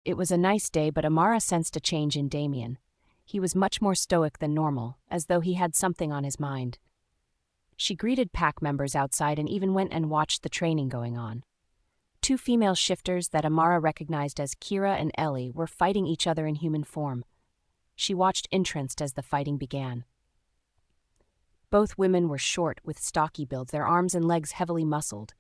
It was a nice day, but Amara sensed a change in Damien. He was much more stoic than normal, as though he had something on his mind. She greeted pack members outside and even went and watched the training going on. Two female shifters that Amara recognized as Kira and Ellie were fighting each other in human form. She watched entranced as the fighting began. Both women were short, with stocky builds, their arms and legs heavily muscled.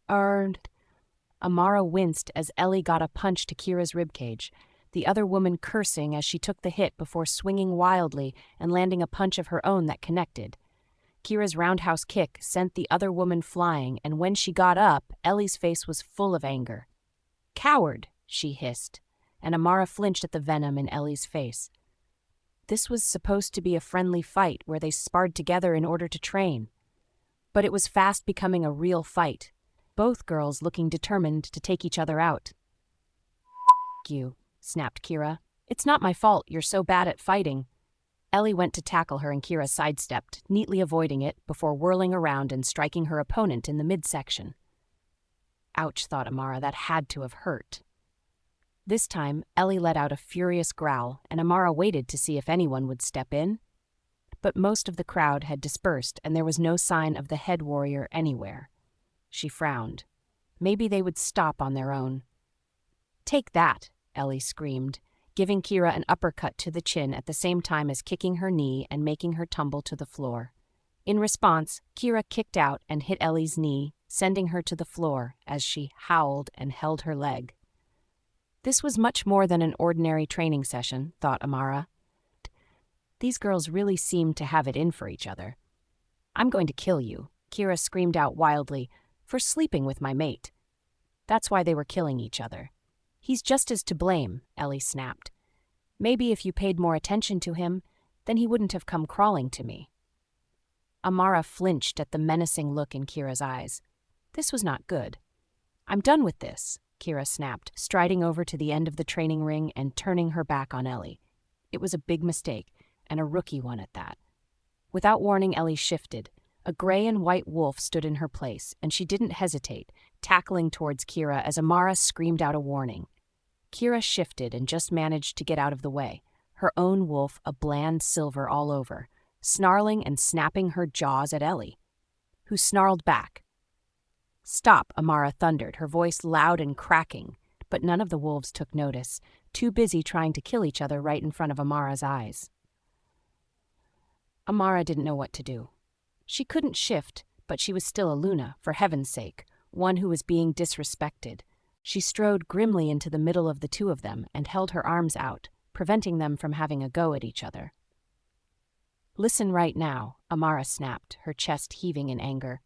Amara winced as Ellie got a punch to Kira's ribcage, the other woman cursing as she took the hit before swinging wildly and landing a punch of her own that connected. Kira's roundhouse kick sent the other woman flying, and when she got up, Ellie's face was full of anger. "Coward," she hissed, and Amara flinched at the venom in Ellie's face. This was supposed to be a friendly fight where they sparred together in order to train. But it was fast becoming a real fight, both girls looking determined to take each other out. "You," snapped Kira. "It's not my fault you're so bad at fighting." Ellie went to tackle her and Kira sidestepped, neatly avoiding it before whirling around and striking her opponent in the midsection. Ouch, thought Amara, that had to have hurt. This time, Ellie let out a furious growl, and Amara waited to see if anyone would step in. But most of the crowd had dispersed, and there was no sign of the head warrior anywhere. She frowned. Maybe they would stop on their own. "Take that," Ellie screamed, giving Kira an uppercut to the chin at the same time as kicking her knee and making her tumble to the floor. In response, Kira kicked out and hit Ellie's knee, sending her to the floor as she howled and held her leg. This was much more than an ordinary training session, thought Amara. These girls really seemed to have it in for each other. "I'm going to kill you," Kira screamed out wildly, "for sleeping with my mate." That's why they were killing each other. "He's just as to blame," Ellie snapped. "Maybe if you paid more attention to him, then he wouldn't have come crawling to me." Amara flinched at the menacing look in Kira's eyes. This was not good. "I'm done with this," Kira snapped, striding over to the end of the training ring and turning her back on Ellie. It was a big mistake, and a rookie one at that. Without warning, Ellie shifted. A gray and white wolf stood in her place, and she didn't hesitate, tackling towards Kira as Amara screamed out a warning. Kira shifted and just managed to get out of the way, her own wolf a bland silver all over, snarling and snapping her jaws at Ellie, who snarled back. "Stop," Amara thundered, her voice loud and cracking, but none of the wolves took notice, too busy trying to kill each other right in front of Amara's eyes. Amara didn't know what to do. She couldn't shift, but she was still a Luna, for heaven's sake, one who was being disrespected. She strode grimly into the middle of the two of them and held her arms out, preventing them from having a go at each other. "Listen right now," Amara snapped, her chest heaving in anger.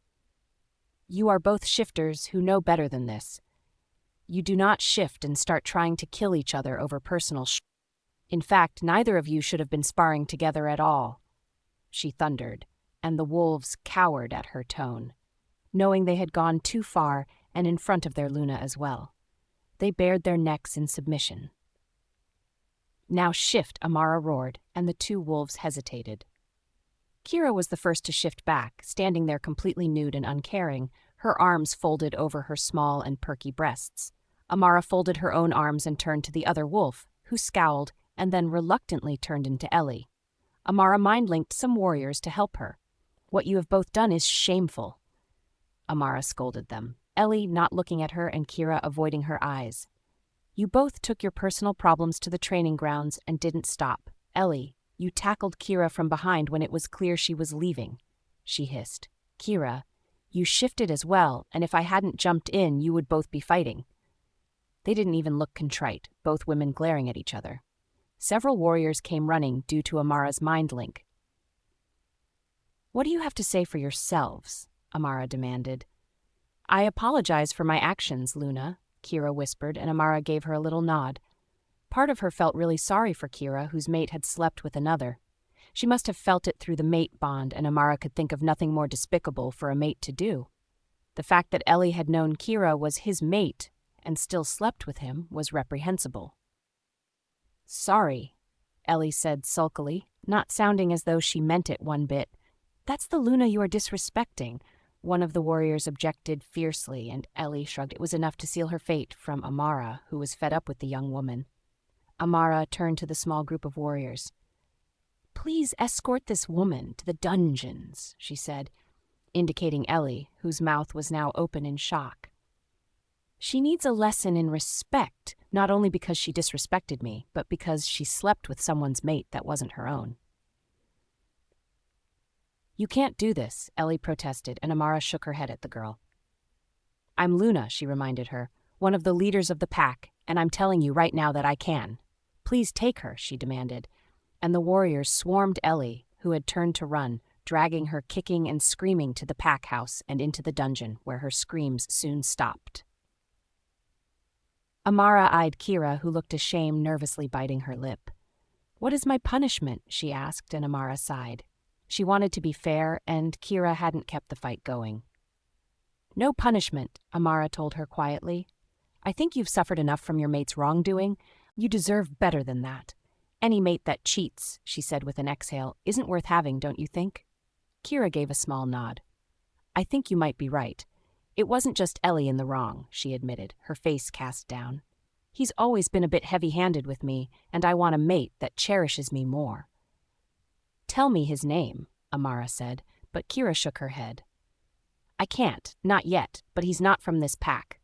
"You are both shifters who know better than this. You do not shift and start trying to kill each other over personal In fact, neither of you should have been sparring together at all," she thundered, and the wolves cowered at her tone, knowing they had gone too far and in front of their Luna as well. They bared their necks in submission. "Now shift," Amara roared, and the two wolves hesitated. Kira was the first to shift back, standing there completely nude and uncaring, her arms folded over her small and perky breasts. Amara folded her own arms and turned to the other wolf, who scowled and then reluctantly turned into Ellie. Amara mind-linked some warriors to help her. "What you have both done is shameful," Amara scolded them, Ellie not looking at her and Kira avoiding her eyes. "You both took your personal problems to the training grounds and didn't stop. Ellie, you tackled Kira from behind when it was clear she was leaving," she hissed. "Kira, you shifted as well, and if I hadn't jumped in, you would both be fighting." They didn't even look contrite, both women glaring at each other. Several warriors came running due to Amara's mind link. "What do you have to say for yourselves?" Amara demanded. "I apologize for my actions, Luna," Kira whispered, and Amara gave her a little nod. Part of her felt really sorry for Kira, whose mate had slept with another. She must have felt it through the mate bond, and Amara could think of nothing more despicable for a mate to do. The fact that Ellie had known Kira was his mate and still slept with him was reprehensible. "Sorry," Ellie said sulkily, not sounding as though she meant it one bit. "That's the Luna you are disrespecting. One of the warriors objected fiercely, and Ellie shrugged. It was enough to seal her fate from Amara, who was fed up with the young woman. Amara turned to the small group of warriors. "Please escort this woman to the dungeons," she said, indicating Ellie, whose mouth was now open in shock. "She needs a lesson in respect, not only because she disrespected me, but because she slept with someone's mate that wasn't her own." "You can't do this," Ellie protested, and Amara shook her head at the girl. "I'm Luna," she reminded her, "one of the leaders of the pack, and I'm telling you right now that I can. Please take her," she demanded, and the warriors swarmed Ellie, who had turned to run, dragging her kicking and screaming to the pack house and into the dungeon, where her screams soon stopped. Amara eyed Kira, who looked ashamed, nervously biting her lip. "What is my punishment?" she asked, and Amara sighed. She wanted to be fair, and Kira hadn't kept the fight going. "No punishment," Amara told her quietly. "I think you've suffered enough from your mate's wrongdoing. You deserve better than that. Any mate that cheats," she said with an exhale, "isn't worth having, don't you think?" Kira gave a small nod. "I think you might be right. It wasn't just Ellie in the wrong," she admitted, her face cast down. "He's always been a bit heavy-handed with me, and I want a mate that cherishes me more." "Tell me his name," Amara said, but Kira shook her head. "I can't, not yet, but he's not from this pack.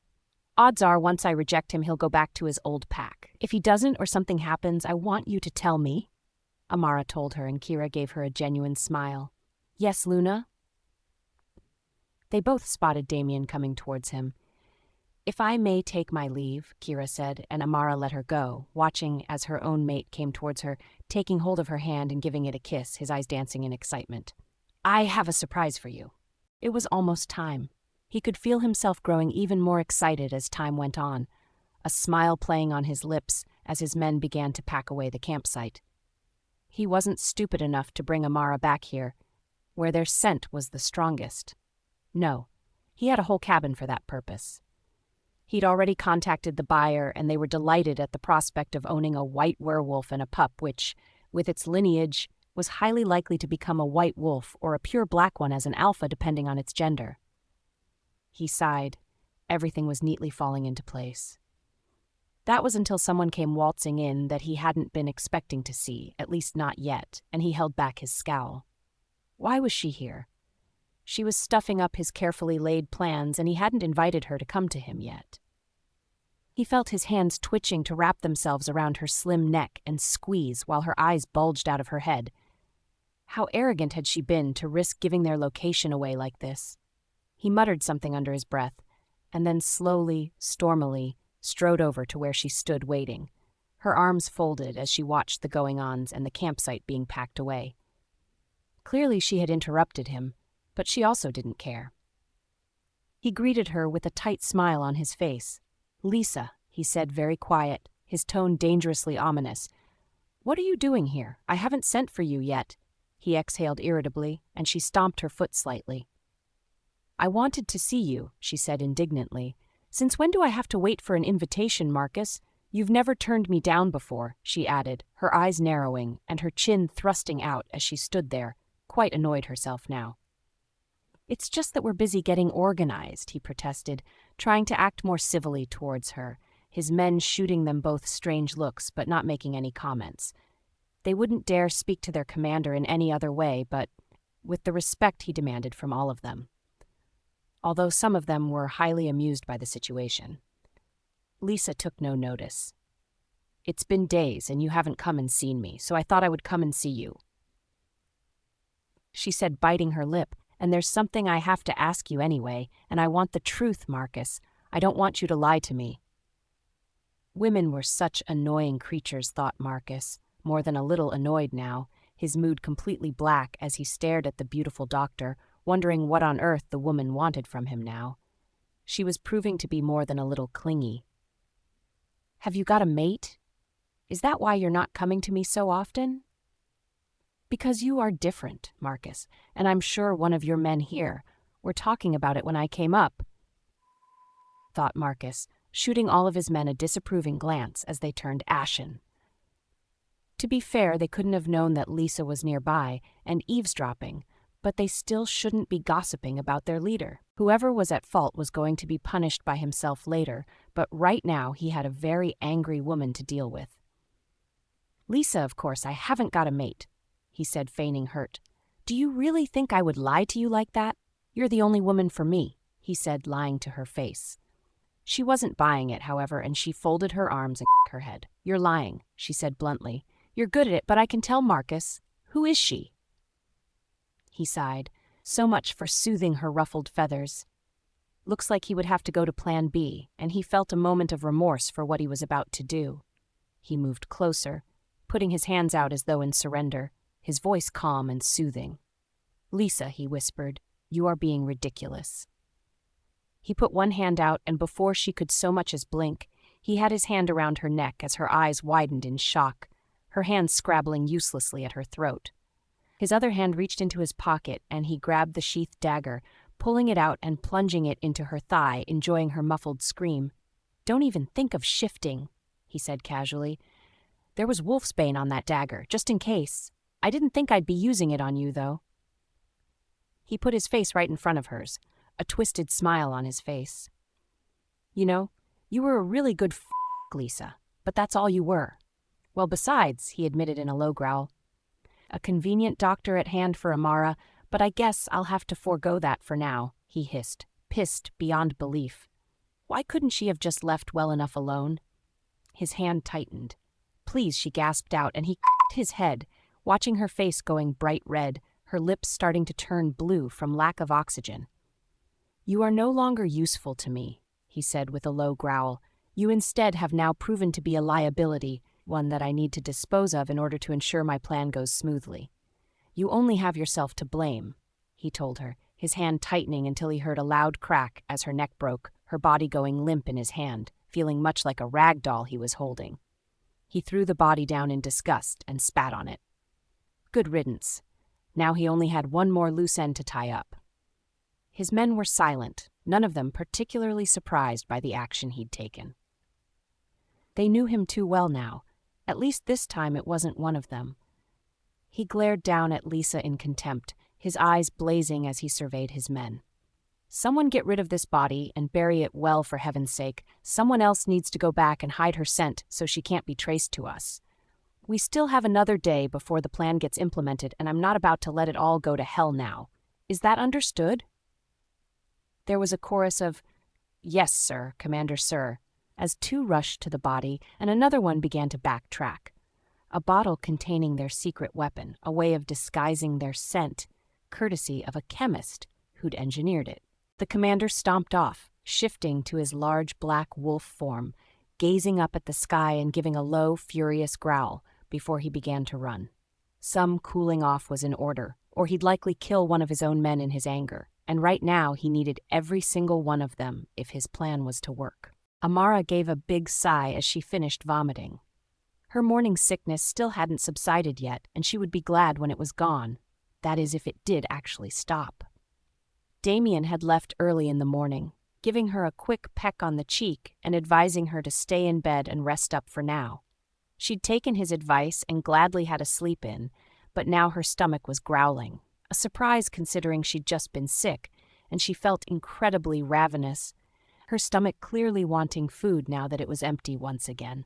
Odds are once I reject him, he'll go back to his old pack. If he doesn't or something happens, I want you to tell me," Amara told her, and Kira gave her a genuine smile. "Yes, Luna?" They both spotted Damien coming towards him. "If I may take my leave," Kira said, and Amara let her go, watching as her own mate came towards her, taking hold of her hand and giving it a kiss, his eyes dancing in excitement. "I have a surprise for you." It was almost time. He could feel himself growing even more excited as time went on, a smile playing on his lips as his men began to pack away the campsite. He wasn't stupid enough to bring Amara back here, where their scent was the strongest. No, he had a whole cabin for that purpose. He'd already contacted the buyer, and they were delighted at the prospect of owning a white werewolf and a pup which, with its lineage, was highly likely to become a white wolf or a pure black one as an alpha depending on its gender. He sighed. Everything was neatly falling into place. That was until someone came waltzing in that he hadn't been expecting to see, at least not yet, and he held back his scowl. Why was she here? She was stuffing up his carefully laid plans, and he hadn't invited her to come to him yet. He felt his hands twitching to wrap themselves around her slim neck and squeeze while her eyes bulged out of her head. How arrogant had she been to risk giving their location away like this? He muttered something under his breath, and then slowly, stormily, strode over to where she stood waiting, her arms folded as she watched the going-ons and the campsite being packed away. Clearly she had interrupted him, but she also didn't care. He greeted her with a tight smile on his face. "Lisa," he said, very quiet, his tone dangerously ominous. "What are you doing here? I haven't sent for you yet." He exhaled irritably, and she stomped her foot slightly. "I wanted to see you," she said indignantly. "Since when do I have to wait for an invitation, Marcus? You've never turned me down before," she added, her eyes narrowing and her chin thrusting out as she stood there, quite annoyed herself now. "It's just that we're busy getting organized," he protested, trying to act more civilly towards her, his men shooting them both strange looks but not making any comments. They wouldn't dare speak to their commander in any other way, but with the respect he demanded from all of them. Although some of them were highly amused by the situation. Lisa took no notice. "It's been days and you haven't come and seen me, so I thought I would come and see you," she said, biting her lip. "And there's something I have to ask you anyway, and I want the truth, Marcus. I don't want you to lie to me." Women were such annoying creatures, thought Marcus, more than a little annoyed now, his mood completely black as he stared at the beautiful doctor, wondering what on earth the woman wanted from him now. She was proving to be more than a little clingy. "Have you got a mate? Is that why you're not coming to me so often?" "Because you are different, Marcus, and I'm sure one of your men here were talking about it when I came up," thought Marcus, shooting all of his men a disapproving glance as they turned ashen. To be fair, they couldn't have known that Lisa was nearby and eavesdropping, but they still shouldn't be gossiping about their leader. Whoever was at fault was going to be punished by himself later, but right now he had a very angry woman to deal with. "Lisa, of course, I haven't got a mate," he said, feigning hurt. "Do you really think I would lie to you like that? You're the only woman for me," he said, lying to her face. She wasn't buying it, however, and she folded her arms and her head. "You're lying," she said bluntly. "You're good at it, but I can tell, Marcus. Who is she?" He sighed. So much for soothing her ruffled feathers. Looks like he would have to go to Plan B, and he felt a moment of remorse for what he was about to do. He moved closer, putting his hands out as though in surrender, his voice calm and soothing. "Lisa," he whispered, "you are being ridiculous." He put one hand out, and before she could so much as blink, he had his hand around her neck as her eyes widened in shock, her hand scrabbling uselessly at her throat. His other hand reached into his pocket, and he grabbed the sheathed dagger, pulling it out and plunging it into her thigh, enjoying her muffled scream. "Don't even think of shifting," he said casually. "There was wolfsbane on that dagger, just in case. I didn't think I'd be using it on you, though." He put his face right in front of hers, a twisted smile on his face. "You know, you were a really good Lisa, but that's all you were. Well, besides," he admitted in a low growl, "a convenient doctor at hand for Amara, but I guess I'll have to forego that for now," he hissed, pissed beyond belief. Why couldn't she have just left well enough alone? His hand tightened. "Please," she gasped out, and he his head, watching her face going bright red, her lips starting to turn blue from lack of oxygen. "You are no longer useful to me," he said with a low growl. "You instead have now proven to be a liability, one that I need to dispose of in order to ensure my plan goes smoothly. You only have yourself to blame," he told her, his hand tightening until he heard a loud crack as her neck broke, her body going limp in his hand, feeling much like a rag doll he was holding. He threw the body down in disgust and spat on it. Good riddance. Now he only had one more loose end to tie up. His men were silent, none of them particularly surprised by the action he'd taken. They knew him too well now. At least this time it wasn't one of them. He glared down at Lisa in contempt, his eyes blazing as he surveyed his men. "Someone get rid of this body and bury it well, for heaven's sake. Someone else needs to go back and hide her scent so she can't be traced to us. We still have another day before the plan gets implemented, and I'm not about to let it all go to hell now. Is that understood?" There was a chorus of, "Yes, sir, Commander, sir," as two rushed to the body and another one began to backtrack. A bottle containing their secret weapon, a way of disguising their scent, courtesy of a chemist who'd engineered it. The commander stomped off, shifting to his large black wolf form, gazing up at the sky and giving a low, furious growl before he began to run. Some cooling off was in order, or he'd likely kill one of his own men in his anger, and right now he needed every single one of them if his plan was to work. Amara gave a big sigh as she finished vomiting. Her morning sickness still hadn't subsided yet, and she would be glad when it was gone. That is, if it did actually stop. Damien had left early in the morning, giving her a quick peck on the cheek and advising her to stay in bed and rest up for now. She'd taken his advice and gladly had a sleep in, but now her stomach was growling, a surprise considering she'd just been sick, and she felt incredibly ravenous, her stomach clearly wanting food now that it was empty once again.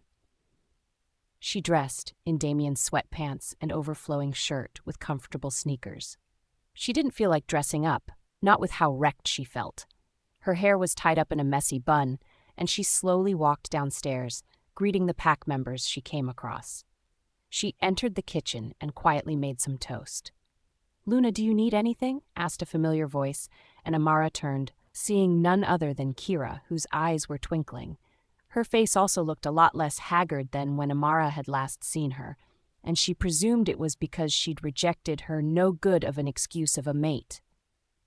She dressed in Damien's sweatpants and overflowing shirt with comfortable sneakers. She didn't feel like dressing up, not with how wrecked she felt. Her hair was tied up in a messy bun, and she slowly walked downstairs, greeting the pack members she came across. She entered the kitchen and quietly made some toast. "Luna, do you need anything?" asked a familiar voice, and Amara turned, seeing none other than Kira, whose eyes were twinkling. Her face also looked a lot less haggard than when Amara had last seen her, and she presumed it was because she'd rejected her no good of an excuse of a mate.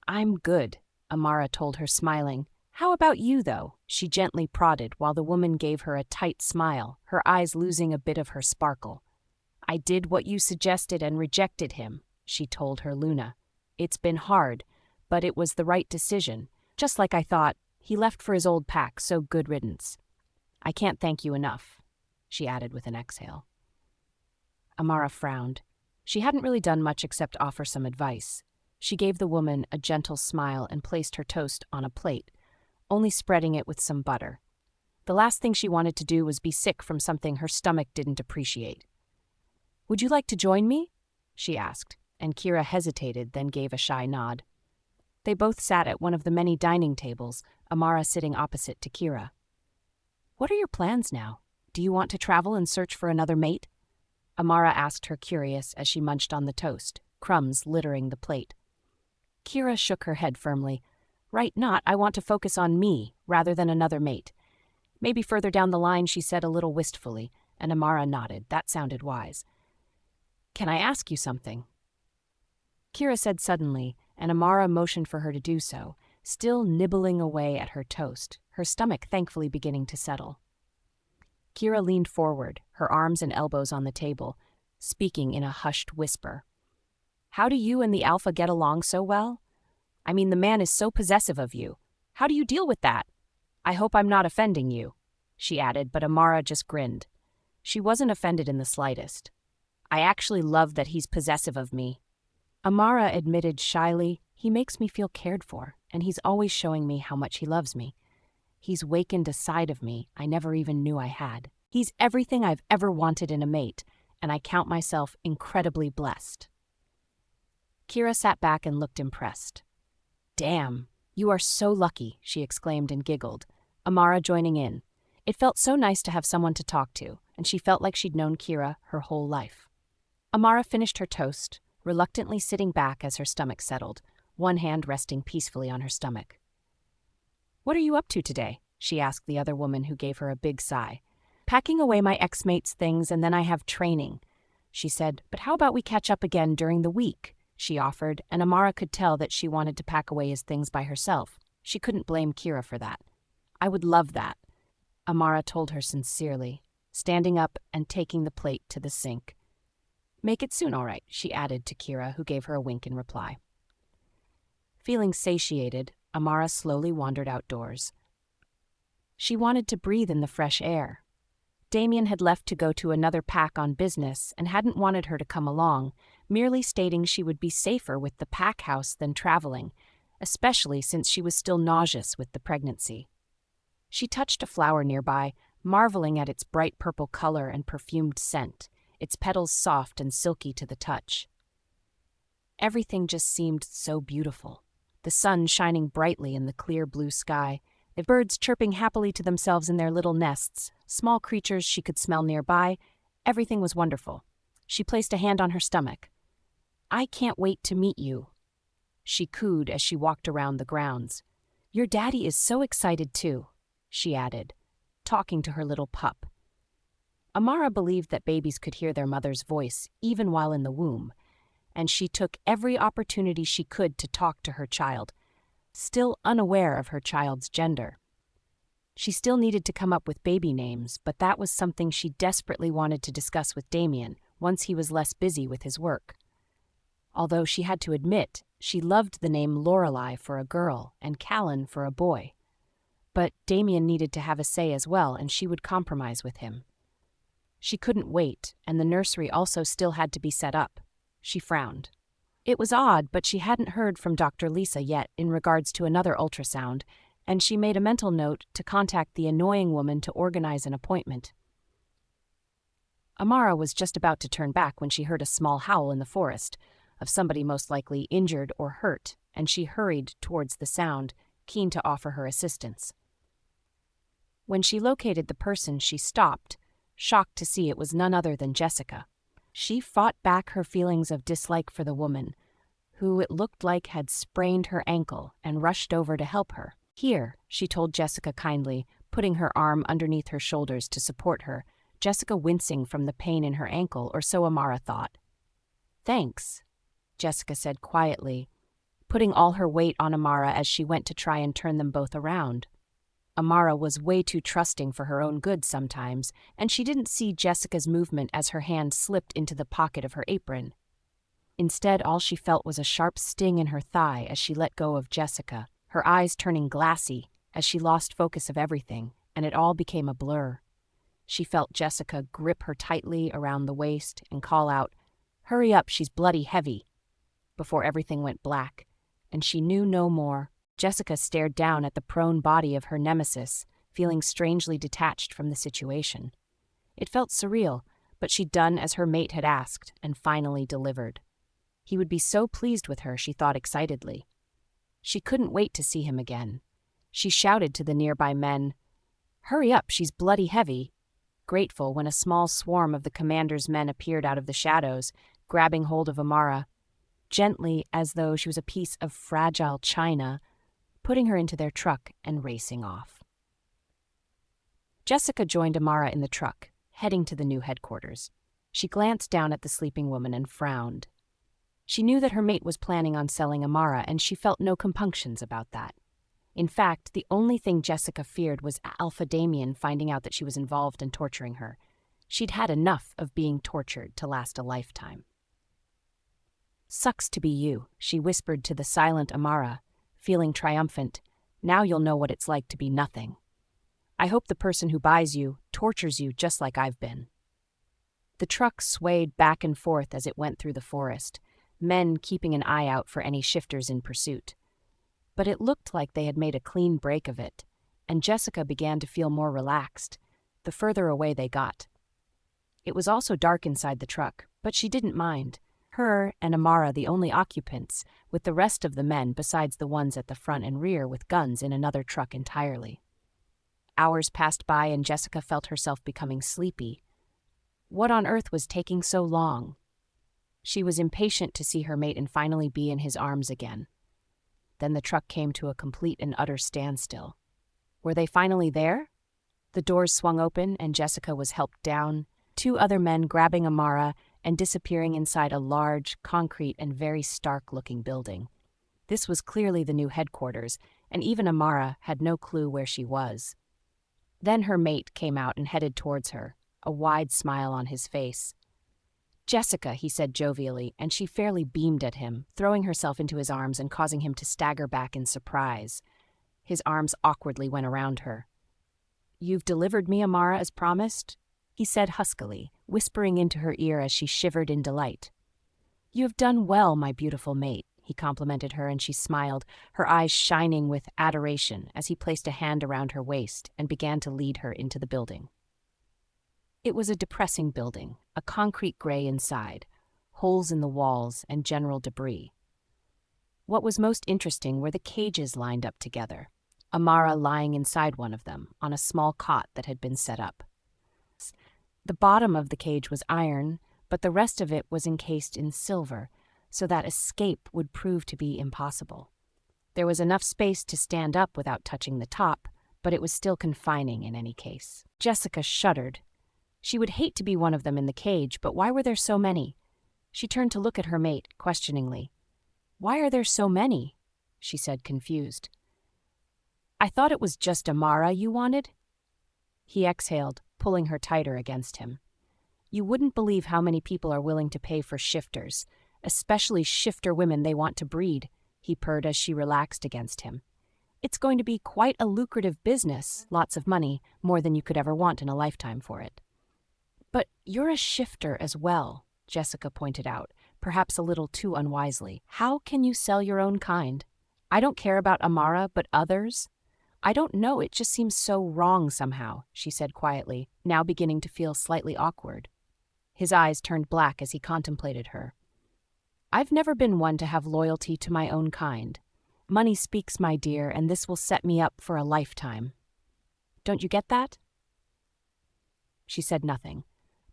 "I'm good," Amara told her, smiling. "How about you, though?" She gently prodded while the woman gave her a tight smile, her eyes losing a bit of her sparkle. "I did what you suggested and rejected him," she told her Luna. "It's been hard, but it was the right decision. Just like I thought, he left for his old pack, so good riddance. I can't thank you enough," she added with an exhale. Amara frowned. She hadn't really done much except offer some advice. She gave the woman a gentle smile and placed her toast on a plate, only spreading it with some butter. The last thing she wanted to do was be sick from something her stomach didn't appreciate. "Would you like to join me?" she asked, and Kira hesitated, then gave a shy nod. They both sat at one of the many dining tables, Amara sitting opposite to Kira. "What are your plans now? Do you want to travel and search for another mate?" Amara asked her, curious, as she munched on the toast, crumbs littering the plate. Kira shook her head firmly. "Right not, I want to focus on me, rather than another mate." Maybe further down the line, she said a little wistfully, and Amara nodded. That sounded wise. "Can I ask you something?" Kira said suddenly, and Amara motioned for her to do so, still nibbling away at her toast, her stomach thankfully beginning to settle. Kira leaned forward, her arms and elbows on the table, speaking in a hushed whisper. "How do you and the Alpha get along so well? I mean, the man is so possessive of you. How do you deal with that? I hope I'm not offending you," she added, but Amara just grinned. She wasn't offended in the slightest. "I actually love that he's possessive of me." Amara admitted shyly, "He makes me feel cared for, and he's always showing me how much he loves me. He's wakened a side of me I never even knew I had. He's everything I've ever wanted in a mate, and I count myself incredibly blessed." Kira sat back and looked impressed. "Damn, you are so lucky," she exclaimed and giggled, Amara joining in. It felt so nice to have someone to talk to, and she felt like she'd known Kira her whole life. Amara finished her toast, reluctantly sitting back as her stomach settled, one hand resting peacefully on her stomach. "What are you up to today?" she asked the other woman, who gave her a big sigh. "Packing away my ex-mate's things, and then I have training," she said. "But how about we catch up again during the week?" she offered, and Amara could tell that she wanted to pack away his things by herself. She couldn't blame Kira for that. "I would love that," Amara told her sincerely, standing up and taking the plate to the sink. "Make it soon, all right," she added to Kira, who gave her a wink in reply. Feeling satiated, Amara slowly wandered outdoors. She wanted to breathe in the fresh air. Damien had left to go to another pack on business and hadn't wanted her to come along, merely stating she would be safer with the pack house than traveling, especially since she was still nauseous with the pregnancy. She touched a flower nearby, marveling at its bright purple color and perfumed scent, its petals soft and silky to the touch. Everything just seemed so beautiful. The sun shining brightly in the clear blue sky, the birds chirping happily to themselves in their little nests, small creatures she could smell nearby. Everything was wonderful. She placed a hand on her stomach. "I can't wait to meet you," she cooed as she walked around the grounds. "Your daddy is so excited too," she added, talking to her little pup. Amara believed that babies could hear their mother's voice even while in the womb, and she took every opportunity she could to talk to her child, still unaware of her child's gender. She still needed to come up with baby names, but that was something she desperately wanted to discuss with Damien once he was less busy with his work. Although she had to admit she loved the name Lorelei for a girl and Callan for a boy. But Damien needed to have a say as well, and she would compromise with him. She couldn't wait, and the nursery also still had to be set up. She frowned. It was odd, but she hadn't heard from Dr. Lisa yet in regards to another ultrasound, and she made a mental note to contact the annoying woman to organize an appointment. Amara was just about to turn back when she heard a small howl in the forest, of somebody most likely injured or hurt, and she hurried towards the sound, keen to offer her assistance. When she located the person, she stopped, shocked to see it was none other than Jessica. She fought back her feelings of dislike for the woman, who it looked like had sprained her ankle, and rushed over to help her. "Here," she told Jessica kindly, putting her arm underneath her shoulders to support her, Jessica wincing from the pain in her ankle, or so Amara thought. "Thanks," Jessica said quietly, putting all her weight on Amara as she went to try and turn them both around. Amara was way too trusting for her own good sometimes, and she didn't see Jessica's movement as her hand slipped into the pocket of her apron. Instead, all she felt was a sharp sting in her thigh as she let go of Jessica, her eyes turning glassy as she lost focus of everything, and it all became a blur. She felt Jessica grip her tightly around the waist and call out, "Hurry up, she's bloody heavy." before everything went black, and she knew no more. Jessica stared down at the prone body of her nemesis, feeling strangely detached from the situation. It felt surreal, but she'd done as her mate had asked and finally delivered. He would be so pleased with her, she thought excitedly. She couldn't wait to see him again. She shouted to the nearby men, "Hurry up, she's bloody heavy," grateful when a small swarm of the commander's men appeared out of the shadows, grabbing hold of Amara, gently as though she was a piece of fragile china, putting her into their truck and racing off. Jessica joined Amara in the truck, heading to the new headquarters. She glanced down at the sleeping woman and frowned. She knew that her mate was planning on selling Amara, and she felt no compunctions about that. In fact, the only thing Jessica feared was Alpha Damien finding out that she was involved in torturing her. She'd had enough of being tortured to last a lifetime. "Sucks to be you," she whispered to the silent Amara, feeling triumphant. "Now you'll know what it's like to be nothing. I hope the person who buys you tortures you just like I've been." The truck swayed back and forth as it went through the forest, men keeping an eye out for any shifters in pursuit. But it looked like they had made a clean break of it, and Jessica began to feel more relaxed, the further away they got. It was also dark inside the truck, but she didn't mind. Her and Amara the only occupants, with the rest of the men besides the ones at the front and rear with guns in another truck entirely. Hours passed by and Jessica felt herself becoming sleepy. What on earth was taking so long? She was impatient to see her mate and finally be in his arms again. Then the truck came to a complete and utter standstill. Were they finally there? The doors swung open and Jessica was helped down, 2 other men grabbing Amara and disappearing inside a large, concrete, and very stark-looking building. This was clearly the new headquarters, and even Amara had no clue where she was. Then her mate came out and headed towards her, a wide smile on his face. "Jessica," he said jovially, and she fairly beamed at him, throwing herself into his arms and causing him to stagger back in surprise. His arms awkwardly went around her. "You've delivered me, Amara, as promised?" he said huskily, whispering into her ear as she shivered in delight. "You have done well, my beautiful mate," he complimented her, and she smiled, her eyes shining with adoration as he placed a hand around her waist and began to lead her into the building. It was a depressing building, a concrete gray inside, holes in the walls and general debris. What was most interesting were the cages lined up together, Amara lying inside one of them, on a small cot that had been set up. The bottom of the cage was iron, but the rest of it was encased in silver, so that escape would prove to be impossible. There was enough space to stand up without touching the top, but it was still confining in any case. Jessica shuddered. She would hate to be one of them in the cage, but why were there so many? She turned to look at her mate, questioningly. "Why are there so many?" she said, confused. "I thought it was just Amara you wanted?" He exhaled, pulling her tighter against him. "You wouldn't believe how many people are willing to pay for shifters, especially shifter women they want to breed," he purred as she relaxed against him. "It's going to be quite a lucrative business, lots of money, more than you could ever want in a lifetime for it." "But you're a shifter as well," Jessica pointed out, perhaps a little too unwisely. "How can you sell your own kind? I don't care about Amara, but others? I don't know, it just seems so wrong somehow," she said quietly, now beginning to feel slightly awkward. His eyes turned black as he contemplated her. "I've never been one to have loyalty to my own kind. Money speaks, my dear, and this will set me up for a lifetime. Don't you get that?" She said nothing.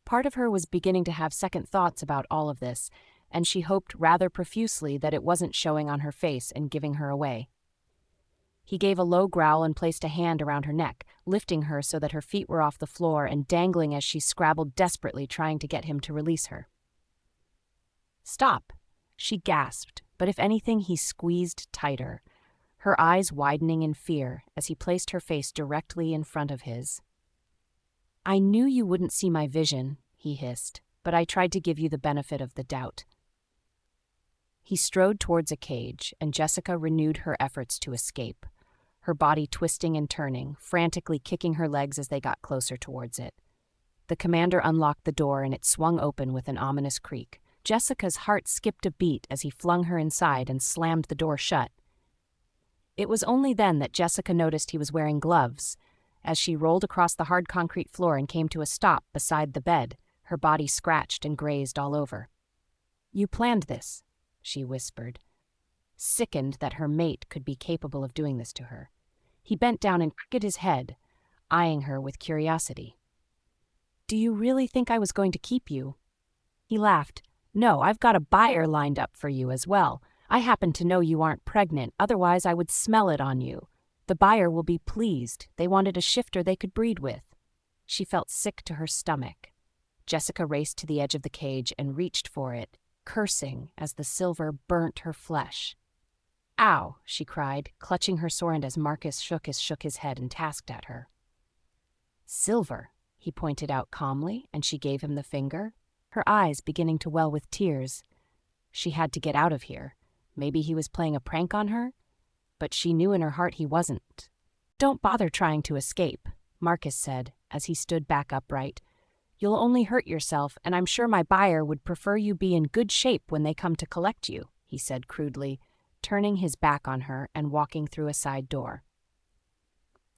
Part of her was beginning to have second thoughts about all of this, and she hoped rather profusely that it wasn't showing on her face and giving her away. He gave a low growl and placed a hand around her neck, lifting her so that her feet were off the floor and dangling as she scrabbled desperately, trying to get him to release her. "Stop," she gasped, but if anything, he squeezed tighter, her eyes widening in fear as he placed her face directly in front of his. "I knew you wouldn't see my vision," he hissed, "but I tried to give you the benefit of the doubt." He strode towards a cage, and Jessica renewed her efforts to escape, her body twisting and turning, frantically kicking her legs as they got closer towards it. The commander unlocked the door, and it swung open with an ominous creak, Jessica's heart skipped a beat as he flung her inside and slammed the door shut. It was only then that Jessica noticed he was wearing gloves. As she rolled across the hard concrete floor and came to a stop beside the bed, her body scratched and grazed all over. "You planned this," she whispered, sickened that her mate could be capable of doing this to her. He bent down and crooked his head, eyeing her with curiosity. "Do you really think I was going to keep you?" He laughed. "No, I've got a buyer lined up for you as well. I happen to know you aren't pregnant, otherwise I would smell it on you. The buyer will be pleased. They wanted a shifter they could breed with." She felt sick to her stomach. Jessica raced to the edge of the cage and reached for it, cursing as the silver burnt her flesh. "Ow," she cried, clutching her sword as Marcus shook his head and tasked at her. "Silver," he pointed out calmly, and she gave him the finger, her eyes beginning to well with tears. She had to get out of here. Maybe he was playing a prank on her, but she knew in her heart he wasn't. "Don't bother trying to escape," Marcus said as he stood back upright. "You'll only hurt yourself, and I'm sure my buyer would prefer you be in good shape when they come to collect you," he said crudely, turning his back on her and walking through a side door.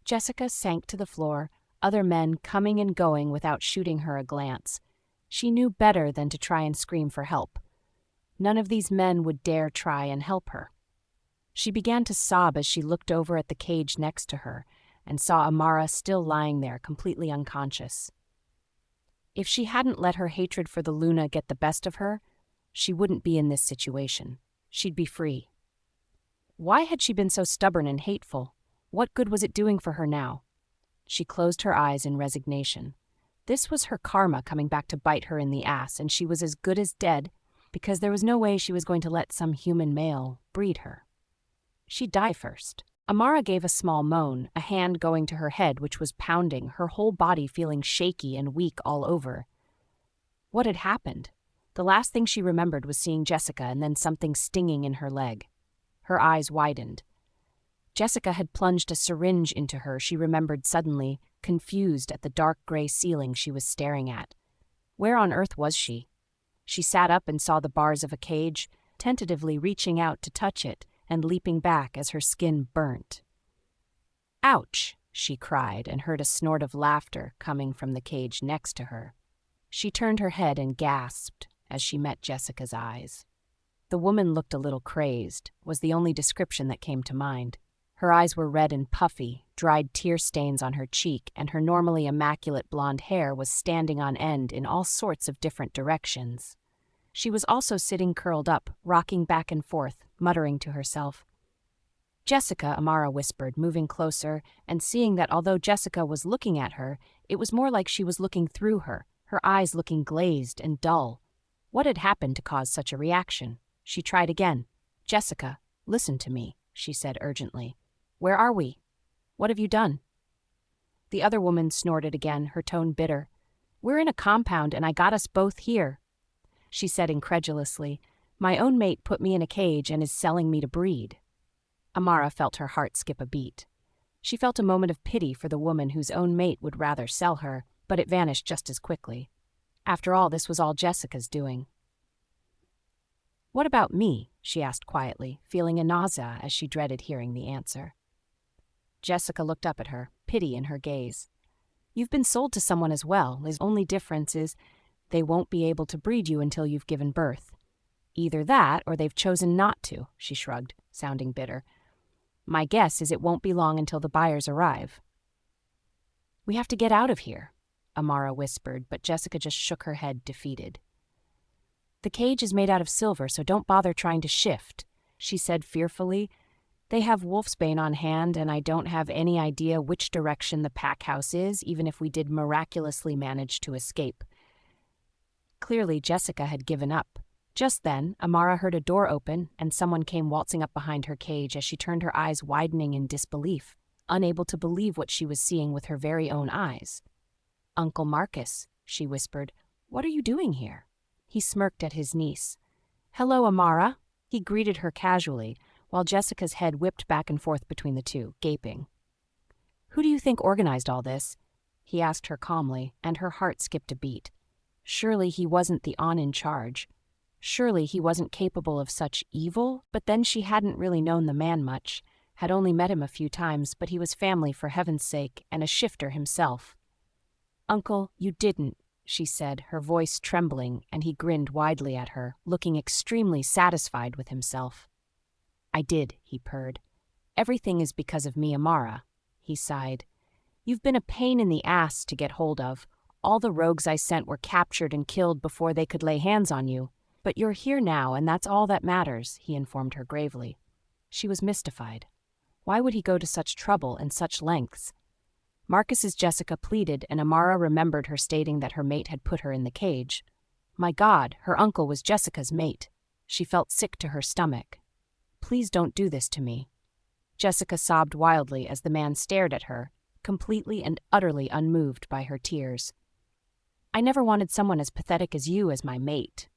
Jessica sank to the floor, other men coming and going without shooting her a glance. She knew better than to try and scream for help. None of these men would dare try and help her. She began to sob as she looked over at the cage next to her and saw Amara still lying there, completely unconscious. If she hadn't let her hatred for the Luna get the best of her, she wouldn't be in this situation. She'd be free. Why had she been so stubborn and hateful? What good was it doing for her now? She closed her eyes in resignation. This was her karma coming back to bite her in the ass, and she was as good as dead because there was no way she was going to let some human male breed her. She'd die first. Amara gave a small moan, a hand going to her head which was pounding, her whole body feeling shaky and weak all over. What had happened? The last thing she remembered was seeing Jessica and then something stinging in her leg. Her eyes widened. Jessica had plunged a syringe into her, she remembered suddenly, confused at the dark gray ceiling she was staring at. Where on earth was she? She sat up and saw the bars of a cage, tentatively reaching out to touch it and leaping back as her skin burnt. "Ouch!" she cried and heard a snort of laughter coming from the cage next to her. She turned her head and gasped as she met Jessica's eyes. The woman looked a little crazed, was the only description that came to mind. Her eyes were red and puffy, dried tear stains on her cheek, and her normally immaculate blonde hair was standing on end in all sorts of different directions. She was also sitting curled up, rocking back and forth, muttering to herself. "Jessica," Amara whispered, moving closer, and seeing that although Jessica was looking at her, it was more like she was looking through her, her eyes looking glazed and dull. What had happened to cause such a reaction? She tried again. "Jessica, listen to me," she said urgently. "Where are we? What have you done?" The other woman snorted again, her tone bitter. "We're in a compound and I got us both here," she said incredulously. "My own mate put me in a cage and is selling me to breed." Amara felt her heart skip a beat. She felt a moment of pity for the woman whose own mate would rather sell her, but it vanished just as quickly. After all, this was all Jessica's doing. "What about me?" she asked quietly, feeling a nausea as she dreaded hearing the answer. Jessica looked up at her, pity in her gaze. "You've been sold to someone as well. The only difference is they won't be able to breed you until you've given birth. Either that or they've chosen not to," she shrugged, sounding bitter. "My guess is it won't be long until the buyers arrive." "We have to get out of here," Amara whispered, but Jessica just shook her head, defeated. "The cage is made out of silver, so don't bother trying to shift," she said fearfully. "They have wolfsbane on hand, and I don't have any idea which direction the pack house is, even if we did miraculously manage to escape." Clearly, Jessica had given up. Just then, Amara heard a door open, and someone came waltzing up behind her cage as she turned her eyes widening in disbelief, unable to believe what she was seeing with her very own eyes. "Uncle Marcus," she whispered, "what are you doing here?" He smirked at his niece. "Hello, Amara," he greeted her casually, while Jessica's head whipped back and forth between the two, gaping. "Who do you think organized all this?" he asked her calmly, and her heart skipped a beat. Surely he wasn't the in charge. Surely he wasn't capable of such evil, but then she hadn't really known the man much, had only met him a few times, but he was family for heaven's sake, and a shifter himself. "Uncle, you didn't," she said, her voice trembling, and he grinned widely at her, looking extremely satisfied with himself. "I did," he purred. "Everything is because of me, Amara," he sighed. "You've been a pain in the ass to get hold of. All the rogues I sent were captured and killed before they could lay hands on you. But you're here now, and that's all that matters," he informed her gravely. She was mystified. Why would he go to such trouble and such lengths? Marcus's Jessica pleaded, and Amara remembered her stating that her mate had put her in the cage. My God, her uncle was Jessica's mate. She felt sick to her stomach. "Please don't do this to me." Jessica sobbed wildly as the man stared at her, completely and utterly unmoved by her tears. "I never wanted someone as pathetic as you as my mate,"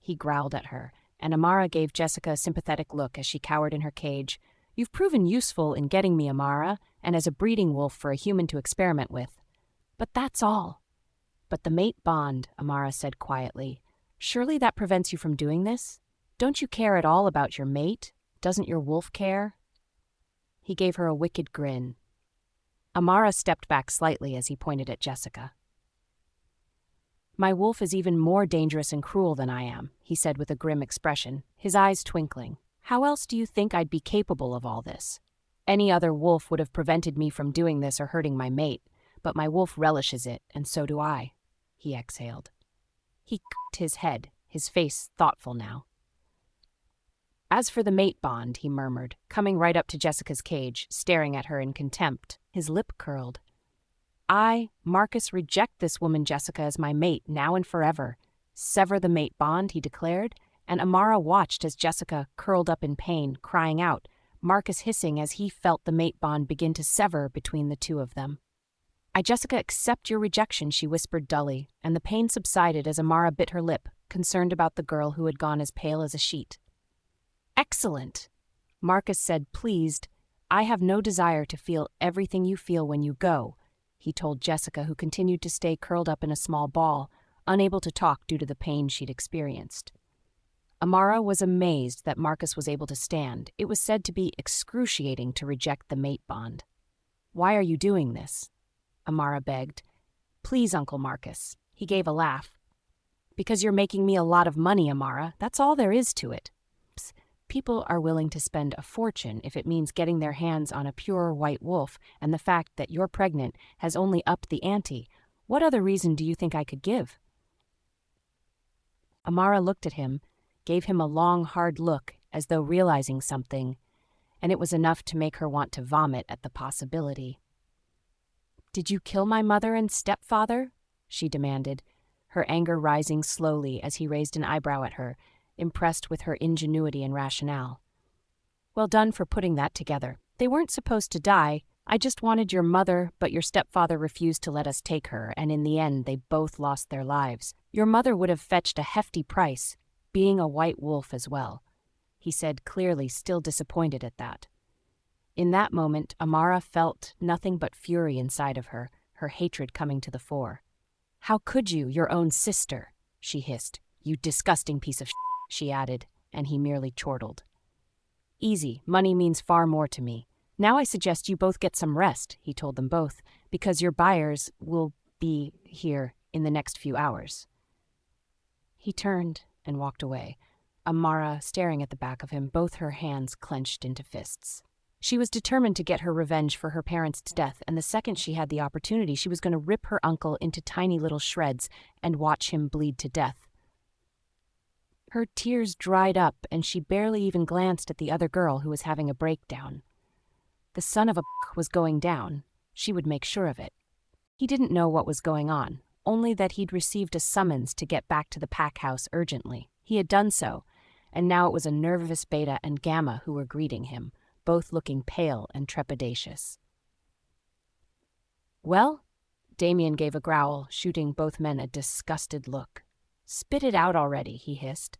he growled at her, and Amara gave Jessica a sympathetic look as she cowered in her cage. "You've proven useful in getting me, Amara, and as a breeding wolf for a human to experiment with. But that's all." "But the mate bond," Amara said quietly. "Surely that prevents you from doing this? Don't you care at all about your mate? Doesn't your wolf care?" He gave her a wicked grin. Amara stepped back slightly as he pointed at Jessica. "My wolf is even more dangerous and cruel than I am," he said with a grim expression, his eyes twinkling. "How else do you think I'd be capable of all this? Any other wolf would have prevented me from doing this or hurting my mate, but my wolf relishes it, and so do I," he exhaled. He cocked his head, his face thoughtful now. "As for the mate bond," he murmured, coming right up to Jessica's cage, staring at her in contempt, his lip curled. "I, Marcus, reject this woman Jessica as my mate now and forever. Sever the mate bond," he declared, and Amara watched as Jessica curled up in pain, crying out, Marcus hissing as he felt the mate bond begin to sever between the two of them. "I, Jessica, accept your rejection," she whispered dully, and the pain subsided as Amara bit her lip, concerned about the girl who had gone as pale as a sheet. "Excellent," Marcus said, pleased. "I have no desire to feel everything you feel when you go," he told Jessica, who continued to stay curled up in a small ball, unable to talk due to the pain she'd experienced. Amara was amazed that Marcus was able to stand. It was said to be excruciating to reject the mate bond. "Why are you doing this?" Amara begged. "Please, Uncle Marcus." He gave a laugh. "Because you're making me a lot of money, Amara. That's all there is to it. People are willing to spend a fortune if it means getting their hands on a pure white wolf, and the fact that you're pregnant has only upped the ante. What other reason do you think I could give?" Amara looked at him, gave him a long, hard look, as though realizing something, and it was enough to make her want to vomit at the possibility. "Did you kill my mother and stepfather?" she demanded, her anger rising slowly as he raised an eyebrow at her, impressed with her ingenuity and rationale. "Well done for putting that together. They weren't supposed to die. I just wanted your mother, but your stepfather refused to let us take her, and in the end they both lost their lives. Your mother would have fetched a hefty price, being a white wolf as well," he said, clearly still disappointed at that. In that moment, Amara felt nothing but fury inside of her, her hatred coming to the fore. "How could you, your own sister?" she hissed. "You disgusting piece of shit," she added, and he merely chortled. "Easy, money means far more to me. Now I suggest you both get some rest," he told them both, "because your buyers will be here in the next few hours." He turned and walked away, Amara staring at the back of him, both her hands clenched into fists. She was determined to get her revenge for her parents' death, and the second she had the opportunity, she was going to rip her uncle into tiny little shreds and watch him bleed to death. Her tears dried up, and she barely even glanced at the other girl who was having a breakdown. The son of a was going down. She would make sure of it. He didn't know what was going on, only that he'd received a summons to get back to the pack house urgently. He had done so, and now it was a nervous Beta and Gamma who were greeting him, both looking pale and trepidatious. "Well?" Damien gave a growl, shooting both men a disgusted look. "Spit it out already," he hissed.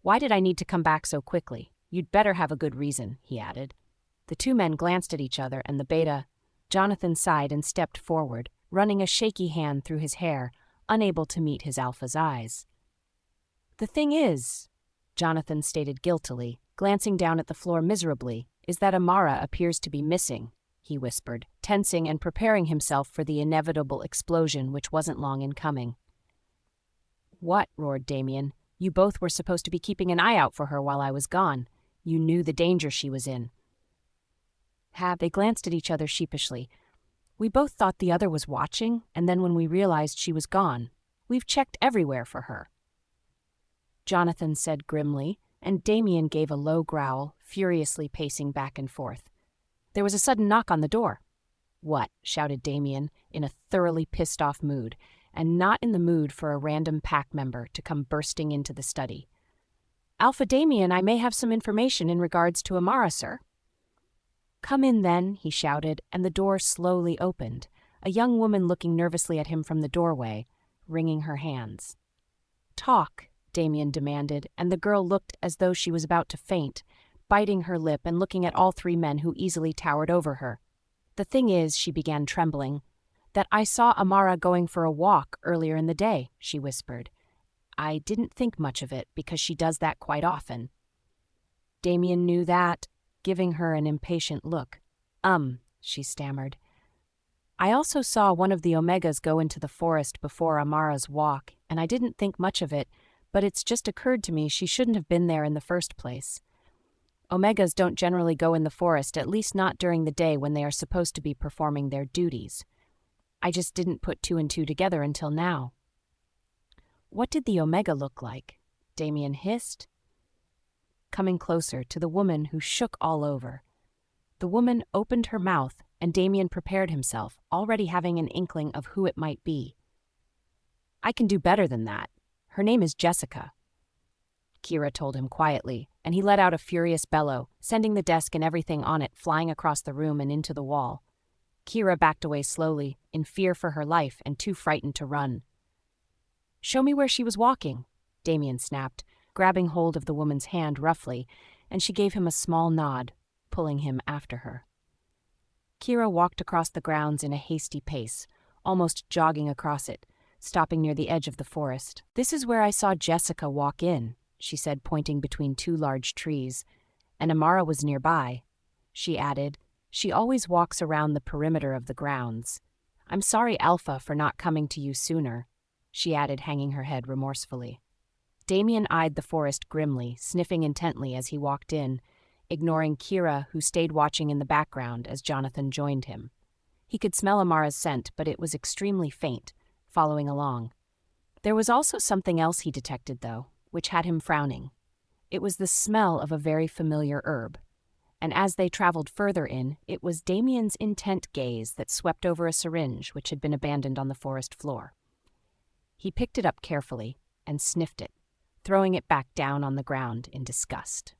"Why did I need to come back so quickly? You'd better have a good reason," he added. The two men glanced at each other, and the Beta, Jonathan, sighed and stepped forward, running a shaky hand through his hair, unable to meet his alpha's eyes. "The thing is," Jonathan stated guiltily, glancing down at the floor miserably, "is that Amara appears to be missing," he whispered, tensing and preparing himself for the inevitable explosion which wasn't long in coming. "What?" roared Damien. "You both were supposed to be keeping an eye out for her while I was gone. You knew the danger she was in." They glanced at each other sheepishly. "We both thought the other was watching, and then when we realized she was gone, we've checked everywhere for her," Jonathan said grimly, and Damien gave a low growl, furiously pacing back and forth. There was a sudden knock on the door. "What?" shouted Damien, in a thoroughly pissed-off mood, and not in the mood for a random pack member to come bursting into the study. "Alpha Damien, I may have some information in regards to Amara, sir." "Come in, then," he shouted, and the door slowly opened, a young woman looking nervously at him from the doorway, wringing her hands. "Talk," Damien demanded, and the girl looked as though she was about to faint, biting her lip and looking at all three men who easily towered over her. "The thing is," she began, trembling, "that I saw Amara going for a walk earlier in the day," she whispered. "I didn't think much of it, because she does that quite often." Damien knew that, giving her an impatient look. She stammered. "I also saw one of the Omegas go into the forest before Amara's walk, and I didn't think much of it, but it's just occurred to me she shouldn't have been there in the first place. Omegas don't generally go in the forest, at least not during the day when they are supposed to be performing their duties. I just didn't put two and two together until now." "What did the Omega look like?" Damien hissed, coming closer to the woman who shook all over. The woman opened her mouth, and Damien prepared himself, already having an inkling of who it might be. "I can do better than that. Her name is Jessica," Kira told him quietly, and he let out a furious bellow, sending the desk and everything on it flying across the room and into the wall. Kira backed away slowly, in fear for her life and too frightened to run. "Show me where she was walking," Damien snapped, grabbing hold of the woman's hand roughly, and she gave him a small nod, pulling him after her. Kira walked across the grounds in a hasty pace, almost jogging across it, stopping near the edge of the forest. "This is where I saw Jessica walk in," she said, pointing between two large trees, "and Amara was nearby." She added, "She always walks around the perimeter of the grounds. I'm sorry, Alpha, for not coming to you sooner," she added, hanging her head remorsefully. Damien eyed the forest grimly, sniffing intently as he walked in, ignoring Kira, who stayed watching in the background as Jonathan joined him. He could smell Amara's scent, but it was extremely faint, following along. There was also something else he detected, though, which had him frowning. It was the smell of a very familiar herb, and as they traveled further in, it was Damien's intent gaze that swept over a syringe which had been abandoned on the forest floor. He picked it up carefully and sniffed it, throwing it back down on the ground in disgust.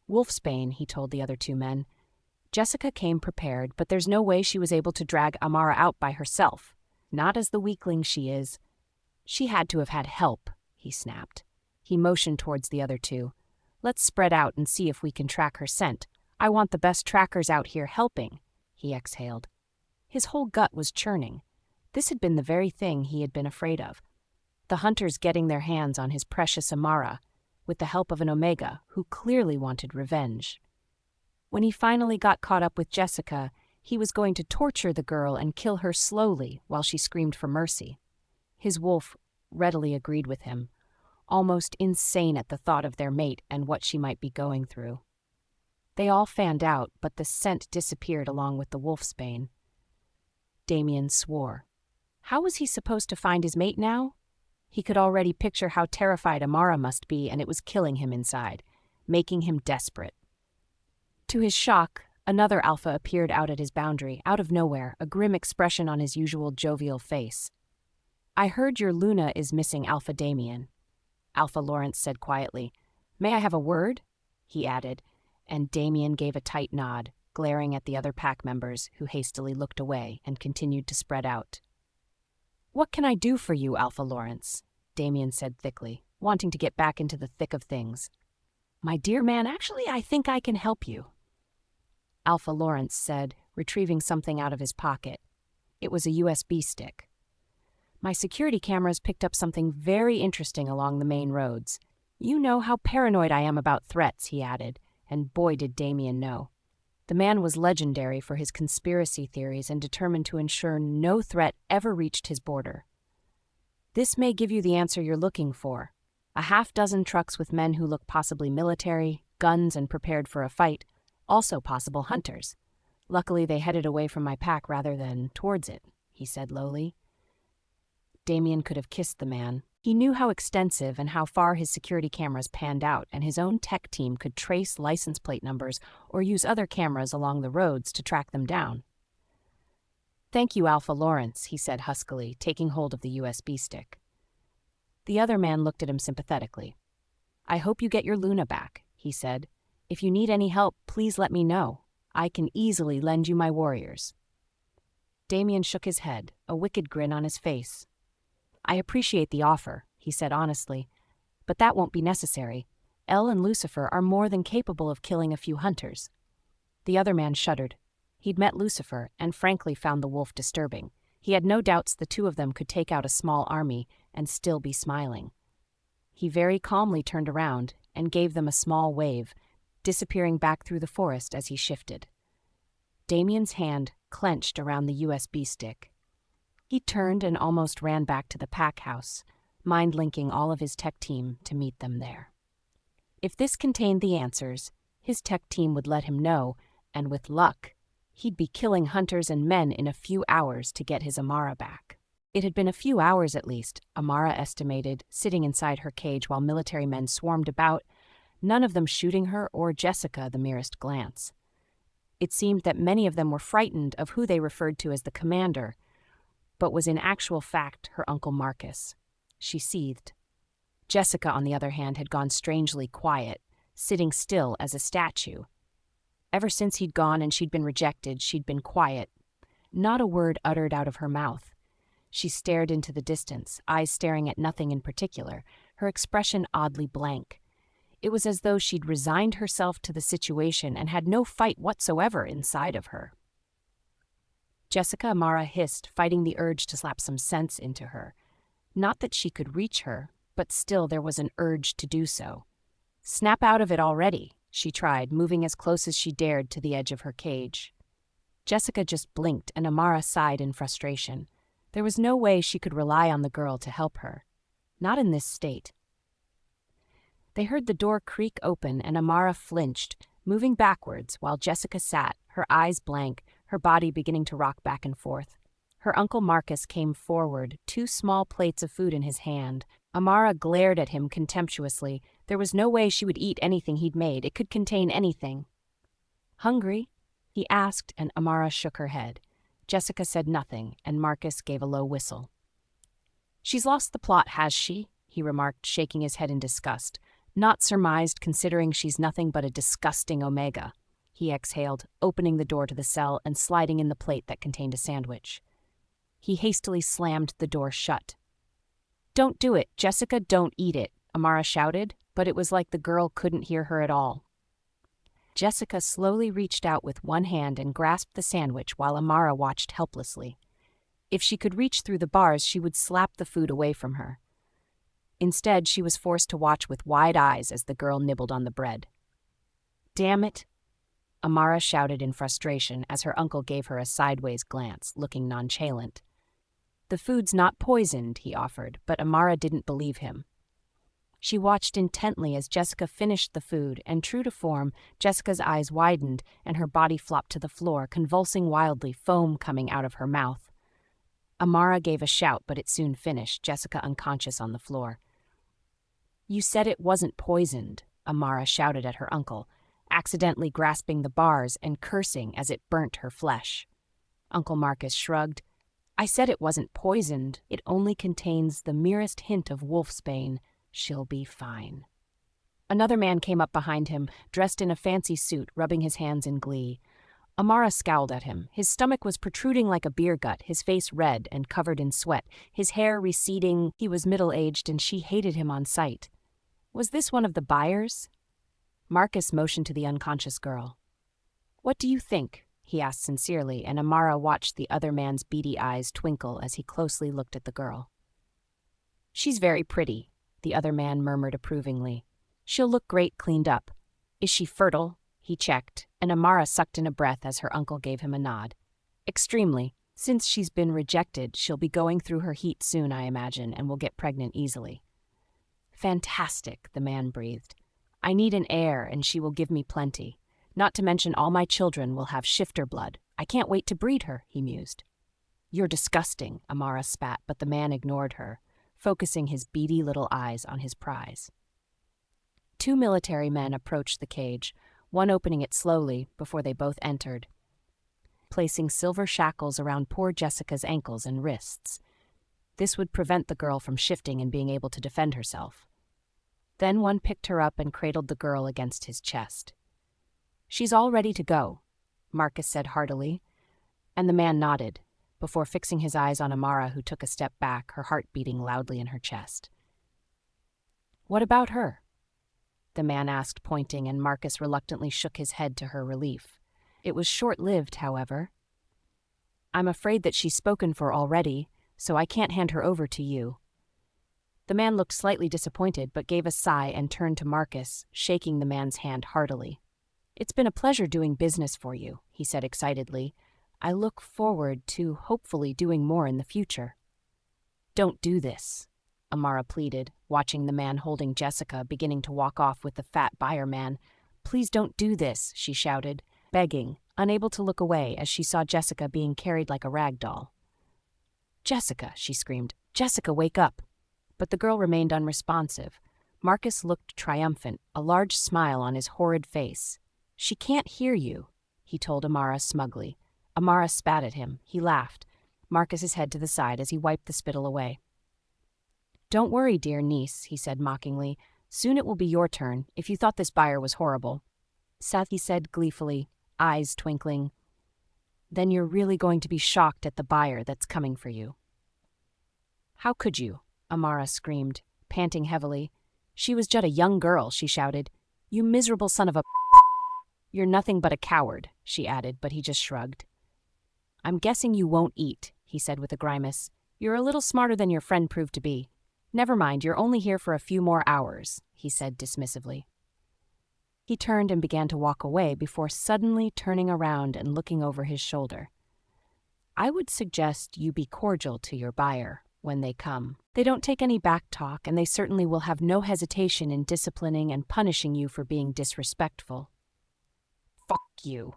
"Wolfsbane," he told the other two men. "Jessica came prepared, but there's no way she was able to drag Amara out by herself. Not as the weakling she is. She had to have had help," he snapped. He motioned towards the other two. "Let's spread out and see if we can track her scent. I want the best trackers out here helping," he exhaled. His whole gut was churning. This had been the very thing he had been afraid of. The hunters getting their hands on his precious Amara, with the help of an Omega who clearly wanted revenge. When he finally got caught up with Jessica, he was going to torture the girl and kill her slowly while she screamed for mercy. His wolf readily agreed with him, almost insane at the thought of their mate and what she might be going through. They all fanned out, but the scent disappeared along with the wolfsbane. Damien swore. How was he supposed to find his mate now? He could already picture how terrified Amara must be, and it was killing him inside, making him desperate. To his shock, another alpha appeared out at his boundary, out of nowhere, a grim expression on his usual jovial face. "I heard your Luna is missing, Alpha Damien," Alpha Lawrence said quietly. "May I have a word?" he added, and Damien gave a tight nod, glaring at the other pack members, who hastily looked away and continued to spread out. "What can I do for you, Alpha Lawrence?" Damien said thickly, wanting to get back into the thick of things. "My dear man, actually, I think I can help you," Alpha Lawrence said, retrieving something out of his pocket. It was a USB stick. My security cameras picked up something very interesting along the main roads. You know how paranoid I am about threats, he added, and boy did Damien know. The man was legendary for his conspiracy theories and determined to ensure no threat ever reached his border. This may give you the answer you're looking for. A half-dozen trucks with men who look possibly military, guns and prepared for a fight, also possible hunters. Luckily, they headed away from my pack rather than towards it, he said lowly. Damien could have kissed the man. He knew how extensive and how far his security cameras panned out, and his own tech team could trace license plate numbers or use other cameras along the roads to track them down. Thank you, Alpha Lawrence, he said huskily, taking hold of the USB stick. The other man looked at him sympathetically. I hope you get your Luna back, he said. If you need any help, please let me know. I can easily lend you my warriors. Damien shook his head, a wicked grin on his face. I appreciate the offer, he said honestly, but that won't be necessary. Elle and Lucifer are more than capable of killing a few hunters. The other man shuddered. He'd met Lucifer and frankly found the wolf disturbing. He had no doubts the two of them could take out a small army and still be smiling. He very calmly turned around and gave them a small wave, disappearing back through the forest as he shifted. Damien's hand clenched around the USB stick. He turned and almost ran back to the pack house, mind-linking all of his tech team to meet them there. If this contained the answers, his tech team would let him know, and with luck, he'd be killing hunters and men in a few hours to get his Amara back. It had been a few hours at least, Amara estimated, sitting inside her cage while military men swarmed about, none of them shooting her or Jessica the merest glance. It seemed that many of them were frightened of who they referred to as the commander, but was in actual fact her Uncle Marcus. She seethed. Jessica, on the other hand, had gone strangely quiet, sitting still as a statue. Ever since he'd gone and she'd been rejected, she'd been quiet, not a word uttered out of her mouth. She stared into the distance, eyes staring at nothing in particular, her expression oddly blank. It was as though she'd resigned herself to the situation and had no fight whatsoever inside of her. Jessica, Amara hissed, fighting the urge to slap some sense into her. Not that she could reach her, but still there was an urge to do so. Snap out of it already, she tried, moving as close as she dared to the edge of her cage. Jessica just blinked and Amara sighed in frustration. There was no way she could rely on the girl to help her. Not in this state. They heard the door creak open and Amara flinched, moving backwards while Jessica sat, her eyes blank, her body beginning to rock back and forth. Her Uncle Marcus came forward, 2 small plates of food in his hand. Amara glared at him contemptuously. There was no way she would eat anything he'd made. It could contain anything. Hungry? He asked, and Amara shook her head. Jessica said nothing, and Marcus gave a low whistle. She's lost the plot, has she? He remarked, shaking his head in disgust. Not surmised, considering she's nothing but a disgusting omega. He exhaled, opening the door to the cell and sliding in the plate that contained a sandwich. He hastily slammed the door shut. Don't do it, Jessica, don't eat it, Amara shouted, but it was like the girl couldn't hear her at all. Jessica slowly reached out with one hand and grasped the sandwich while Amara watched helplessly. If she could reach through the bars, she would slap the food away from her. Instead, she was forced to watch with wide eyes as the girl nibbled on the bread. Damn it, Amara shouted in frustration as her uncle gave her a sideways glance, looking nonchalant. The food's not poisoned, he offered, but Amara didn't believe him. She watched intently as Jessica finished the food, and true to form, Jessica's eyes widened and her body flopped to the floor, convulsing wildly, foam coming out of her mouth. Amara gave a shout, but it soon finished, Jessica unconscious on the floor. You said it wasn't poisoned, Amara shouted at her uncle, accidentally grasping the bars and cursing as it burnt her flesh. Uncle Marcus shrugged. I said it wasn't poisoned. It only contains the merest hint of wolfsbane. She'll be fine. Another man came up behind him, dressed in a fancy suit, rubbing his hands in glee. Amara scowled at him. His stomach was protruding like a beer gut, his face red and covered in sweat, his hair receding. He was middle-aged, and she hated him on sight. Was this one of the buyers? Marcus motioned to the unconscious girl. What do you think? he asked sincerely, and Amara watched the other man's beady eyes twinkle as he closely looked at the girl. "She's very pretty," the other man murmured approvingly. "She'll look great cleaned up. Is she fertile?" He checked, and Amara sucked in a breath as her uncle gave him a nod. "Extremely. Since she's been rejected, she'll be going through her heat soon, I imagine, and will get pregnant easily." "Fantastic," the man breathed. "I need an heir, and she will give me plenty. Not to mention all my children will have shifter blood. I can't wait to breed her," he mused. "You're disgusting," Amara spat, but the man ignored her, focusing his beady little eyes on his prize. Two military men approached the cage, one opening it slowly before they both entered, placing silver shackles around poor Jessica's ankles and wrists. This would prevent the girl from shifting and being able to defend herself. Then one picked her up and cradled the girl against his chest. "She's all ready to go," Marcus said heartily, and the man nodded, before fixing his eyes on Amara, who took a step back, her heart beating loudly in her chest. "What about her?" the man asked, pointing, and Marcus reluctantly shook his head to her relief. It was short-lived, however. "I'm afraid that she's spoken for already, so I can't hand her over to you." The man looked slightly disappointed, but gave a sigh and turned to Marcus, shaking the man's hand heartily. "It's been a pleasure doing business for you," he said excitedly. "I look forward to hopefully doing more in the future." "Don't do this," Amara pleaded, watching the man holding Jessica beginning to walk off with the fat buyer man. "Please don't do this," she shouted, begging, unable to look away as she saw Jessica being carried like a rag doll. "Jessica," she screamed. "Jessica, wake up." But the girl remained unresponsive. Marcus looked triumphant, a large smile on his horrid face. "She can't hear you," he told Amara smugly. Amara spat at him. He laughed, Marcus's head to the side as he wiped the spittle away. "Don't worry, dear niece," he said mockingly. "Soon it will be your turn, if you thought this buyer was horrible." "Seth," he said gleefully, eyes twinkling. "Then you're really going to be shocked at the buyer that's coming for you." "How could you?" Amara screamed, panting heavily. "She was just a young girl," she shouted. "You miserable son of a..." "You're nothing but a coward," she added, but he just shrugged. "I'm guessing you won't eat," he said with a grimace. "You're a little smarter than your friend proved to be. Never mind, you're only here for a few more hours," he said dismissively. He turned and began to walk away before suddenly turning around and looking over his shoulder. "I would suggest you be cordial to your buyer when they come. They don't take any back talk, and they certainly will have no hesitation in disciplining and punishing you for being disrespectful." "Fuck you,"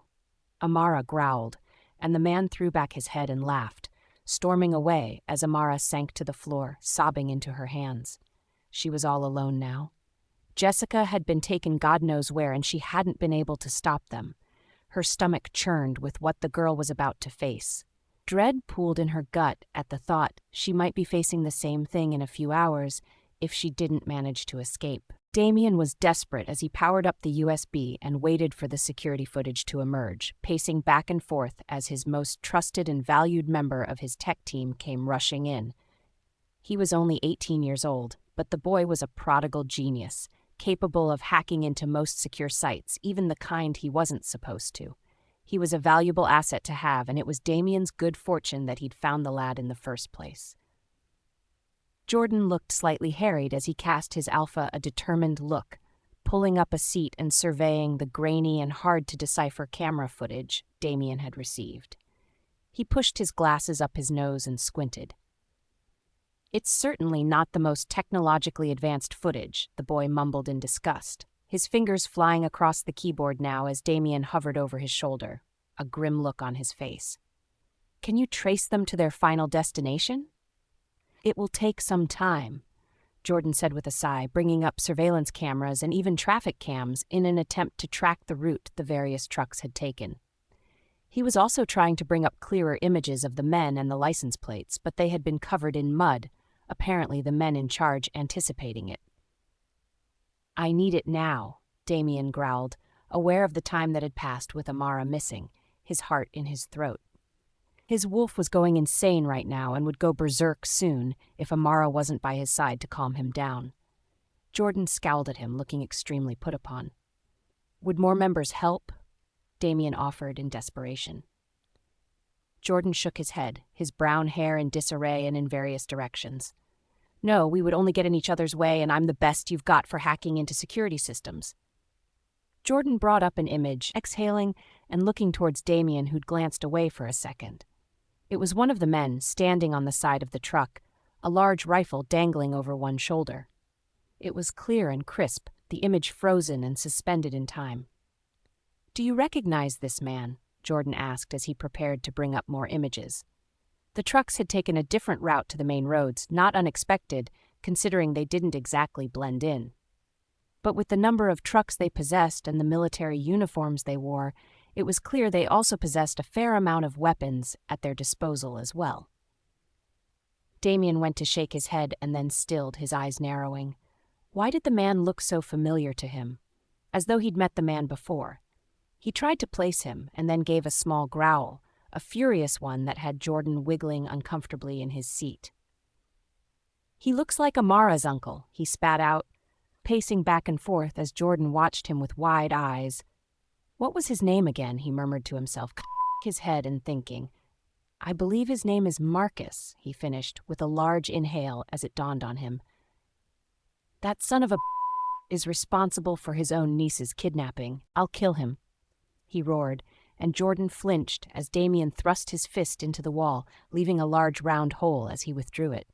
Amara growled, and the man threw back his head and laughed, storming away as Amara sank to the floor, sobbing into her hands. She was all alone now. Jessica had been taken God knows where, and she hadn't been able to stop them. Her stomach churned with what the girl was about to face. Dread pooled in her gut at the thought she might be facing the same thing in a few hours if she didn't manage to escape. Damien was desperate as he powered up the USB and waited for the security footage to emerge, pacing back and forth as his most trusted and valued member of his tech team came rushing in. He was only 18 years old, but the boy was a prodigal genius, capable of hacking into most secure sites, even the kind he wasn't supposed to. He was a valuable asset to have, and it was Damien's good fortune that he'd found the lad in the first place. Jordan looked slightly harried as he cast his alpha a determined look, pulling up a seat and surveying the grainy and hard-to-decipher camera footage Damien had received. He pushed his glasses up his nose and squinted. "It's certainly not the most technologically advanced footage," the boy mumbled in disgust, his fingers flying across the keyboard now as Damien hovered over his shoulder, a grim look on his face. "Can you trace them to their final destination?" "It will take some time," Jordan said with a sigh, bringing up surveillance cameras and even traffic cams in an attempt to track the route the various trucks had taken. He was also trying to bring up clearer images of the men and the license plates, but they had been covered in mud, apparently the men in charge anticipating it. "I need it now," Damien growled, aware of the time that had passed with Amara missing, his heart in his throat. His wolf was going insane right now and would go berserk soon if Amara wasn't by his side to calm him down. Jordan scowled at him, looking extremely put upon. "Would more members help?" Damien offered in desperation. Jordan shook his head, his brown hair in disarray and in various directions. No, we would only get in each other's way, and I'm the best you've got for hacking into security systems. Jordan brought up an image, exhaling and looking towards Damien, who'd glanced away for a second. It was one of the men, standing on the side of the truck, a large rifle dangling over one shoulder. It was clear and crisp, the image frozen and suspended in time. "Do you recognize this man?" Jordan asked as he prepared to bring up more images. The trucks had taken a different route to the main roads, not unexpected, considering they didn't exactly blend in. But with the number of trucks they possessed and the military uniforms they wore, it was clear they also possessed a fair amount of weapons at their disposal as well. Damien went to shake his head and then stilled, his eyes narrowing. Why did the man look so familiar to him? As though he'd met the man before. He tried to place him and then gave a small growl, a furious one that had Jordan wiggling uncomfortably in his seat. "He looks like Amara's uncle," he spat out, pacing back and forth as Jordan watched him with wide eyes. "What was his name again?" he murmured to himself, his head and thinking. "I believe his name is Marcus," he finished with a large inhale as it dawned on him. "That son of a is responsible for his own niece's kidnapping. I'll kill him," he roared, and Jordan flinched as Damien thrust his fist into the wall, leaving a large round hole as he withdrew it.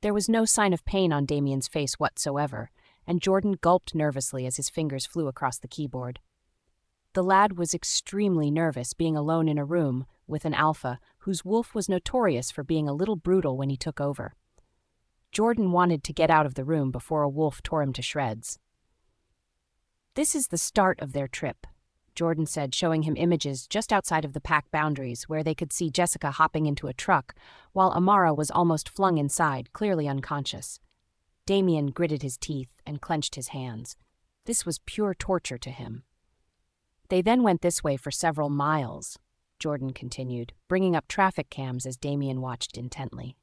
There was no sign of pain on Damien's face whatsoever, and Jordan gulped nervously as his fingers flew across the keyboard. The lad was extremely nervous, being alone in a room with an alpha whose wolf was notorious for being a little brutal when he took over. Jordan wanted to get out of the room before a wolf tore him to shreds. "This is the start of their trip," Jordan said, showing him images just outside of the pack boundaries where they could see Jessica hopping into a truck, while Amara was almost flung inside, clearly unconscious. Damien gritted his teeth and clenched his hands. This was pure torture to him. "They then went this way for several miles," Jordan continued, bringing up traffic cams as Damien watched intently.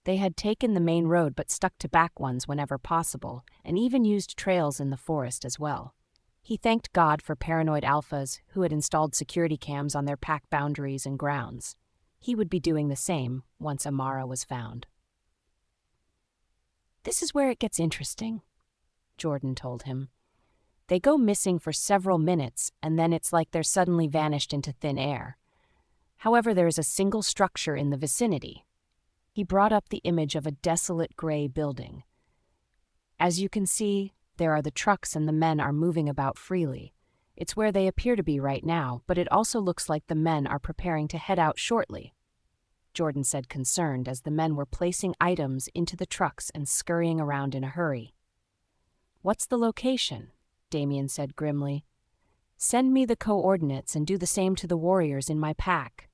They had taken the main road but stuck to back ones whenever possible, and even used trails in the forest as well. He thanked God for paranoid alphas who had installed security cams on their pack boundaries and grounds. He would be doing the same once Amara was found. "This is where it gets interesting," Jordan told him. "They go missing for several minutes, and then it's like they're suddenly vanished into thin air. However, there is a single structure in the vicinity." He brought up the image of a desolate gray building. "As you can see, there are the trucks and the men are moving about freely. It's where they appear to be right now, but it also looks like the men are preparing to head out shortly," Jordan said, concerned, as the men were placing items into the trucks and scurrying around in a hurry. "What's the location?" Damien said grimly. "Send me the coordinates and do the same to the warriors in my pack."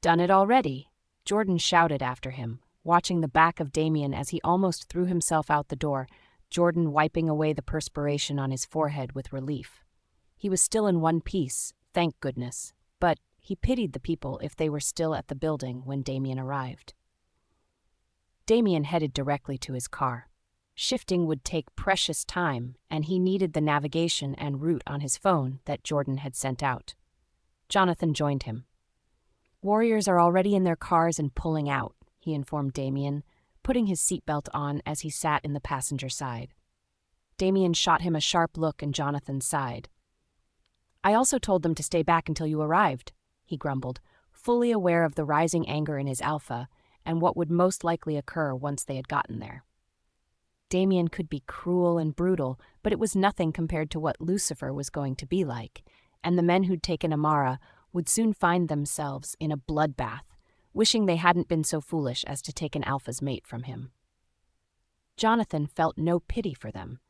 "Done it already," Jordan shouted after him, watching the back of Damien as he almost threw himself out the door, Jordan wiping away the perspiration on his forehead with relief. He was still in one piece, thank goodness, but he pitied the people if they were still at the building when Damien arrived. Damien headed directly to his car. Shifting would take precious time, and he needed the navigation and route on his phone that Jordan had sent out. Jonathan joined him. "Warriors are already in their cars and pulling out," he informed Damien, putting his seatbelt on as he sat in the passenger side. Damien shot him a sharp look, and Jonathan sighed. "I also told them to stay back until you arrived," he grumbled, fully aware of the rising anger in his alpha and what would most likely occur once they had gotten there. Damien could be cruel and brutal, but it was nothing compared to what Lucifer was going to be like, and the men who'd taken Amara would soon find themselves in a bloodbath, wishing they hadn't been so foolish as to take an alpha's mate from him. Jonathan felt no pity for them,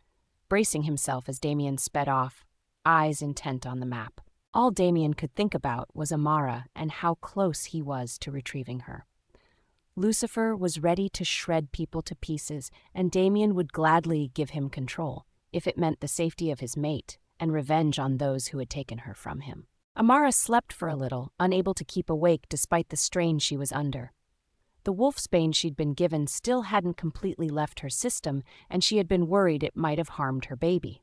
bracing himself as Damien sped off, eyes intent on the map. All Damien could think about was Amara and how close he was to retrieving her. Lucifer was ready to shred people to pieces, and Damien would gladly give him control, if it meant the safety of his mate and revenge on those who had taken her from him. Amara slept for a little, unable to keep awake despite the strain she was under. The wolfsbane she'd been given still hadn't completely left her system, and she had been worried it might have harmed her baby.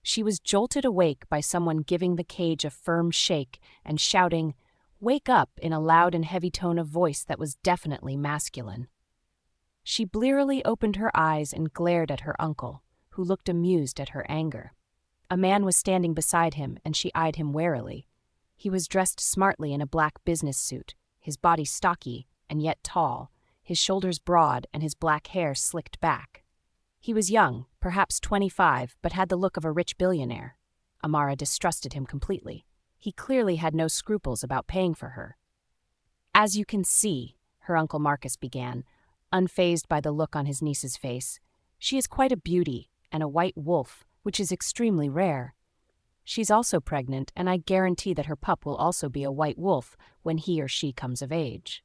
She was jolted awake by someone giving the cage a firm shake and shouting, "Wake up," in a loud and heavy tone of voice that was definitely masculine. She blearily opened her eyes and glared at her uncle, who looked amused at her anger. A man was standing beside him, and she eyed him warily. He was dressed smartly in a black business suit, his body stocky and yet tall, his shoulders broad and his black hair slicked back. He was young, perhaps 25, but had the look of a rich billionaire. Amara distrusted him completely. He clearly had no scruples about paying for her. "As you can see," her Uncle Marcus began, unfazed by the look on his niece's face, "she is quite a beauty and a white wolf, which is extremely rare. She's also pregnant, and I guarantee that her pup will also be a white wolf when he or she comes of age."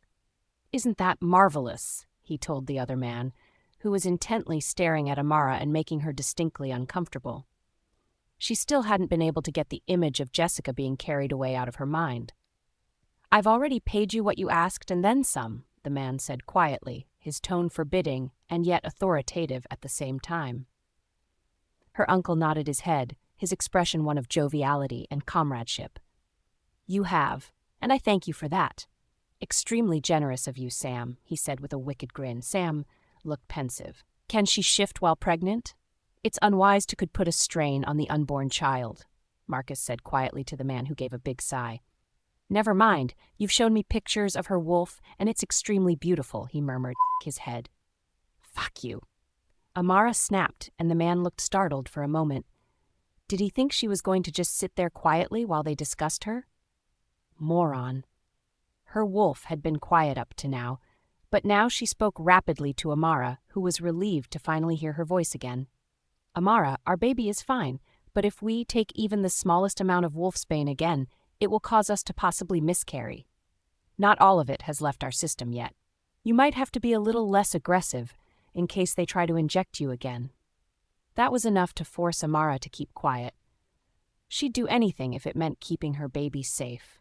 "Isn't that marvelous?" he told the other man, who was intently staring at Amara and making her distinctly uncomfortable. She still hadn't been able to get the image of Jessica being carried away out of her mind. "I've already paid you what you asked and then some," the man said quietly, his tone forbidding and yet authoritative at the same time. Her uncle nodded his head, his expression one of joviality and comradeship. "You have, and I thank you for that. Extremely generous of you, Sam," he said with a wicked grin. Sam looked pensive. "Can she shift while pregnant?" "It's unwise to could put a strain on the unborn child," Marcus said quietly to the man, who gave a big sigh. "Never mind, you've shown me pictures of her wolf, and it's extremely beautiful," he murmured, his head. "Fuck you." Amara snapped, and the man looked startled for a moment. Did he think she was going to just sit there quietly while they discussed her? Moron. Her wolf had been quiet up to now, but now she spoke rapidly to Amara, who was relieved to finally hear her voice again. "Amara, our baby is fine, but if we take even the smallest amount of wolfsbane again, it will cause us to possibly miscarry. Not all of it has left our system yet. You might have to be a little less aggressive in case they try to inject you again." That was enough to force Amara to keep quiet. She'd do anything if it meant keeping her baby safe.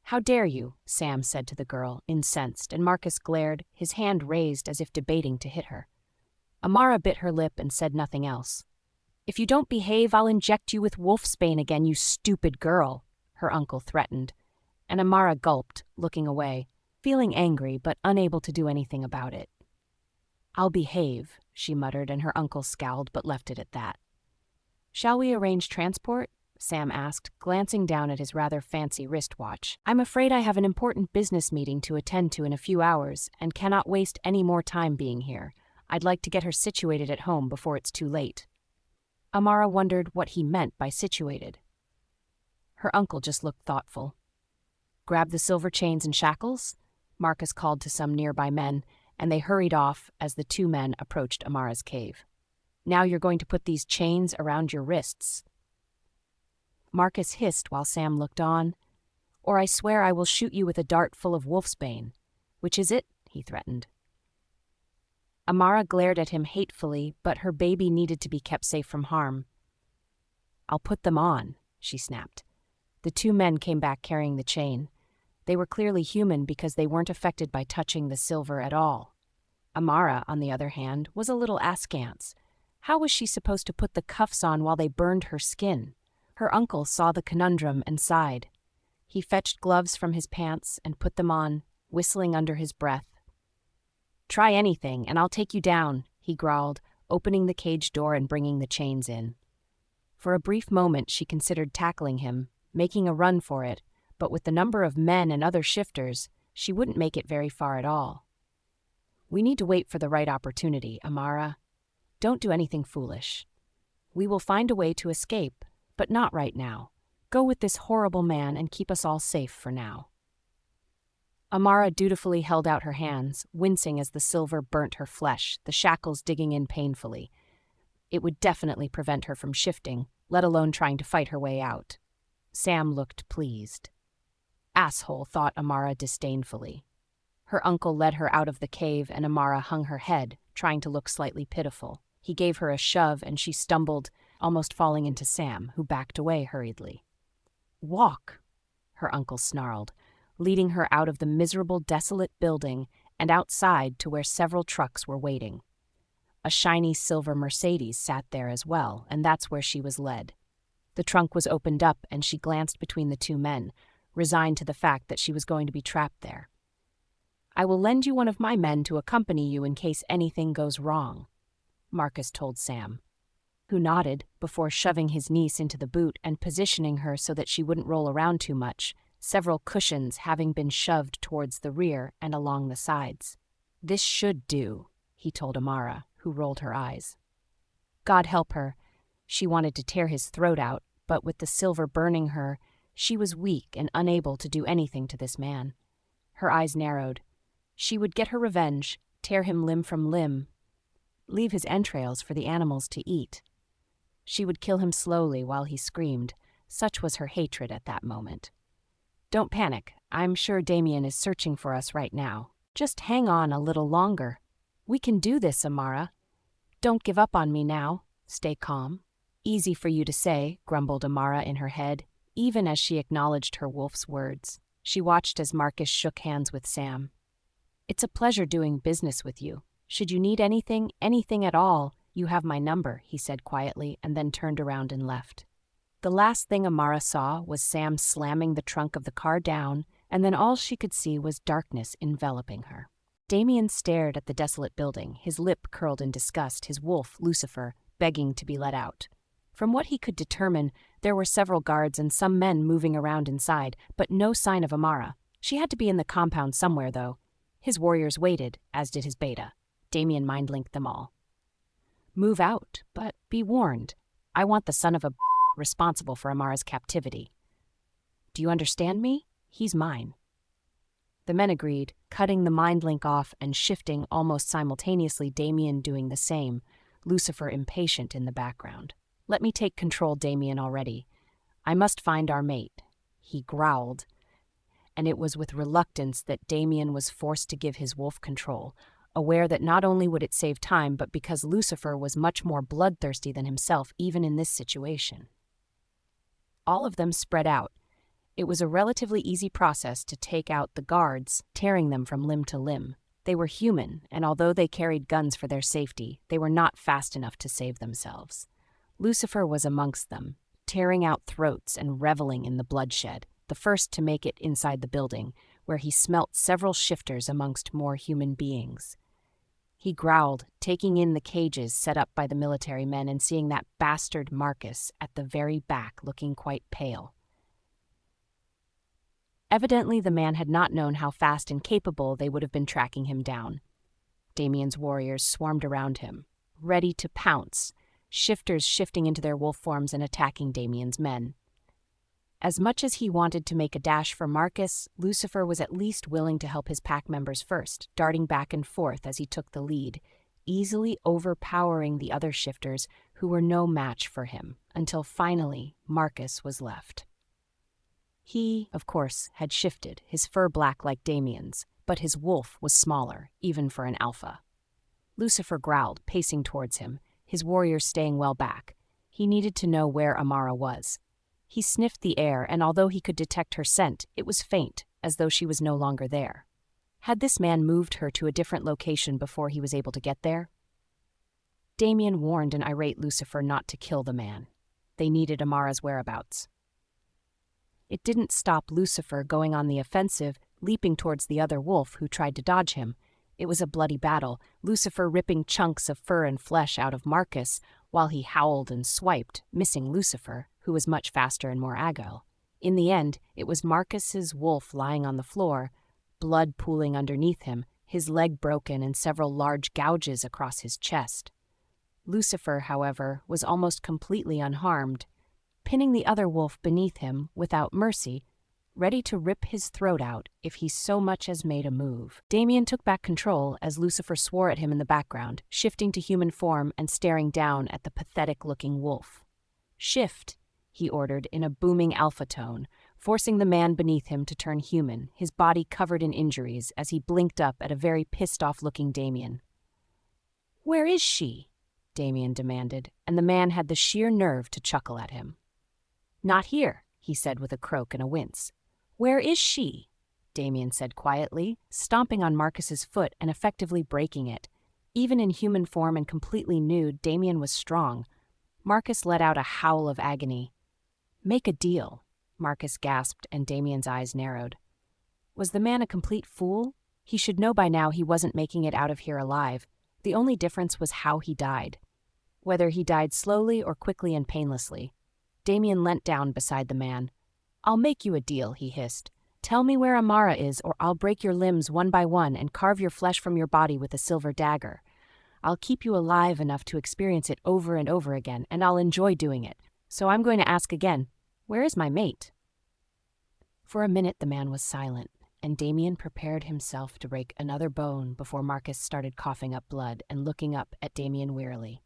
"How dare you?" Sam said to the girl, incensed, and Marcus glared, his hand raised as if debating to hit her. Amara bit her lip and said nothing else. "If you don't behave, I'll inject you with wolfsbane again, you stupid girl," her uncle threatened, and Amara gulped, looking away, feeling angry but unable to do anything about it. "I'll behave," she muttered, and her uncle scowled but left it at that. "Shall we arrange transport?" Sam asked, glancing down at his rather fancy wristwatch. "I'm afraid I have an important business meeting to attend to in a few hours and cannot waste any more time being here. I'd like to get her situated at home before it's too late." Amara wondered what he meant by situated. Her uncle just looked thoughtful. "Grab the silver chains and shackles?" Marcus called to some nearby men, and they hurried off as the two men approached Amara's cave. "Now you're going to put these chains around your wrists." Marcus hissed while Sam looked on. "Or I swear I will shoot you with a dart full of wolfsbane. Which is it?" he threatened. Amara glared at him hatefully, but her baby needed to be kept safe from harm. "I'll put them on," she snapped. The two men came back carrying the chain. They were clearly human because they weren't affected by touching the silver at all. Amara, on the other hand, was a little askance. How was she supposed to put the cuffs on while they burned her skin? Her uncle saw the conundrum and sighed. He fetched gloves from his pants and put them on, whistling under his breath. "Try anything, and I'll take you down," he growled, opening the cage door and bringing the chains in. For a brief moment she considered tackling him, making a run for it, but with the number of men and other shifters, she wouldn't make it very far at all. "We need to wait for the right opportunity, Amara. Don't do anything foolish. We will find a way to escape, but not right now. Go with this horrible man and keep us all safe for now." Amara dutifully held out her hands, wincing as the silver burnt her flesh, the shackles digging in painfully. It would definitely prevent her from shifting, let alone trying to fight her way out. Sam looked pleased. "Asshole," thought Amara disdainfully. Her uncle led her out of the cave and Amara hung her head, trying to look slightly pitiful. He gave her a shove and she stumbled, almost falling into Sam, who backed away hurriedly. "Walk," her uncle snarled, leading her out of the miserable, desolate building and outside to where several trucks were waiting. A shiny silver Mercedes sat there as well, and that's where she was led. The trunk was opened up, and she glanced between the two men, resigned to the fact that she was going to be trapped there. "I will lend you one of my men to accompany you in case anything goes wrong," Marcus told Sam, who nodded before shoving his niece into the boot and positioning her so that she wouldn't roll around too much, several cushions having been shoved towards the rear and along the sides. "This should do," he told Amara, who rolled her eyes. God help her. She wanted to tear his throat out, but with the silver burning her, she was weak and unable to do anything to this man. Her eyes narrowed. She would get her revenge, tear him limb from limb, leave his entrails for the animals to eat. She would kill him slowly while he screamed. Such was her hatred at that moment. "Don't panic. I'm sure Damien is searching for us right now. Just hang on a little longer. We can do this, Amara. Don't give up on me now. Stay calm." "Easy for you to say," grumbled Amara in her head, even as she acknowledged her wolf's words. She watched as Marcus shook hands with Sam. "It's a pleasure doing business with you. Should you need anything at all, you have my number," he said quietly, and then turned around and left. The last thing Amara saw was Sam slamming the trunk of the car down, and then all she could see was darkness enveloping her. Damien stared at the desolate building, his lip curled in disgust, his wolf, Lucifer, begging to be let out. From what he could determine, there were several guards and some men moving around inside, but no sign of Amara. She had to be in the compound somewhere, though. His warriors waited, as did his beta. Damien mind-linked them all. "Move out, but be warned. I want the son of a responsible for Amara's captivity. Do you understand me? He's mine." The men agreed, cutting the mind link off and shifting almost simultaneously, Damien doing the same, Lucifer impatient in the background. "Let me take control, Damien, already. I must find our mate," he growled, and it was with reluctance that Damien was forced to give his wolf control, aware that not only would it save time, but because Lucifer was much more bloodthirsty than himself even in this situation. All of them spread out. It was a relatively easy process to take out the guards, tearing them from limb to limb. They were human, and although they carried guns for their safety, they were not fast enough to save themselves. Lucifer was amongst them, tearing out throats and reveling in the bloodshed, the first to make it inside the building, where he smelt several shifters amongst more human beings. He growled, taking in the cages set up by the military men and seeing that bastard Marcus at the very back looking quite pale. Evidently, the man had not known how fast and capable they would have been tracking him down. Damien's warriors swarmed around him, ready to pounce, shifters shifting into their wolf forms and attacking Damien's men. As much as he wanted to make a dash for Marcus, Lucifer was at least willing to help his pack members first, darting back and forth as he took the lead, easily overpowering the other shifters who were no match for him, until finally Marcus was left. He, of course, had shifted, his fur black like Damien's, but his wolf was smaller, even for an alpha. Lucifer growled, pacing towards him, his warriors staying well back. He needed to know where Amara was. He sniffed the air, and although he could detect her scent, it was faint, as though she was no longer there. Had this man moved her to a different location before he was able to get there? Damien warned an irate Lucifer not to kill the man. They needed Amara's whereabouts. It didn't stop Lucifer going on the offensive, leaping towards the other wolf who tried to dodge him. It was a bloody battle, Lucifer ripping chunks of fur and flesh out of Marcus, while he howled and swiped, missing Lucifer, who was much faster and more agile. In the end, it was Marcus's wolf lying on the floor, blood pooling underneath him, his leg broken and several large gouges across his chest. Lucifer, however, was almost completely unharmed, pinning the other wolf beneath him without mercy, ready to rip his throat out if he so much as made a move. Damien took back control as Lucifer swore at him in the background, shifting to human form and staring down at the pathetic-looking wolf. "Shift," he ordered in a booming alpha tone, forcing the man beneath him to turn human, his body covered in injuries as he blinked up at a very pissed-off-looking Damien. "Where is she?" Damien demanded, and the man had the sheer nerve to chuckle at him. "Not here," he said with a croak and a wince. "Where is she?" Damien said quietly, stomping on Marcus's foot and effectively breaking it. Even in human form and completely nude, Damien was strong. Marcus let out a howl of agony. "Make a deal," Marcus gasped, and Damien's eyes narrowed. Was the man a complete fool? He should know by now he wasn't making it out of here alive. The only difference was how he died. Whether he died slowly or quickly and painlessly. Damien leant down beside the man. "I'll make you a deal," he hissed. "Tell me where Amara is, or I'll break your limbs one by one and carve your flesh from your body with a silver dagger. I'll keep you alive enough to experience it over and over again, and I'll enjoy doing it. So I'm going to ask again, where is my mate?" For a minute the man was silent, and Damien prepared himself to break another bone before Marcus started coughing up blood and looking up at Damien wearily.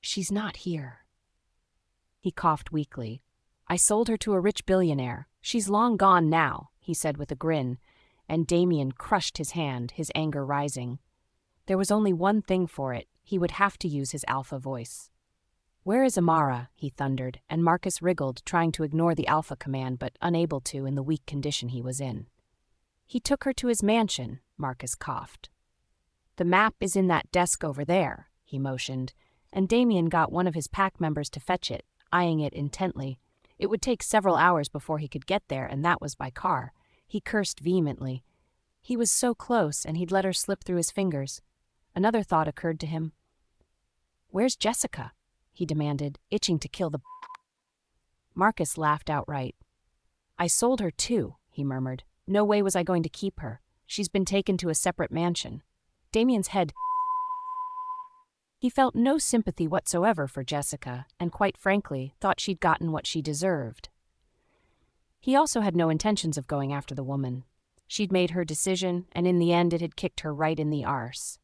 "She's not here." He coughed weakly. "I sold her to a rich billionaire. She's long gone now," he said with a grin, and Damien crushed his hand, his anger rising. There was only one thing for it. He would have to use his alpha voice. "Where is Amara?" he thundered, and Marcus wriggled, trying to ignore the alpha command, but unable to in the weak condition he was in. "He took her to his mansion," Marcus coughed. "The map is in that desk over there," he motioned, and Damien got one of his pack members to fetch it, eyeing it intently. It would take several hours before he could get there, and that was by car. He cursed vehemently. He was so close, and he'd let her slip through his fingers. Another thought occurred to him. "Where's Jessica?" he demanded, itching to kill the... Marcus laughed outright. "I sold her too," he murmured. "No way was I going to keep her. She's been taken to a separate mansion." Damien's head... He felt no sympathy whatsoever for Jessica, and quite frankly, thought she'd gotten what she deserved. He also had no intentions of going after the woman. She'd made her decision, and in the end it had kicked her right in the arse.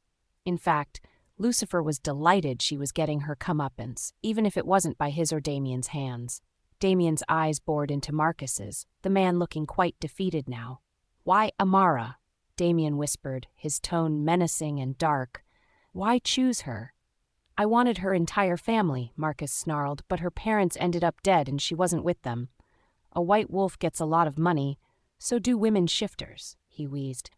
In fact, Lucifer was delighted she was getting her comeuppance, even if it wasn't by his or Damien's hands. Damien's eyes bored into Marcus's, the man looking quite defeated now. "Why Amara?" Damien whispered, his tone menacing and dark. "Why choose her?" "I wanted her entire family," Marcus snarled, "but her parents ended up dead and she wasn't with them. A white wolf gets a lot of money, so do women shifters," he wheezed.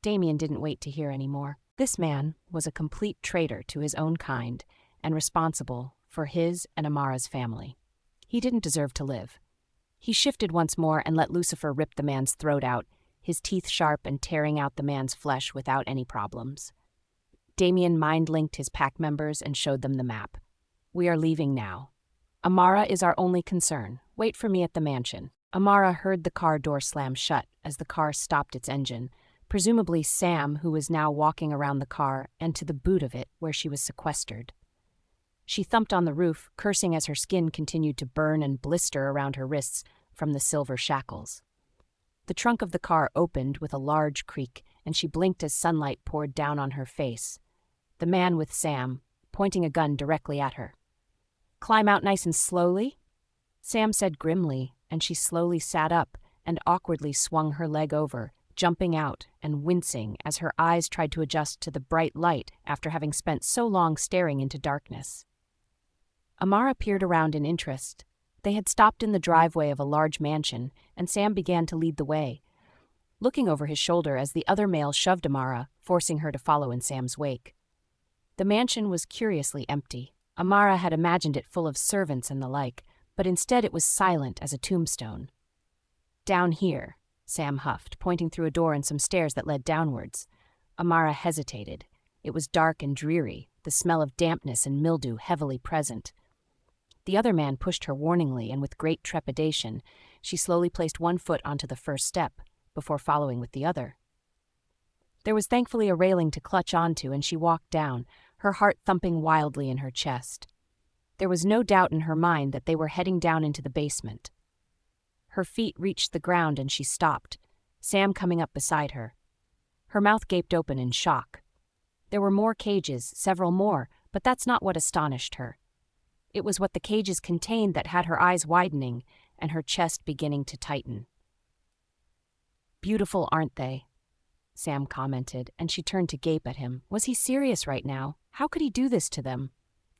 Damien didn't wait to hear any more. This man was a complete traitor to his own kind and responsible for his and Amara's family. He didn't deserve to live. He shifted once more and let Lucifer rip the man's throat out, his teeth sharp and tearing out the man's flesh without any problems. Damien mind-linked his pack members and showed them the map. "We are leaving now. Amara is our only concern. Wait for me at the mansion." Amara heard the car door slam shut as the car stopped its engine, presumably Sam, who was now walking around the car and to the boot of it where she was sequestered. She thumped on the roof, cursing as her skin continued to burn and blister around her wrists from the silver shackles. The trunk of the car opened with a large creak, and she blinked as sunlight poured down on her face. The man with Sam, pointing a gun directly at her. "Climb out nice and slowly?" Sam said grimly, and she slowly sat up and awkwardly swung her leg over, jumping out and wincing as her eyes tried to adjust to the bright light after having spent so long staring into darkness. Amara peered around in interest. They had stopped in the driveway of a large mansion, and Sam began to lead the way, looking over his shoulder as the other male shoved Amara, forcing her to follow in Sam's wake. The mansion was curiously empty. Amara had imagined it full of servants and the like, but instead it was silent as a tombstone. "Down here," Sam huffed, pointing through a door and some stairs that led downwards. Amara hesitated. It was dark and dreary, the smell of dampness and mildew heavily present. The other man pushed her warningly, and with great trepidation, she slowly placed one foot onto the first step, before following with the other. There was thankfully a railing to clutch onto, and she walked down, her heart thumping wildly in her chest. There was no doubt in her mind that they were heading down into the basement. Her feet reached the ground and she stopped, Sam coming up beside her. Her mouth gaped open in shock. There were more cages, several more, but that's not what astonished her. It was what the cages contained that had her eyes widening and her chest beginning to tighten. "Beautiful, aren't they?" Sam commented, and she turned to gape at him. Was he serious right now? How could he do this to them?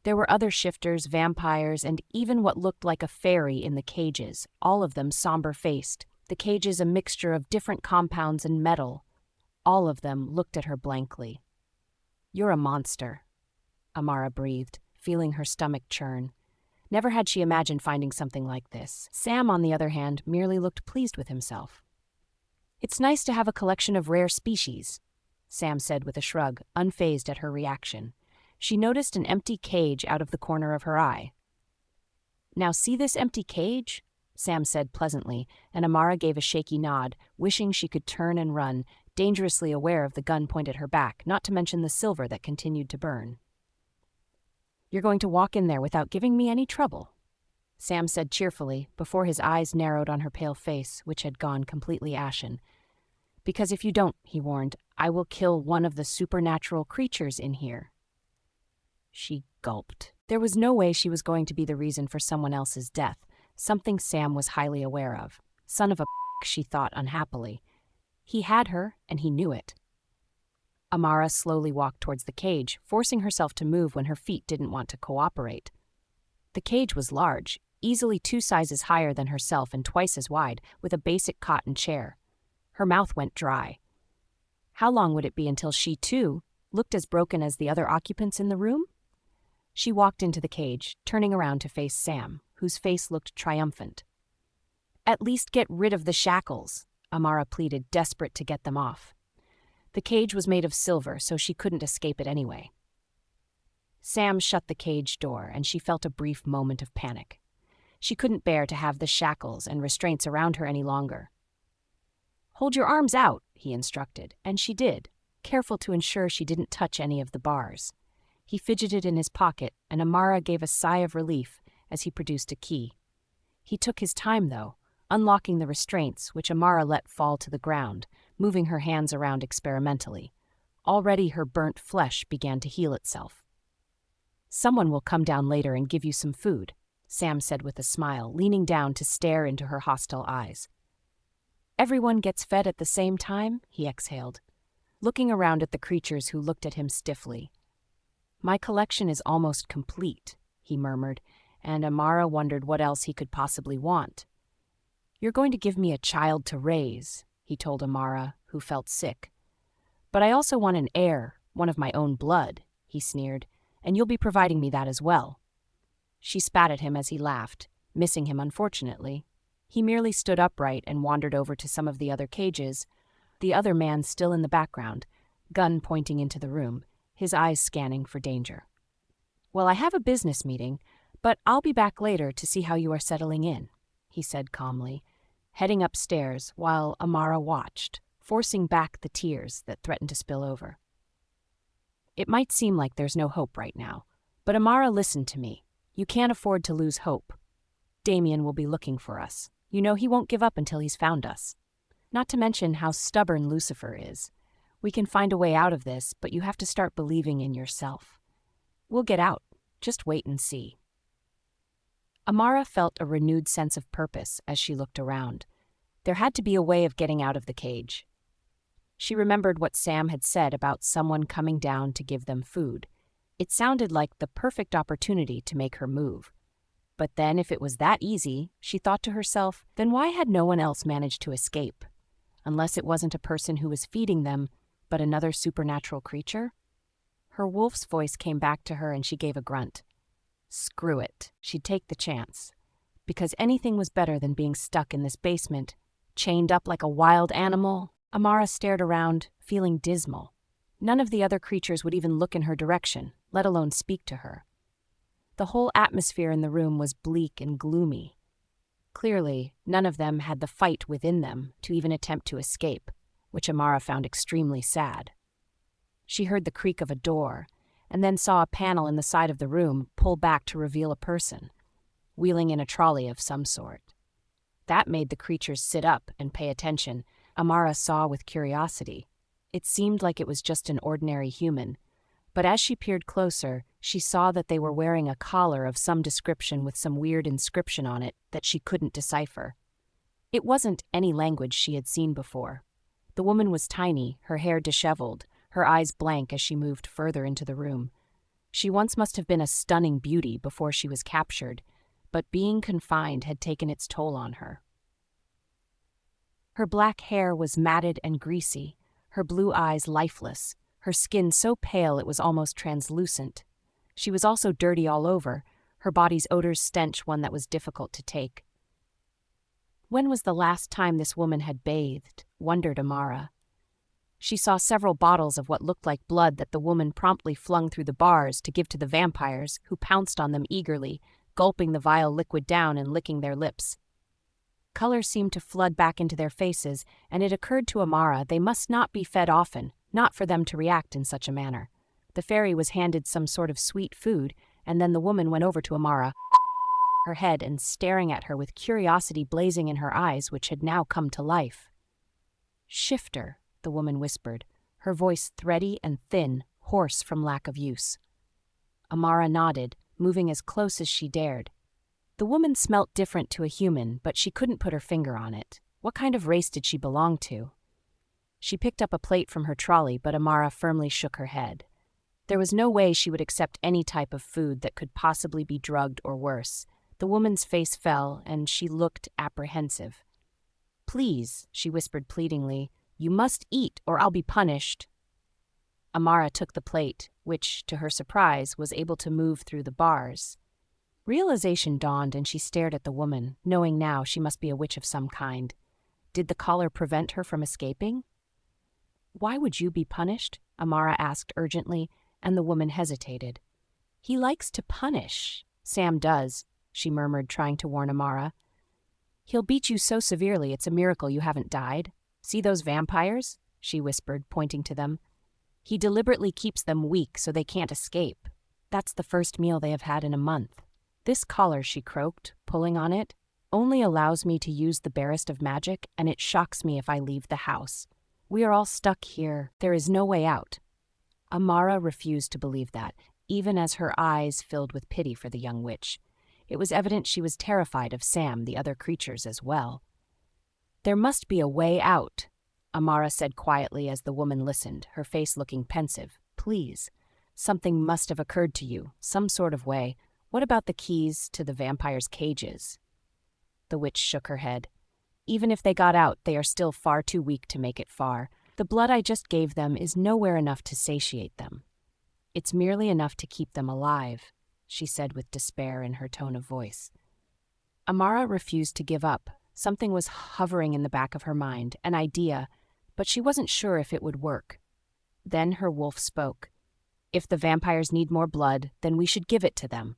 There were other shifters, vampires, and even what looked like a fairy in the cages, all of them somber-faced, the cages a mixture of different compounds and metal. All of them looked at her blankly. You're a monster, Amara breathed, feeling her stomach churn. Never had she imagined finding something like this. Sam, on the other hand, merely looked pleased with himself. It's nice to have a collection of rare species, Sam said with a shrug, unfazed at her reaction. She noticed an empty cage out of the corner of her eye. Now see this empty cage? Sam said pleasantly, and Amara gave a shaky nod, wishing she could turn and run, dangerously aware of the gun pointed at her back, not to mention the silver that continued to burn. You're going to walk in there without giving me any trouble, Sam said cheerfully, before his eyes narrowed on her pale face, which had gone completely ashen. Because if you don't, he warned, I will kill one of the supernatural creatures in here. She gulped. There was no way she was going to be the reason for someone else's death, something Sam was highly aware of. Son of a she thought unhappily. He had her, and he knew it. Amara slowly walked towards the cage, forcing herself to move when her feet didn't want to cooperate. The cage was large, easily 2 sizes higher than herself and twice as wide, with a basic cotton chair. Her mouth went dry. How long would it be until she, too, looked as broken as the other occupants in the room? She walked into the cage, turning around to face Sam, whose face looked triumphant. At least get rid of the shackles, Amara pleaded, desperate to get them off. The cage was made of silver, so she couldn't escape it anyway. Sam shut the cage door, and she felt a brief moment of panic. She couldn't bear to have the shackles and restraints around her any longer. Hold your arms out, he instructed, and she did, careful to ensure she didn't touch any of the bars. He fidgeted in his pocket, and Amara gave a sigh of relief as he produced a key. He took his time, though, unlocking the restraints, which Amara let fall to the ground, moving her hands around experimentally. Already her burnt flesh began to heal itself. Someone will come down later and give you some food, Sam said with a smile, leaning down to stare into her hostile eyes. Everyone gets fed at the same time, he exhaled, looking around at the creatures who looked at him stiffly. My collection is almost complete, he murmured, and Amara wondered what else he could possibly want. You're going to give me a child to raise, he told Amara, who felt sick. But I also want an heir, one of my own blood, he sneered, and you'll be providing me that as well. She spat at him as he laughed, missing him unfortunately. He merely stood upright and wandered over to some of the other cages, the other man still in the background, gun pointing into the room, his eyes scanning for danger. Well, I have a business meeting, but I'll be back later to see how you are settling in, he said calmly, heading upstairs while Amara watched, forcing back the tears that threatened to spill over. It might seem like there's no hope right now, but Amara, listen to me. You can't afford to lose hope. Damien will be looking for us. You know he won't give up until he's found us. Not to mention how stubborn Lucifer is. We can find a way out of this, but you have to start believing in yourself. We'll get out. Just wait and see. Amara felt a renewed sense of purpose as she looked around. There had to be a way of getting out of the cage. She remembered what Sam had said about someone coming down to give them food. It sounded like the perfect opportunity to make her move. But then, if it was that easy, she thought to herself, then why had no one else managed to escape? Unless it wasn't a person who was feeding them, but another supernatural creature? Her wolf's voice came back to her and she gave a grunt. Screw it. She'd take the chance. Because anything was better than being stuck in this basement, chained up like a wild animal. Amara stared around, feeling dismal. None of the other creatures would even look in her direction, let alone speak to her. The whole atmosphere in the room was bleak and gloomy. Clearly, none of them had the fight within them to even attempt to escape, which Amara found extremely sad. She heard the creak of a door, and then saw a panel in the side of the room pull back to reveal a person, wheeling in a trolley of some sort. That made the creatures sit up and pay attention. Amara saw with curiosity. It seemed like it was just an ordinary human, but as she peered closer, she saw that they were wearing a collar of some description with some weird inscription on it that she couldn't decipher. It wasn't any language she had seen before. The woman was tiny, her hair disheveled, her eyes blank as she moved further into the room. She once must have been a stunning beauty before she was captured, but being confined had taken its toll on her. Her black hair was matted and greasy, her blue eyes lifeless, her skin so pale it was almost translucent. She was also dirty all over, her body's odors stench one that was difficult to take. When was the last time this woman had bathed? Wondered Amara. She saw several bottles of what looked like blood that the woman promptly flung through the bars to give to the vampires, who pounced on them eagerly, gulping the vile liquid down and licking their lips. Color seemed to flood back into their faces, and it occurred to Amara they must not be fed often, not for them to react in such a manner. The fairy was handed some sort of sweet food, and then the woman went over to Amara, her head, and staring at her with curiosity blazing in her eyes, which had now come to life. "Shifter," the woman whispered, her voice thready and thin, hoarse from lack of use. Amara nodded, moving as close as she dared. The woman smelt different to a human, but she couldn't put her finger on it. What kind of race did she belong to? She picked up a plate from her trolley, but Amara firmly shook her head. There was no way she would accept any type of food that could possibly be drugged or worse. The woman's face fell, and she looked apprehensive. "Please," she whispered pleadingly, "you must eat, or I'll be punished." Amara took the plate, which, to her surprise, was able to move through the bars. Realization dawned, and she stared at the woman, knowing now she must be a witch of some kind. Did the collar prevent her from escaping? "Why would you be punished?" Amara asked urgently, and the woman hesitated. "He likes to punish. Sam does," she murmured, trying to warn Amara. "He'll beat you so severely it's a miracle you haven't died. See those vampires?" she whispered, pointing to them. "He deliberately keeps them weak so they can't escape. That's the first meal they have had in a month. This collar," she croaked, pulling on it, "only allows me to use the barest of magic, and it shocks me if I leave the house. We are all stuck here. There is no way out." Amara refused to believe that, even as her eyes filled with pity for the young witch. It was evident she was terrified of Sam, the other creatures as well. "There must be a way out," Amara said quietly as the woman listened, her face looking pensive. "Please. Something must have occurred to you, some sort of way. What about the keys to the vampires' cages?" The witch shook her head. "Even if they got out, they are still far too weak to make it far. The blood I just gave them is nowhere enough to satiate them. It's merely enough to keep them alive," she said with despair in her tone of voice. Amara refused to give up. Something was hovering in the back of her mind, an idea, but she wasn't sure if it would work. Then her wolf spoke. "If the vampires need more blood, then we should give it to them.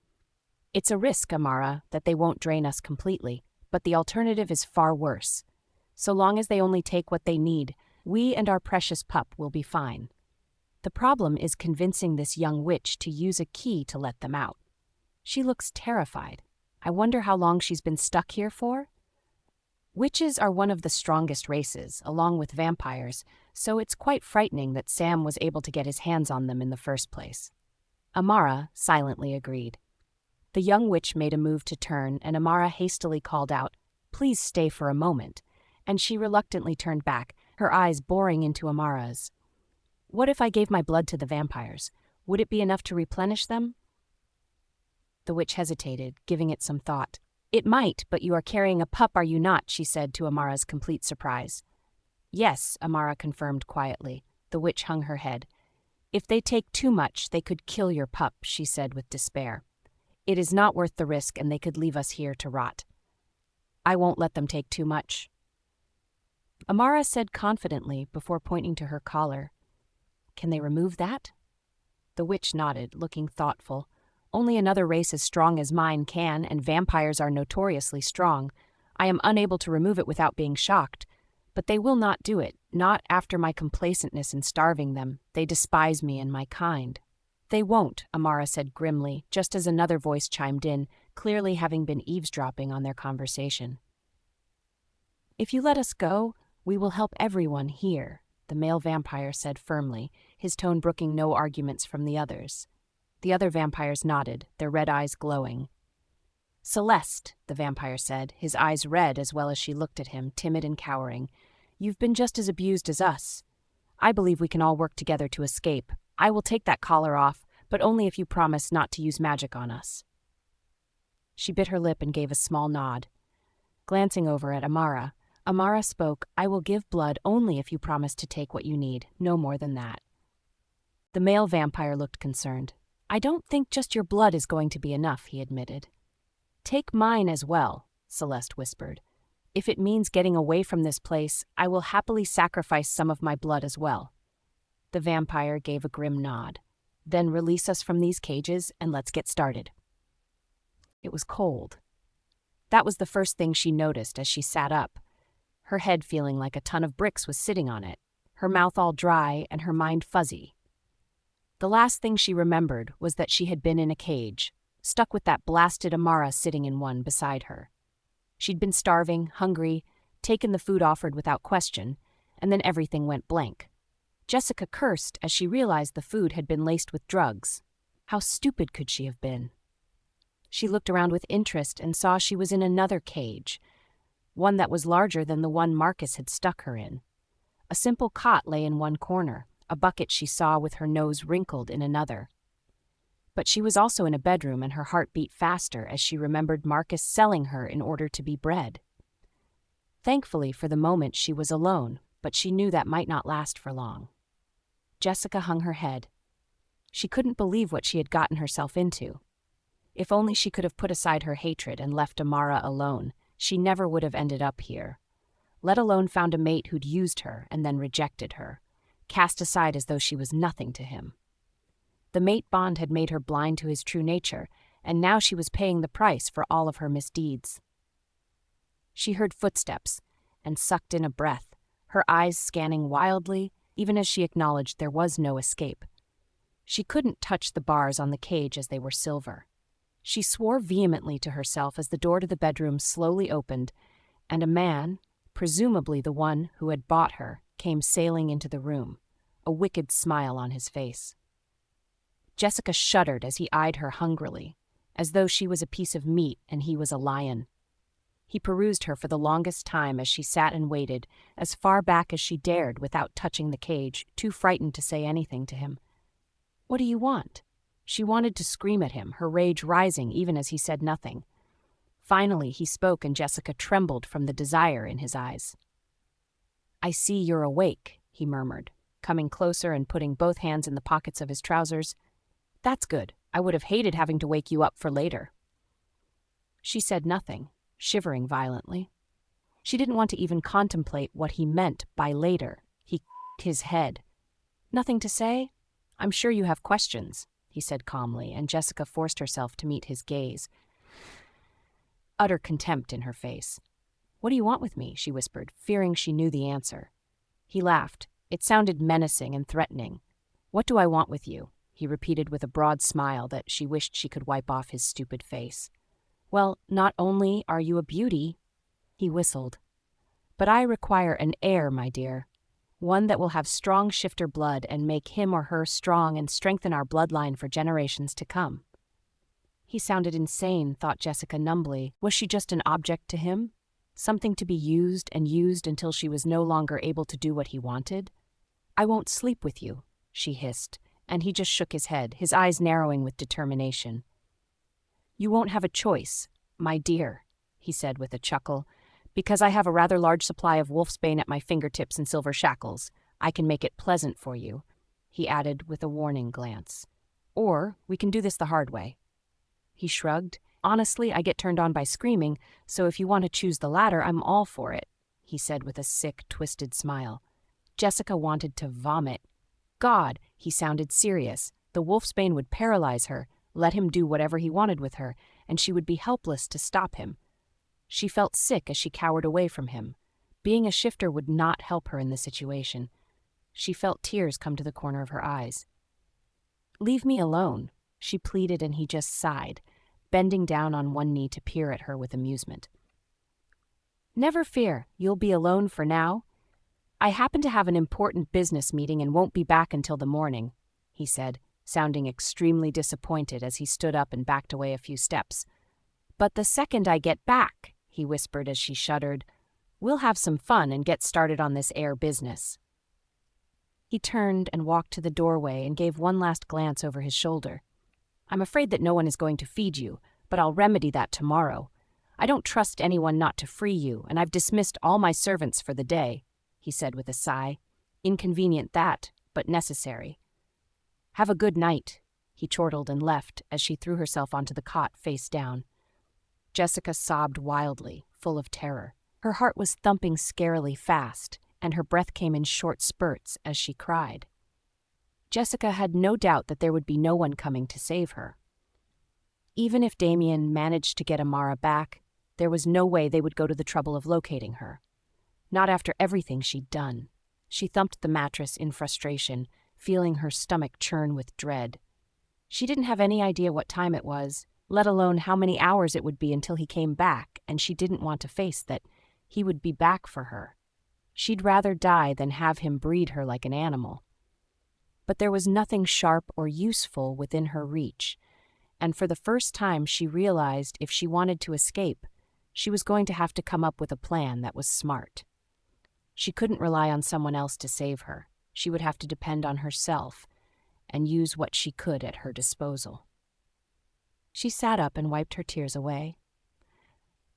It's a risk, Amara, that they won't drain us completely, but the alternative is far worse. So long as they only take what they need, we and our precious pup will be fine. The problem is convincing this young witch to use a key to let them out. She looks terrified. I wonder how long she's been stuck here for? Witches are one of the strongest races, along with vampires, so it's quite frightening that Sam was able to get his hands on them in the first place." Amara silently agreed. The young witch made a move to turn, and Amara hastily called out, "Please stay for a moment," and she reluctantly turned back, her eyes boring into Amara's. "What if I gave my blood to the vampires? Would it be enough to replenish them?" The witch hesitated, giving it some thought. "It might, but you are carrying a pup, are you not?" she said to Amara's complete surprise. "Yes," Amara confirmed quietly. The witch hung her head. "If they take too much, they could kill your pup," she said with despair. "It is not worth the risk, and they could leave us here to rot. I won't let them take too much." Amara said confidently before pointing to her collar, "Can they remove that?" The witch nodded, looking thoughtful. "Only another race as strong as mine can, and vampires are notoriously strong. I am unable to remove it without being shocked. But they will not do it, not after my complacentness in starving them. They despise me and my kind." "They won't," Amara said grimly, just as another voice chimed in, clearly having been eavesdropping on their conversation. "If you let us go, we will help everyone here," the male vampire said firmly, his tone brooking no arguments from the others. The other vampires nodded, their red eyes glowing. "Celeste," the vampire said, his eyes red as well as she looked at him, timid and cowering, "you've been just as abused as us. I believe we can all work together to escape. I will take that collar off, but only if you promise not to use magic on us." She bit her lip and gave a small nod. Glancing over at Amara, Amara spoke, "I will give blood only if you promise to take what you need, no more than that." The male vampire looked concerned. I don't think just your blood is going to be enough, he admitted. Take mine as well, Celeste whispered. If it means getting away from this place, I will happily sacrifice some of my blood as well. The vampire gave a grim nod. Then release us from these cages and let's get started. It was cold. That was the first thing she noticed as she sat up, her head feeling like a ton of bricks was sitting on it, her mouth all dry and her mind fuzzy. The last thing she remembered was that she had been in a cage, stuck with that blasted Amara sitting in one beside her. She'd been starving, hungry, taken the food offered without question, and then everything went blank. Jessica cursed as she realized the food had been laced with drugs. How stupid could she have been? She looked around with interest and saw she was in another cage, one that was larger than the one Marcus had stuck her in. A simple cot lay in one corner, a bucket she saw with her nose wrinkled in another. But she was also in a bedroom and her heart beat faster as she remembered Marcus selling her in order to be bred. Thankfully, for the moment she was alone, but she knew that might not last for long. Jessica hung her head. She couldn't believe what she had gotten herself into. If only she could have put aside her hatred and left Amara alone, she never would have ended up here. Let alone found a mate who'd used her and then rejected her, cast aside as though she was nothing to him. The mate bond had made her blind to his true nature, and now she was paying the price for all of her misdeeds. She heard footsteps and sucked in a breath, her eyes scanning wildly, even as she acknowledged there was no escape. She couldn't touch the bars on the cage as they were silver. She swore vehemently to herself as the door to the bedroom slowly opened, and a man, presumably the one who had bought her, came sailing into the room, a wicked smile on his face. Jessica shuddered as he eyed her hungrily, as though she was a piece of meat and he was a lion. He perused her for the longest time as she sat and waited, as far back as she dared without touching the cage, too frightened to say anything to him. "What do you want?" She wanted to scream at him, her rage rising even as he said nothing. Finally, he spoke and Jessica trembled from the desire in his eyes. "I see you're awake," he murmured, coming closer and putting both hands in the pockets of his trousers. "That's good. I would have hated having to wake you up for later." She said nothing, shivering violently. She didn't want to even contemplate what he meant by later. He kicked his head. "Nothing to say? I'm sure you have questions," he said calmly, and Jessica forced herself to meet his gaze, utter contempt in her face. "What do you want with me?" she whispered, fearing she knew the answer. He laughed. It sounded menacing and threatening. "What do I want with you?" he repeated with a broad smile that she wished she could wipe off his stupid face. "Well, not only are you a beauty," he whistled, "but I require an heir, my dear. One that will have strong shifter blood and make him or her strong and strengthen our bloodline for generations to come." He sounded insane, thought Jessica numbly. Was she just an object to him? Something to be used and used until she was no longer able to do what he wanted? "I won't sleep with you," she hissed, and he just shook his head, his eyes narrowing with determination. "You won't have a choice, my dear," he said with a chuckle. "Because I have a rather large supply of wolfsbane at my fingertips and silver shackles, I can make it pleasant for you," he added with a warning glance. "Or we can do this the hard way." He shrugged. "Honestly, I get turned on by screaming, so if you want to choose the latter, I'm all for it," he said with a sick, twisted smile. Jessica wanted to vomit. God, he sounded serious. The wolfsbane would paralyze her, let him do whatever he wanted with her, and she would be helpless to stop him. She felt sick as she cowered away from him. Being a shifter would not help her in this situation. She felt tears come to the corner of her eyes. "Leave me alone," she pleaded, and he just sighed, bending down on one knee to peer at her with amusement. "Never fear, you'll be alone for now. I happen to have an important business meeting and won't be back until the morning," he said, sounding extremely disappointed as he stood up and backed away a few steps. "But the second I get back," he whispered as she shuddered, "we'll have some fun and get started on this heir business." He turned and walked to the doorway and gave one last glance over his shoulder. "I'm afraid that no one is going to feed you, but I'll remedy that tomorrow. I don't trust anyone not to free you, and I've dismissed all my servants for the day," he said with a sigh. "Inconvenient that, but necessary." Have a good night, he chortled and left as she threw herself onto the cot face down. Jessica sobbed wildly, full of terror. Her heart was thumping scarily fast, and her breath came in short spurts as she cried. Jessica had no doubt that there would be no one coming to save her. Even if Damien managed to get Amara back, there was no way they would go to the trouble of locating her. Not after everything she'd done. She thumped the mattress in frustration, feeling her stomach churn with dread. She didn't have any idea what time it was, let alone how many hours it would be until he came back, and she didn't want to face that he would be back for her. She'd rather die than have him breed her like an animal. But there was nothing sharp or useful within her reach, and for the first time she realized if she wanted to escape, she was going to have to come up with a plan that was smart. She couldn't rely on someone else to save her. She would have to depend on herself and use what she could at her disposal. She sat up and wiped her tears away.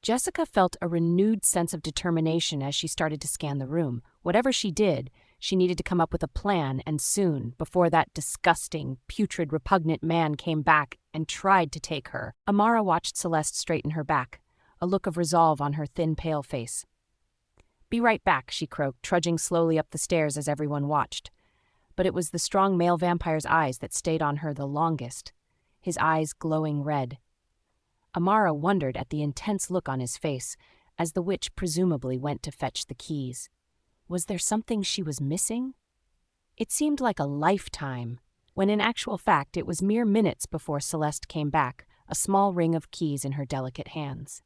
Jessica felt a renewed sense of determination as she started to scan the room. Whatever she did, she needed to come up with a plan, and soon, before that disgusting, putrid, repugnant man came back and tried to take her. Amara watched Celeste straighten her back, a look of resolve on her thin, pale face. "Be right back," she croaked, trudging slowly up the stairs as everyone watched. But it was the strong male vampire's eyes that stayed on her the longest, his eyes glowing red. Amara wondered at the intense look on his face as the witch presumably went to fetch the keys. Was there something she was missing? It seemed like a lifetime, when in actual fact it was mere minutes before Celeste came back, a small ring of keys in her delicate hands.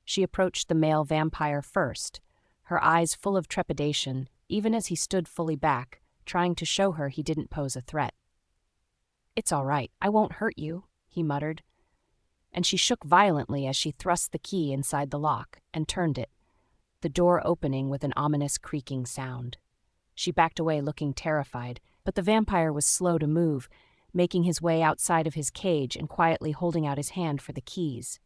She approached the male vampire first, her eyes full of trepidation, even as he stood fully back, trying to show her he didn't pose a threat. "It's all right, I won't hurt you," he muttered. And she shook violently as she thrust the key inside the lock and turned it, the door opening with an ominous creaking sound. She backed away looking terrified, but the vampire was slow to move, making his way outside of his cage and quietly holding out his hand for the keys.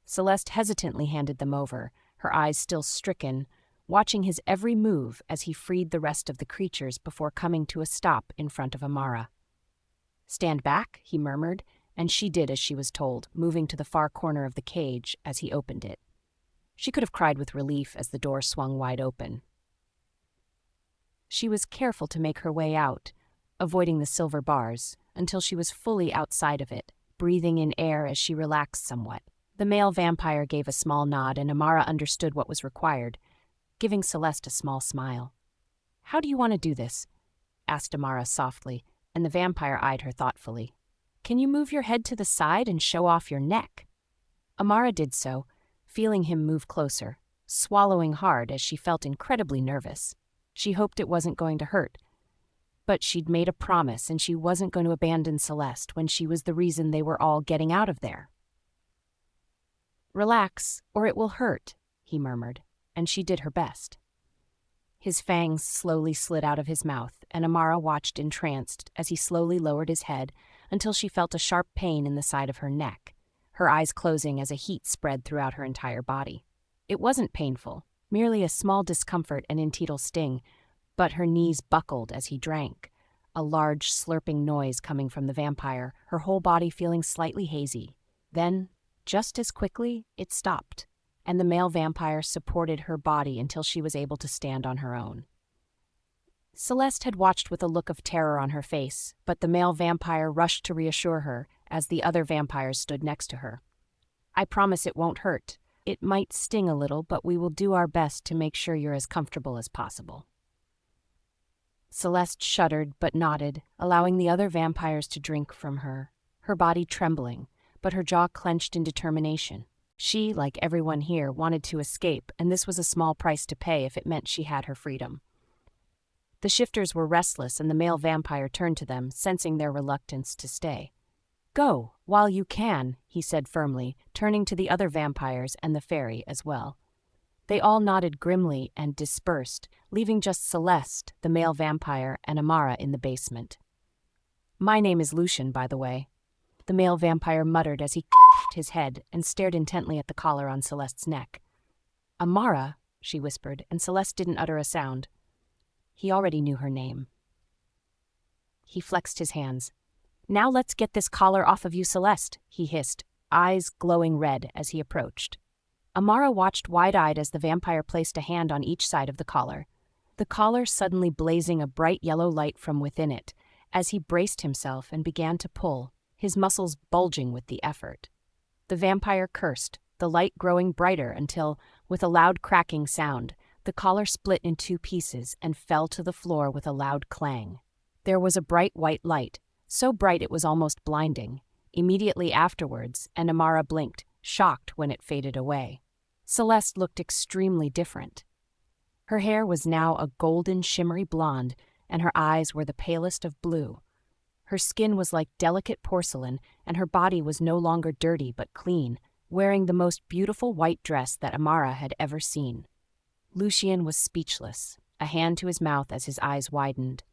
Celeste hesitantly handed them over, her eyes still stricken, watching his every move as he freed the rest of the creatures before coming to a stop in front of Amara. "Stand back," he murmured, and she did as she was told, moving to the far corner of the cage as he opened it. She could have cried with relief as the door swung wide open. She was careful to make her way out, avoiding the silver bars, until she was fully outside of it, breathing in air as she relaxed somewhat. The male vampire gave a small nod, and Amara understood what was required, giving Celeste a small smile. "How do you want to do this?" asked Amara softly, and the vampire eyed her thoughtfully. "Can you move your head to the side and show off your neck?" Amara did so, feeling him move closer, swallowing hard as she felt incredibly nervous. She hoped it wasn't going to hurt, but she'd made a promise and she wasn't going to abandon Celeste when she was the reason they were all getting out of there. "Relax, or it will hurt," he murmured, and she did her best. His fangs slowly slid out of his mouth, and Amara watched entranced as he slowly lowered his head until she felt a sharp pain in the side of her neck, her eyes closing as a heat spread throughout her entire body. It wasn't painful, merely a small discomfort and intital sting, but her knees buckled as he drank, a large slurping noise coming from the vampire, her whole body feeling slightly hazy. Then, just as quickly, it stopped, and the male vampire supported her body until she was able to stand on her own. Celeste had watched with a look of terror on her face, but the male vampire rushed to reassure her as the other vampires stood next to her. "I promise it won't hurt. It might sting a little, but we will do our best to make sure you're as comfortable as possible." Celeste shuddered but nodded, allowing the other vampires to drink from her, her body trembling, but her jaw clenched in determination. She, like everyone here, wanted to escape, and this was a small price to pay if it meant she had her freedom. The shifters were restless, and the male vampire turned to them, sensing their reluctance to stay. "Go, while you can," he said firmly, turning to the other vampires and the fairy as well. They all nodded grimly and dispersed, leaving just Celeste, the male vampire, and Amara in the basement. "My name is Lucian, by the way," the male vampire muttered as he cocked his head and stared intently at the collar on Celeste's neck. "Amara," she whispered, and Celeste didn't utter a sound. He already knew her name. He flexed his hands. "Now let's get this collar off of you, Celeste," he hissed, eyes glowing red as he approached. Amara watched wide-eyed as the vampire placed a hand on each side of the collar. The collar suddenly blazing a bright yellow light from within it, as he braced himself and began to pull, his muscles bulging with the effort. The vampire cursed, the light growing brighter until, with a loud cracking sound, the collar split in two pieces and fell to the floor with a loud clang. There was a bright white light, so bright it was almost blinding, immediately afterwards, and Amara blinked, shocked when it faded away. Celeste looked extremely different. Her hair was now a golden, shimmery blonde, and her eyes were the palest of blue. Her skin was like delicate porcelain, and her body was no longer dirty but clean, wearing the most beautiful white dress that Amara had ever seen. Lucien was speechless, a hand to his mouth as his eyes widened.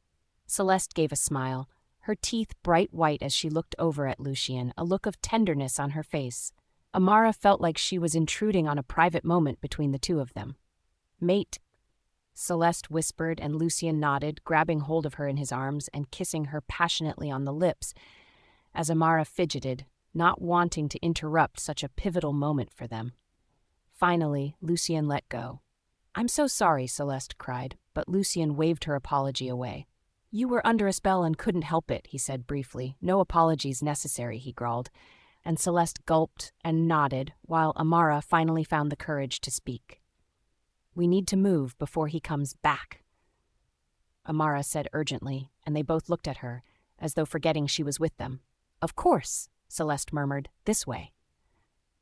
Celeste gave a smile, her teeth bright white as she looked over at Lucien, a look of tenderness on her face. Amara felt like she was intruding on a private moment between the two of them. "Mate," Celeste whispered, and Lucien nodded, grabbing hold of her in his arms and kissing her passionately on the lips, as Amara fidgeted, not wanting to interrupt such a pivotal moment for them. Finally, Lucien let go. "I'm so sorry," Celeste cried, but Lucien waved her apology away. "You were under a spell and couldn't help it," he said briefly. "No apologies necessary," he growled, and Celeste gulped and nodded while Amara finally found the courage to speak. "We need to move before he comes back," Amara said urgently, and they both looked at her, as though forgetting she was with them. "Of course," Celeste murmured. "This way."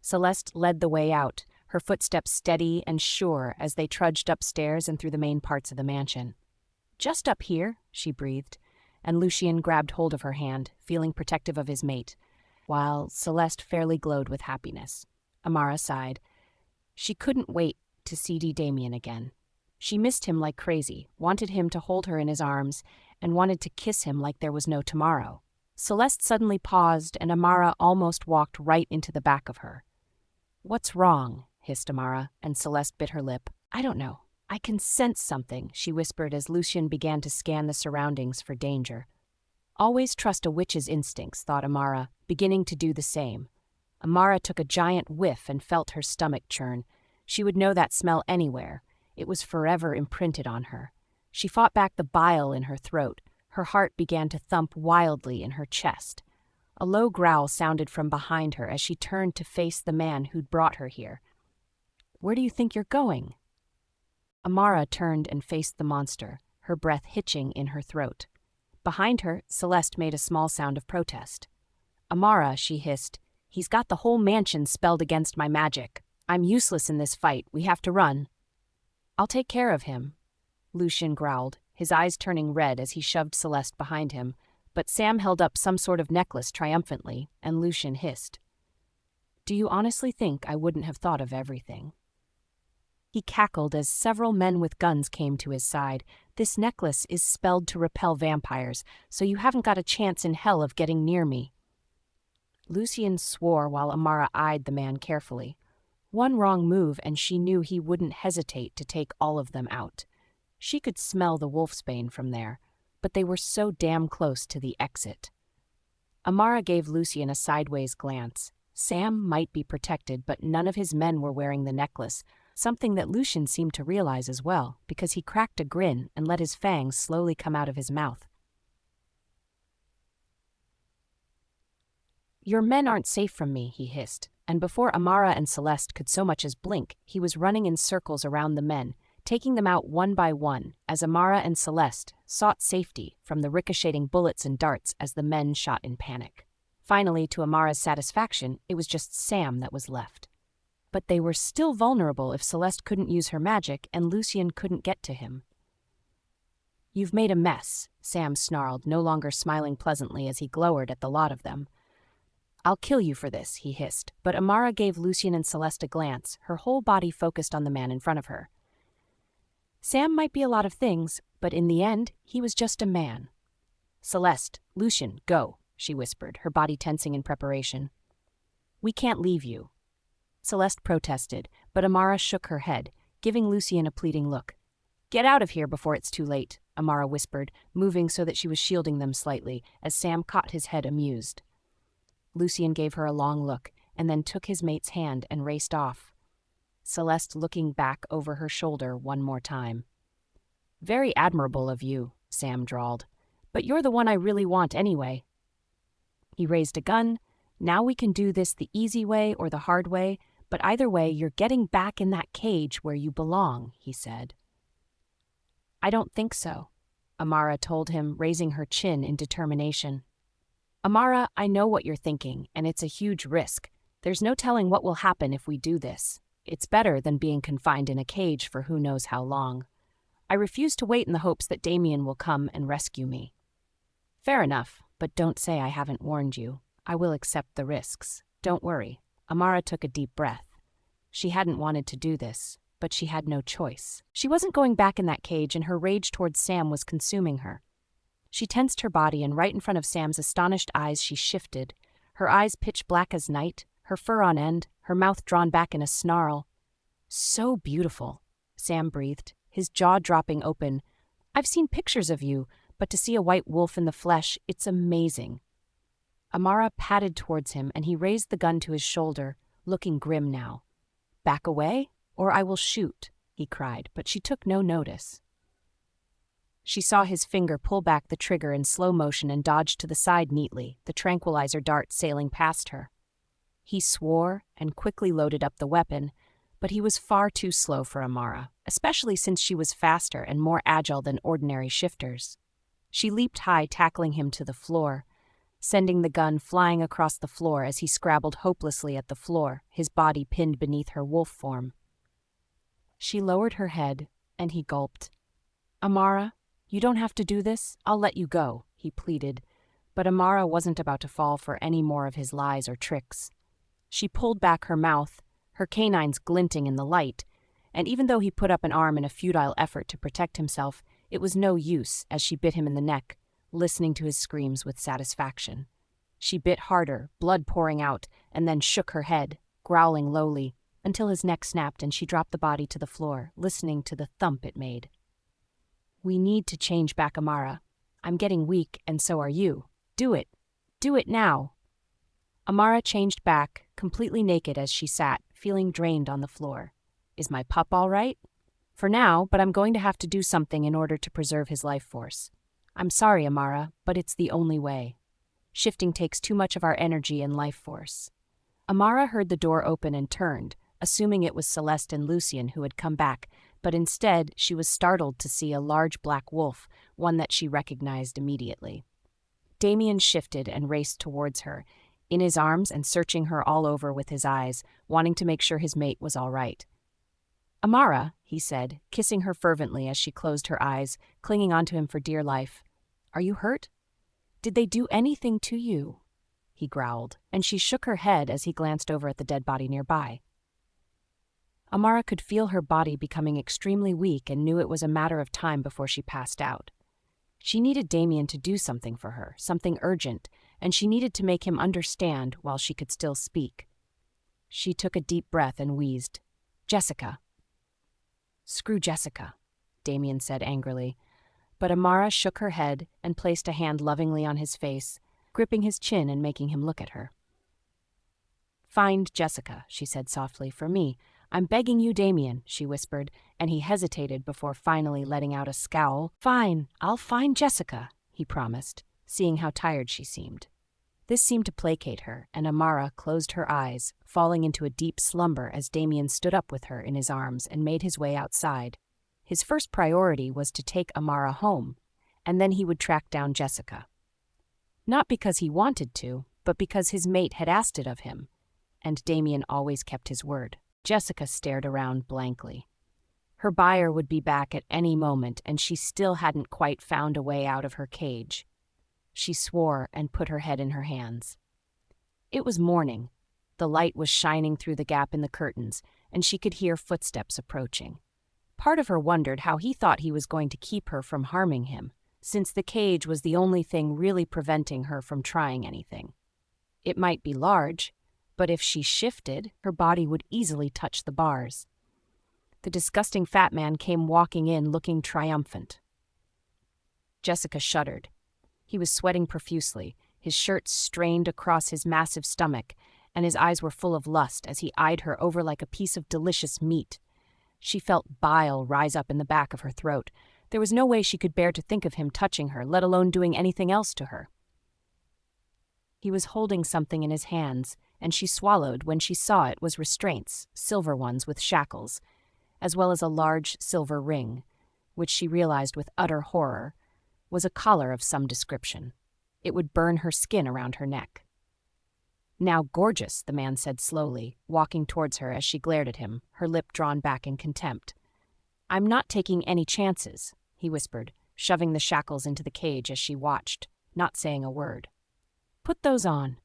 Celeste led the way out, her footsteps steady and sure as they trudged upstairs and through the main parts of the mansion. "Just up here," she breathed, and Lucien grabbed hold of her hand, feeling protective of his mate, while Celeste fairly glowed with happiness. Amara sighed. She couldn't wait to see Damien again. She missed him like crazy, wanted him to hold her in his arms, and wanted to kiss him like there was no tomorrow. Celeste suddenly paused, and Amara almost walked right into the back of her. "What's wrong?" hissed Amara, and Celeste bit her lip. "I don't know. I can sense something," she whispered as Lucien began to scan the surroundings for danger. Always trust a witch's instincts, thought Amara, beginning to do the same. Amara took a giant whiff and felt her stomach churn. She would know that smell anywhere. It was forever imprinted on her. She fought back the bile in her throat. Her heart began to thump wildly in her chest. A low growl sounded from behind her as she turned to face the man who'd brought her here. "Where do you think you're going?" Amara turned and faced the monster, her breath hitching in her throat. Behind her, Celeste made a small sound of protest. "Amara," she hissed, "he's got the whole mansion spelled against my magic. I'm useless in this fight. We have to run." "I'll take care of him," Lucien growled, his eyes turning red as he shoved Celeste behind him, but Sam held up some sort of necklace triumphantly, and Lucien hissed. "Do you honestly think I wouldn't have thought of everything?" He cackled as several men with guns came to his side. "This necklace is spelled to repel vampires, so you haven't got a chance in hell of getting near me." Lucien swore while Amara eyed the man carefully. One wrong move and she knew he wouldn't hesitate to take all of them out. She could smell the wolfsbane from there, but they were so damn close to the exit. Amara gave Lucien a sideways glance. Sam might be protected, but none of his men were wearing the necklace, something that Lucien seemed to realize as well, because he cracked a grin and let his fangs slowly come out of his mouth. "Your men aren't safe from me," he hissed, and before Amara and Celeste could so much as blink, he was running in circles around the men, taking them out one by one, as Amara and Celeste sought safety from the ricocheting bullets and darts as the men shot in panic. Finally, to Amara's satisfaction, it was just Sam that was left. But they were still vulnerable if Celeste couldn't use her magic and Lucien couldn't get to him. "You've made a mess," Sam snarled, no longer smiling pleasantly as he glowered at the lot of them. "I'll kill you for this," he hissed, but Amara gave Lucien and Celeste a glance, her whole body focused on the man in front of her. Sam might be a lot of things, but in the end, he was just a man. "Celeste, Lucien, go," she whispered, her body tensing in preparation. "We can't leave you." Celeste protested, but Amara shook her head, giving Lucien a pleading look. Get out of here before it's too late, Amara whispered, moving so that she was shielding them slightly, as Sam caught his head amused. Lucien gave her a long look, and then took his mate's hand and raced off, Celeste looking back over her shoulder one more time. Very admirable of you, Sam drawled, but you're the one I really want anyway. He raised a gun. Now we can do this the easy way or the hard way, but either way you're getting back in that cage where you belong, he said. I don't think so, Amara told him, raising her chin in determination. Amara, I know what you're thinking, and it's a huge risk. There's no telling what will happen if we do this. It's better than being confined in a cage for who knows how long. I refuse to wait in the hopes that Damien will come and rescue me. Fair enough, but don't say I haven't warned you. I will accept the risks. Don't worry. Amara took a deep breath. She hadn't wanted to do this, but she had no choice. She wasn't going back in that cage, and her rage towards Sam was consuming her. She tensed her body, and right in front of Sam's astonished eyes she shifted, her eyes pitch black as night, her fur on end, her mouth drawn back in a snarl. So beautiful, Sam breathed, his jaw dropping open. I've seen pictures of you, but to see a white wolf in the flesh, it's amazing. Amara padded towards him, and he raised the gun to his shoulder, looking grim now. Back away, or I will shoot, he cried, but she took no notice. She saw his finger pull back the trigger in slow motion and dodged to the side neatly, the tranquilizer dart sailing past her. He swore and quickly loaded up the weapon, but he was far too slow for Amara, especially since she was faster and more agile than ordinary shifters. She leaped high, tackling him to the floor, sending the gun flying across the floor as he scrabbled hopelessly at the floor, his body pinned beneath her wolf form. She lowered her head, and he gulped. Amara, you don't have to do this. I'll let you go, he pleaded, but Amara wasn't about to fall for any more of his lies or tricks. She pulled back her mouth, her canines glinting in the light, and even though he put up an arm in a futile effort to protect himself, it was no use as she bit him in the neck, listening to his screams with satisfaction. She bit harder, blood pouring out, and then shook her head, growling lowly, until his neck snapped and she dropped the body to the floor, listening to the thump it made. We need to change back, Amara. I'm getting weak, and so are you. Do it. Do it now. Amara changed back, completely naked as she sat, feeling drained on the floor. Is my pup all right? For now, but I'm going to have to do something in order to preserve his life force. I'm sorry, Amara, but it's the only way. Shifting takes too much of our energy and life force. Amara heard the door open and turned, assuming it was Celeste and Lucien who had come back, but instead she was startled to see a large black wolf, one that she recognized immediately. Damien shifted and raced towards her, in his arms and searching her all over with his eyes, wanting to make sure his mate was all right. Amara, he said, kissing her fervently as she closed her eyes, clinging onto him for dear life. Are you hurt? Did they do anything to you? He growled, and she shook her head as he glanced over at the dead body nearby. Amara could feel her body becoming extremely weak and knew it was a matter of time before she passed out. She needed Damien to do something for her, something urgent, and she needed to make him understand while she could still speak. She took a deep breath and wheezed. Jessica. Screw Jessica, Damien said angrily, but Amara shook her head and placed a hand lovingly on his face, gripping his chin and making him look at her. Find Jessica, she said softly, for me. I'm begging you, Damien, she whispered, and he hesitated before finally letting out a scowl. Fine, I'll find Jessica, he promised, seeing how tired she seemed. This seemed to placate her, and Amara closed her eyes, falling into a deep slumber as Damien stood up with her in his arms and made his way outside. His first priority was to take Amara home, and then he would track down Jessica. Not because he wanted to, but because his mate had asked it of him, and Damien always kept his word. Jessica stared around blankly. Her buyer would be back at any moment, and she still hadn't quite found a way out of her cage. She swore and put her head in her hands. It was morning. The light was shining through the gap in the curtains, and she could hear footsteps approaching. Part of her wondered how he thought he was going to keep her from harming him, since the cage was the only thing really preventing her from trying anything. It might be large, but if she shifted, her body would easily touch the bars. The disgusting fat man came walking in looking triumphant. Jessica shuddered. He was sweating profusely, his shirt strained across his massive stomach, and his eyes were full of lust as he eyed her over like a piece of delicious meat. She felt bile rise up in the back of her throat. There was no way she could bear to think of him touching her, let alone doing anything else to her. He was holding something in his hands, and she swallowed when she saw it was restraints, silver ones with shackles, as well as a large silver ring, which she realized with utter horror was a collar of some description. It would burn her skin around her neck. "Now gorgeous," the man said slowly, walking towards her as she glared at him, her lip drawn back in contempt. "I'm not taking any chances," he whispered, shoving the shackles into the cage as she watched, not saying a word. "Put those on."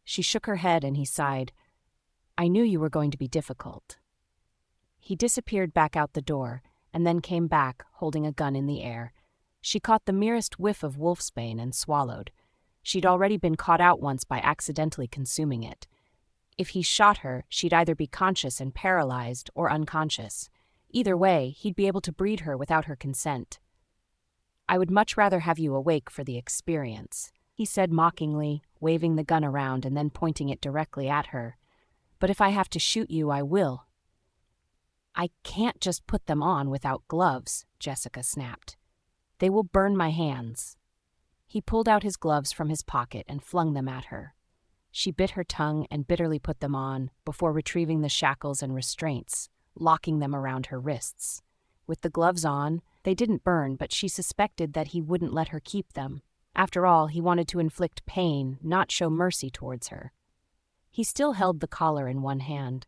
She shook her head and he sighed. "I knew you were going to be difficult." He disappeared back out the door, and then came back, holding a gun in the air. She caught the merest whiff of wolfsbane and swallowed. She'd already been caught out once by accidentally consuming it. If he shot her, she'd either be conscious and paralyzed or unconscious. Either way, he'd be able to breed her without her consent. "I would much rather have you awake for the experience," he said mockingly, waving the gun around and then pointing it directly at her. "But if I have to shoot you, I will." "I can't just put them on without gloves," Jessica snapped. "They will burn my hands." He pulled out his gloves from his pocket and flung them at her. She bit her tongue and bitterly put them on before retrieving the shackles and restraints, locking them around her wrists. With the gloves on, they didn't burn, but she suspected that he wouldn't let her keep them. After all, he wanted to inflict pain, not show mercy towards her. He still held the collar in one hand.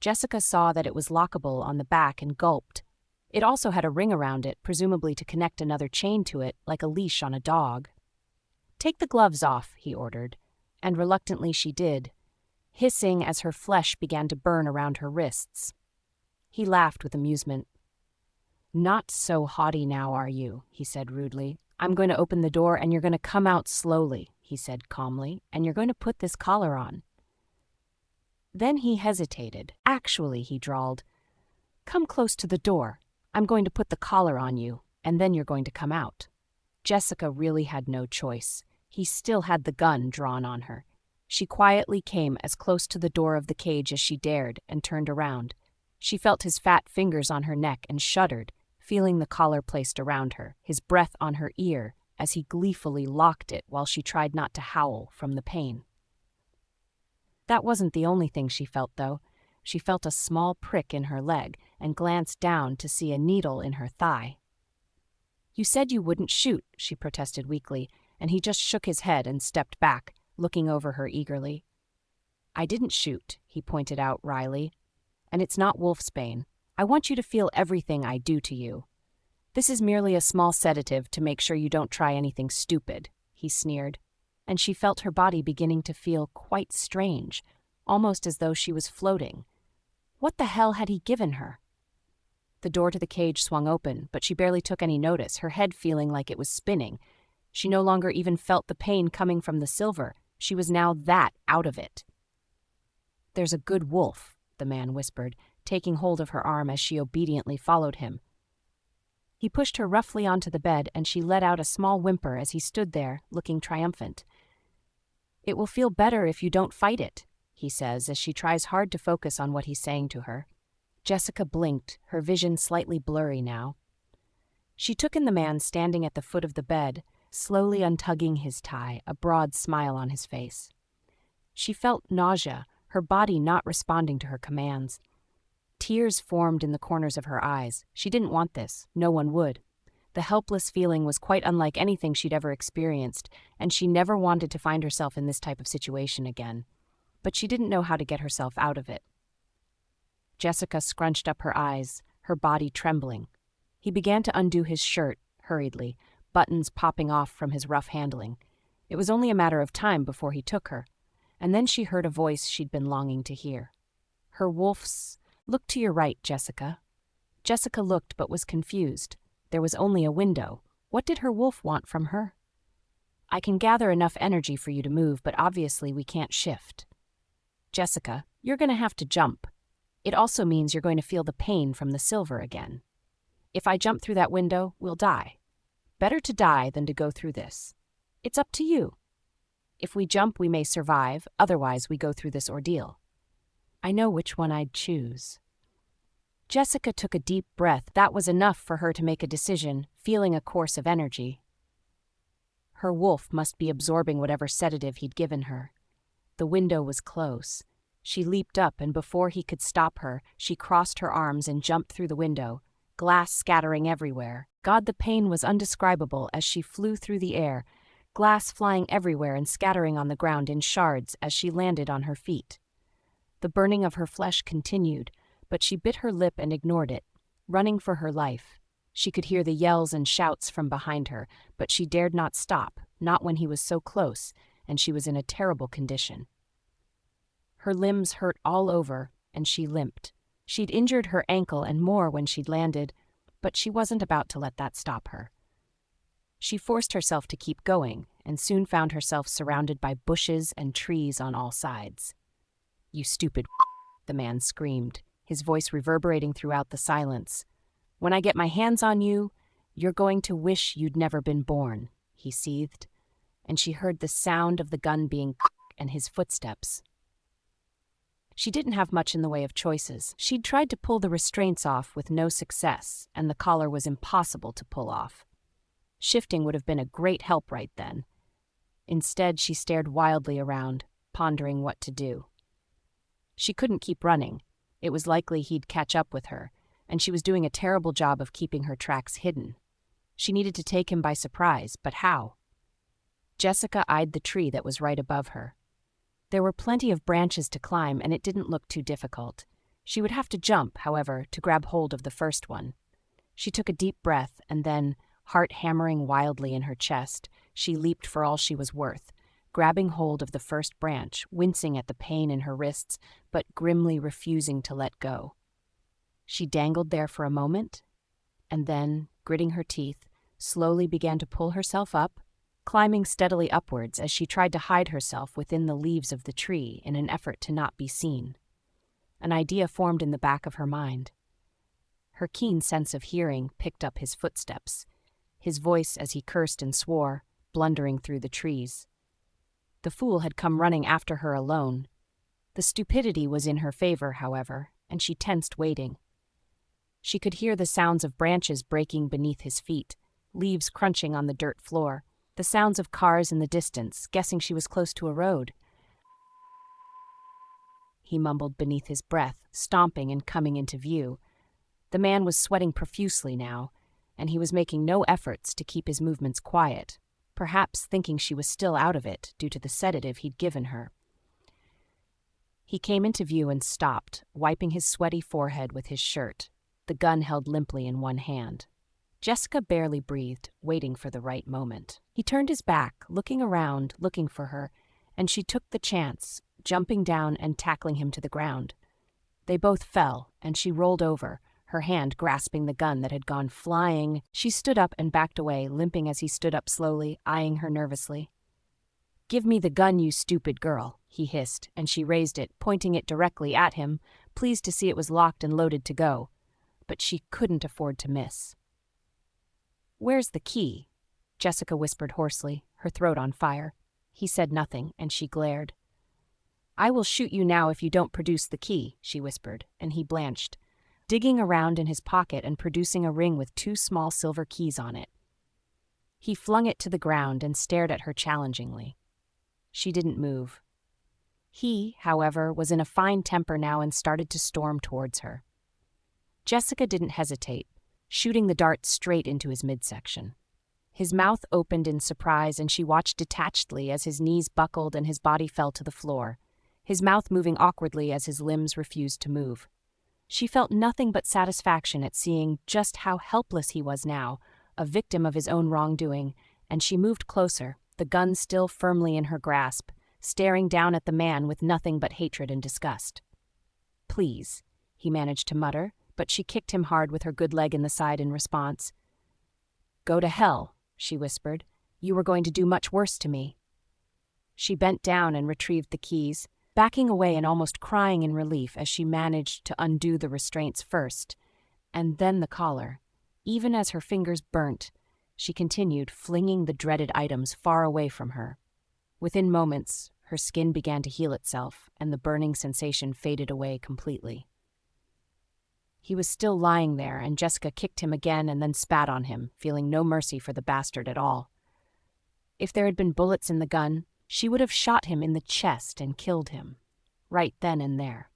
Jessica saw that it was lockable on the back and gulped. It also had a ring around it, presumably to connect another chain to it, like a leash on a dog. "Take the gloves off," he ordered, and reluctantly she did, hissing as her flesh began to burn around her wrists. He laughed with amusement. "Not so haughty now, are you?" he said rudely. "I'm going to open the door and you're going to come out slowly," he said calmly, "and you're going to put this collar on." Then he hesitated. "Actually," he drawled, "come close to the door. I'm going to put the collar on you, and then you're going to come out." Jessica really had no choice. He still had the gun drawn on her. She quietly came as close to the door of the cage as she dared and turned around. She felt his fat fingers on her neck and shuddered, feeling the collar placed around her, his breath on her ear as he gleefully locked it while she tried not to howl from the pain. That wasn't the only thing she felt, though. She felt a small prick in her leg and glanced down to see a needle in her thigh. "You said you wouldn't shoot," she protested weakly, and he just shook his head and stepped back, looking over her eagerly. "I didn't shoot," he pointed out wryly, "and it's not wolfsbane. I want you to feel everything I do to you. This is merely a small sedative to make sure you don't try anything stupid," he sneered, and she felt her body beginning to feel quite strange, almost as though she was floating. What the hell had he given her? The door to the cage swung open, but she barely took any notice, her head feeling like it was spinning. She no longer even felt the pain coming from the silver. She was now that out of it. "There's a good wolf," the man whispered, taking hold of her arm as she obediently followed him. He pushed her roughly onto the bed, and she let out a small whimper as he stood there, looking triumphant. "It will feel better if you don't fight it," he says as she tries hard to focus on what he's saying to her. Jessica blinked, her vision slightly blurry now. She took in the man standing at the foot of the bed, slowly untugging his tie, a broad smile on his face. She felt nausea, her body not responding to her commands. Tears formed in the corners of her eyes. She didn't want this. No one would. The helpless feeling was quite unlike anything she'd ever experienced, and she never wanted to find herself in this type of situation again. But she didn't know how to get herself out of it. Jessica scrunched up her eyes, her body trembling. He began to undo his shirt, hurriedly, buttons popping off from his rough handling. It was only a matter of time before he took her, and then she heard a voice she'd been longing to hear. Her wolf's, "Look to your right, Jessica." Jessica looked but was confused. There was only a window. What did her wolf want from her? "I can gather enough energy for you to move, but obviously we can't shift." "Jessica, you're going to have to jump." It also means you're going to feel the pain from the silver again. If I jump through that window, we'll die. Better to die than to go through this. It's up to you. If we jump, we may survive, otherwise we go through this ordeal. I know which one I'd choose. Jessica took a deep breath. That was enough for her to make a decision, feeling a course of energy. Her wolf must be absorbing whatever sedative he'd given her. The window was close. She leaped up, and before he could stop her, she crossed her arms and jumped through the window, glass scattering everywhere. God, the pain was indescribable as she flew through the air, glass flying everywhere and scattering on the ground in shards as she landed on her feet. The burning of her flesh continued, but she bit her lip and ignored it, running for her life. She could hear the yells and shouts from behind her, but she dared not stop, not when he was so close, and she was in a terrible condition. Her limbs hurt all over, and she limped. She'd injured her ankle and more when she'd landed, but she wasn't about to let that stop her. She forced herself to keep going, and soon found herself surrounded by bushes and trees on all sides. "You stupid," the man screamed, his voice reverberating throughout the silence. "When I get my hands on you, you're going to wish you'd never been born," he seethed, and she heard the sound of the gun being and his footsteps. She didn't have much in the way of choices. She'd tried to pull the restraints off with no success, and the collar was impossible to pull off. Shifting would have been a great help right then. Instead, she stared wildly around, pondering what to do. She couldn't keep running. It was likely he'd catch up with her, and she was doing a terrible job of keeping her tracks hidden. She needed to take him by surprise, but how? Jessica eyed the tree that was right above her. There were plenty of branches to climb, and it didn't look too difficult. She would have to jump, however, to grab hold of the first one. She took a deep breath, and then, heart hammering wildly in her chest, she leaped for all she was worth, grabbing hold of the first branch, wincing at the pain in her wrists, but grimly refusing to let go. She dangled there for a moment, and then, gritting her teeth, slowly began to pull herself up, climbing steadily upwards as she tried to hide herself within the leaves of the tree in an effort to not be seen. An idea formed in the back of her mind. Her keen sense of hearing picked up his footsteps, his voice as he cursed and swore, blundering through the trees. The fool had come running after her alone. The stupidity was in her favor, however, and she tensed waiting. She could hear the sounds of branches breaking beneath his feet, leaves crunching on the dirt floor, the sounds of cars in the distance, guessing she was close to a road. He mumbled beneath his breath, stomping and coming into view. The man was sweating profusely now, and he was making no efforts to keep his movements quiet, perhaps thinking she was still out of it due to the sedative he'd given her. He came into view and stopped, wiping his sweaty forehead with his shirt, the gun held limply in one hand. Jessica barely breathed, waiting for the right moment. He turned his back, looking around, looking for her, and she took the chance, jumping down and tackling him to the ground. They both fell, and she rolled over, her hand grasping the gun that had gone flying. She stood up and backed away, limping as he stood up slowly, eyeing her nervously. "Give me the gun, you stupid girl," he hissed, and she raised it, pointing it directly at him, pleased to see it was locked and loaded to go. But she couldn't afford to miss. "Where's the key?" Jessica whispered hoarsely, her throat on fire. He said nothing, and she glared. "I will shoot you now if you don't produce the key," she whispered, and he blanched, digging around in his pocket and producing a ring with 2 small silver keys on it. He flung it to the ground and stared at her challengingly. She didn't move. He, however, was in a fine temper now and started to storm towards her. Jessica didn't hesitate, shooting the dart straight into his midsection. His mouth opened in surprise, and she watched detachedly as his knees buckled and his body fell to the floor, his mouth moving awkwardly as his limbs refused to move. She felt nothing but satisfaction at seeing just how helpless he was now, a victim of his own wrongdoing, and she moved closer, the gun still firmly in her grasp, staring down at the man with nothing but hatred and disgust. "Please," he managed to mutter, but she kicked him hard with her good leg in the side in response. "Go to hell," she whispered. "You were going to do much worse to me." She bent down and retrieved the keys. backing away and almost crying in relief as she managed to undo the restraints first, and then the collar. Even as her fingers burnt, she continued, flinging the dreaded items far away from her. Within moments, her skin began to heal itself, and the burning sensation faded away completely. He was still lying there, and Jessica kicked him again and then spat on him, feeling no mercy for the bastard at all. If there had been bullets in the gun, she would have shot him in the chest and killed him, right then and there.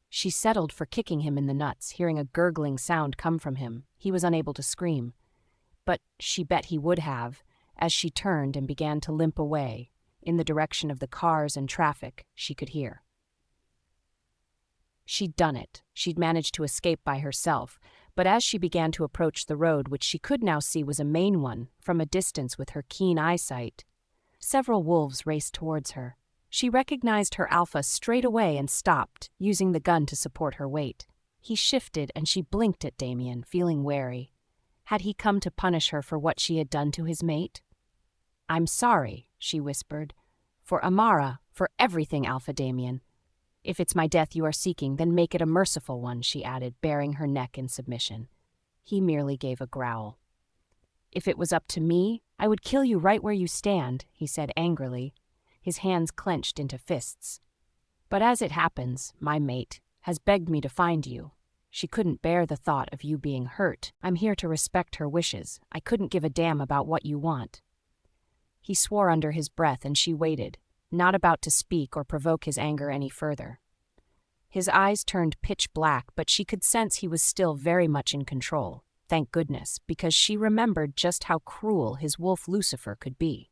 She settled for kicking him in the nuts, hearing a gurgling sound come from him. He was unable to scream, but she bet he would have, as she turned and began to limp away, in the direction of the cars and traffic she could hear. She'd done it. She'd managed to escape by herself, but as she began to approach the road, which she could now see was a main one, from a distance with her keen eyesight, several wolves raced towards her. She recognized her alpha straight away and stopped, using the gun to support her weight. He shifted and she blinked at Damien, feeling wary. Had he come to punish her for what she had done to his mate? "I'm sorry," she whispered. "For Amara, for everything, Alpha Damien. If it's my death you are seeking, then make it a merciful one," she added, baring her neck in submission. He merely gave a growl. "If it was up to me, I would kill you right where you stand," he said angrily, his hands clenched into fists. "But as it happens, my mate has begged me to find you. She couldn't bear the thought of you being hurt. I'm here to respect her wishes. I couldn't give a damn about what you want." He swore under his breath, and she waited, not about to speak or provoke his anger any further. His eyes turned pitch black, but she could sense he was still very much in control. Thank goodness, because she remembered just how cruel his wolf Lucifer could be.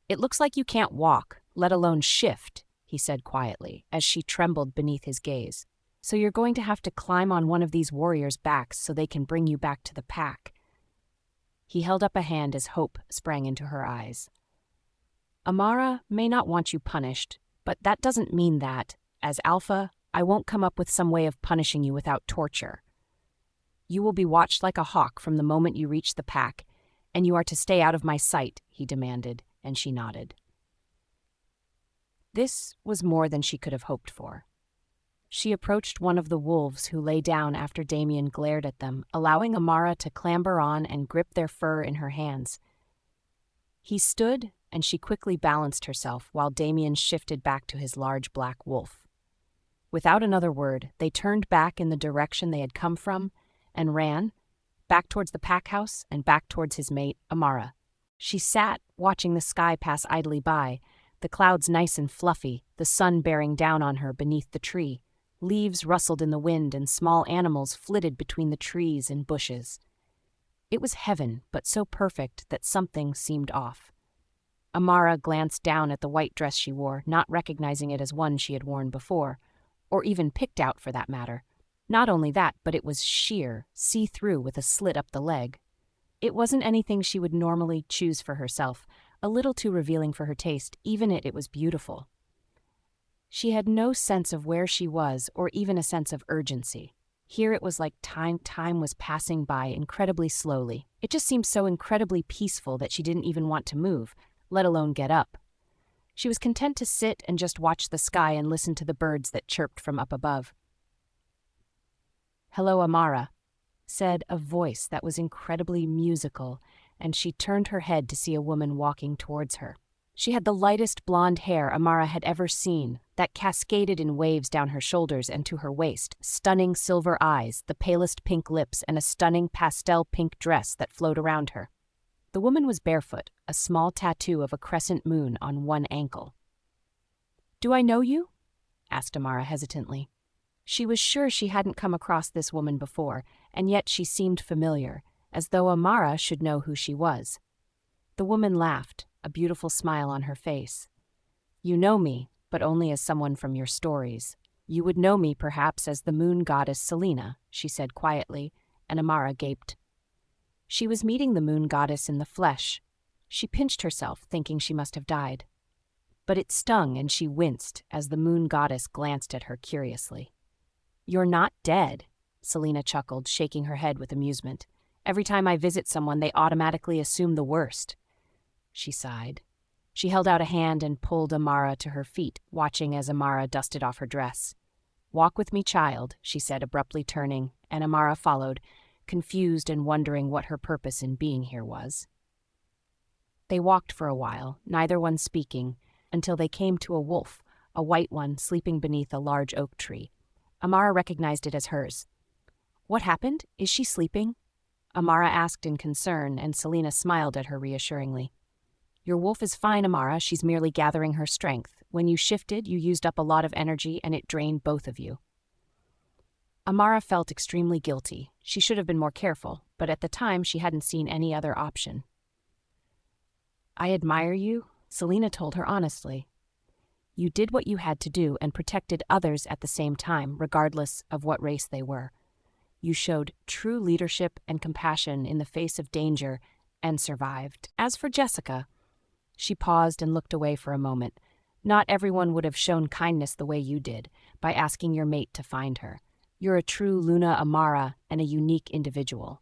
"It looks like you can't walk, let alone shift," he said quietly, as she trembled beneath his gaze. "So you're going to have to climb on one of these warriors' backs so they can bring you back to the pack." He held up a hand as hope sprang into her eyes. "Amara may not want you punished, but that doesn't mean that, as Alpha, I won't come up with some way of punishing you without torture. You will be watched like a hawk from the moment you reach the pack, and you are to stay out of my sight," he demanded, and she nodded. This was more than she could have hoped for. She approached one of the wolves who lay down after Damien glared at them, allowing Amara to clamber on and grip their fur in her hands. He stood, and she quickly balanced herself while Damien shifted back to his large black wolf. Without another word, they turned back in the direction they had come from and ran, back towards the pack house and back towards his mate, Amara. She sat, watching the sky pass idly by, the clouds nice and fluffy, the sun bearing down on her beneath the tree. Leaves rustled in the wind and small animals flitted between the trees and bushes. It was heaven, but so perfect that something seemed off. Amara glanced down at the white dress she wore, not recognizing it as one she had worn before, or even picked out for that matter. Not only that, but it was sheer, see-through with a slit up the leg. It wasn't anything she would normally choose for herself, a little too revealing for her taste, even it was beautiful. She had no sense of where she was or even a sense of urgency. Here it was like time was passing by incredibly slowly. It just seemed so incredibly peaceful that she didn't even want to move, let alone get up. She was content to sit and just watch the sky and listen to the birds that chirped from up above. "Hello, Amara," said a voice that was incredibly musical, and she turned her head to see a woman walking towards her. She had the lightest blonde hair Amara had ever seen, that cascaded in waves down her shoulders and to her waist, stunning silver eyes, the palest pink lips, and a stunning pastel pink dress that flowed around her. The woman was barefoot, a small tattoo of a crescent moon on one ankle. "Do I know you?" asked Amara hesitantly. She was sure she hadn't come across this woman before, and yet she seemed familiar, as though Amara should know who she was. The woman laughed, a beautiful smile on her face. "You know me, but only as someone from your stories. You would know me perhaps as the moon goddess Selena," she said quietly, and Amara gaped. She was meeting the moon goddess in the flesh. She pinched herself, thinking she must have died. But it stung, and she winced as the moon goddess glanced at her curiously. "You're not dead," Selena chuckled, shaking her head with amusement. "Every time I visit someone, they automatically assume the worst." She sighed. She held out a hand and pulled Amara to her feet, watching as Amara dusted off her dress. "Walk with me, child," she said, abruptly turning, and Amara followed, confused and wondering what her purpose in being here was. They walked for a while, neither one speaking, until they came to a wolf, a white one sleeping beneath a large oak tree. Amara recognized it as hers. "What happened? Is she sleeping?" Amara asked in concern, and Selena smiled at her reassuringly. "Your wolf is fine, Amara. She's merely gathering her strength. When you shifted, you used up a lot of energy, and it drained both of you." Amara felt extremely guilty. She should have been more careful, but at the time she hadn't seen any other option. "I admire you," Selena told her honestly. "You did what you had to do and protected others at the same time, regardless of what race they were. You showed true leadership and compassion in the face of danger and survived. As for Jessica," she paused and looked away for a moment. "Not everyone would have shown kindness the way you did, by asking your mate to find her. You're a true Luna Amara and a unique individual."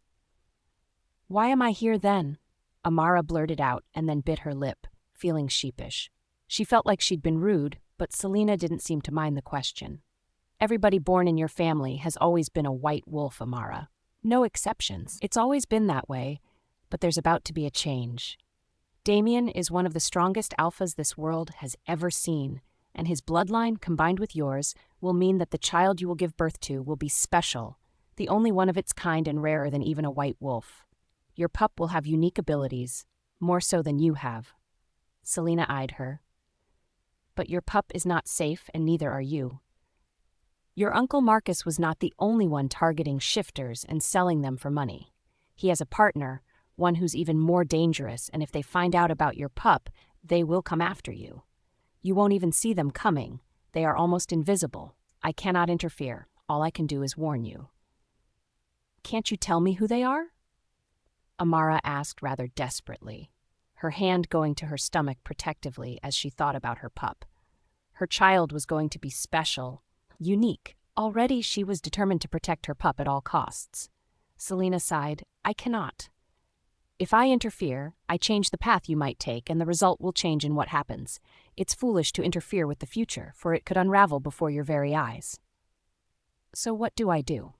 "Why am I here then?" Amara blurted out and then bit her lip, feeling sheepish. She felt like she'd been rude, but Selena didn't seem to mind the question. "Everybody born in your family has always been a white wolf, Amara. No exceptions. It's always been that way, but there's about to be a change. Damien is one of the strongest alphas this world has ever seen, and his bloodline, combined with yours, will mean that the child you will give birth to will be special, the only one of its kind and rarer than even a white wolf. Your pup will have unique abilities, more so than you have." Selena eyed her. "But your pup is not safe, and neither are you. Your Uncle Marcus was not the only one targeting shifters and selling them for money. He has a partner, one who's even more dangerous, and if they find out about your pup, they will come after you. You won't even see them coming. They are almost invisible. I cannot interfere. All I can do is warn you." "Can't you tell me who they are?" Amara asked rather desperately, her hand going to her stomach protectively as she thought about her pup. Her child was going to be special, unique. Already she was determined to protect her pup at all costs. Selena sighed. "I cannot. If I interfere, I change the path you might take, and the result will change in what happens. It's foolish to interfere with the future, for it could unravel before your very eyes." "So what do I do?"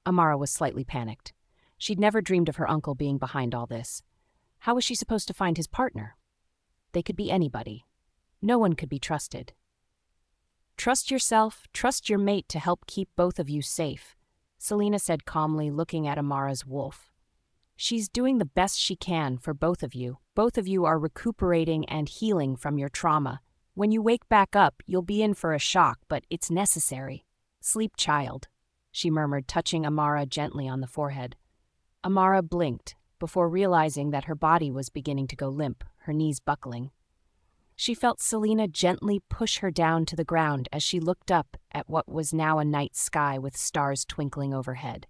Amara was slightly panicked. She'd never dreamed of her uncle being behind all this. How was she supposed to find his partner? They could be anybody. No one could be trusted. "Trust yourself, trust your mate to help keep both of you safe," Selena said calmly, looking at Amara's wolf. "She's doing the best she can for both of you. Both of you are recuperating and healing from your trauma. When you wake back up, you'll be in for a shock, but it's necessary. Sleep, child," she murmured, touching Amara gently on the forehead. Amara blinked, before realizing that her body was beginning to go limp, her knees buckling. She felt Selena gently push her down to the ground as she looked up at what was now a night sky with stars twinkling overhead.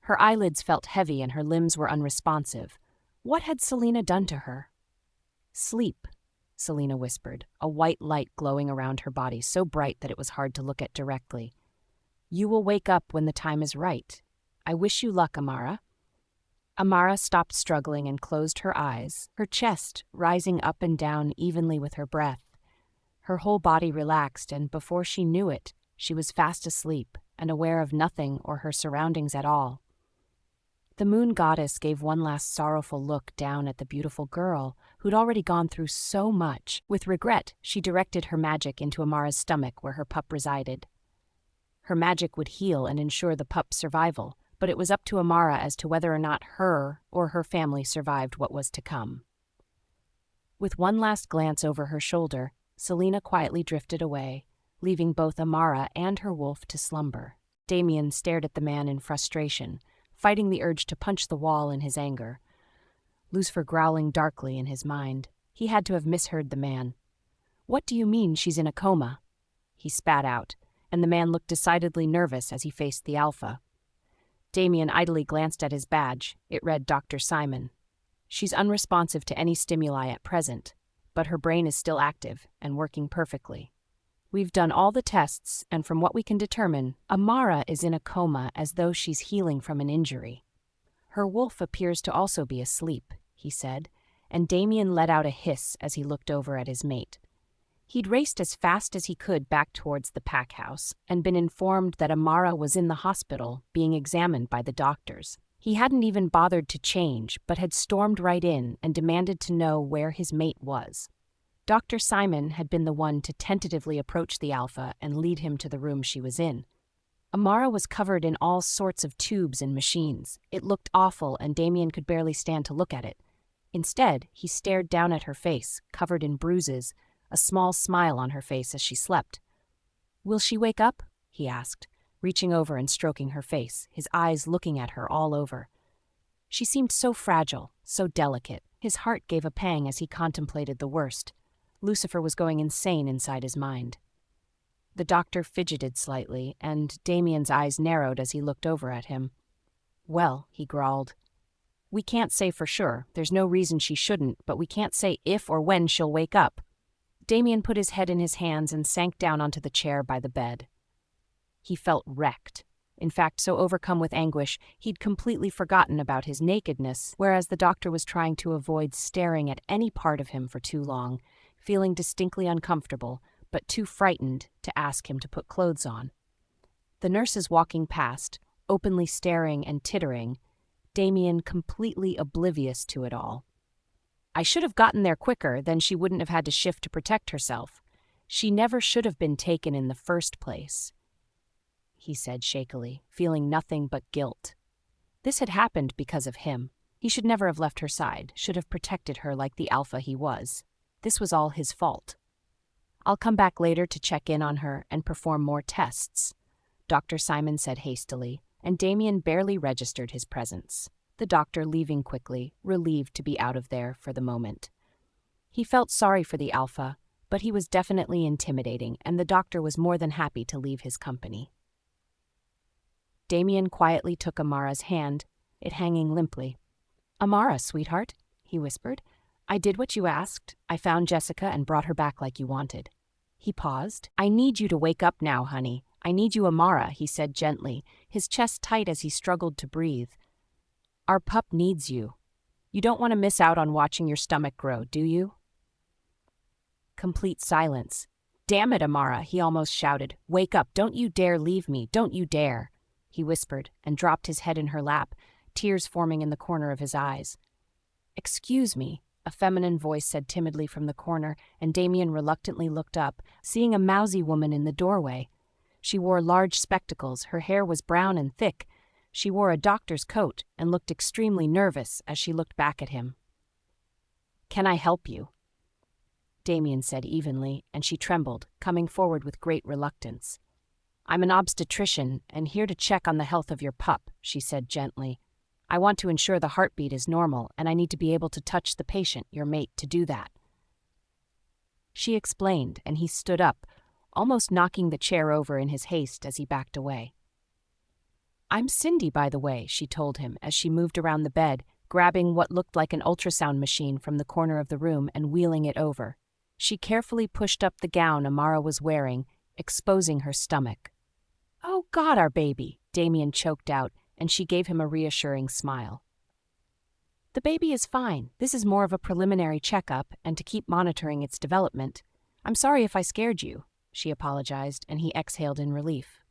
Her eyelids felt heavy and her limbs were unresponsive. What had Selena done to her? "Sleep," Selena whispered, a white light glowing around her body so bright that it was hard to look at directly. "You will wake up when the time is right. I wish you luck, Amara." Amara stopped struggling and closed her eyes, her chest rising up and down evenly with her breath. Her whole body relaxed, and before she knew it, she was fast asleep and aware of nothing or her surroundings at all. The moon goddess gave one last sorrowful look down at the beautiful girl who'd already gone through so much. With regret, she directed her magic into Amara's stomach where her pup resided. Her magic would heal and ensure the pup's survival, but it was up to Amara as to whether or not her or her family survived what was to come. With one last glance over her shoulder, Selena quietly drifted away, leaving both Amara and her wolf to slumber. Damien stared at the man in frustration, fighting the urge to punch the wall in his anger. Lucifer growling darkly in his mind. He had to have misheard the man. "What do you mean she's in a coma?" He spat out, and the man looked decidedly nervous as he faced the alpha. Damien idly glanced at his badge. It read Dr. Simon. "She's unresponsive to any stimuli at present, but her brain is still active and working perfectly. We've done all the tests, and from what we can determine, Amara is in a coma as though she's healing from an injury. Her wolf appears to also be asleep," he said, and Damien let out a hiss as he looked over at his mate. He'd raced as fast as he could back towards the pack house and been informed that Amara was in the hospital being examined by the doctors. He hadn't even bothered to change, but had stormed right in and demanded to know where his mate was. Dr. Simon had been the one to tentatively approach the Alpha and lead him to the room she was in. Amara was covered in all sorts of tubes and machines. It looked awful, and Damien could barely stand to look at it. Instead, he stared down at her face, covered in bruises, a small smile on her face as she slept. "Will she wake up?" he asked, reaching over and stroking her face, his eyes looking at her all over. She seemed so fragile, so delicate. His heart gave a pang as he contemplated the worst. Lucifer was going insane inside his mind. The doctor fidgeted slightly, and Damien's eyes narrowed as he looked over at him. "Well," he growled, "we can't say for sure. There's no reason she shouldn't, but we can't say if or when she'll wake up." Damien put his head in his hands and sank down onto the chair by the bed. He felt wrecked. In fact, so overcome with anguish, he'd completely forgotten about his nakedness, whereas the doctor was trying to avoid staring at any part of him for too long, feeling distinctly uncomfortable, but too frightened to ask him to put clothes on. The nurses walking past, openly staring and tittering, Damien completely oblivious to it all. "I should have gotten there quicker, then she wouldn't have had to shift to protect herself. She never should have been taken in the first place," he said shakily, feeling nothing but guilt. This had happened because of him. He should never have left her side, should have protected her like the Alpha he was. This was all his fault. "I'll come back later to check in on her and perform more tests," Dr. Simon said hastily, and Damien barely registered his presence, the doctor leaving quickly, relieved to be out of there for the moment. He felt sorry for the Alpha, but he was definitely intimidating, and the doctor was more than happy to leave his company. Damien quietly took Amara's hand, it hanging limply. "Amara, sweetheart," he whispered. "I did what you asked. I found Jessica and brought her back like you wanted." He paused. "I need you to wake up now, honey. I need you, Amara," he said gently, his chest tight as he struggled to breathe. "Our pup needs you. You don't want to miss out on watching your stomach grow, do you?" Complete silence. "Damn it, Amara," he almost shouted. "Wake up. Don't you dare leave me. Don't you dare," he whispered, and dropped his head in her lap, tears forming in the corner of his eyes. "Excuse me," a feminine voice said timidly from the corner, and Damien reluctantly looked up, seeing a mousy woman in the doorway. She wore large spectacles, her hair was brown and thick. She wore a doctor's coat and looked extremely nervous as she looked back at him. "Can I help you?" Damien said evenly, and she trembled, coming forward with great reluctance. "I'm an obstetrician and here to check on the health of your pup," she said gently. "I want to ensure the heartbeat is normal, and I need to be able to touch the patient, your mate, to do that." She explained, and he stood up, almost knocking the chair over in his haste as he backed away. "I'm Cindy, by the way," she told him as she moved around the bed, grabbing what looked like an ultrasound machine from the corner of the room and wheeling it over. She carefully pushed up the gown Amara was wearing, exposing her stomach. "Oh God, our baby," Damien choked out, and she gave him a reassuring smile. "The baby is fine. This is more of a preliminary checkup and to keep monitoring its development. I'm sorry if I scared you," she apologized, and he exhaled in relief.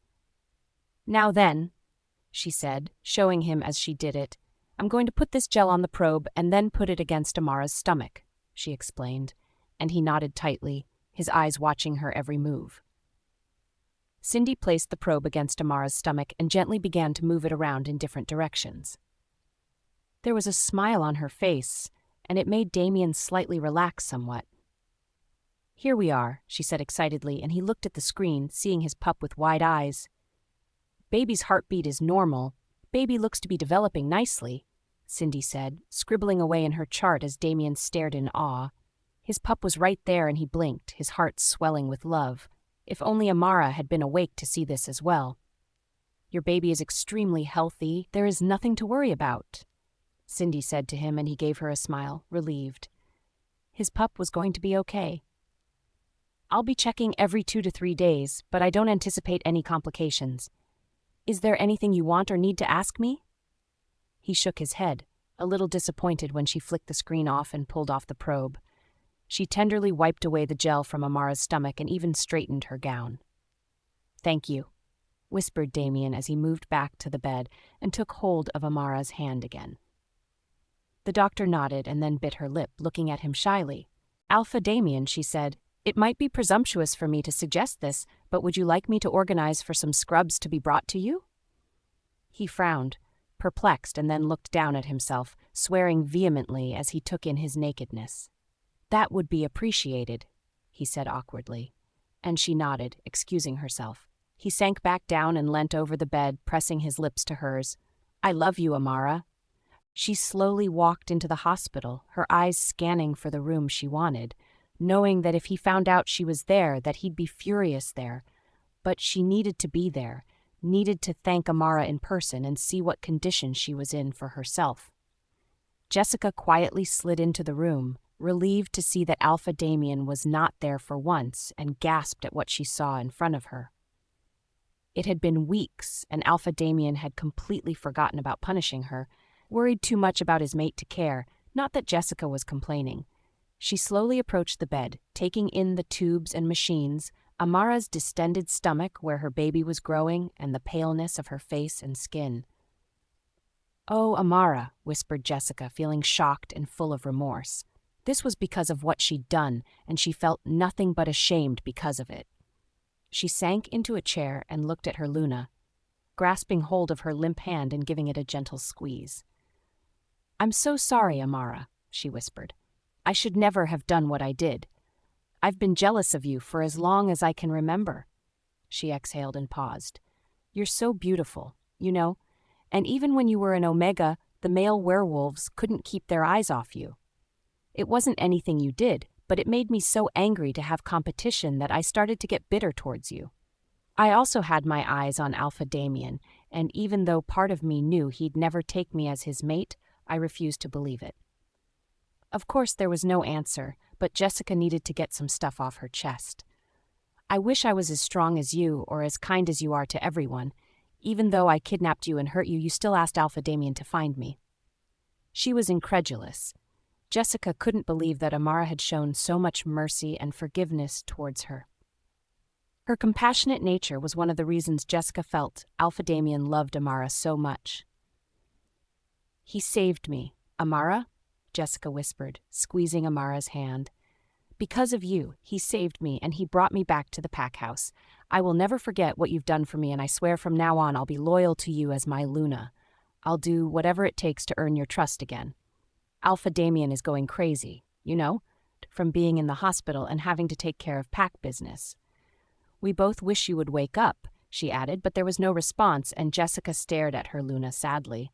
"Now then," she said, showing him as she did it, "I'm going to put this gel on the probe and then put it against Amara's stomach," she explained, and he nodded tightly, his eyes watching her every move. Cindy placed the probe against Amara's stomach and gently began to move it around in different directions. There was a smile on her face, and it made Damien slightly relax somewhat. "Here we are," she said excitedly, and he looked at the screen, seeing his pup with wide eyes. "Baby's heartbeat is normal. Baby looks to be developing nicely," Cindy said, scribbling away in her chart as Damien stared in awe. His pup was right there and he blinked, his heart swelling with love. If only Amara had been awake to see this as well. "Your baby is extremely healthy. There is nothing to worry about," Cindy said to him, and he gave her a smile, relieved. His pup was going to be okay. "I'll be checking every 2 to 3 days, but I don't anticipate any complications. Is there anything you want or need to ask me?" He shook his head. a little disappointed when she flicked the screen off and pulled off the probe. She tenderly wiped away the gel from Amara's stomach and even straightened her gown. "Thank you," whispered Damien as he moved back to the bed and took hold of Amara's hand again. The doctor nodded and then bit her lip, looking at him shyly. "Alpha Damien," she said, "it might be presumptuous for me to suggest this, but would you like me to organize for some scrubs to be brought to you?" He frowned, perplexed, and then looked down at himself, swearing vehemently as he took in his nakedness. "That would be appreciated," he said awkwardly, and she nodded, excusing herself. He sank back down and leant over the bed, pressing his lips to hers. "I love you, Amara." She slowly walked into the hospital, her eyes scanning for the room she wanted, knowing that if he found out she was there, that he'd be furious there. But she needed to be there, needed to thank Amara in person and see what condition she was in for herself. Jessica quietly slid into the room, relieved to see that Alpha Damien was not there for once, and gasped at what she saw in front of her. It had been weeks, and Alpha Damien had completely forgotten about punishing her, worried too much about his mate to care, not that Jessica was complaining. She slowly approached the bed, taking in the tubes and machines, Amara's distended stomach where her baby was growing, and the paleness of her face and skin. "Oh, Amara," whispered Jessica, feeling shocked and full of remorse. This was because of what she'd done, and she felt nothing but ashamed because of it. She sank into a chair and looked at her Luna, grasping hold of her limp hand and giving it a gentle squeeze. "I'm so sorry, Amara," she whispered. "I should never have done what I did. I've been jealous of you for as long as I can remember." She exhaled and paused. "You're so beautiful, you know, and even when you were an Omega, the male werewolves couldn't keep their eyes off you. It wasn't anything you did, but it made me so angry to have competition that I started to get bitter towards you. I also had my eyes on Alpha Damien, and even though part of me knew he'd never take me as his mate, I refused to believe it." Of course, there was no answer, but Jessica needed to get some stuff off her chest. "I wish I was as strong as you or as kind as you are to everyone. Even though I kidnapped you and hurt you, you still asked Alpha Damien to find me." She was incredulous. Jessica couldn't believe that Amara had shown so much mercy and forgiveness towards her. Her compassionate nature was one of the reasons Jessica felt Alpha Damien loved Amara so much. "He saved me, Amara," Jessica whispered, squeezing Amara's hand. "Because of you, he saved me, and he brought me back to the pack house. I will never forget what you've done for me, and I swear from now on I'll be loyal to you as my Luna. I'll do whatever it takes to earn your trust again. Alpha Damien is going crazy, you know, from being in the hospital and having to take care of pack business. We both wish you would wake up," she added, but there was no response, and Jessica stared at her Luna sadly.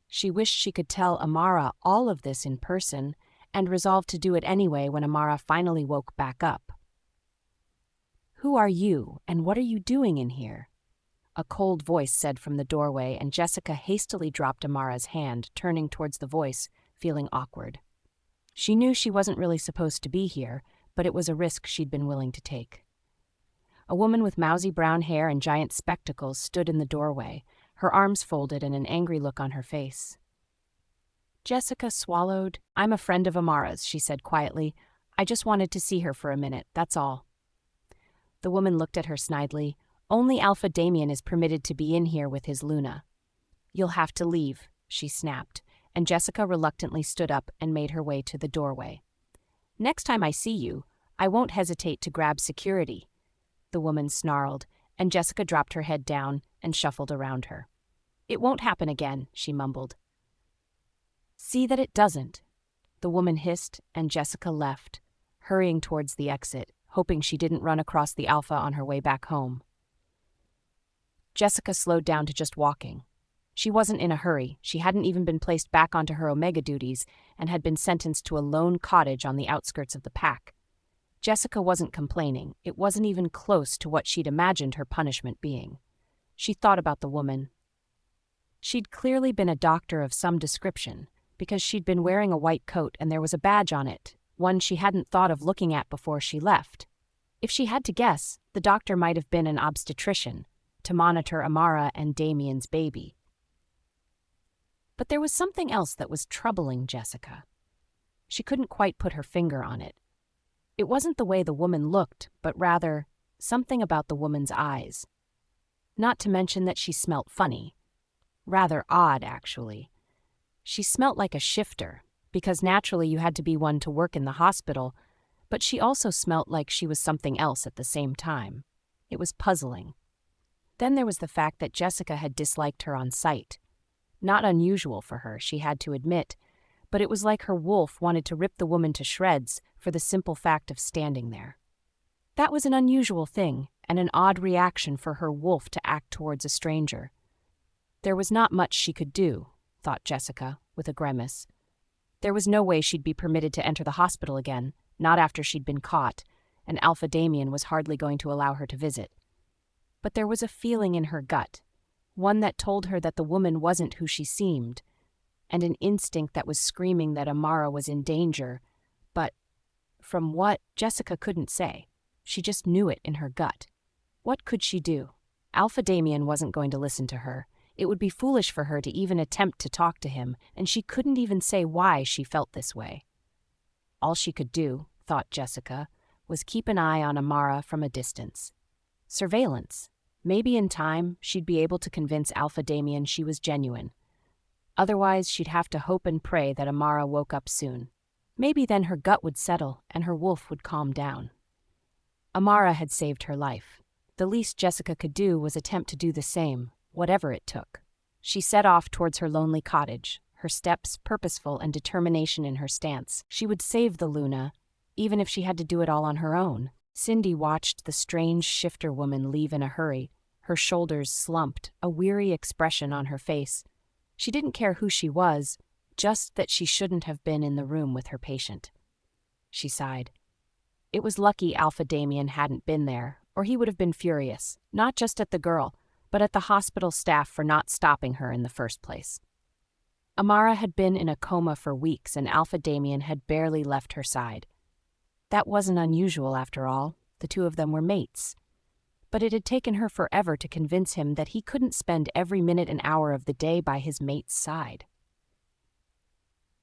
She wished she could tell Amara all of this in person, and resolved to do it anyway when Amara finally woke back up. "Who are you, and what are you doing in here?" a cold voice said from the doorway, and Jessica hastily dropped Amara's hand, turning towards the voice, feeling awkward. She knew she wasn't really supposed to be here, but it was a risk she'd been willing to take. A woman with mousy brown hair and giant spectacles stood in the doorway, her arms folded and an angry look on her face. Jessica swallowed. "I'm a friend of Amara's," she said quietly. "I just wanted to see her for a minute, that's all." The woman looked at her snidely. "Only Alpha Damien is permitted to be in here with his Luna." "You'll have to leave," she snapped, and Jessica reluctantly stood up and made her way to the doorway. "Next time I see you, I won't hesitate to grab security," the woman snarled, and Jessica dropped her head down and shuffled around her. "It won't happen again," she mumbled. "See that it doesn't," the woman hissed, and Jessica left, hurrying towards the exit, hoping she didn't run across the Alpha on her way back home. Jessica slowed down to just walking. She wasn't in a hurry. She hadn't even been placed back onto her Omega duties and had been sentenced to a lone cottage on the outskirts of the pack. Jessica wasn't complaining. It wasn't even close to what she'd imagined her punishment being. She thought about the woman. She'd clearly been a doctor of some description, because she'd been wearing a white coat and there was a badge on it, one she hadn't thought of looking at before she left. If she had to guess, the doctor might have been an obstetrician, to monitor Amara and Damien's baby. But there was something else that was troubling Jessica. She couldn't quite put her finger on it. It wasn't the way the woman looked, but rather something about the woman's eyes. Not to mention that she smelt funny. Rather odd, actually. She smelt like a shifter, because naturally you had to be one to work in the hospital, but she also smelt like she was something else at the same time. It was puzzling. Then there was the fact that Jessica had disliked her on sight. Not unusual for her, she had to admit, but it was like her wolf wanted to rip the woman to shreds for the simple fact of standing there. That was an unusual thing, and an odd reaction for her wolf to act towards a stranger. There was not much she could do, thought Jessica, with a grimace. There was no way she'd be permitted to enter the hospital again, not after she'd been caught, and Alpha Damien was hardly going to allow her to visit. But there was a feeling in her gut, one that told her that the woman wasn't who she seemed, and an instinct that was screaming that Amara was in danger, but from what, Jessica couldn't say. She just knew it in her gut. What could she do? Alpha Damien wasn't going to listen to her. It would be foolish for her to even attempt to talk to him, and she couldn't even say why she felt this way. All she could do, thought Jessica, was keep an eye on Amara from a distance. Surveillance. Maybe in time she'd be able to convince Alpha Damien she was genuine. Otherwise, she'd have to hope and pray that Amara woke up soon. Maybe then her gut would settle and her wolf would calm down. Amara had saved her life. The least Jessica could do was attempt to do the same, whatever it took. She set off towards her lonely cottage, her steps purposeful and determination in her stance. She would save the Luna, even if she had to do it all on her own. Cindy watched the strange shifter woman leave in a hurry, her shoulders slumped, a weary expression on her face. She didn't care who she was, just that she shouldn't have been in the room with her patient. She sighed. It was lucky Alpha Damien hadn't been there, or he would have been furious, not just at the girl, but at the hospital staff for not stopping her in the first place. Amara had been in a coma for weeks, and Alpha Damien had barely left her side. That wasn't unusual after all. The two of them were mates. But it had taken her forever to convince him that he couldn't spend every minute and hour of the day by his mate's side.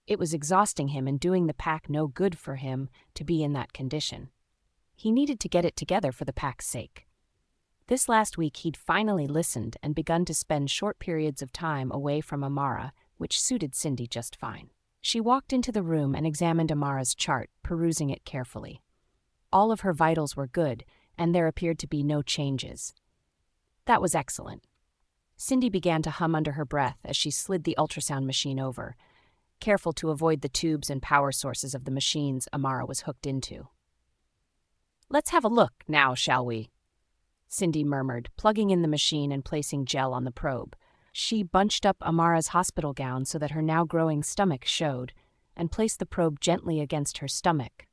It was exhausting him and doing the pack no good for him to be in that condition. He needed to get it together for the pack's sake. This last week he'd finally listened and begun to spend short periods of time away from Amara, which suited Cindy just fine. She walked into the room and examined Amara's chart, perusing it carefully. All of her vitals were good, and there appeared to be no changes. That was excellent. Cindy began to hum under her breath as she slid the ultrasound machine over, careful to avoid the tubes and power sources of the machines Amara was hooked into. "Let's have a look now, shall we?" Cindy murmured, plugging in the machine and placing gel on the probe. She bunched up Amara's hospital gown so that her now-growing stomach showed, and placed the probe gently against her stomach.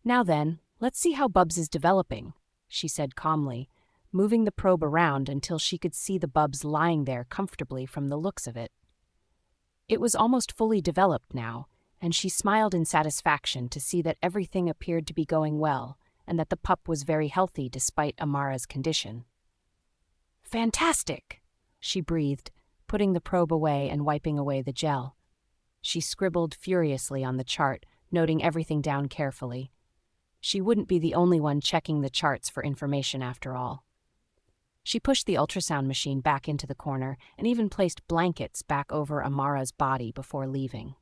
"Now then, let's see how Bubs is developing," she said calmly, moving the probe around until she could see the Bubs lying there comfortably from the looks of it. It was almost fully developed now, and she smiled in satisfaction to see that everything appeared to be going well, and that the pup was very healthy despite Amara's condition. "Fantastic!" she breathed, putting the probe away and wiping away the gel. She scribbled furiously on the chart, noting everything down carefully. She wouldn't be the only one checking the charts for information after all. She pushed the ultrasound machine back into the corner and even placed blankets back over Amara's body before leaving.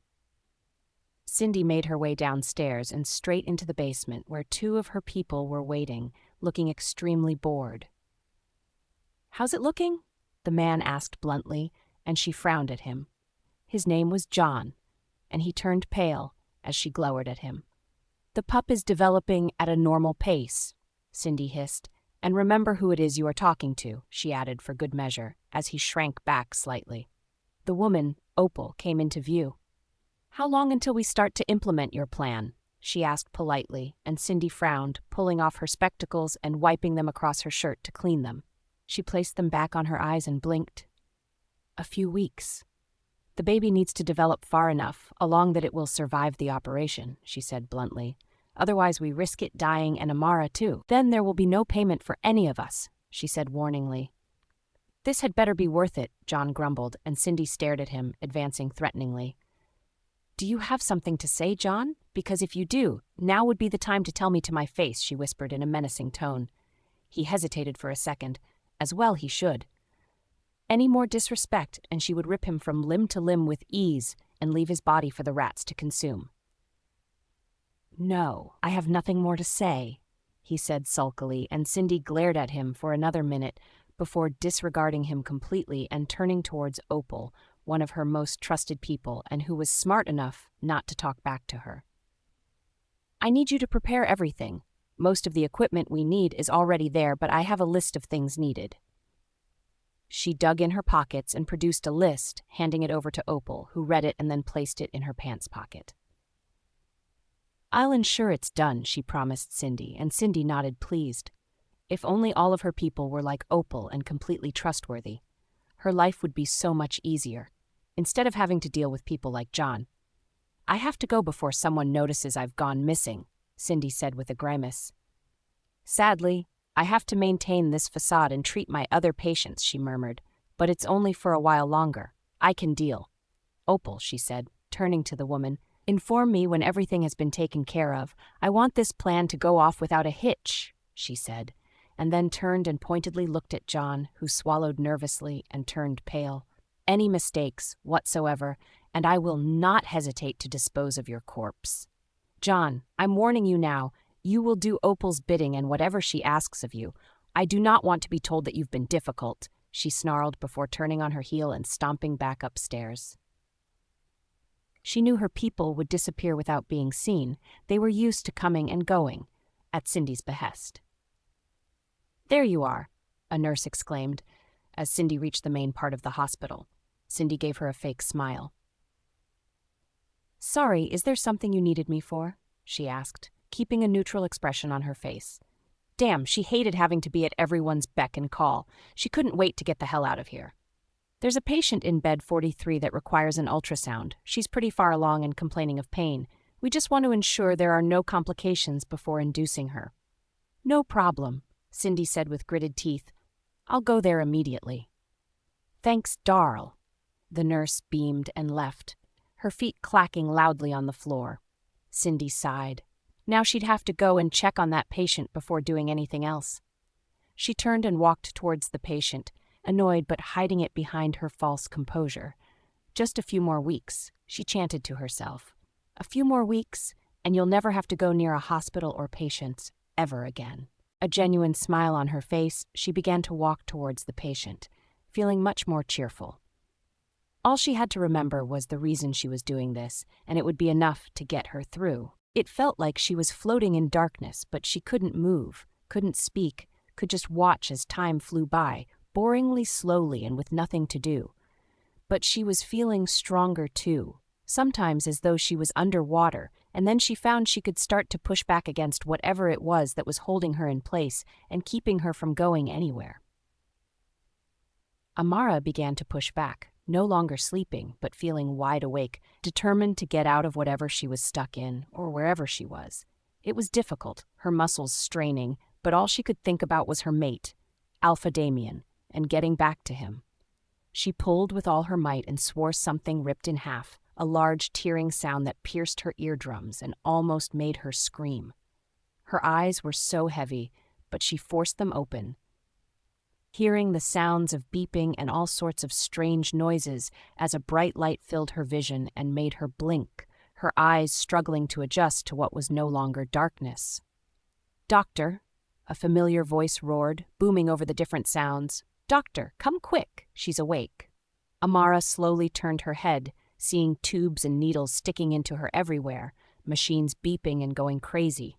Cindy made her way downstairs and straight into the basement where two of her people were waiting, looking extremely bored. "How's it looking?" the man asked bluntly, and she frowned at him. His name was John, and he turned pale as she glowered at him. "The pup is developing at a normal pace," Cindy hissed. "And remember who it is you are talking to," she added for good measure, as he shrank back slightly. The woman, Opal, came into view. "How long until we start to implement your plan?" she asked politely, and Cindy frowned, pulling off her spectacles and wiping them across her shirt to clean them. She placed them back on her eyes and blinked. "A few weeks. The baby needs to develop far enough, along that it will survive the operation," she said bluntly. "Otherwise we risk it dying and Amara too. Then there will be no payment for any of us," she said warningly. This had better be worth it, John grumbled, and Cindy stared at him, advancing threateningly. Do you have something to say, John? Because if you do, now would be the time to tell me to my face, she whispered in a menacing tone. He hesitated for a second. As well he should. Any more disrespect, and she would rip him from limb to limb with ease and leave his body for the rats to consume. No, I have nothing more to say, he said sulkily, and Cindy glared at him for another minute before disregarding him completely and turning towards Opal, one of her most trusted people and who was smart enough not to talk back to her. I need you to prepare everything. Most of the equipment we need is already there, but I have a list of things needed. She dug in her pockets and produced a list, handing it over to Opal, who read it and then placed it in her pants pocket. I'll ensure it's done, she promised Cindy, and Cindy nodded pleased. If only all of her people were like Opal and completely trustworthy. Her life would be so much easier, instead of having to deal with people like John. I have to go before someone notices I've gone missing, Cindy said with a grimace. Sadly, I have to maintain this facade and treat my other patients, she murmured, but it's only for a while longer. I can deal. Opal, she said, turning to the woman, inform me when everything has been taken care of. I want this plan to go off without a hitch, she said, and then turned and pointedly looked at John, who swallowed nervously and turned pale. Any mistakes whatsoever, and I will not hesitate to dispose of your corpse. John, I'm warning you now. You will do Opal's bidding and whatever she asks of you. I do not want to be told that you've been difficult, she snarled before turning on her heel and stomping back upstairs. She knew her people would disappear without being seen. They were used to coming and going, at Cindy's behest. There you are, a nurse exclaimed, as Cindy reached the main part of the hospital. Cindy gave her a fake smile. Sorry, is there something you needed me for? She asked, keeping a neutral expression on her face. Damn, she hated having to be at everyone's beck and call. She couldn't wait to get the hell out of here. There's a patient in bed 43 that requires an ultrasound. She's pretty far along and complaining of pain. We just want to ensure there are no complications before inducing her. No problem, Cindy said with gritted teeth. I'll go there immediately. Thanks, Darl. The nurse beamed and left, her feet clacking loudly on the floor. Cindy sighed. Now she'd have to go and check on that patient before doing anything else. She turned and walked towards the patient, annoyed but hiding it behind her false composure. Just a few more weeks, she chanted to herself. A few more weeks, and you'll never have to go near a hospital or patients ever again. A genuine smile on her face, she began to walk towards the patient, feeling much more cheerful. All she had to remember was the reason she was doing this, and it would be enough to get her through. It felt like she was floating in darkness, but she couldn't move, couldn't speak, could just watch as time flew by, boringly slowly and with nothing to do. But she was feeling stronger too, sometimes as though she was underwater, and then she found she could start to push back against whatever it was that was holding her in place and keeping her from going anywhere. Amara began to push back, no longer sleeping, but feeling wide awake, determined to get out of whatever she was stuck in, or wherever she was. It was difficult, her muscles straining, but all she could think about was her mate, Alpha Damien, and getting back to him. She pulled with all her might and swore something ripped in half, a large tearing sound that pierced her eardrums and almost made her scream. Her eyes were so heavy, but she forced them open, hearing the sounds of beeping and all sorts of strange noises as a bright light filled her vision and made her blink, her eyes struggling to adjust to what was no longer darkness. "Doctor," a familiar voice roared, booming over the different sounds. "Doctor, come quick, she's awake." Amara slowly turned her head, seeing tubes and needles sticking into her everywhere, machines beeping and going crazy.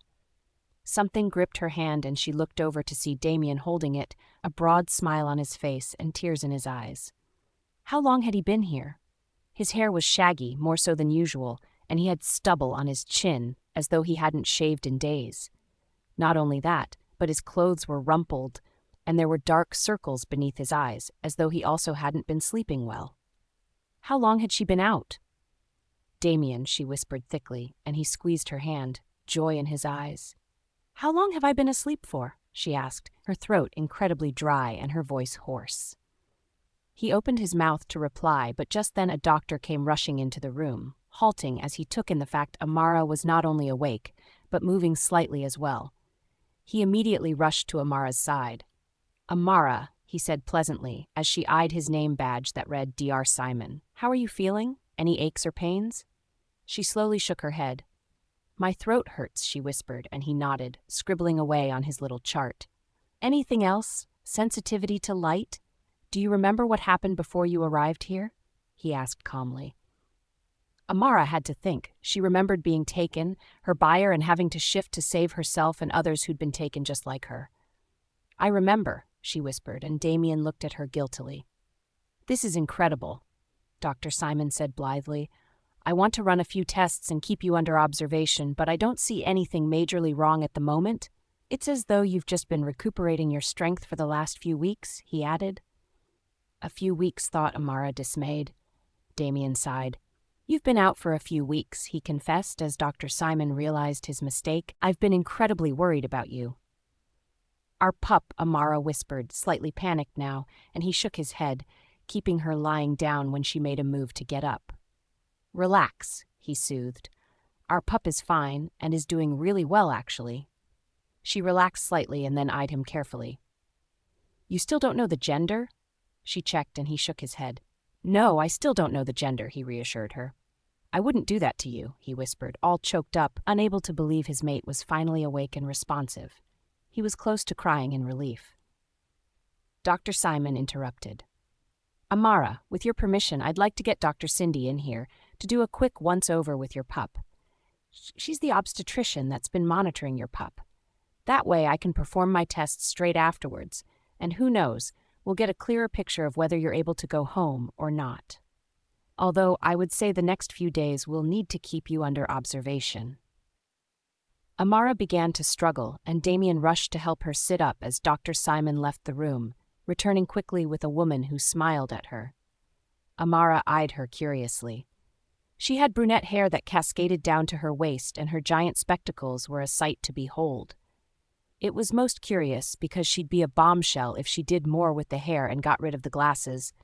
Something gripped her hand and she looked over to see Damien holding it, a broad smile on his face and tears in his eyes. How long had he been here? His hair was shaggy, more so than usual, and he had stubble on his chin, as though he hadn't shaved in days. Not only that, but his clothes were rumpled, and there were dark circles beneath his eyes, as though he also hadn't been sleeping well. How long had she been out? "Damien," she whispered thickly, and he squeezed her hand, joy in his eyes. "How long have I been asleep for?" she asked, her throat incredibly dry and her voice hoarse. He opened his mouth to reply, but just then a doctor came rushing into the room, halting as he took in the fact Amara was not only awake, but moving slightly as well. He immediately rushed to Amara's side. "Amara," he said pleasantly, as she eyed his name badge that read Dr. Simon. "How are you feeling? Any aches or pains?" She slowly shook her head. "My throat hurts," she whispered, and he nodded, scribbling away on his little chart. "Anything else? Sensitivity to light? Do you remember what happened before you arrived here?" he asked calmly. Amara had to think. She remembered being taken, her buyer, and having to shift to save herself and others who'd been taken just like her. "I remember," she whispered, and Damien looked at her guiltily. "This is incredible," Dr. Simon said blithely. "I want to run a few tests and keep you under observation, but I don't see anything majorly wrong at the moment. It's as though you've just been recuperating your strength for the last few weeks," he added. "A few weeks," thought Amara, dismayed. Damien sighed. "You've been out for a few weeks," he confessed as Dr. Simon realized his mistake. "I've been incredibly worried about you." "Our pup," Amara whispered, slightly panicked now, and he shook his head, keeping her lying down when she made a move to get up. "Relax," he soothed. "Our pup is fine, and is doing really well, actually." She relaxed slightly and then eyed him carefully. "You still don't know the gender?" She checked, and he shook his head. "No, I still don't know the gender," he reassured her. "I wouldn't do that to you," he whispered, all choked up, unable to believe his mate was finally awake and responsive. He was close to crying in relief. Dr. Simon interrupted. "Amara, with your permission, I'd like to get Dr. Cindy in here to do a quick once-over with your pup. She's the obstetrician that's been monitoring your pup. That way I can perform my tests straight afterwards, and who knows, we'll get a clearer picture of whether you're able to go home or not. Although I would say the next few days we'll need to keep you under observation." Amara began to struggle, and Damien rushed to help her sit up as Dr. Simon left the room, returning quickly with a woman who smiled at her. Amara eyed her curiously. She had brunette hair that cascaded down to her waist, and her giant spectacles were a sight to behold. It was most curious because she'd be a bombshell if she did more with the hair and got rid of the glasses,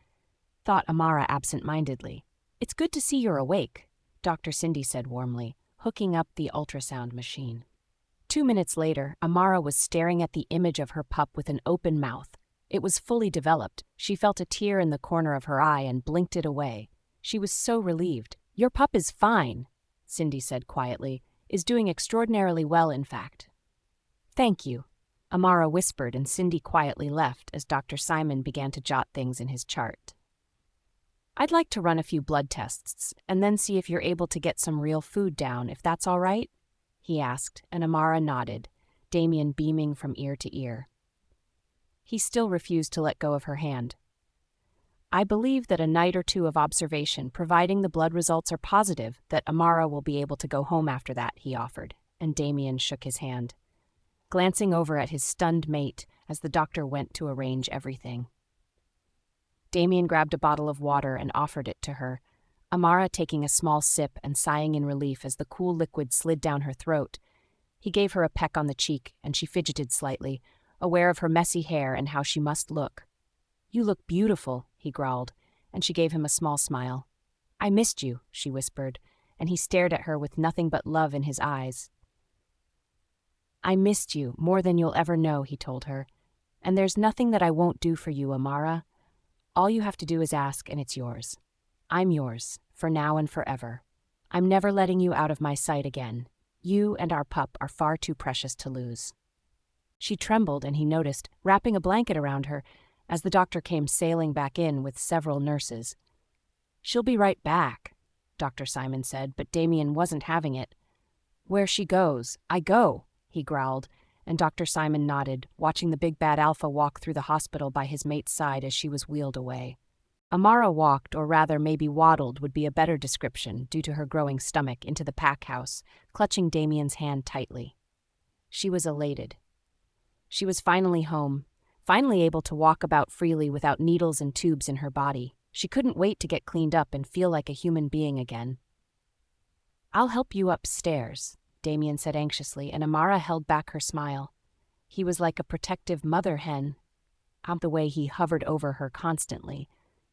thought Amara absent-mindedly. "It's good to see you're awake," Dr. Cindy said warmly, hooking up the ultrasound machine. 2 minutes later, Amara was staring at the image of her pup with an open mouth. It was fully developed. She felt a tear in the corner of her eye and blinked it away. She was so relieved. "Your pup is fine," Cindy said quietly. "Is doing extraordinarily well, in fact." "Thank you," Amara whispered, and Cindy quietly left as Dr. Simon began to jot things in his chart. "I'd like to run a few blood tests and then see if you're able to get some real food down, if that's all right?" he asked, and Amara nodded, Damien beaming from ear to ear. He still refused to let go of her hand. "I believe that a night or two of observation, providing the blood results are positive, that Amara will be able to go home after that," he offered, and Damien shook his hand, glancing over at his stunned mate as the doctor went to arrange everything. Damien grabbed a bottle of water and offered it to her, Amara taking a small sip and sighing in relief as the cool liquid slid down her throat. He gave her a peck on the cheek, and she fidgeted slightly, aware of her messy hair and how she must look. "You look beautiful," he growled, and she gave him a small smile. "I missed you," she whispered, and he stared at her with nothing but love in his eyes. "I missed you more than you'll ever know," he told her, "and there's nothing that I won't do for you, Amara. All you have to do is ask, and it's yours. I'm yours, for now and forever. I'm never letting you out of my sight again. You and our pup are far too precious to lose." She trembled, and he noticed, wrapping a blanket around her, as the doctor came sailing back in with several nurses. "She'll be right back," Dr. Simon said, but Damien wasn't having it. "Where she goes, I go," he growled, and Dr. Simon nodded, watching the big bad alpha walk through the hospital by his mate's side as she was wheeled away. Amara walked, or rather maybe waddled would be a better description due to her growing stomach, into the pack house, clutching Damien's hand tightly. She was elated. She was finally home, finally able to walk about freely without needles and tubes in her body. She couldn't wait to get cleaned up and feel like a human being again. "I'll help you upstairs," Damien said anxiously, and Amara held back her smile. He was like a protective mother hen, the way he hovered over her constantly,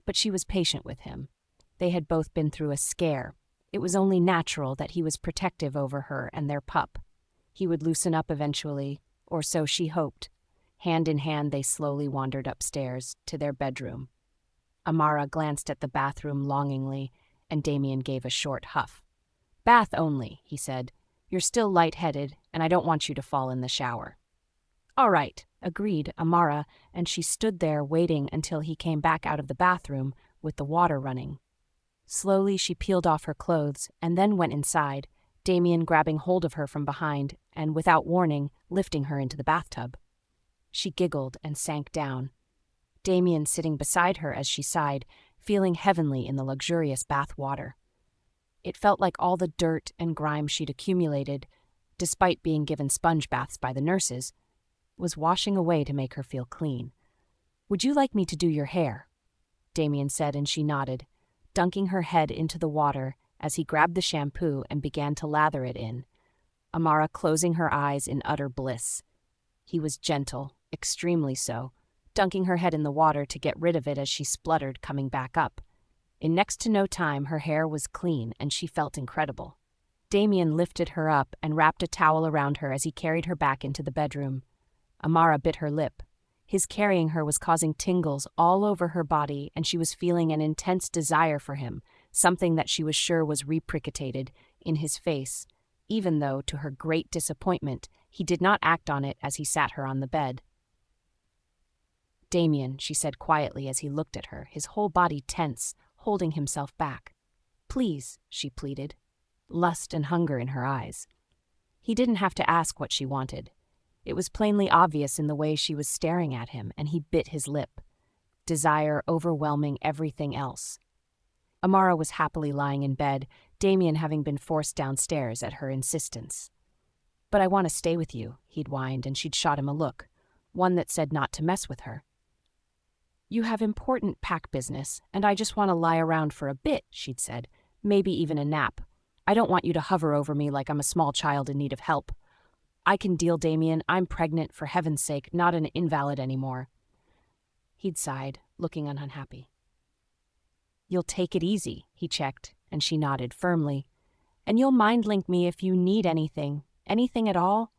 but she was patient with him. They had both been through a scare. It was only natural that he was protective over her and their pup. He would loosen up eventually, or so she hoped. Hand in hand, they slowly wandered upstairs to their bedroom. Amara glanced at the bathroom longingly, and Damien gave a short huff. "Bath only," he said. "You're still lightheaded, and I don't want you to fall in the shower." "All right," agreed Amara, and she stood there waiting until he came back out of the bathroom with the water running. Slowly she peeled off her clothes and then went inside, Damien grabbing hold of her from behind and, without warning, lifting her into the bathtub. She giggled and sank down, Damien sitting beside her as she sighed, feeling heavenly in the luxurious bath water. It felt like all the dirt and grime she'd accumulated, despite being given sponge baths by the nurses, was washing away to make her feel clean. "Would you like me to do your hair?" Damien said, and she nodded, dunking her head into the water as he grabbed the shampoo and began to lather it in, Amara closing her eyes in utter bliss. He was gentle, extremely so, dunking her head in the water to get rid of it as she spluttered, coming back up. In next to no time, her hair was clean, and she felt incredible. Damien lifted her up and wrapped a towel around her as he carried her back into the bedroom. Amara bit her lip. His carrying her was causing tingles all over her body, and she was feeling an intense desire for him, something that she was sure was reprecipitated in his face, even though, to her great disappointment, he did not act on it as he sat her on the bed. "Damien," she said quietly as he looked at her, his whole body tense, holding himself back. "Please," she pleaded, lust and hunger in her eyes. He didn't have to ask what she wanted. It was plainly obvious in the way she was staring at him, and he bit his lip, desire overwhelming everything else. Amara was happily lying in bed, Damien having been forced downstairs at her insistence. "But I want to stay with you," he'd whined, and she'd shot him a look, one that said not to mess with her. "You have important pack business, and I just want to lie around for a bit," she'd said, "maybe even a nap. I don't want you to hover over me like I'm a small child in need of help. I can deal, Damien. I'm pregnant, for heaven's sake, not an invalid anymore." He'd sighed, looking unhappy. "You'll take it easy," he checked, and she nodded firmly. "And you'll mind-link me if you need anything at all?"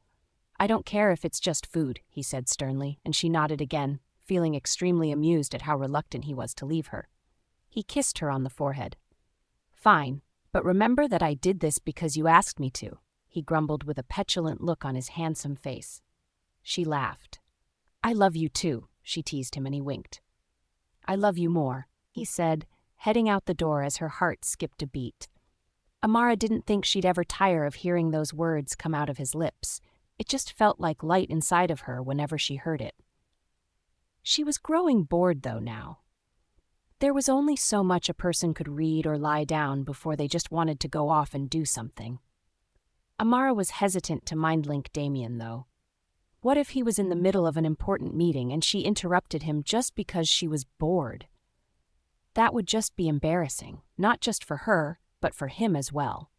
"I don't care if it's just food," he said sternly, and she nodded again, feeling extremely amused at how reluctant he was to leave her. He kissed her on the forehead. "Fine, but remember that I did this because you asked me to," he grumbled with a petulant look on his handsome face. She laughed. "I love you too," she teased him, and he winked. "I love you more," he said, heading out the door as her heart skipped a beat. Amara didn't think she'd ever tire of hearing those words come out of his lips. It just felt like light inside of her whenever she heard it. She was growing bored, though, now. There was only so much a person could read or lie down before they just wanted to go off and do something. Amara was hesitant to mind-link Damien, though. What if he was in the middle of an important meeting and she interrupted him just because she was bored? That would just be embarrassing, not just for her, but for him as well.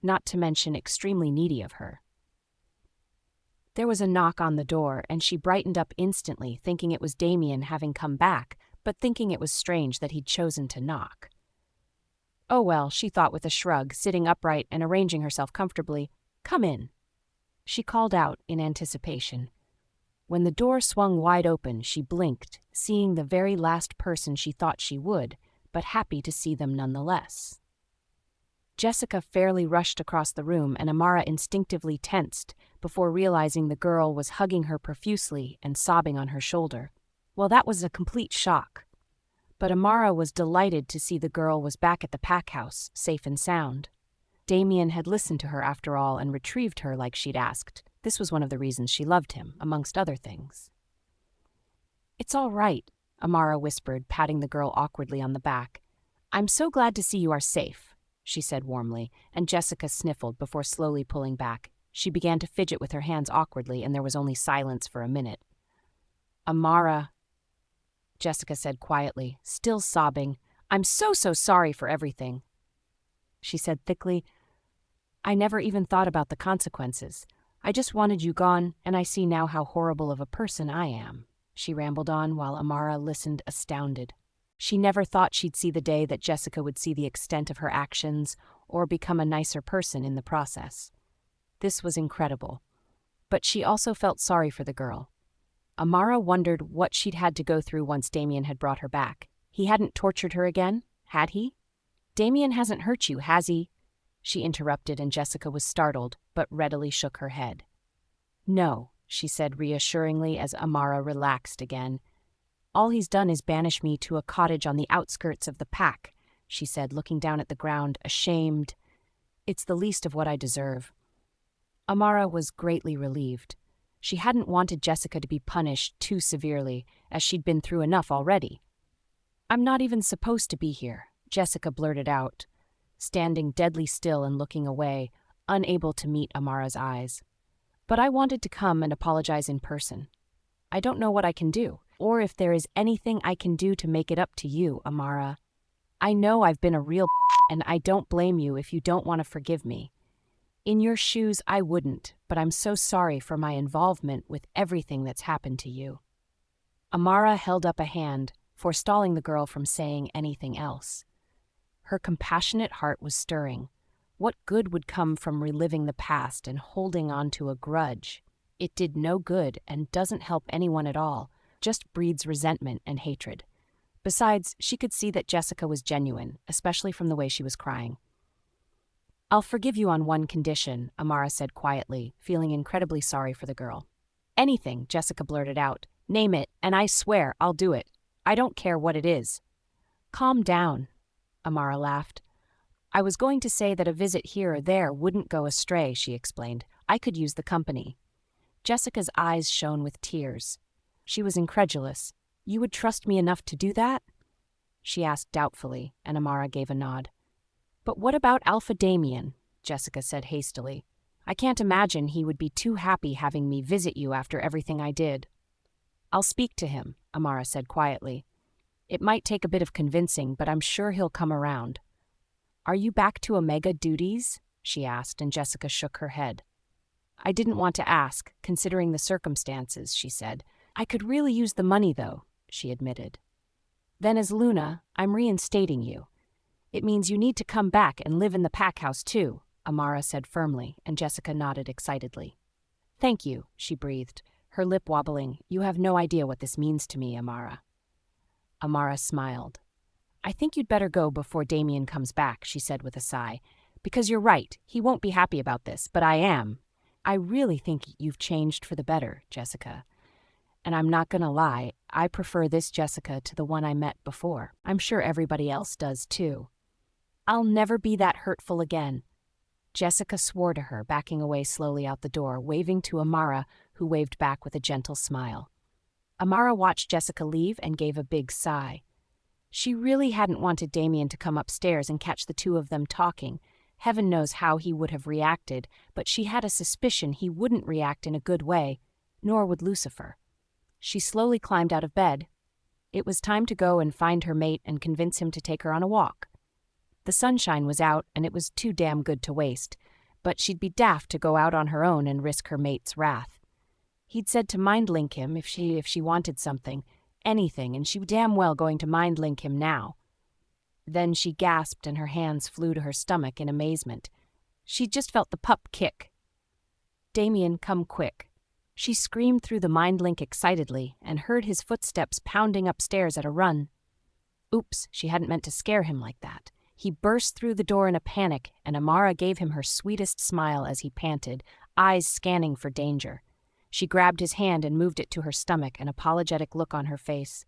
Not to mention extremely needy of her. There was a knock on the door, and she brightened up instantly, thinking it was Damien having come back, but thinking it was strange that he'd chosen to knock. "Oh well," she thought with a shrug, sitting upright and arranging herself comfortably. "Come in." She called out in anticipation. When the door swung wide open, she blinked, seeing the very last person she thought she would, but happy to see them nonetheless. Jessica fairly rushed across the room, and Amara instinctively tensed before realizing the girl was hugging her profusely and sobbing on her shoulder. Well, that was a complete shock. But Amara was delighted to see the girl was back at the pack house, safe and sound. Damien had listened to her after all and retrieved her like she'd asked. This was one of the reasons she loved him, amongst other things. "It's all right," Amara whispered, patting the girl awkwardly on the back. "I'm so glad to see you are safe," she said warmly, and Jessica sniffled before slowly pulling back. She began to fidget with her hands awkwardly, and there was only silence for a minute. "Amara," Jessica said quietly, still sobbing, "I'm so sorry for everything." She said thickly, "I never even thought about the consequences. I just wanted you gone, and I see now how horrible of a person I am," she rambled on while Amara listened astounded. She never thought she'd see the day that Jessica would see the extent of her actions or become a nicer person in the process. This was incredible. But she also felt sorry for the girl. Amara wondered what she'd had to go through once Damien had brought her back. He hadn't tortured her again, had he? Damien hasn't hurt you, has he? She interrupted, and Jessica was startled, but readily shook her head. No, she said reassuringly as Amara relaxed again. All he's done is banish me to a cottage on the outskirts of the pack, she said, looking down at the ground, ashamed. It's the least of what I deserve. Amara was greatly relieved. She hadn't wanted Jessica to be punished too severely, as she'd been through enough already. I'm not even supposed to be here, Jessica blurted out, standing deadly still and looking away, unable to meet Amara's eyes. But I wanted to come and apologize in person. I don't know what I can do, or if there is anything I can do to make it up to you, Amara. I know I've been a real and I don't blame you if you don't want to forgive me. In your shoes, I wouldn't, but I'm so sorry for my involvement with everything that's happened to you. Amara held up a hand, forestalling the girl from saying anything else. Her compassionate heart was stirring. What good would come from reliving the past and holding on to a grudge? It did no good and doesn't help anyone at all, just breeds resentment and hatred. Besides, she could see that Jessica was genuine, especially from the way she was crying. I'll forgive you on one condition, Amara said quietly, feeling incredibly sorry for the girl. Anything, Jessica blurted out. Name it, and I swear I'll do it. I don't care what it is. Calm down, Amara laughed. I was going to say that a visit here or there wouldn't go astray, she explained. I could use the company. Jessica's eyes shone with tears. She was incredulous. You would trust me enough to do that? She asked doubtfully, and Amara gave a nod. But what about Alpha Damien? Jessica said hastily. I can't imagine he would be too happy having me visit you after everything I did. I'll speak to him, Amara said quietly. It might take a bit of convincing, but I'm sure he'll come around. Are you back to Omega duties? She asked, and Jessica shook her head. I didn't want to ask, considering the circumstances, she said. I could really use the money, though, she admitted. Then as Luna, I'm reinstating you. It means you need to come back and live in the pack house, too, Amara said firmly, and Jessica nodded excitedly. Thank you, she breathed, her lip wobbling. You have no idea what this means to me, Amara. Amara smiled. I think you'd better go before Damien comes back, she said with a sigh. Because you're right, he won't be happy about this, but I am. I really think you've changed for the better, Jessica. And I'm not gonna lie, I prefer this Jessica to the one I met before. I'm sure everybody else does, too. I'll never be that hurtful again. Jessica swore to her, backing away slowly out the door, waving to Amara, who waved back with a gentle smile. Amara watched Jessica leave and gave a big sigh. She really hadn't wanted Damien to come upstairs and catch the two of them talking. Heaven knows how he would have reacted, but she had a suspicion he wouldn't react in a good way, nor would Lucifer. She slowly climbed out of bed. It was time to go and find her mate and convince him to take her on a walk. The sunshine was out, and it was too damn good to waste, but she'd be daft to go out on her own and risk her mate's wrath. He'd said to mind-link him if she wanted something, anything, and she was damn well going to mind-link him now. Then she gasped and her hands flew to her stomach in amazement. She'd just felt the pup kick. Damien, come quick. She screamed through the mind-link excitedly and heard his footsteps pounding upstairs at a run. Oops, she hadn't meant to scare him like that. He burst through the door in a panic, and Amara gave him her sweetest smile as he panted, eyes scanning for danger. She grabbed his hand and moved it to her stomach, an apologetic look on her face.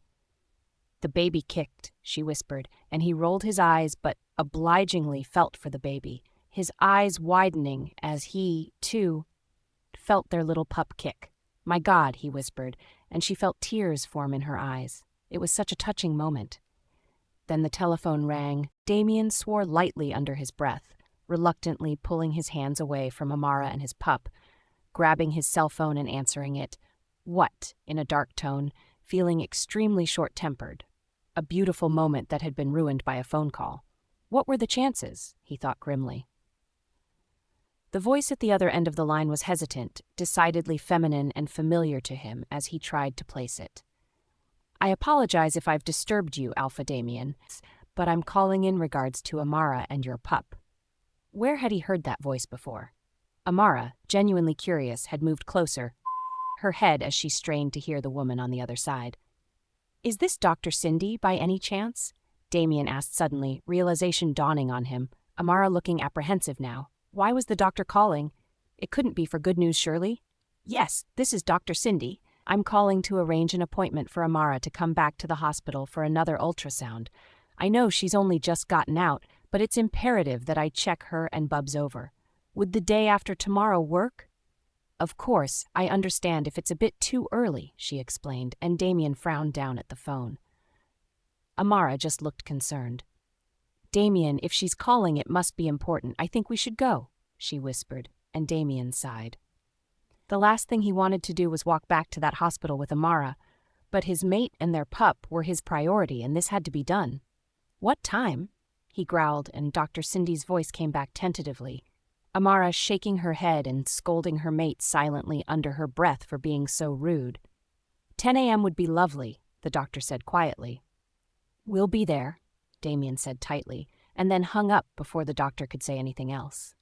The baby kicked, she whispered, and he rolled his eyes but obligingly felt for the baby, his eyes widening as he, too, felt their little pup kick. My God, he whispered, and she felt tears form in her eyes. It was such a touching moment. Then the telephone rang. Damien swore lightly under his breath, reluctantly pulling his hands away from Amara and his pup, grabbing his cell phone and answering it. What? In a dark tone, feeling extremely short-tempered. A beautiful moment that had been ruined by a phone call. What were the chances? He thought grimly. The voice at the other end of the line was hesitant, decidedly feminine and familiar to him as he tried to place it. I apologize if I've disturbed you, Alpha Damien, but I'm calling in regards to Amara and your pup. Where had he heard that voice before? Amara, genuinely curious, had moved closer, her head as she strained to hear the woman on the other side. Is this Dr. Cindy, by any chance? Damien asked suddenly, realization dawning on him, Amara looking apprehensive now. Why was the doctor calling? It couldn't be for good news, surely? Yes, this is Dr. Cindy. I'm calling to arrange an appointment for Amara to come back to the hospital for another ultrasound. I know she's only just gotten out, but it's imperative that I check her and Bubs over. Would the day after tomorrow work? Of course, I understand if it's a bit too early, she explained, and Damien frowned down at the phone. Amara just looked concerned. Damien, if she's calling, it must be important. I think we should go, she whispered, and Damien sighed. The last thing he wanted to do was walk back to that hospital with Amara, but his mate and their pup were his priority, and this had to be done. What time? He growled, and Dr. Cindy's voice came back tentatively, Amara shaking her head and scolding her mate silently under her breath for being so rude. 10 a.m. would be lovely, the doctor said quietly. We'll be there, Damien said tightly, and then hung up before the doctor could say anything else.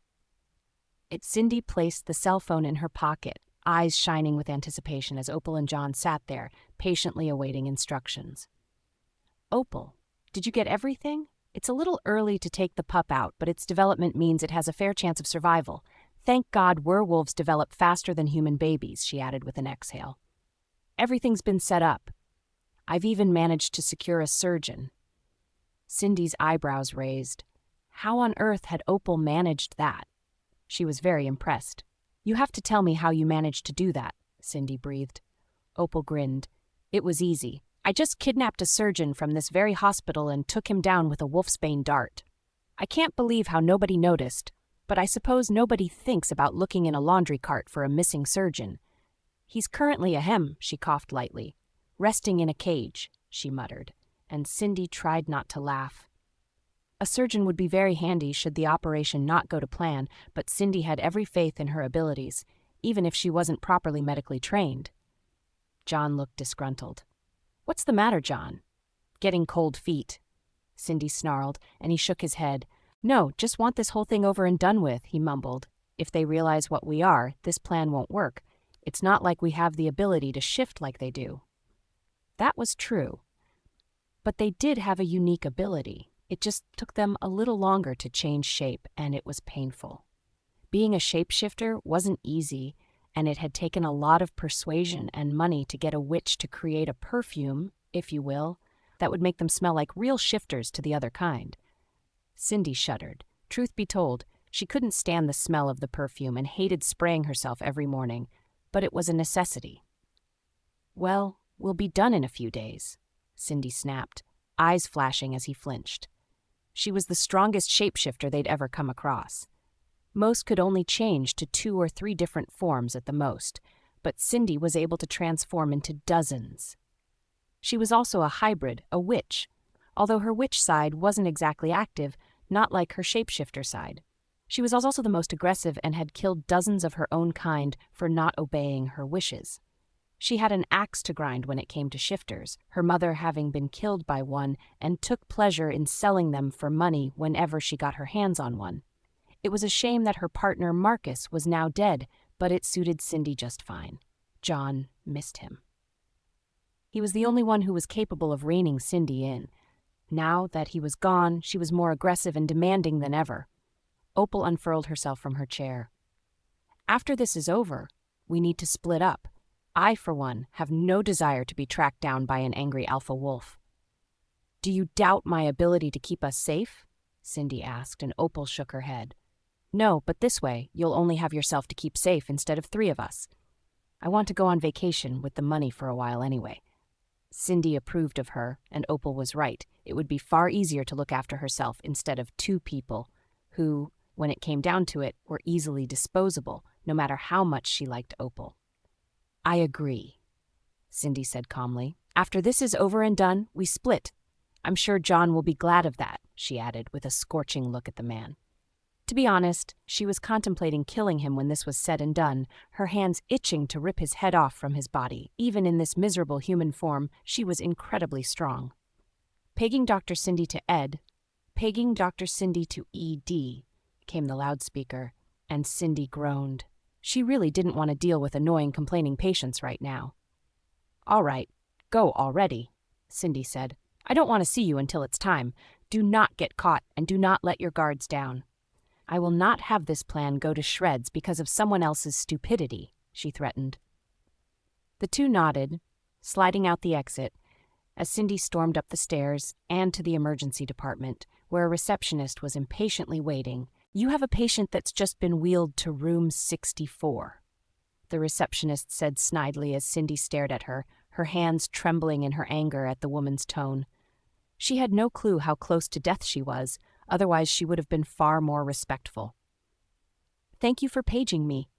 Cindy placed the cell phone in her pocket, eyes shining with anticipation as Opal and John sat there, patiently awaiting instructions. Opal, did you get everything? It's a little early to take the pup out, but its development means it has a fair chance of survival. Thank God werewolves develop faster than human babies, she added with an exhale. Everything's been set up. I've even managed to secure a surgeon. Cindy's eyebrows raised. How on earth had Opal managed that? She was very impressed. You have to tell me how you managed to do that, Cindy breathed. Opal grinned. It was easy. I just kidnapped a surgeon from this very hospital and took him down with a wolfsbane dart. I can't believe how nobody noticed, but I suppose nobody thinks about looking in a laundry cart for a missing surgeon. He's currently she coughed lightly. Resting in a cage, she muttered, and Cindy tried not to laugh. A surgeon would be very handy should the operation not go to plan, but Cindy had every faith in her abilities, even if she wasn't properly medically trained. John looked disgruntled. What's the matter, John? Getting cold feet, Cindy snarled, and he shook his head. No, just want this whole thing over and done with, he mumbled. If they realize what we are, this plan won't work. It's not like we have the ability to shift like they do. That was true. But they did have a unique ability. It just took them a little longer to change shape, and it was painful. Being a shapeshifter wasn't easy, and it had taken a lot of persuasion and money to get a witch to create a perfume, if you will, that would make them smell like real shifters to the other kind. Cindy shuddered. Truth be told, she couldn't stand the smell of the perfume and hated spraying herself every morning, but it was a necessity. Well, we'll be done in a few days, Cindy snapped, eyes flashing as he flinched. She was the strongest shapeshifter they'd ever come across. Most could only change to 2 or 3 different forms at the most, but Cindy was able to transform into dozens. She was also a hybrid, a witch, although her witch side wasn't exactly active, not like her shapeshifter side. She was also the most aggressive and had killed dozens of her own kind for not obeying her wishes. She had an axe to grind when it came to shifters, her mother having been killed by one, and took pleasure in selling them for money whenever she got her hands on one. It was a shame that her partner Marcus was now dead, but it suited Cindy just fine. John missed him. He was the only one who was capable of reining Cindy in. Now that he was gone, she was more aggressive and demanding than ever. Opal unfurled herself from her chair. After this is over, we need to split up. I, for one, have no desire to be tracked down by an angry alpha wolf. Do you doubt my ability to keep us safe? Cindy asked, and Opal shook her head. No, but this way, you'll only have yourself to keep safe instead of 3 of us. I want to go on vacation with the money for a while anyway. Cindy approved of her, and Opal was right. It would be far easier to look after herself instead of 2 people who, when it came down to it, were easily disposable, no matter how much she liked Opal. I agree, Cindy said calmly. After this is over and done, we split. I'm sure John will be glad of that, she added with a scorching look at the man. To be honest, she was contemplating killing him when this was said and done, her hands itching to rip his head off from his body. Even in this miserable human form, she was incredibly strong. Pegging Dr. Cindy to Ed, pegging Dr. Cindy to ED, came the loudspeaker, and Cindy groaned. She really didn't want to deal with annoying, complaining patients right now. "All right, go already," Cindy said. "I don't want to see you until it's time. Do not get caught, and do not let your guards down." "I will not have this plan go to shreds because of someone else's stupidity," she threatened. The two nodded, sliding out the exit, as Cindy stormed up the stairs and to the emergency department, where a receptionist was impatiently waiting. "You have a patient that's just been wheeled to room 64, the receptionist said snidely as Cindy stared at her, her hands trembling in her anger at the woman's tone. She had no clue how close to death she was, otherwise she would have been far more respectful. "Thank you for paging me,"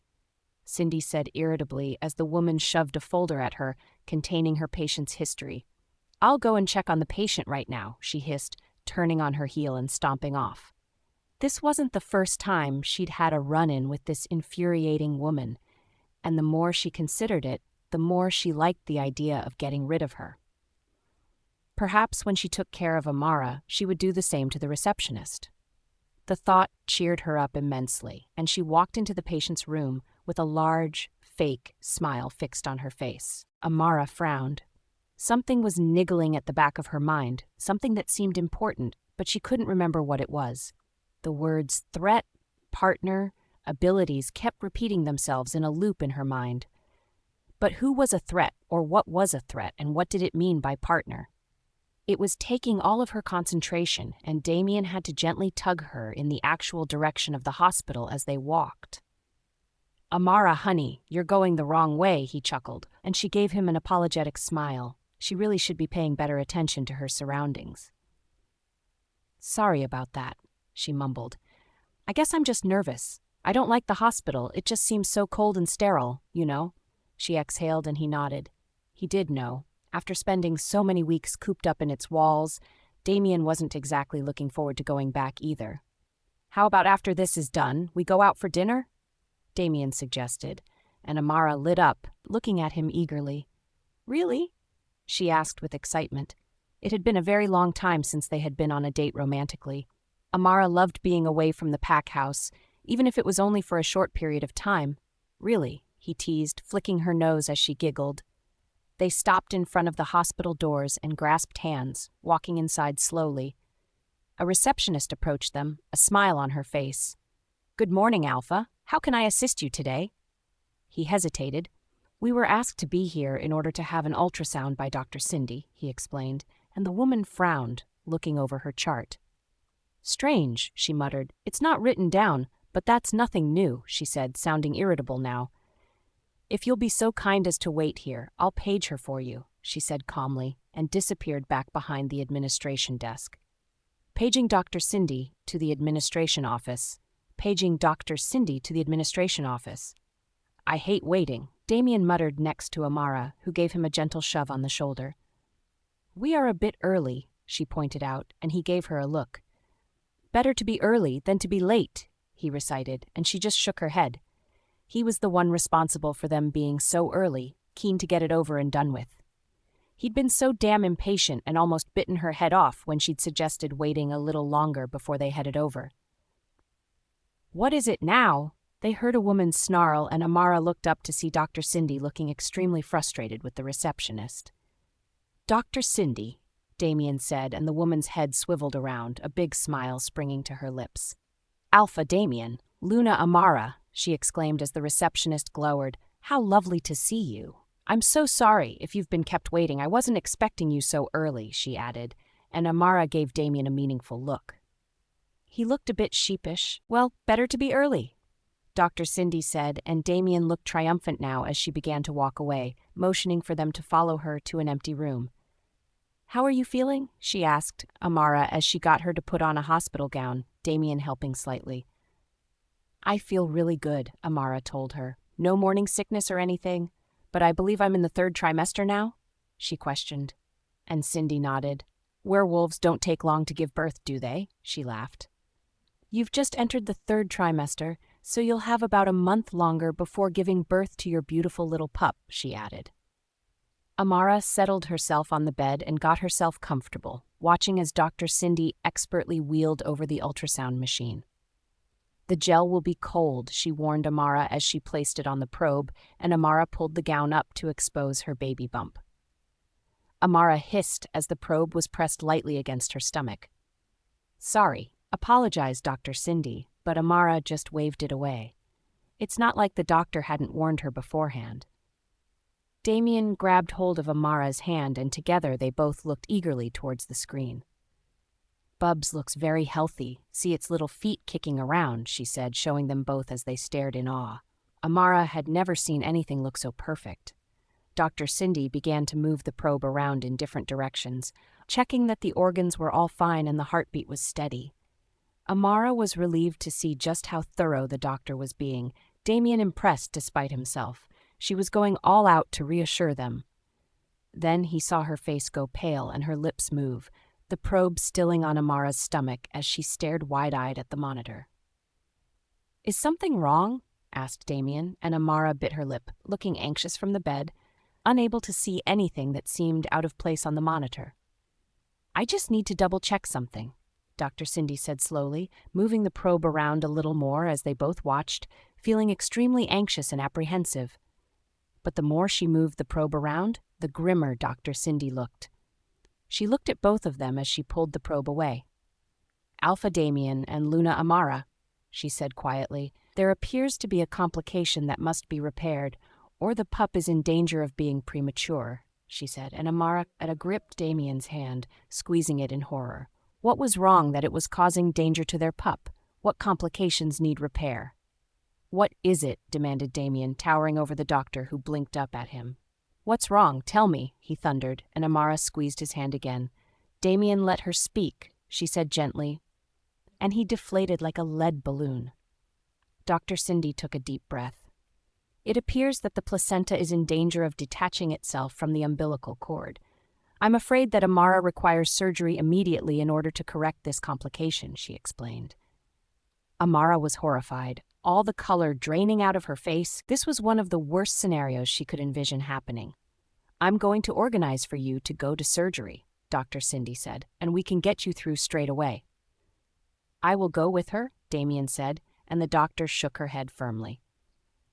Cindy said irritably as the woman shoved a folder at her containing her patient's history. "I'll go and check on the patient right now," she hissed, turning on her heel and stomping off. This wasn't the first time she'd had a run-in with this infuriating woman, and the more she considered it, the more she liked the idea of getting rid of her. Perhaps when she took care of Amara, she would do the same to the receptionist. The thought cheered her up immensely, and she walked into the patient's room with a large, fake smile fixed on her face. Amara frowned. Something was niggling at the back of her mind, something that seemed important, but she couldn't remember what it was. The words threat, partner, abilities kept repeating themselves in a loop in her mind. But who was a threat, or what was a threat, and what did it mean by partner? It was taking all of her concentration, and Damien had to gently tug her in the actual direction of the hospital as they walked. "Amara, honey, you're going the wrong way," he chuckled, and she gave him an apologetic smile. She really should be paying better attention to her surroundings. "Sorry about that," she mumbled. "I guess I'm just nervous. I don't like the hospital. It just seems so cold and sterile, you know." She exhaled and he nodded. He did know. After spending so many weeks cooped up in its walls, Damien wasn't exactly looking forward to going back either. "How about after this is done, we go out for dinner?" Damien suggested, and Amara lit up, looking at him eagerly. "Really?" she asked with excitement. It had been a very long time since they had been on a date romantically. Amara loved being away from the pack house, even if it was only for a short period of time. "Really?" he teased, flicking her nose as she giggled. They stopped in front of the hospital doors and grasped hands, walking inside slowly. A receptionist approached them, a smile on her face. "Good morning, Alpha. How can I assist you today?" He hesitated. "We were asked to be here in order to have an ultrasound by Dr. Cindy," he explained, and the woman frowned, looking over her chart. "Strange," she muttered. "It's not written down, but that's nothing new," she said, sounding irritable now. "If you'll be so kind as to wait here, I'll page her for you," she said calmly, and disappeared back behind the administration desk. Paging Dr. Cindy to the administration office. Paging Dr. Cindy to the administration office. "I hate waiting," Damien muttered next to Amara, who gave him a gentle shove on the shoulder. "We are a bit early," she pointed out, and he gave her a look. "Better to be early than to be late," he recited, and she just shook her head. He was the one responsible for them being so early, keen to get it over and done with. He'd been so damn impatient and almost bitten her head off when she'd suggested waiting a little longer before they headed over. "What is it now?" They heard a woman snarl, and Amara looked up to see Dr. Cindy looking extremely frustrated with the receptionist. "Dr. Cindy," Damien said, and the woman's head swiveled around, a big smile springing to her lips. "Alpha Damien, Luna Amara," she exclaimed as the receptionist glowered. "How lovely to see you. I'm so sorry if you've been kept waiting. I wasn't expecting you so early," she added, and Amara gave Damien a meaningful look. He looked a bit sheepish. "Well, better to be early," Dr. Cindy said, and Damien looked triumphant now as she began to walk away, motioning for them to follow her to an empty room. "How are you feeling?" she asked Amara as she got her to put on a hospital gown, Damien helping slightly. "I feel really good," Amara told her. "No morning sickness or anything, but I believe I'm in the 3rd trimester now?" she questioned. And Cindy nodded. "Werewolves don't take long to give birth, do they?" she laughed. You've just entered the third trimester, so you'll have about a month longer before giving birth to your beautiful little pup," she added. Amara settled herself on the bed and got herself comfortable, watching as Dr. Cindy expertly wheeled over the ultrasound machine. "The gel will be cold," she warned Amara as she placed it on the probe, and Amara pulled the gown up to expose her baby bump. Amara hissed as the probe was pressed lightly against her stomach. "Sorry," apologized Dr. Cindy, but Amara just waved it away. It's not like the doctor hadn't warned her beforehand. Damien grabbed hold of Amara's hand, and together they both looked eagerly towards the screen. "Bubs looks very healthy. See its little feet kicking around," she said, showing them both as they stared in awe. Amara had never seen anything look so perfect. Dr. Cindy began to move the probe around in different directions, checking that the organs were all fine and the heartbeat was steady. Amara was relieved to see just how thorough the doctor was being, Damien impressed despite himself. She was going all out to reassure them. Then he saw her face go pale and her lips move, the probe stilling on Amara's stomach as she stared wide-eyed at the monitor. "Is something wrong?" asked Damien, and Amara bit her lip, looking anxious from the bed, unable to see anything that seemed out of place on the monitor. "I just need to double-check something," Dr. Cindy said slowly, moving the probe around a little more as they both watched, feeling extremely anxious and apprehensive. But the more she moved the probe around, the grimmer Dr. Cindy looked. She looked at both of them as she pulled the probe away. "Alpha Damien and Luna Amara," she said quietly, "there appears to be a complication that must be repaired, or the pup is in danger of being premature," she said, and Amara gripped Damien's hand, squeezing it in horror. What was wrong that it was causing danger to their pup? What complications need repair? "What is it?" demanded Damien, towering over the doctor, who blinked up at him. "What's wrong? Tell me," he thundered, and Amara squeezed his hand again. Damien let her speak, she said gently, and he deflated like a lead balloon. Dr. Cindy took a deep breath. "It appears that the placenta is in danger of detaching itself from the umbilical cord. I'm afraid that Amara requires surgery immediately in order to correct this complication," she explained. Amara was horrified, all the color draining out of her face. This was one of the worst scenarios she could envision happening. "I'm going to organize for you to go to surgery," Dr. Cindy said, "and we can get you through straight away." "I will go with her," Damien said, and the doctor shook her head firmly.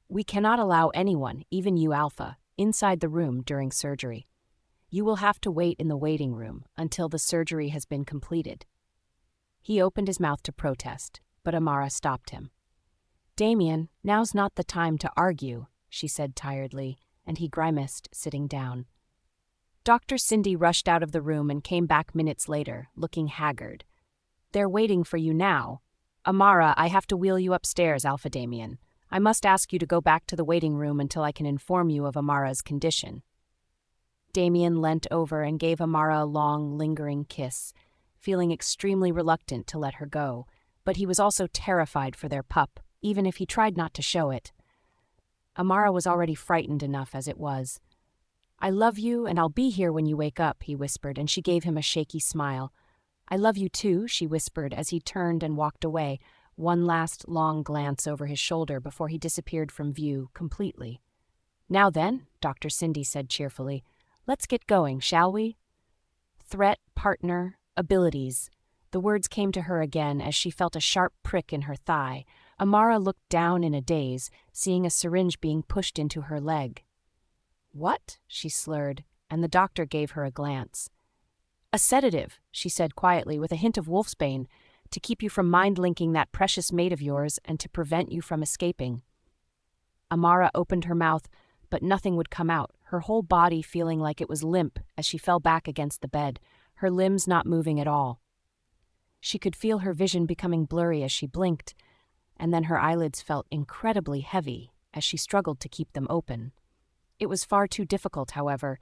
"We cannot allow anyone, even you Alpha, inside the room during surgery. You will have to wait in the waiting room until the surgery has been completed." He opened his mouth to protest, but Amara stopped him. "Damien, now's not the time to argue," she said tiredly, and he grimaced, sitting down. Dr. Cindy rushed out of the room and came back minutes later, looking haggard. "They're waiting for you now. Amara, I have to wheel you upstairs, Alpha Damien. I must ask you to go back to the waiting room until I can inform you of Amara's condition." Damien leant over and gave Amara a long, lingering kiss, feeling extremely reluctant to let her go, but he was also terrified for their pup, even if he tried not to show it. Amara was already frightened enough as it was. "I love you, and I'll be here when you wake up," he whispered, and she gave him a shaky smile. "I love you too," she whispered as he turned and walked away, one last long glance over his shoulder before he disappeared from view completely. "Now then," Dr. Cindy said cheerfully, "let's get going, shall we?" Threat, partner, abilities. The words came to her again as she felt a sharp prick in her thigh. Amara looked down in a daze, seeing a syringe being pushed into her leg. "What?" she slurred, and the doctor gave her a glance. "A sedative," she said quietly, with a hint of wolfsbane, "to keep you from mind-linking that precious mate of yours and to prevent you from escaping." Amara opened her mouth, but nothing would come out, her whole body feeling like it was limp as she fell back against the bed, her limbs not moving at all. She could feel her vision becoming blurry as she blinked, and then her eyelids felt incredibly heavy as she struggled to keep them open. It was far too difficult, however,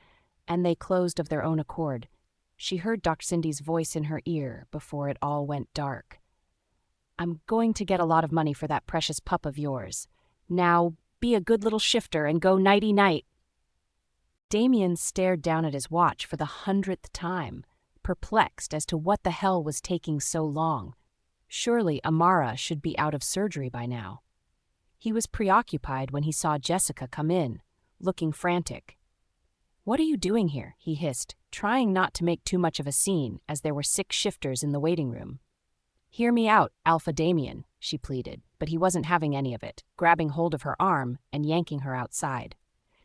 and they closed of their own accord. She heard Dr. Cindy's voice in her ear before it all went dark. "I'm going to get a lot of money for that precious pup of yours. Now, be a good little shifter and go nighty-night." Damien stared down at his watch for the 100th time, perplexed as to what the hell was taking so long. Surely Amara should be out of surgery by now. He was preoccupied when he saw Jessica come in, looking frantic. "What are you doing here?" he hissed, trying not to make too much of a scene as there were 6 shifters in the waiting room. "Hear me out, Alpha Damien," she pleaded, but he wasn't having any of it, grabbing hold of her arm and yanking her outside.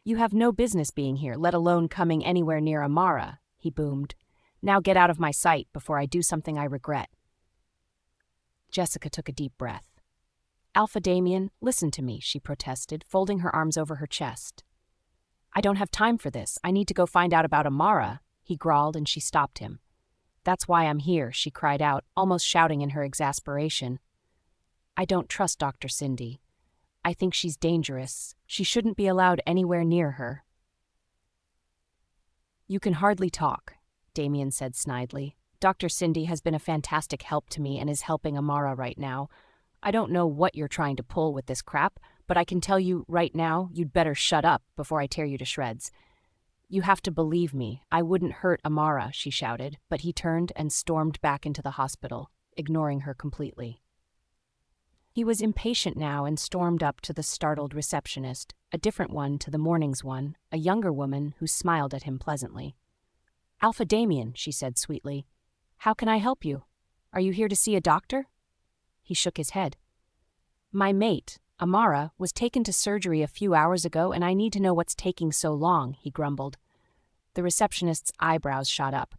"You have no business being here, let alone coming anywhere near Amara," he boomed. "Now get out of my sight before I do something I regret." Jessica took a deep breath. "Alpha Damien, listen to me," she protested, folding her arms over her chest. "I don't have time for this. I need to go find out about Amara," he growled, and she stopped him. "That's why I'm here," she cried out, almost shouting in her exasperation. "I don't trust Dr. Cindy. I think she's dangerous. She shouldn't be allowed anywhere near her." "You can hardly talk," Damien said snidely. "Dr. Cindy has been a fantastic help to me and is helping Amara right now. I don't know what you're trying to pull with this crap, but I can tell you right now you'd better shut up before I tear you to shreds. You have to believe me. I wouldn't hurt Amara," she shouted, but he turned and stormed back into the hospital, ignoring her completely. He was impatient now and stormed up to the startled receptionist, a different one to the morning's one, a younger woman who smiled at him pleasantly. "Alpha Damien," she said sweetly. "How can I help you? Are you here to see a doctor?" He shook his head. "My mate, Amara, was taken to surgery a few hours ago, and I need to know what's taking so long," he grumbled. The receptionist's eyebrows shot up.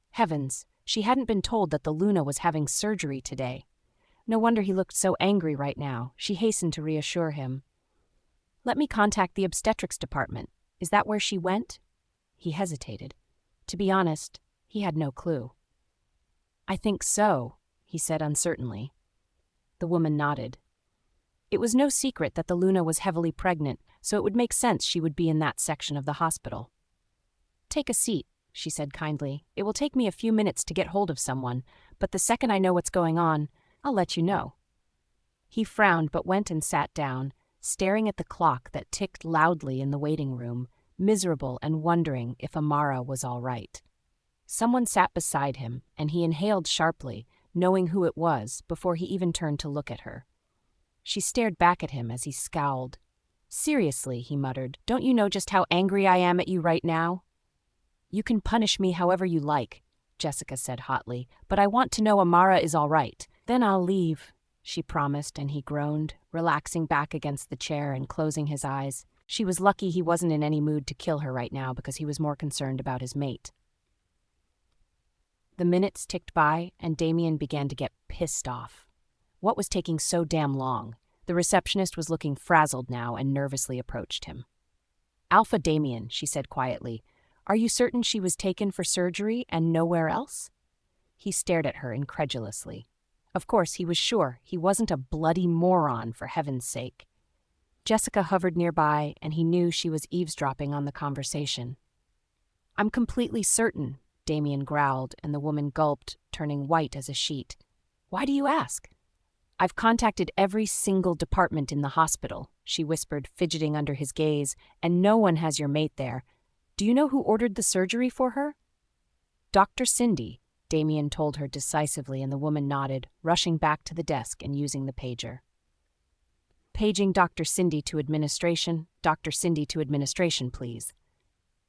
Heavens, she hadn't been told that the Luna was having surgery today. No wonder he looked so angry right now. She hastened to reassure him. "Let me contact the obstetrics department. Is that where she went?" He hesitated. To be honest, he had no clue. "I think so," he said uncertainly. The woman nodded. It was no secret that the Luna was heavily pregnant, so it would make sense she would be in that section of the hospital. "Take a seat," she said kindly. "It will take me a few minutes to get hold of someone, but the second I know what's going on, I'll let you know." He frowned but went and sat down, staring at the clock that ticked loudly in the waiting room, miserable and wondering if Amara was all right. Someone sat beside him, and he inhaled sharply, knowing who it was, before he even turned to look at her. She stared back at him as he scowled. "Seriously," he muttered, "don't you know just how angry I am at you right now?" "You can punish me however you like," Jessica said hotly, "but I want to know Amara is all right. Then I'll leave," she promised, and he groaned, relaxing back against the chair and closing his eyes. She was lucky he wasn't in any mood to kill her right now because he was more concerned about his mate. The minutes ticked by, and Damien began to get pissed off. What was taking so damn long? The receptionist was looking frazzled now and nervously approached him. "Alpha Damien," she said quietly, "are you certain she was taken for surgery and nowhere else?" He stared at her incredulously. Of course, he was sure he wasn't a bloody moron, for heaven's sake. Jessica hovered nearby, and he knew she was eavesdropping on the conversation. "I'm completely certain," Damien growled, and the woman gulped, turning white as a sheet. "Why do you ask?" "I've contacted every single department in the hospital," she whispered, fidgeting under his gaze, "and no one has your mate there. Do you know who ordered the surgery for her?" "Dr. Cindy," Damien told her decisively, and the woman nodded, rushing back to the desk and using the pager. "Paging Dr. Cindy to administration. Dr. Cindy to administration, please."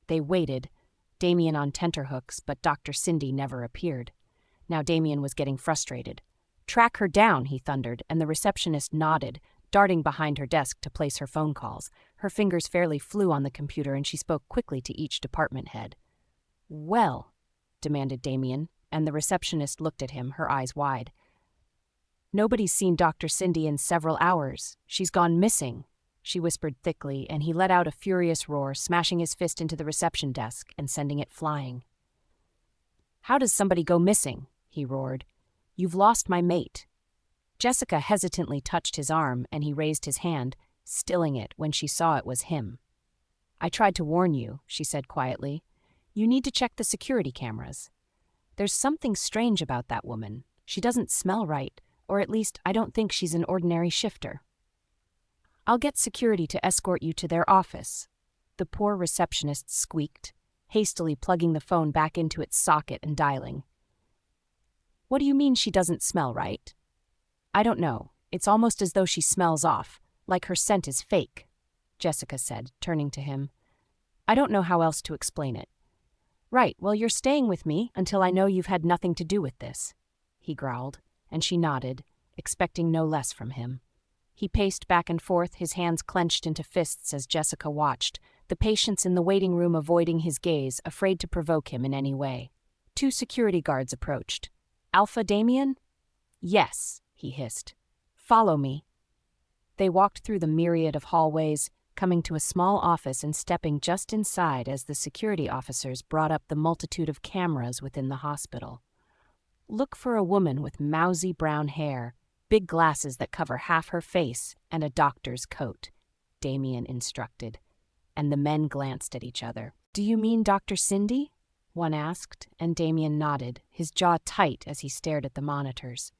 They waited, Damien on tenterhooks, but Dr. Cindy never appeared. Now Damien was getting frustrated. "Track her down," he thundered, and the receptionist nodded, darting behind her desk to place her phone calls. Her fingers fairly flew on the computer, and she spoke quickly to each department head. "Well," demanded Damien, and the receptionist looked at him, her eyes wide. "Nobody's seen Dr. Cindy in several hours. She's gone missing," she whispered thickly, and he let out a furious roar, smashing his fist into the reception desk and sending it flying. "How does somebody go missing?" he roared. "You've lost my mate." Jessica hesitantly touched his arm, and he raised his hand, stilling it when she saw it was him. "I tried to warn you," she said quietly. "You need to check the security cameras. There's something strange about that woman. She doesn't smell right, or at least I don't think she's an ordinary shifter." "I'll get security to escort you to their office," the poor receptionist squeaked, hastily plugging the phone back into its socket and dialing. "What do you mean she doesn't smell right?" I don't know. It's almost as though she smells off, like her scent is fake, Jessica said, turning to him. I don't know how else to explain it. Right, well, you're staying with me until I know you've had nothing to do with this, he growled, and she nodded, expecting no less from him. He paced back and forth, his hands clenched into fists as Jessica watched, the patients in the waiting room avoiding his gaze, afraid to provoke him in any way. 2 security guards approached. Alpha Damien? Yes, he hissed. Follow me. They walked through the myriad of hallways, coming to a small office and stepping just inside as the security officers brought up the multitude of cameras within the hospital. Look for a woman with mousy brown hair, big glasses that cover half her face, and a doctor's coat, Damien instructed, and the men glanced at each other. Do you mean Dr. Cindy? One asked, and Damien nodded, his jaw tight as he stared at the monitors.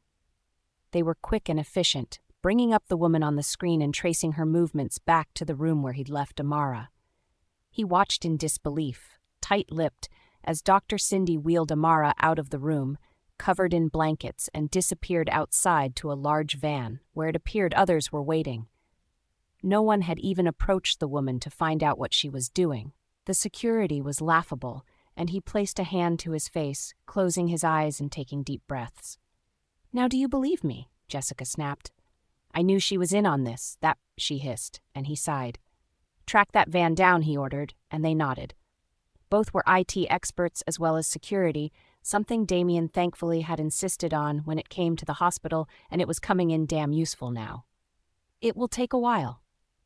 They were quick and efficient, bringing up the woman on the screen and tracing her movements back to the room where he'd left Amara. He watched in disbelief, tight-lipped, as Dr. Cindy wheeled Amara out of the room, covered in blankets, and disappeared outside to a large van, where it appeared others were waiting. No one had even approached the woman to find out what she was doing. The security was laughable, and he placed a hand to his face, closing his eyes and taking deep breaths. Now do you believe me? Jessica snapped. I knew she was in on this, she hissed, and he sighed. Track that van down, he ordered, and they nodded. Both were IT experts as well as security, something Damien thankfully had insisted on when it came to the hospital, and it was coming in damn useful now. It will take a while.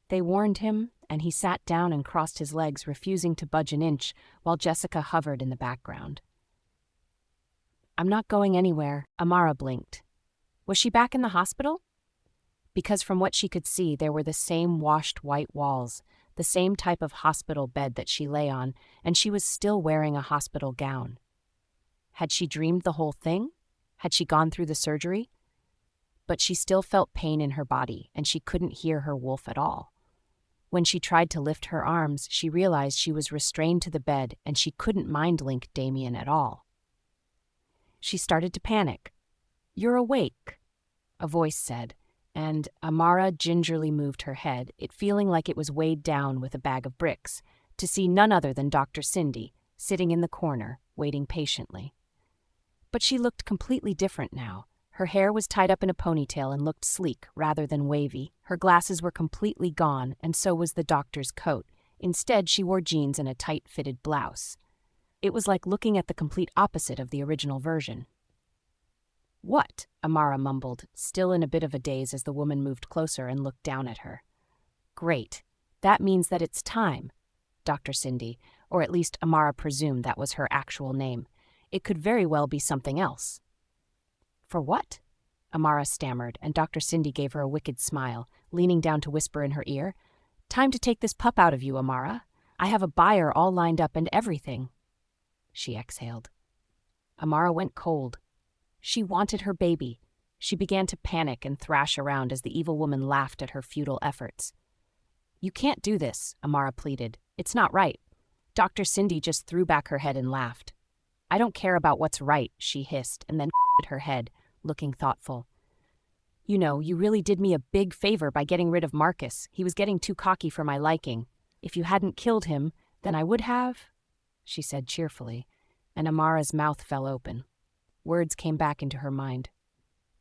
They warned him, and he sat down and crossed his legs, refusing to budge an inch, while Jessica hovered in the background. I'm not going anywhere, Amara blinked. Was she back in the hospital? Because from what she could see, there were the same washed white walls, the same type of hospital bed that she lay on, and she was still wearing a hospital gown. Had she dreamed the whole thing? Had she gone through the surgery? But she still felt pain in her body, and she couldn't hear her wolf at all. When she tried to lift her arms, she realized she was restrained to the bed, and she couldn't mind-link Damien at all. She started to panic. You're awake, a voice said, and Amara gingerly moved her head, it feeling like it was weighed down with a bag of bricks, to see none other than Dr. Cindy, sitting in the corner, waiting patiently. But she looked completely different now. Her hair was tied up in a ponytail and looked sleek rather than wavy. Her glasses were completely gone, and so was the doctor's coat. Instead, she wore jeans and a tight-fitted blouse. It was like looking at the complete opposite of the original version. What? Amara mumbled, still in a bit of a daze as the woman moved closer and looked down at her. Great. That means that it's time. Dr. Cindy, or at least Amara presumed that was her actual name. It could very well be something else. For what? Amara stammered, and Dr. Cindy gave her a wicked smile, leaning down to whisper in her ear. Time to take this pup out of you, Amara. I have a buyer all lined up and everything. She exhaled. Amara went cold. She wanted her baby. She began to panic and thrash around as the evil woman laughed at her futile efforts. You can't do this, Amara pleaded. It's not right. Dr. Cindy just threw back her head and laughed. I don't care about what's right, she hissed, and then her head, looking thoughtful. You know, you really did me a big favor by getting rid of Marcus. He was getting too cocky for my liking. If you hadn't killed him, then I would have, she said cheerfully, and Amara's mouth fell open. Words came back into her mind.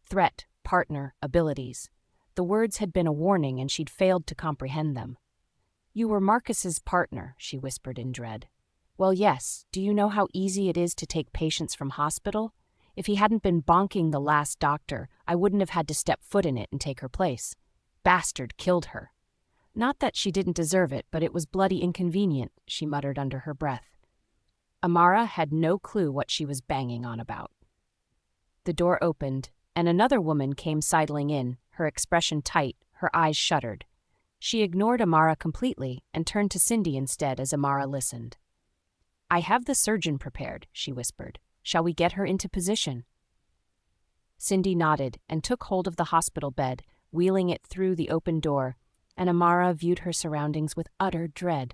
Threat, partner, abilities. The words had been a warning, and she'd failed to comprehend them. You were Marcus's partner, she whispered in dread. Well, yes. Do you know how easy it is to take patients from hospital? If he hadn't been bonking the last doctor, I wouldn't have had to step foot in it and take her place. Bastard killed her. Not that she didn't deserve it, but it was bloody inconvenient, she muttered under her breath. Amara had no clue what she was banging on about. The door opened, and another woman came sidling in, her expression tight, her eyes shuttered. She ignored Amara completely and turned to Cindy instead as Amara listened. I have the surgeon prepared, she whispered. Shall we get her into position? Cindy nodded and took hold of the hospital bed, wheeling it through the open door, and Amara viewed her surroundings with utter dread.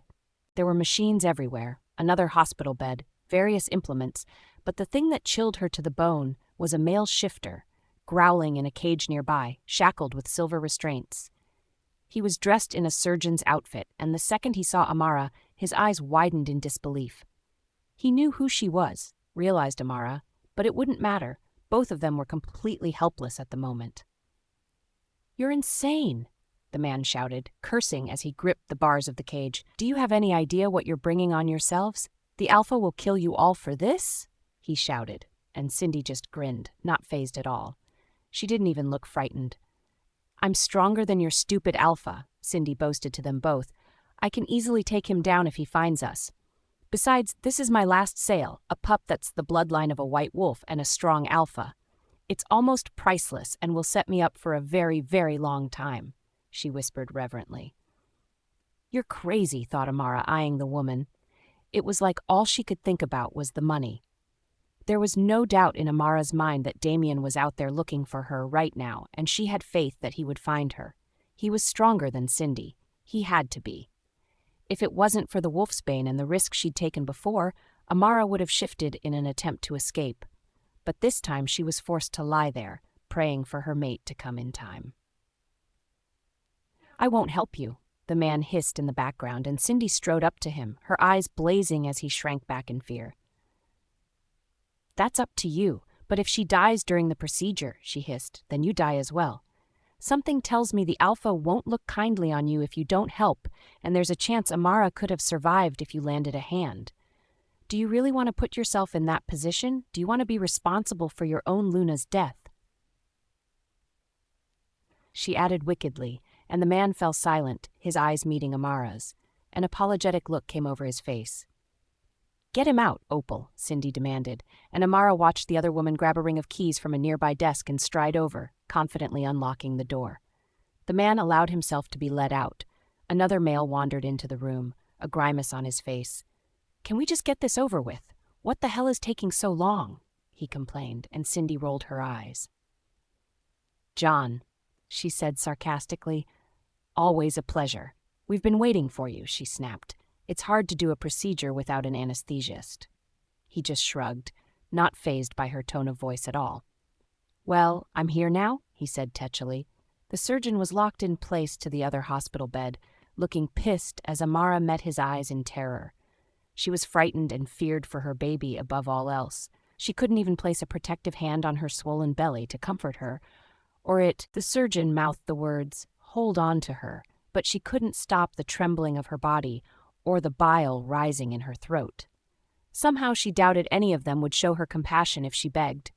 There were machines everywhere, another hospital bed, various implements, but the thing that chilled her to the bone was a male shifter, growling in a cage nearby, shackled with silver restraints. He was dressed in a surgeon's outfit, and the second he saw Amara, his eyes widened in disbelief. He knew who she was, realized Amara, but it wouldn't matter. Both of them were completely helpless at the moment. "You're insane," the man shouted, cursing as he gripped the bars of the cage. "Do you have any idea what you're bringing on yourselves? The Alpha will kill you all for this?" he shouted, and Cindy just grinned, not fazed at all. She didn't even look frightened. "I'm stronger than your stupid Alpha," Cindy boasted to them both. "I can easily take him down if he finds us. Besides, this is my last sale, a pup that's the bloodline of a white wolf and a strong Alpha. It's almost priceless and will set me up for a very, very long time," she whispered reverently. "You're crazy," thought Amara, eyeing the woman. It was like all she could think about was the money. There was no doubt in Amara's mind that Damien was out there looking for her right now, and she had faith that he would find her. He was stronger than Cindy. He had to be. If it wasn't for the wolfsbane and the risk she'd taken before, Amara would have shifted in an attempt to escape. But this time she was forced to lie there, praying for her mate to come in time. "I won't help you," the man hissed in the background, and Cindy strode up to him, her eyes blazing as he shrank back in fear. "That's up to you, but if she dies during the procedure," she hissed, "then you die as well. Something tells me the Alpha won't look kindly on you if you don't help, and there's a chance Amara could have survived if you landed a hand. Do you really want to put yourself in that position? Do you want to be responsible for your own Luna's death?" She added wickedly, and the man fell silent, his eyes meeting Amara's. An apologetic look came over his face. "Get him out, Opal," Cindy demanded, and Amara watched the other woman grab a ring of keys from a nearby desk and stride over, confidently unlocking the door. The man allowed himself to be led out. Another male wandered into the room, a grimace on his face. "Can we just get this over with? What the hell is taking so long?" he complained, and Cindy rolled her eyes. "John," she said sarcastically. "Always a pleasure. We've been waiting for you," she snapped. "It's hard to do a procedure without an anesthesiast." He just shrugged, not fazed by her tone of voice at all. "Well, I'm here now," he said tetchily. The surgeon was locked in place to the other hospital bed, looking pissed as Amara met his eyes in terror. She was frightened and feared for her baby above all else. She couldn't even place a protective hand on her swollen belly to comfort her, the surgeon mouthed the words, "Hold on to her," but she couldn't stop the trembling of her body or the bile rising in her throat. Somehow she doubted any of them would show her compassion if she begged.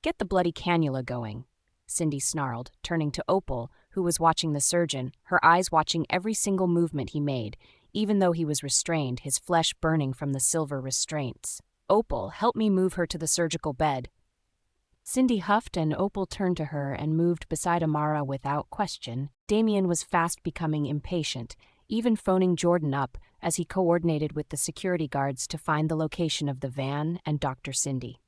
"Get the bloody cannula going," Cindy snarled, turning to Opal, who was watching the surgeon, her eyes watching every single movement he made, even though he was restrained, his flesh burning from the silver restraints. "Opal, help me move her to the surgical bed." Cindy huffed, and Opal turned to her and moved beside Amara without question. Damien was fast becoming impatient, even phoning Jordan up as he coordinated with the security guards to find the location of the van and Dr. Cindy.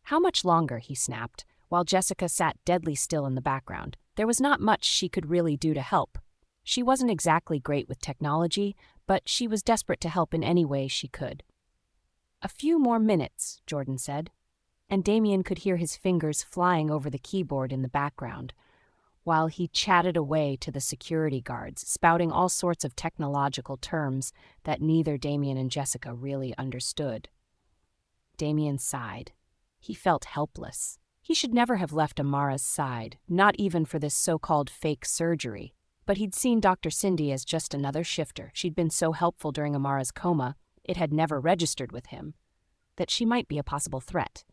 "How much longer?" he snapped, while Jessica sat deadly still in the background. There was not much she could really do to help. She wasn't exactly great with technology, but she was desperate to help in any way she could. "A few more minutes," Jordan said, and Damien could hear his fingers flying over the keyboard in the background, while he chatted away to the security guards, spouting all sorts of technological terms that neither Damien and Jessica really understood. Damien sighed. He felt helpless. He should never have left Amara's side, not even for this so-called fake surgery. But he'd seen Dr. Cindy as just another shifter. She'd been so helpful during Amara's coma, it had never registered with him that she might be a possible threat.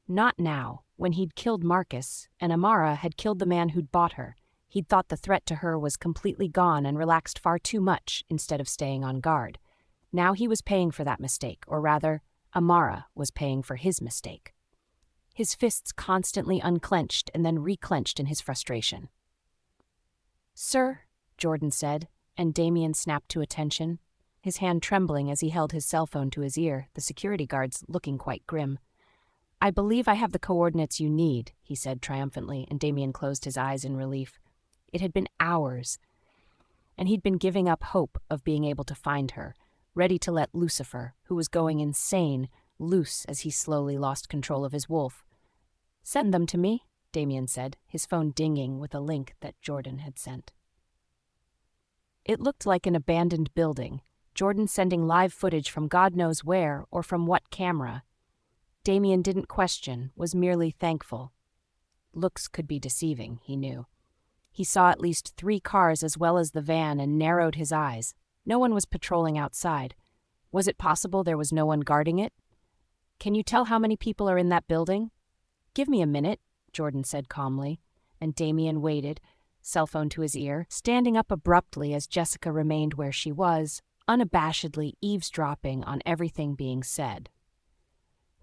Not now, when he'd killed Marcus, and Amara had killed the man who'd bought her. He'd thought the threat to her was completely gone and relaxed far too much instead of staying on guard. Now he was paying for that mistake, or rather, Amara was paying for his mistake. His fists constantly unclenched and then reclenched in his frustration. "Sir," Jordan said, and Damien snapped to attention, his hand trembling as he held his cell phone to his ear, the security guards looking quite grim. "I believe I have the coordinates you need," he said triumphantly, and Damien closed his eyes in relief. It had been hours, and he'd been giving up hope of being able to find her, ready to let Lucifer, who was going insane, loose as he slowly lost control of his wolf. Send them to me, Damien said, his phone dinging with a link that Jordan had sent. It looked like an abandoned building, Jordan sending live footage from God knows where or from what camera. Damien didn't question, was merely thankful. Looks could be deceiving, he knew. He saw at least 3 cars as well as the van and narrowed his eyes. No one was patrolling outside. Was it possible there was no one guarding it? Can you tell how many people are in that building? Give me a minute, Jordan said calmly, and Damien waited, cell phone to his ear, standing up abruptly as Jessica remained where she was, unabashedly eavesdropping on everything being said.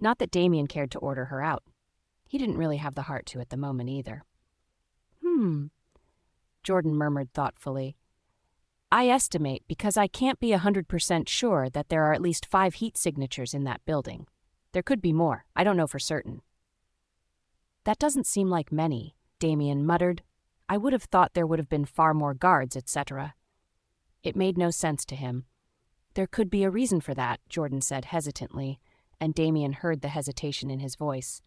Not that Damien cared to order her out. He didn't really have the heart to at the moment either. Jordan murmured thoughtfully. I estimate, because I can't be 100% sure, that there are at least 5 heat signatures in that building. There could be more. I don't know for certain. That doesn't seem like many, Damien muttered. I would have thought there would have been far more guards, etc. It made no sense to him. There could be a reason for that, Jordan said hesitantly, and Damien heard the hesitation in his voice.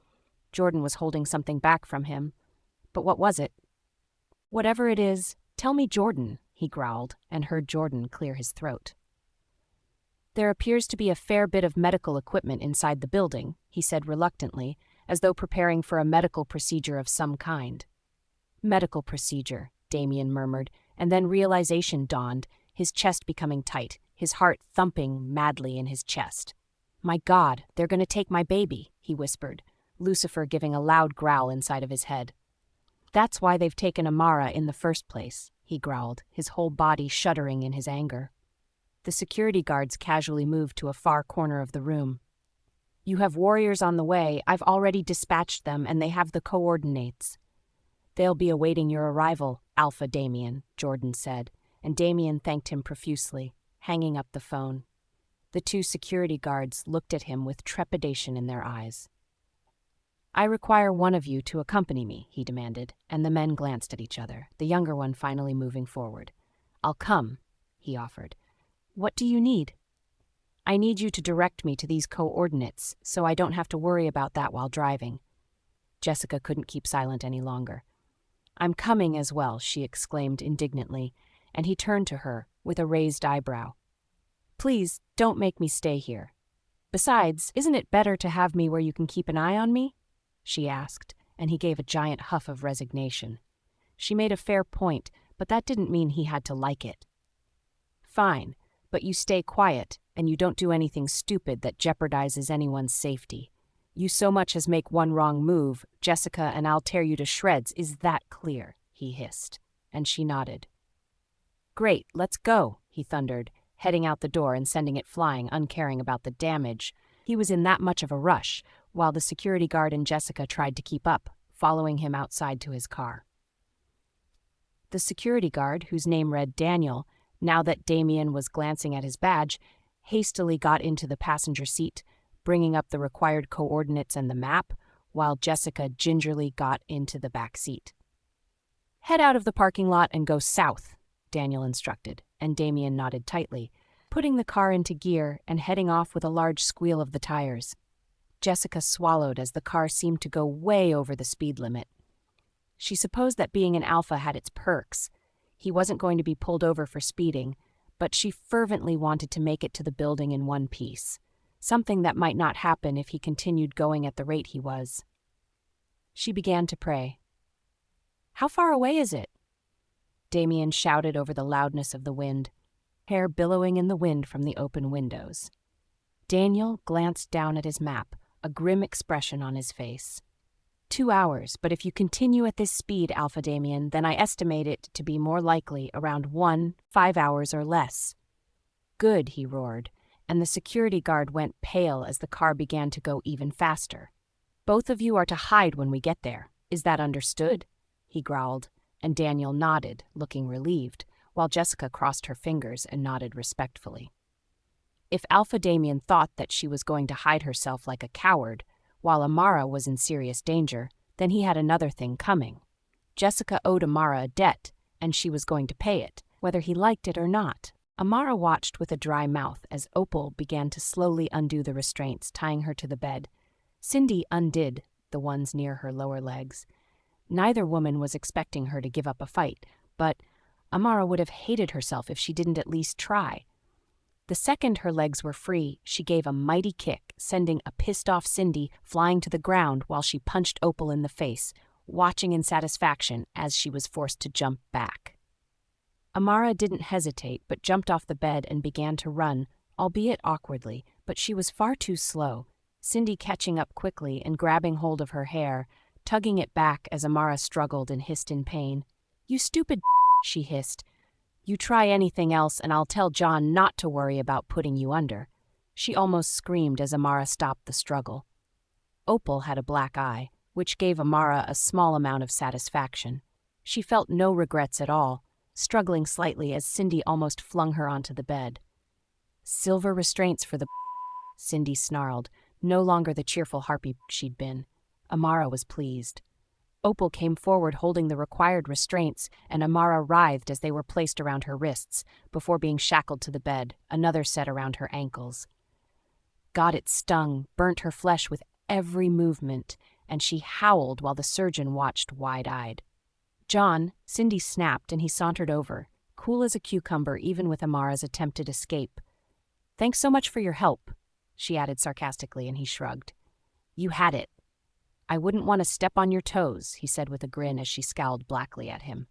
Jordan was holding something back from him. But what was it? Whatever it is, tell me, Jordan, he growled, and heard Jordan clear his throat. There appears to be a fair bit of medical equipment inside the building, he said reluctantly, as though preparing for a medical procedure of some kind. Medical procedure, Damien murmured, and then realization dawned, his chest becoming tight, his heart thumping madly in his chest. My God, they're going to take my baby, he whispered, Lucifer giving a loud growl inside of his head. That's why they've taken Amara in the first place, he growled, his whole body shuddering in his anger. The security guards casually moved to a far corner of the room. You have warriors on the way. I've already dispatched them, and they have the coordinates. They'll be awaiting your arrival, Alpha Damien, Jordan said, and Damien thanked him profusely, hanging up the phone. The 2 security guards looked at him with trepidation in their eyes. I require one of you to accompany me, he demanded, and the men glanced at each other, the younger one finally moving forward. I'll come, he offered. What do you need? I need you to direct me to these coordinates, so I don't have to worry about that while driving. Jessica couldn't keep silent any longer. I'm coming as well, she exclaimed indignantly, and he turned to her with a raised eyebrow. Please, don't make me stay here. Besides, isn't it better to have me where you can keep an eye on me? She asked, and he gave a giant huff of resignation. She made a fair point, but that didn't mean he had to like it. Fine, but you stay quiet, and you don't do anything stupid that jeopardizes anyone's safety. You so much as make one wrong move, Jessica, and I'll tear you to shreds. Is that clear? He hissed, and she nodded. Great, let's go, he thundered, heading out the door and sending it flying, uncaring about the damage. He was in that much of a rush, while the security guard and Jessica tried to keep up, following him outside to his car. The security guard, whose name read Daniel, now that Damien was glancing at his badge, hastily got into the passenger seat, bringing up the required coordinates and the map, while Jessica gingerly got into the back seat. Head out of the parking lot and go south, Daniel instructed, and Damien nodded tightly, putting the car into gear and heading off with a large squeal of the tires. Jessica swallowed as the car seemed to go way over the speed limit. She supposed that being an alpha had its perks. He wasn't going to be pulled over for speeding, but she fervently wanted to make it to the building in one piece, something that might not happen if he continued going at the rate he was. She began to pray. How far away is it? Damien shouted over the loudness of the wind, hair billowing in the wind from the open windows. Daniel glanced down at his map, a grim expression on his face. 2 hours, but if you continue at this speed, Alpha Damien, then I estimate it to be more likely around 5 hours or less. Good, he roared, and the security guard went pale as the car began to go even faster. Both of you are to hide when we get there. Is that understood? He growled, and Daniel nodded, looking relieved, while Jessica crossed her fingers and nodded respectfully. If Alpha Damien thought that she was going to hide herself like a coward, while Amara was in serious danger, then he had another thing coming. Jessica owed Amara a debt, and she was going to pay it, whether he liked it or not. Amara watched with a dry mouth as Opal began to slowly undo the restraints tying her to the bed. Cindy undid the ones near her lower legs. Neither woman was expecting her to give up a fight, but Amara would have hated herself if she didn't at least try. The second her legs were free, she gave a mighty kick, sending a pissed-off Cindy flying to the ground while she punched Opal in the face, watching in satisfaction as she was forced to jump back. Amara didn't hesitate but jumped off the bed and began to run, albeit awkwardly, but she was far too slow, Cindy catching up quickly and grabbing hold of her hair, tugging it back as Amara struggled and hissed in pain. "You stupid," she hissed. "You try anything else and I'll tell John not to worry about putting you under." She almost screamed as Amara stopped the struggle. Opal had a black eye, which gave Amara a small amount of satisfaction. She felt no regrets at all, struggling slightly as Cindy almost flung her onto the bed. "Silver restraints for the," Cindy snarled, no longer the cheerful harpy she'd been. Amara was pleased. Opal came forward holding the required restraints, and Amara writhed as they were placed around her wrists, before being shackled to the bed, another set around her ankles. God, it stung, burnt her flesh with every movement, and she howled while the surgeon watched wide-eyed. "John," Cindy snapped, and he sauntered over, cool as a cucumber even with Amara's attempted escape. "Thanks so much for your help," she added sarcastically, and he shrugged. "You had it." "I wouldn't want to step on your toes," he said with a grin as she scowled blackly at him.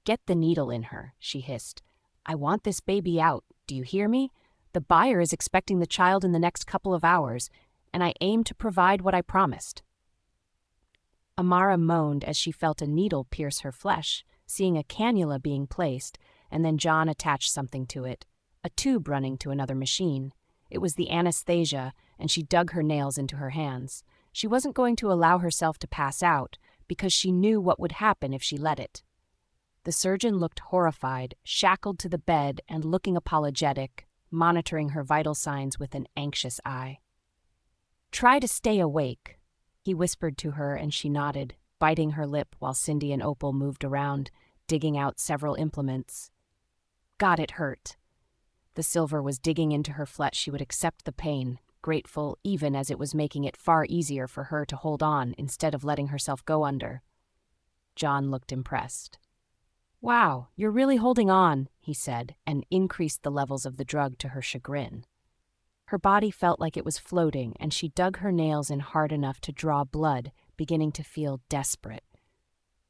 "Get the needle in her," she hissed. "I want this baby out, do you hear me? The buyer is expecting the child in the next couple of hours, and I aim to provide what I promised." Amara moaned as she felt a needle pierce her flesh, seeing a cannula being placed, and then John attached something to it, a tube running to another machine. It was the anesthesia, and she dug her nails into her hands. She wasn't going to allow herself to pass out, because she knew what would happen if she let it. The surgeon looked horrified, shackled to the bed and looking apologetic, monitoring her vital signs with an anxious eye. "Try to stay awake," he whispered to her, and she nodded, biting her lip while Cindy and Opal moved around, digging out several implements. God, it hurt. The silver was digging into her flesh. She would accept the pain, grateful even as it was making it far easier for her to hold on instead of letting herself go under. John looked impressed. "Wow, you're really holding on," he said, and increased the levels of the drug to her chagrin. Her body felt like it was floating, and she dug her nails in hard enough to draw blood, beginning to feel desperate.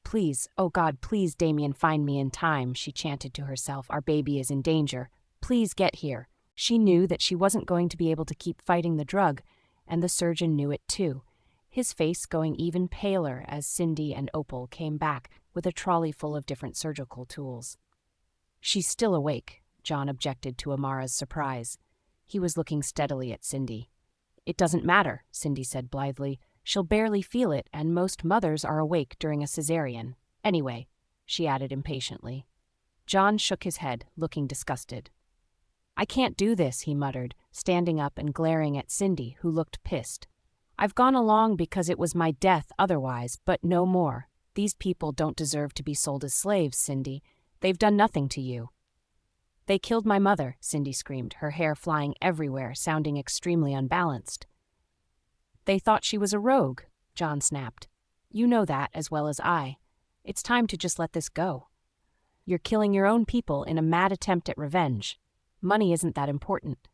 "Please, oh God, please, Damien, find me in time," she chanted to herself. "Our baby is in danger. Please get here." She knew that she wasn't going to be able to keep fighting the drug, and the surgeon knew it too, his face going even paler as Cindy and Opal came back with a trolley full of different surgical tools. "She's still awake," John objected to Amara's surprise. He was looking steadily at Cindy. "It doesn't matter," Cindy said blithely. "She'll barely feel it, and most mothers are awake during a cesarean. Anyway," she added impatiently. John shook his head, looking disgusted. "I can't do this," he muttered, standing up and glaring at Cindy, who looked pissed. "I've gone along because it was my death otherwise, but no more. These people don't deserve to be sold as slaves, Cindy. They've done nothing to you." "They killed my mother," Cindy screamed, her hair flying everywhere, sounding extremely unbalanced. "They thought she was a rogue," John snapped. "You know that as well as I. It's time to just let this go. You're killing your own people in a mad attempt at revenge. Money isn't that important."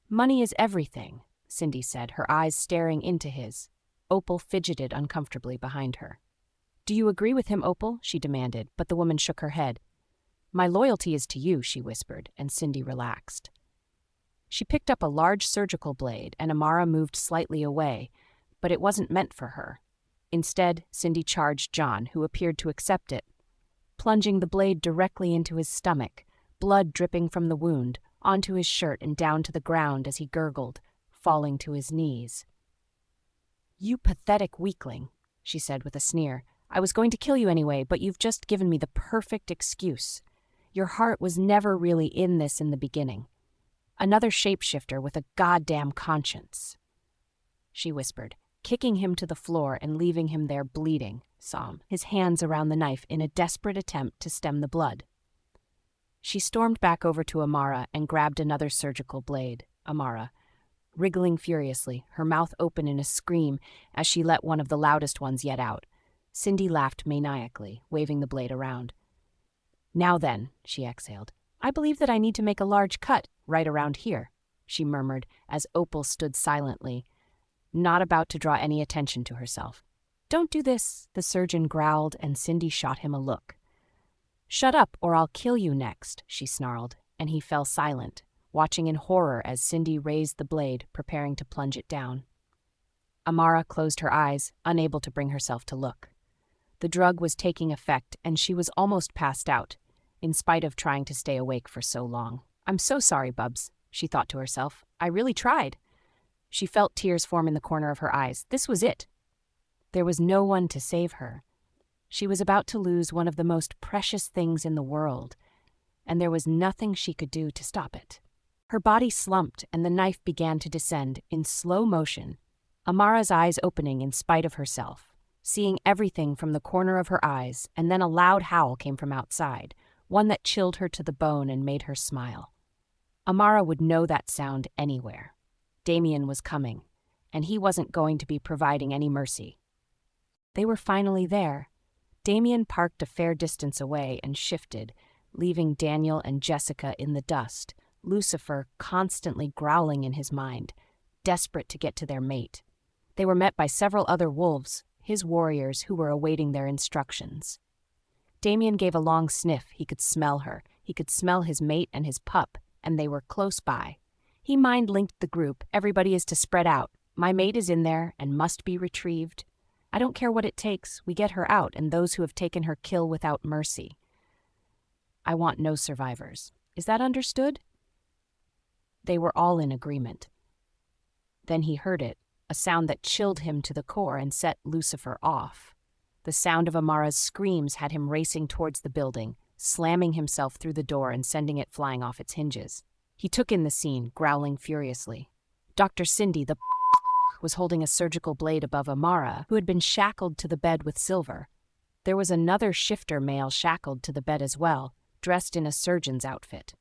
"Money is everything," Cindy said, her eyes staring into his. Opal fidgeted uncomfortably behind her. "Do you agree with him, Opal?" she demanded, but the woman shook her head. "My loyalty is to you," she whispered, and Cindy relaxed. She picked up a large surgical blade, and Amara moved slightly away, but it wasn't meant for her. Instead, Cindy charged John, who appeared to accept it, plunging the blade directly into his stomach, blood dripping from the wound, onto his shirt and down to the ground as he gurgled, falling to his knees. "You pathetic weakling," she said with a sneer. "I was going to kill you anyway, but you've just given me the perfect excuse. Your heart was never really in this in the beginning. Another shapeshifter with a goddamn conscience," she whispered, kicking him to the floor and leaving him there bleeding, his hands around the knife in a desperate attempt to stem the blood. She stormed back over to Amara and grabbed another surgical blade. "Amara, wriggling furiously, her mouth open in a scream as she let one of the loudest ones yet out. Cindy laughed maniacally, waving the blade around. "Now then," she exhaled, "I believe that I need to make a large cut right around here," she murmured as Opal stood silently, not about to draw any attention to herself. "Don't do this," the surgeon growled, and Cindy shot him a look. "Shut up, or I'll kill you next," she snarled, and he fell silent, watching in horror as Cindy raised the blade, preparing to plunge it down. Amara closed her eyes, unable to bring herself to look. The drug was taking effect, and she was almost passed out, in spite of trying to stay awake for so long. "I'm so sorry, Bubs," she thought to herself. "I really tried." She felt tears form in the corner of her eyes. This was it. There was no one to save her. She was about to lose one of the most precious things in the world, and there was nothing she could do to stop it. Her body slumped, and the knife began to descend in slow motion, Amara's eyes opening in spite of herself, seeing everything from the corner of her eyes, and then a loud howl came from outside, one that chilled her to the bone and made her smile. Amara would know that sound anywhere. Damien was coming, and he wasn't going to be providing any mercy. They were finally there. Damien parked a fair distance away and shifted, leaving Daniel and Jessica in the dust, Lucifer constantly growling in his mind, desperate to get to their mate. They were met by several other wolves, his warriors, who were awaiting their instructions. Damien gave a long sniff. He could smell her. He could smell his mate and his pup, and they were close by. He mind-linked the group. "Everybody is to spread out. My mate is in there and must be retrieved. I don't care what it takes. We get her out, and those who have taken her kill without mercy. I want no survivors. Is that understood?" They were all in agreement. Then he heard it, a sound that chilled him to the core and set Lucifer off. The sound of Amara's screams had him racing towards the building, slamming himself through the door and sending it flying off its hinges. He took in the scene, growling furiously. Dr. Cindy, the was holding a surgical blade above Amara, who had been shackled to the bed with silver. There was another shifter male shackled to the bed as well, dressed in a surgeon's outfit.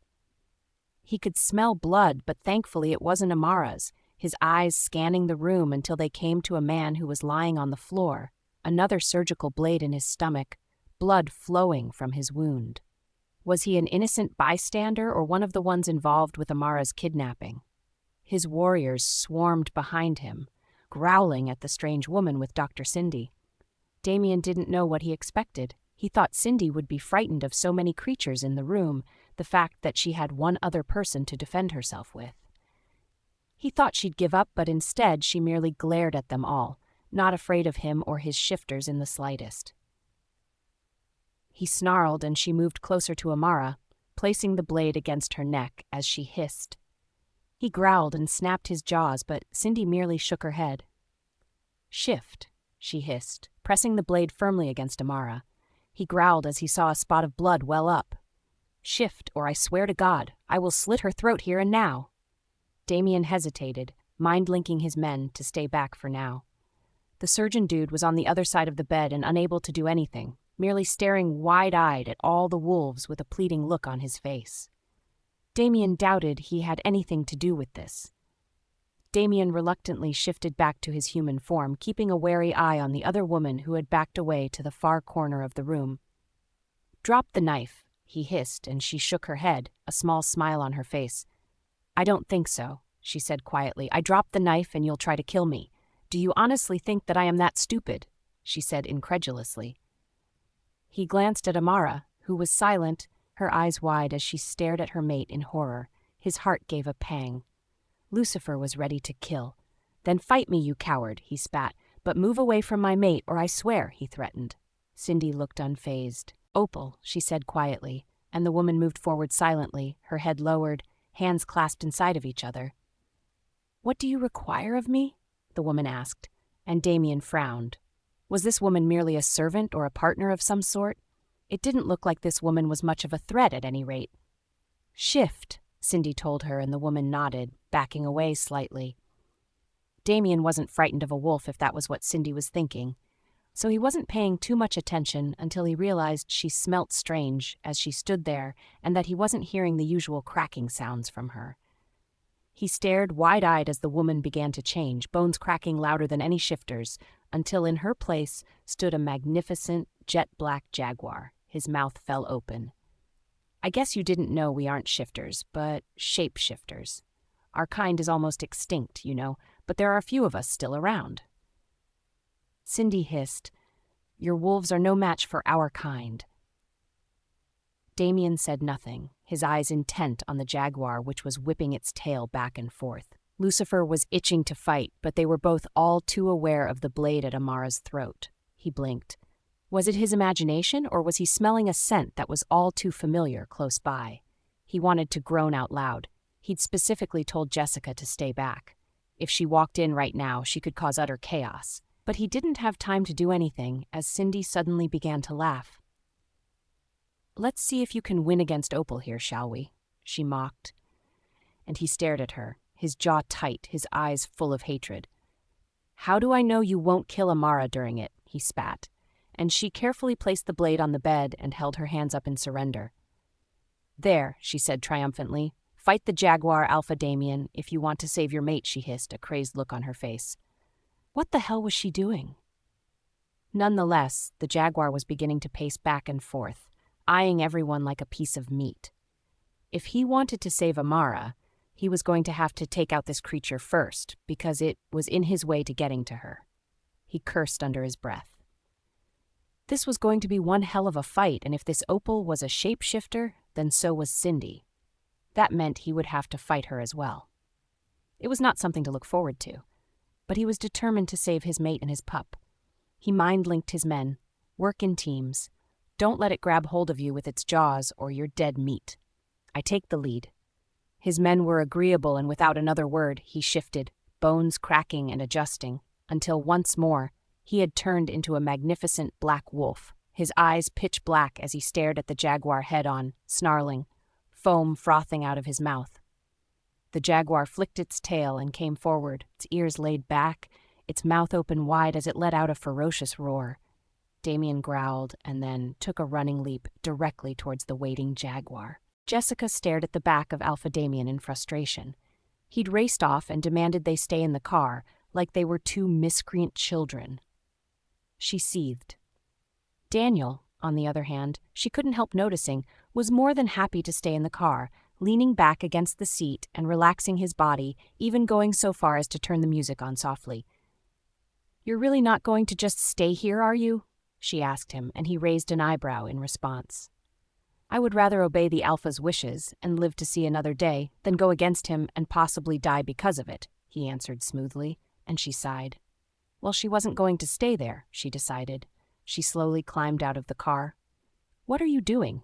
He could smell blood, but thankfully it wasn't Amara's, his eyes scanning the room until they came to a man who was lying on the floor, another surgical blade in his stomach, blood flowing from his wound. Was he an innocent bystander or one of the ones involved with Amara's kidnapping? His warriors swarmed behind him, growling at the strange woman with Dr. Cindy. Damien didn't know what he expected. He thought Cindy would be frightened of so many creatures in the room, the fact that she had one other person to defend herself with. He thought she'd give up, but instead she merely glared at them all, not afraid of him or his shifters in the slightest. He snarled, and she moved closer to Amara, placing the blade against her neck as she hissed. He growled and snapped his jaws, but Cindy merely shook her head. "Shift," she hissed, pressing the blade firmly against Amara. He growled as he saw a spot of blood well up. "Shift, or I swear to God, I will slit her throat here and now." Damien hesitated, mind-linking his men to stay back for now. The surgeon dude was on the other side of the bed and unable to do anything, merely staring wide-eyed at all the wolves with a pleading look on his face. Damien doubted he had anything to do with this. Damien reluctantly shifted back to his human form, keeping a wary eye on the other woman who had backed away to the far corner of the room. "Drop the knife," he hissed, and she shook her head, a small smile on her face. "I don't think so," she said quietly. "I dropped the knife and you'll try to kill me. Do you honestly think that I am that stupid?" she said incredulously. He glanced at Amara, who was silent, her eyes wide as she stared at her mate in horror. His heart gave a pang. Lucifer was ready to kill. "Then fight me, you coward," he spat. "But move away from my mate, or I swear," he threatened. Cindy looked unfazed. "Opal," she said quietly, and the woman moved forward silently, her head lowered, hands clasped inside of each other. "What do you require of me?" the woman asked, and Damien frowned. Was this woman merely a servant or a partner of some sort? It didn't look like this woman was much of a threat at any rate. "Shift," Cindy told her, and the woman nodded, backing away slightly. Damien wasn't frightened of a wolf if that was what Cindy was thinking, so he wasn't paying too much attention until he realized she smelt strange as she stood there and that he wasn't hearing the usual cracking sounds from her. He stared wide-eyed as the woman began to change, bones cracking louder than any shifters, until in her place stood a magnificent, jet-black jaguar. His mouth fell open. I guess you didn't know we aren't shifters, but shape-shifters. Our kind is almost extinct, you know, but there are a few of us still around. Cindy hissed, "Your wolves are no match for our kind." Damien said nothing, his eyes intent on the jaguar which was whipping its tail back and forth. Lucifer was itching to fight, but they were both all too aware of the blade at Amara's throat. He blinked. Was it his imagination, or was he smelling a scent that was all too familiar close by? He wanted to groan out loud. He'd specifically told Jessica to stay back. If she walked in right now, she could cause utter chaos. But he didn't have time to do anything, as Cindy suddenly began to laugh. "Let's see if you can win against Opal here, shall we?" she mocked. And he stared at her, his jaw tight, his eyes full of hatred. "How do I know you won't kill Amara during it?" he spat. And she carefully placed the blade on the bed and held her hands up in surrender. "There," she said triumphantly. "Fight the jaguar, Alpha Damien, if you want to save your mate," she hissed, a crazed look on her face. What the hell was she doing? Nonetheless, the jaguar was beginning to pace back and forth, eyeing everyone like a piece of meat. If he wanted to save Amara, he was going to have to take out this creature first, because it was in his way to getting to her. He cursed under his breath. This was going to be one hell of a fight, and if this Opal was a shapeshifter, then so was Cindy. That meant he would have to fight her as well. It was not something to look forward to, but he was determined to save his mate and his pup. He mind-linked his men. Work in teams. Don't let it grab hold of you with its jaws or you're dead meat. I take the lead. His men were agreeable, and without another word, he shifted, bones cracking and adjusting, until once more he had turned into a magnificent black wolf, his eyes pitch black as he stared at the jaguar head-on, snarling, foam frothing out of his mouth. The jaguar flicked its tail and came forward, its ears laid back, its mouth open wide as it let out a ferocious roar. Damien growled and then took a running leap directly towards the waiting jaguar. Jessica stared at the back of Alpha Damien in frustration. He'd raced off and demanded they stay in the car, like they were two miscreant children. She seethed. Daniel, on the other hand, she couldn't help noticing, was more than happy to stay in the car, leaning back against the seat and relaxing his body, even going so far as to turn the music on softly. "You're really not going to just stay here, are you?" she asked him, and he raised an eyebrow in response. "I would rather obey the Alpha's wishes and live to see another day than go against him and possibly die because of it," he answered smoothly, and she sighed. Well, she wasn't going to stay there, she decided. She slowly climbed out of the car. "What are you doing?"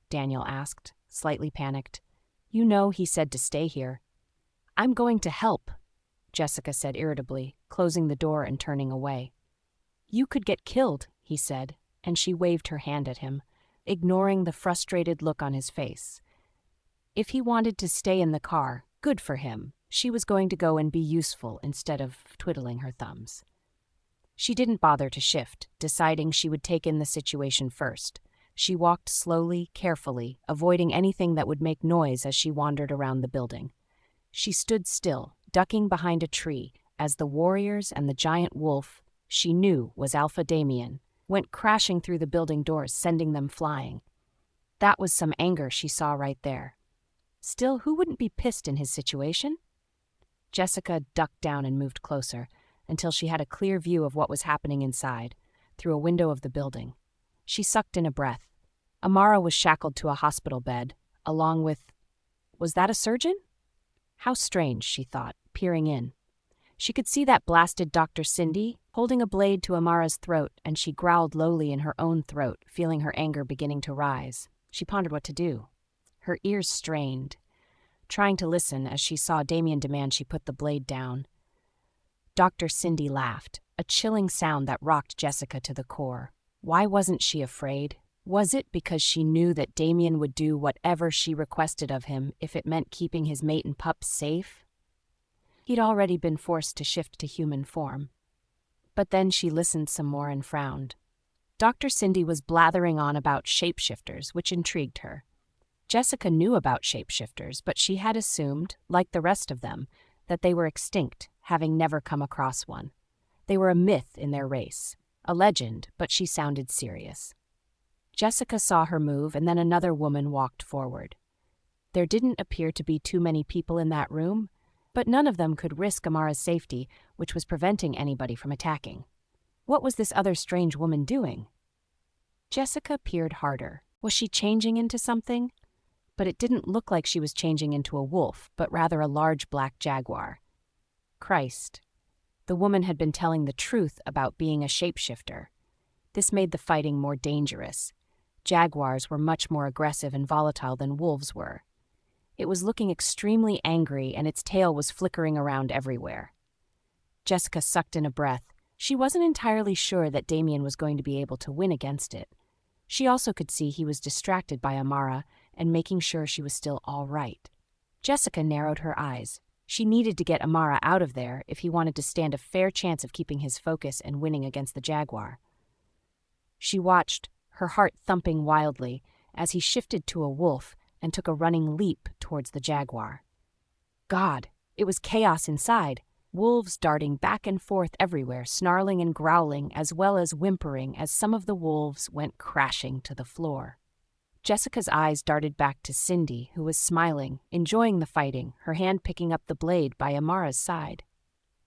Daniel asked, slightly panicked. "You know he said to stay here." "I'm going to help," Jessica said irritably, closing the door and turning away. "You could get killed," he said, and she waved her hand at him, ignoring the frustrated look on his face. If he wanted to stay in the car, good for him. She was going to go and be useful instead of twiddling her thumbs. She didn't bother to shift, deciding she would take in the situation first. She walked slowly, carefully, avoiding anything that would make noise as she wandered around the building. She stood still, ducking behind a tree, as the warriors and the giant wolf, she knew was Alpha Damien, went crashing through the building doors, sending them flying. That was some anger she saw right there. Still, who wouldn't be pissed in his situation? Jessica ducked down and moved closer, until she had a clear view of what was happening inside, through a window of the building. She sucked in a breath. Amara was shackled to a hospital bed, along with... Was that a surgeon? How strange, she thought, peering in. She could see that blasted Dr. Cindy holding a blade to Amara's throat, and she growled lowly in her own throat, feeling her anger beginning to rise. She pondered what to do. Her ears strained, trying to listen as she saw Damien demand she put the blade down. Dr. Cindy laughed, a chilling sound that rocked Jessica to the core. Why wasn't she afraid? Was it because she knew that Damien would do whatever she requested of him if it meant keeping his mate and pup safe? He'd already been forced to shift to human form. But then she listened some more and frowned. Dr. Cindy was blathering on about shapeshifters, which intrigued her. Jessica knew about shapeshifters, but she had assumed, like the rest of them, that they were extinct, having never come across one. They were a myth in their race, a legend, but she sounded serious. Jessica saw her move, and then another woman walked forward. There didn't appear to be too many people in that room, but none of them could risk Amara's safety, which was preventing anybody from attacking. What was this other strange woman doing? Jessica peered harder. Was she changing into something? But it didn't look like she was changing into a wolf, but rather a large black jaguar. Christ. The woman had been telling the truth about being a shapeshifter. This made the fighting more dangerous. Jaguars were much more aggressive and volatile than wolves were. It was looking extremely angry, and its tail was flickering around everywhere. Jessica sucked in a breath. She wasn't entirely sure that Damien was going to be able to win against it. She also could see he was distracted by Amara and making sure she was still all right. Jessica narrowed her eyes. She needed to get Amara out of there if he wanted to stand a fair chance of keeping his focus and winning against the jaguar. She watched, her heart thumping wildly, as he shifted to a wolf and took a running leap towards the jaguar. God, it was chaos inside. Wolves darting back and forth everywhere, snarling and growling, as well as whimpering as some of the wolves went crashing to the floor. Jessica's eyes darted back to Cindy, who was smiling, enjoying the fighting, her hand picking up the blade by Amara's side.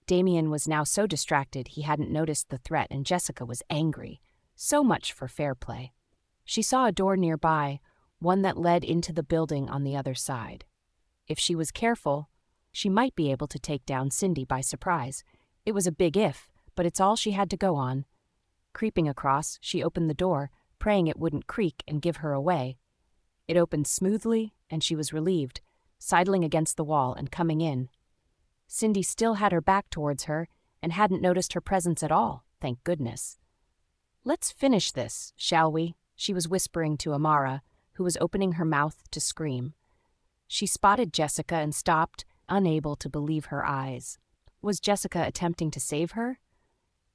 Damien was now so distracted he hadn't noticed the threat, and Jessica was angry. So much for fair play. She saw a door nearby, one that led into the building on the other side. If she was careful, she might be able to take down Cindy by surprise. It was a big if, but it's all she had to go on. Creeping across, she opened the door, praying it wouldn't creak and give her away. It opened smoothly, and she was relieved, sidling against the wall and coming in. Cindy still had her back towards her and hadn't noticed her presence at all, thank goodness. "Let's finish this, shall we?" she was whispering to Amara, who was opening her mouth to scream. She spotted Jessica and stopped, unable to believe her eyes. Was Jessica attempting to save her?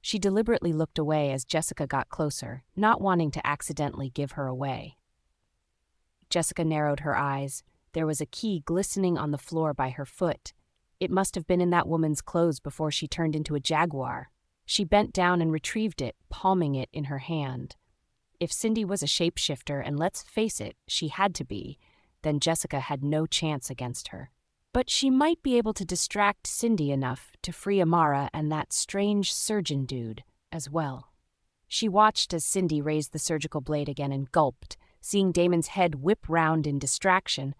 She deliberately looked away as Jessica got closer, not wanting to accidentally give her away. Jessica narrowed her eyes. There was a key glistening on the floor by her foot. It must have been in that woman's clothes before she turned into a jaguar. She bent down and retrieved it, palming it in her hand. If Cindy was a shapeshifter, and let's face it, she had to be, then Jessica had no chance against her. But she might be able to distract Cindy enough to free Amara and that strange surgeon dude as well. She watched as Cindy raised the surgical blade again and gulped, seeing Damon's head whip round in distraction,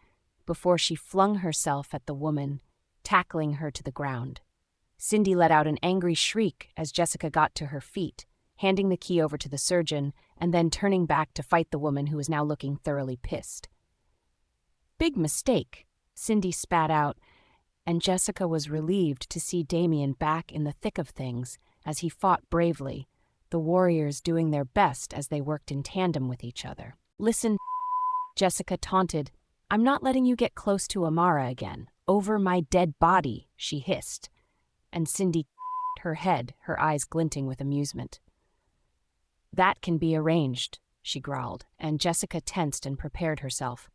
before she flung herself at the woman, tackling her to the ground. Cindy let out an angry shriek as Jessica got to her feet, handing the key over to the surgeon and then turning back to fight the woman who was now looking thoroughly pissed. "Big mistake," Cindy spat out, and Jessica was relieved to see Damien back in the thick of things as he fought bravely, the warriors doing their best as they worked in tandem with each other. "Listen," Jessica taunted. "I'm not letting you get close to Amara again. Over my dead body," she hissed. And Cindy her head, her eyes glinting with amusement. "That can be arranged," she growled, and Jessica tensed and prepared herself.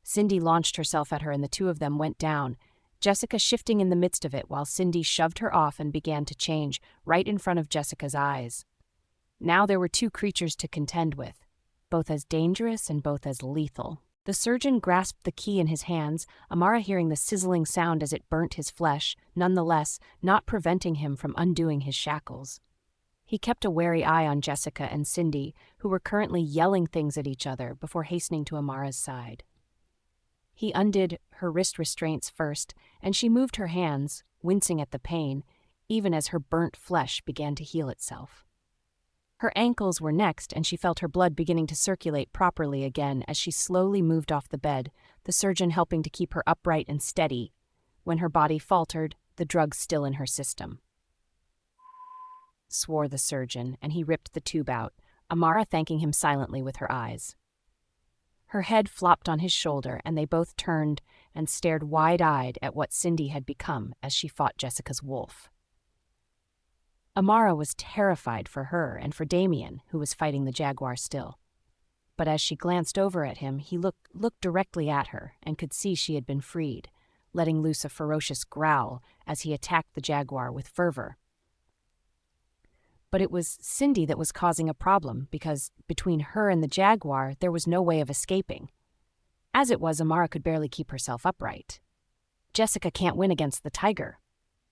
Cindy launched herself at her and the two of them went down, Jessica shifting in the midst of it while Cindy shoved her off and began to change, right in front of Jessica's eyes. Now there were two creatures to contend with, both as dangerous and both as lethal. The surgeon grasped the key in his hands, Amara hearing the sizzling sound as it burnt his flesh, nonetheless not preventing him from undoing his shackles. He kept a wary eye on Jessica and Cindy, who were currently yelling things at each other before hastening to Amara's side. He undid her wrist restraints first, and she moved her hands, wincing at the pain, even as her burnt flesh began to heal itself. Her ankles were next, and she felt her blood beginning to circulate properly again as she slowly moved off the bed, the surgeon helping to keep her upright and steady, when her body faltered, the drug still in her system. Swore the surgeon, and he ripped the tube out, Amara thanking him silently with her eyes. Her head flopped on his shoulder, and they both turned and stared wide-eyed at what Cindy had become as she fought Jessica's wolf. Amara was terrified for her and for Damien, who was fighting the jaguar still. but as she glanced over at him, he looked directly at her and could see she had been freed, letting loose a ferocious growl as he attacked the jaguar with fervor. But it was Cindy that was causing a problem because between her and the jaguar there was no way of escaping. As it was, Amara could barely keep herself upright. "Jessica can't win against the tiger,"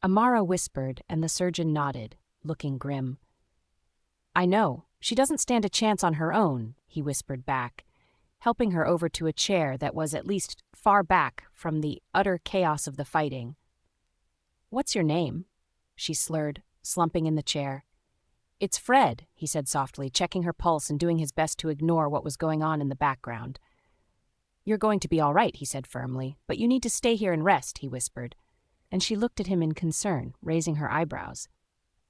Amara whispered, and the surgeon nodded, looking grim. "I know. She doesn't stand a chance on her own," he whispered back, helping her over to a chair that was at least far back from the utter chaos of the fighting. "What's your name?" she slurred, slumping in the chair. "It's Fred," he said softly, checking her pulse and doing his best to ignore what was going on in the background. "You're going to be all right," he said firmly, "but you need to stay here and rest," he whispered. And she looked at him in concern, raising her eyebrows.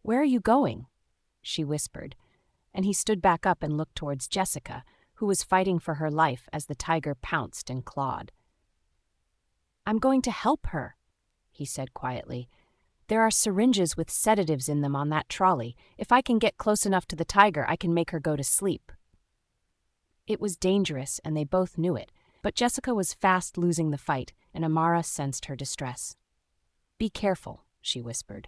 "Where are you going?" she whispered, and he stood back up and looked towards Jessica, who was fighting for her life as the tiger pounced and clawed. "I'm going to help her," he said quietly. "There are syringes with sedatives in them on that trolley. If I can get close enough to the tiger, I can make her go to sleep." It was dangerous, and they both knew it, but Jessica was fast losing the fight, and Amara sensed her distress. "Be careful," she whispered.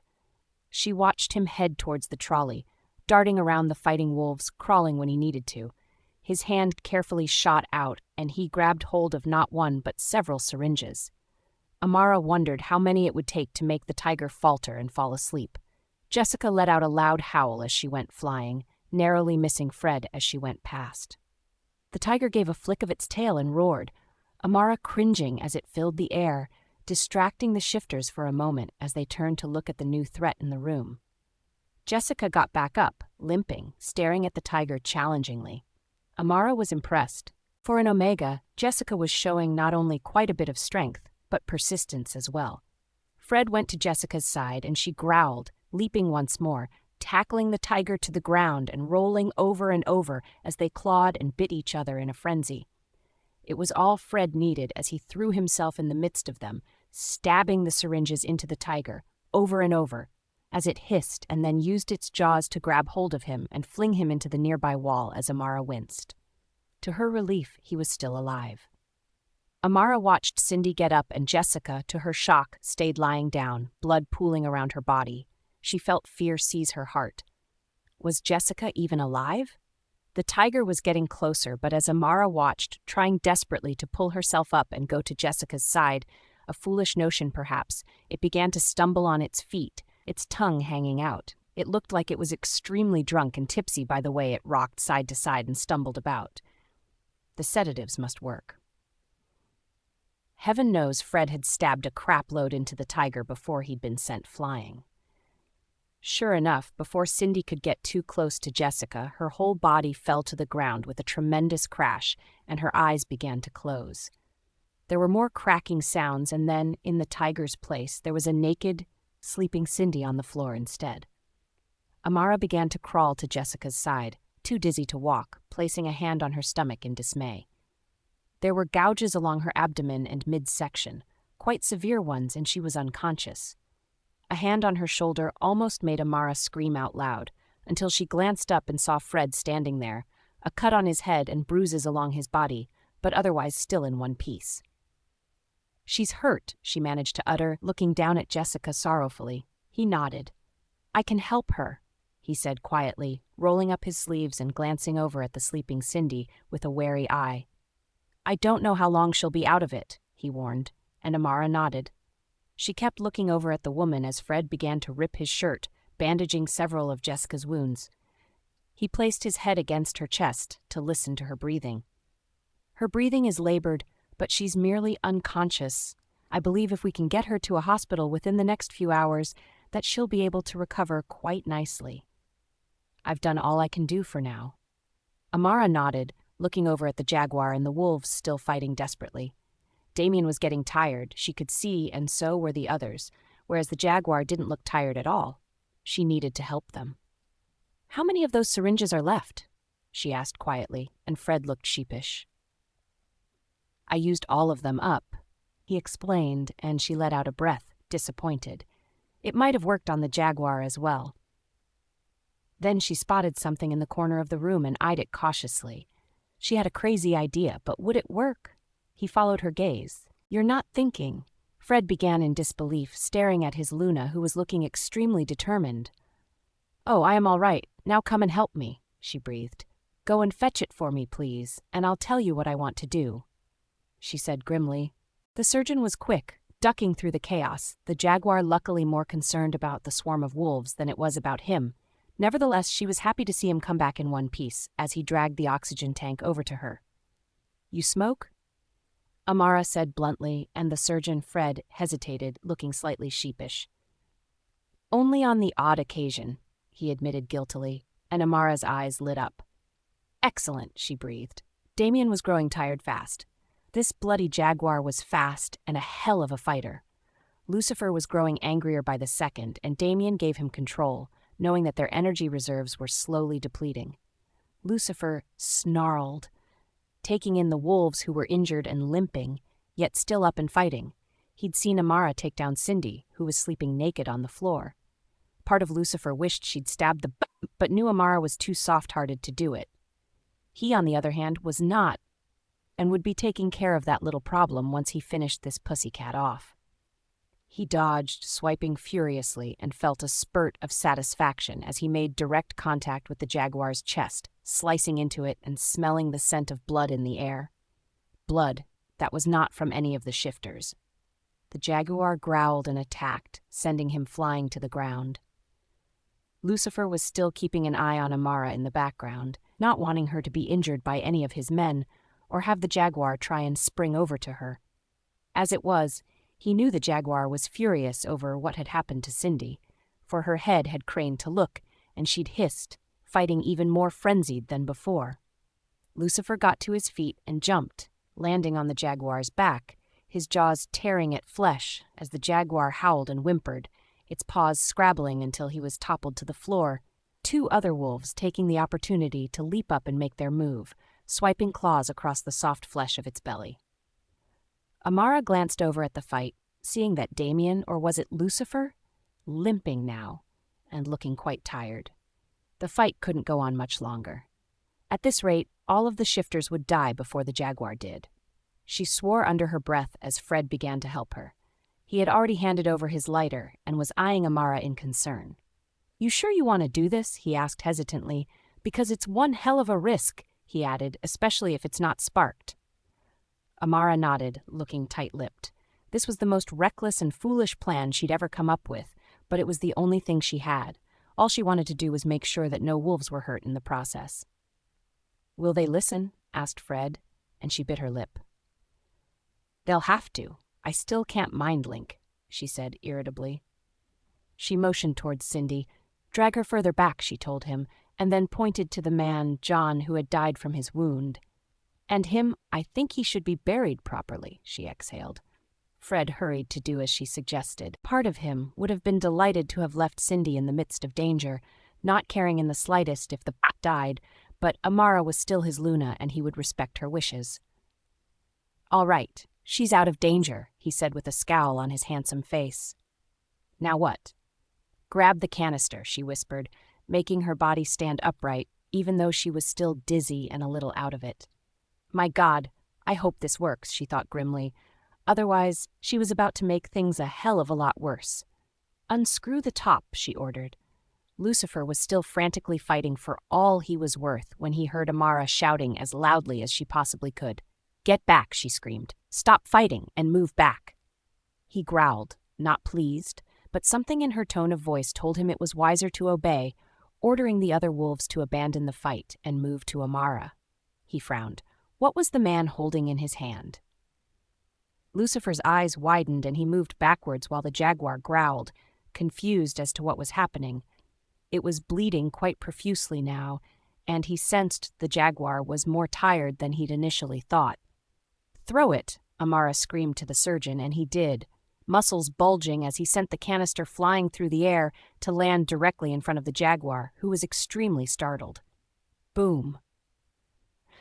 She watched him head towards the trolley, darting around the fighting wolves, crawling when he needed to. His hand carefully shot out, and he grabbed hold of not one but several syringes. Amara wondered how many it would take to make the tiger falter and fall asleep. Jessica let out a loud howl as she went flying, narrowly missing Fred as she went past. The tiger gave a flick of its tail and roared, Amara cringing as it filled the air, distracting the shifters for a moment as they turned to look at the new threat in the room. Jessica got back up, limping, staring at the tiger challengingly. Amara was impressed. For an Omega, Jessica was showing not only quite a bit of strength, but persistence as well. Fred went to Jessica's side and she growled, leaping once more, tackling the tiger to the ground and rolling over and over as they clawed and bit each other in a frenzy. It was all Fred needed as he threw himself in the midst of them, stabbing the syringes into the tiger, over and over, as it hissed and then used its jaws to grab hold of him and fling him into the nearby wall as Amara winced. To her relief, he was still alive. Amara watched Cindy get up and Jessica, to her shock, stayed lying down, blood pooling around her body. She felt fear seize her heart. Was Jessica even alive? The tiger was getting closer, but as Amara watched, trying desperately to pull herself up and go to Jessica's side, a foolish notion perhaps, it began to stumble on its feet, its tongue hanging out. It looked like it was extremely drunk and tipsy by the way it rocked side to side and stumbled about. The sedatives must work. Heaven knows Fred had stabbed a crapload into the tiger before he'd been sent flying. Sure enough, before Cindy could get too close to Jessica, her whole body fell to the ground with a tremendous crash, and her eyes began to close. There were more cracking sounds, and then, in the tiger's place, there was a naked, sleeping Cindy on the floor instead. Amara began to crawl to Jessica's side, too dizzy to walk, placing a hand on her stomach in dismay. There were gouges along her abdomen and midsection, quite severe ones, and she was unconscious. A hand on her shoulder almost made Amara scream out loud, until she glanced up and saw Fred standing there, a cut on his head and bruises along his body, but otherwise still in one piece. "She's hurt," she managed to utter, looking down at Jessica sorrowfully. He nodded. "I can help her," he said quietly, rolling up his sleeves and glancing over at the sleeping Cindy with a wary eye. "I don't know how long she'll be out of it," he warned, and Amara nodded. She kept looking over at the woman as Fred began to rip his shirt, bandaging several of Jessica's wounds. He placed his head against her chest to listen to her breathing. "Her breathing is labored, but she's merely unconscious. I believe if we can get her to a hospital within the next few hours, that she'll be able to recover quite nicely. I've done all I can do for now." Amara nodded, looking over at the jaguar and the wolves still fighting desperately. Damien was getting tired, she could see, and so were the others, whereas the jaguar didn't look tired at all. She needed to help them. "How many of those syringes are left?" she asked quietly, and Fred looked sheepish. "I used all of them up," he explained, and she let out a breath, disappointed. It might have worked on the jaguar as well. Then she spotted something in the corner of the room and eyed it cautiously. She had a crazy idea, but would it work? He followed her gaze. "You're not thinking." Fred began in disbelief, staring at his Luna, who was looking extremely determined. "Oh, I am all right. Now come and help me," she breathed. "Go and fetch it for me, please, and I'll tell you what I want to do," she said grimly. The surgeon was quick, ducking through the chaos, the jaguar luckily more concerned about the swarm of wolves than it was about him. Nevertheless, she was happy to see him come back in one piece, as he dragged the oxygen tank over to her. "You smoke?" Amara said bluntly, and the surgeon, Fred, hesitated, looking slightly sheepish. "Only on the odd occasion," he admitted guiltily, and Amara's eyes lit up. "Excellent," she breathed. Damien was growing tired fast. This bloody jaguar was fast and a hell of a fighter. Lucifer was growing angrier by the second, and Damien gave him control, knowing that their energy reserves were slowly depleting. Lucifer snarled, taking in the wolves who were injured and limping, yet still up and fighting. He'd seen Amara take down Cindy, who was sleeping naked on the floor. Part of Lucifer wished she'd stabbed the but knew Amara was too soft-hearted to do it. He, on the other hand, was not, and would be taking care of that little problem once he finished this pussycat off. He dodged, swiping furiously, and felt a spurt of satisfaction as he made direct contact with the jaguar's chest, slicing into it and smelling the scent of blood in the air. Blood that was not from any of the shifters. The jaguar growled and attacked, sending him flying to the ground. Lucifer was still keeping an eye on Amara in the background, not wanting her to be injured by any of his men, or have the jaguar try and spring over to her. As it was, he knew the jaguar was furious over what had happened to Cindy, for her head had craned to look, and she'd hissed, fighting even more frenzied than before. Lucifer got to his feet and jumped, landing on the jaguar's back, his jaws tearing at flesh as the jaguar howled and whimpered, its paws scrabbling until he was toppled to the floor, two other wolves taking the opportunity to leap up and make their move, swiping claws across the soft flesh of its belly. Amara glanced over at the fight, seeing that Damien, or was it Lucifer, limping now, and looking quite tired. The fight couldn't go on much longer. At this rate, all of the shifters would die before the jaguar did. She swore under her breath as Fred began to help her. He had already handed over his lighter and was eyeing Amara in concern. "You sure you want to do this?" he asked hesitantly. "Because it's one hell of a risk," he added, "especially if it's not sparked." Amara nodded, looking tight-lipped. This was the most reckless and foolish plan she'd ever come up with, but it was the only thing she had. All she wanted to do was make sure that no wolves were hurt in the process. "Will they listen?" asked Fred, and she bit her lip. "They'll have to. I still can't mind-link," she said irritably. She motioned towards Cindy. "Drag her further back," she told him, and then pointed to the man, John, who had died from his wound. "And him, I think he should be buried properly," she exhaled. Fred hurried to do as she suggested. Part of him would have been delighted to have left Cindy in the midst of danger, not caring in the slightest if the died, but Amara was still his Luna and he would respect her wishes. "All right, she's out of danger," he said with a scowl on his handsome face. "Now what?" "Grab the canister," she whispered, making her body stand upright, even though she was still dizzy and a little out of it. "My God, I hope this works," she thought grimly. Otherwise, she was about to make things a hell of a lot worse. "Unscrew the top," she ordered. Lucifer was still frantically fighting for all he was worth when he heard Amara shouting as loudly as she possibly could. "Get back," she screamed. "Stop fighting and move back." He growled, not pleased, but something in her tone of voice told him it was wiser to obey, ordering the other wolves to abandon the fight and move to Amara. He frowned. What was the man holding in his hand? Lucifer's eyes widened and he moved backwards while the jaguar growled, confused as to what was happening. It was bleeding quite profusely now, and he sensed the jaguar was more tired than he'd initially thought. "Throw it," Amara screamed to the surgeon, and he did, muscles bulging as he sent the canister flying through the air to land directly in front of the jaguar, who was extremely startled. Boom.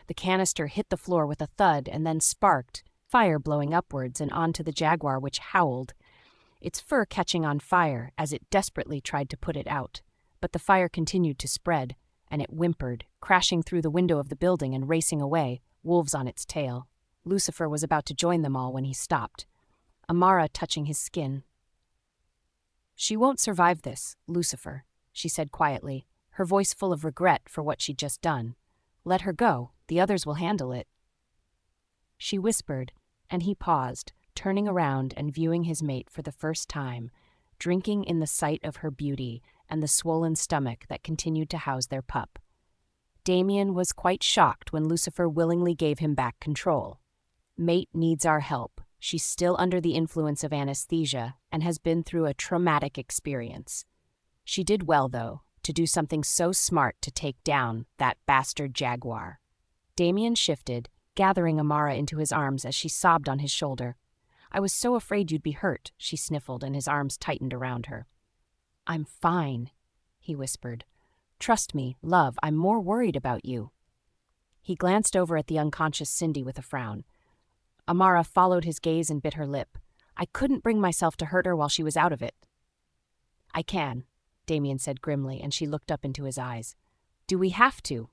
The canister hit the floor with a thud and then sparked, fire blowing upwards and onto the jaguar, which howled, its fur catching on fire as it desperately tried to put it out. But the fire continued to spread, and it whimpered, crashing through the window of the building and racing away, wolves on its tail. Lucifer was about to join them all when he stopped, Amara touching his skin. "She won't survive this, Lucifer," she said quietly, her voice full of regret for what she'd just done. "Let her go, the others will handle it." She whispered, and he paused, turning around and viewing his mate for the first time, drinking in the sight of her beauty and the swollen stomach that continued to house their pup. Damien was quite shocked when Lucifer willingly gave him back control. "Mate needs our help. She's still under the influence of anesthesia and has been through a traumatic experience. She did well, though, to do something so smart to take down that bastard jaguar." Damien shifted, gathering Amara into his arms as she sobbed on his shoulder. "I was so afraid you'd be hurt," she sniffled, and his arms tightened around her. "I'm fine," he whispered. "Trust me, love, I'm more worried about you." He glanced over at the unconscious Cindy with a frown. Amara followed his gaze and bit her lip. "I couldn't bring myself to hurt her while she was out of it." "I can," Damien said grimly, and she looked up into his eyes. "Do we have to?"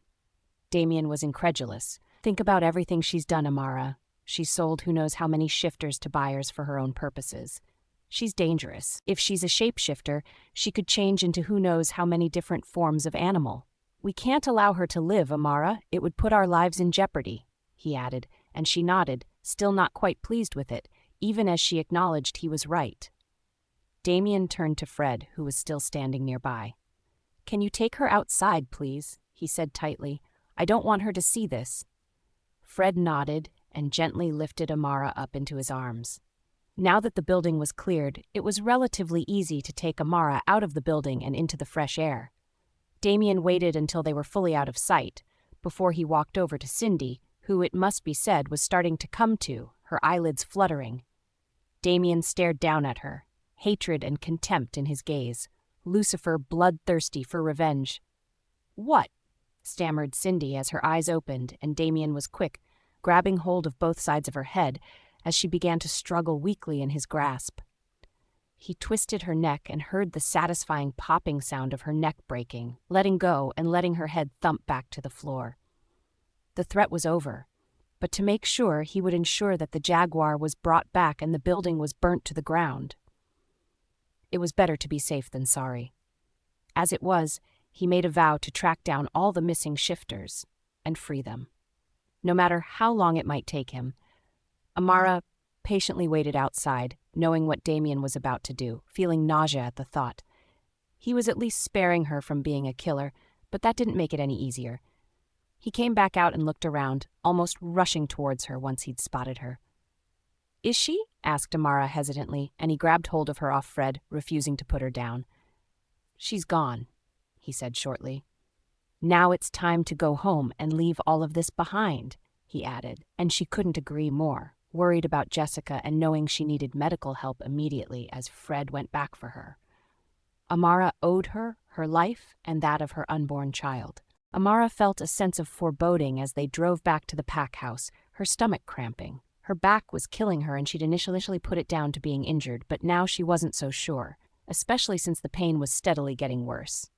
Damien was incredulous. "Think about everything she's done, Amara. She's sold who knows how many shifters to buyers for her own purposes. She's dangerous. If she's a shapeshifter, she could change into who knows how many different forms of animal. We can't allow her to live, Amara. It would put our lives in jeopardy," he added, and she nodded, still not quite pleased with it, even as she acknowledged he was right. Damien turned to Fred, who was still standing nearby. "Can you take her outside, please?" he said tightly. "I don't want her to see this." Fred nodded and gently lifted Amara up into his arms. Now that the building was cleared, it was relatively easy to take Amara out of the building and into the fresh air. Damien waited until they were fully out of sight, before he walked over to Cindy, who, it must be said, was starting to come to, her eyelids fluttering. Damien stared down at her, hatred and contempt in his gaze, Lucifer bloodthirsty for revenge. "What?" stammered Cindy as her eyes opened, and Damien was quick, grabbing hold of both sides of her head as she began to struggle weakly in his grasp. He twisted her neck and heard the satisfying popping sound of her neck breaking, letting go and letting her head thump back to the floor. The threat was over, but to make sure, he would ensure that the jaguar was brought back and the building was burnt to the ground. It was better to be safe than sorry. As it was, he made a vow to track down all the missing shifters and free them, no matter how long it might take him. Amara patiently waited outside, knowing what Damien was about to do, feeling nausea at the thought. He was at least sparing her from being a killer, but that didn't make it any easier. He came back out and looked around, almost rushing towards her once he'd spotted her. "Is she?" asked Amara hesitantly, and he grabbed hold of her off Fred, refusing to put her down. "She's gone," he said shortly. "Now it's time to go home and leave all of this behind," he added, and she couldn't agree more, worried about Jessica and knowing she needed medical help immediately as Fred went back for her. Amara owed her life and that of her unborn child. Amara felt a sense of foreboding as they drove back to the pack house, her stomach cramping. Her back was killing her and she'd initially put it down to being injured, but now she wasn't so sure, especially since the pain was steadily getting worse.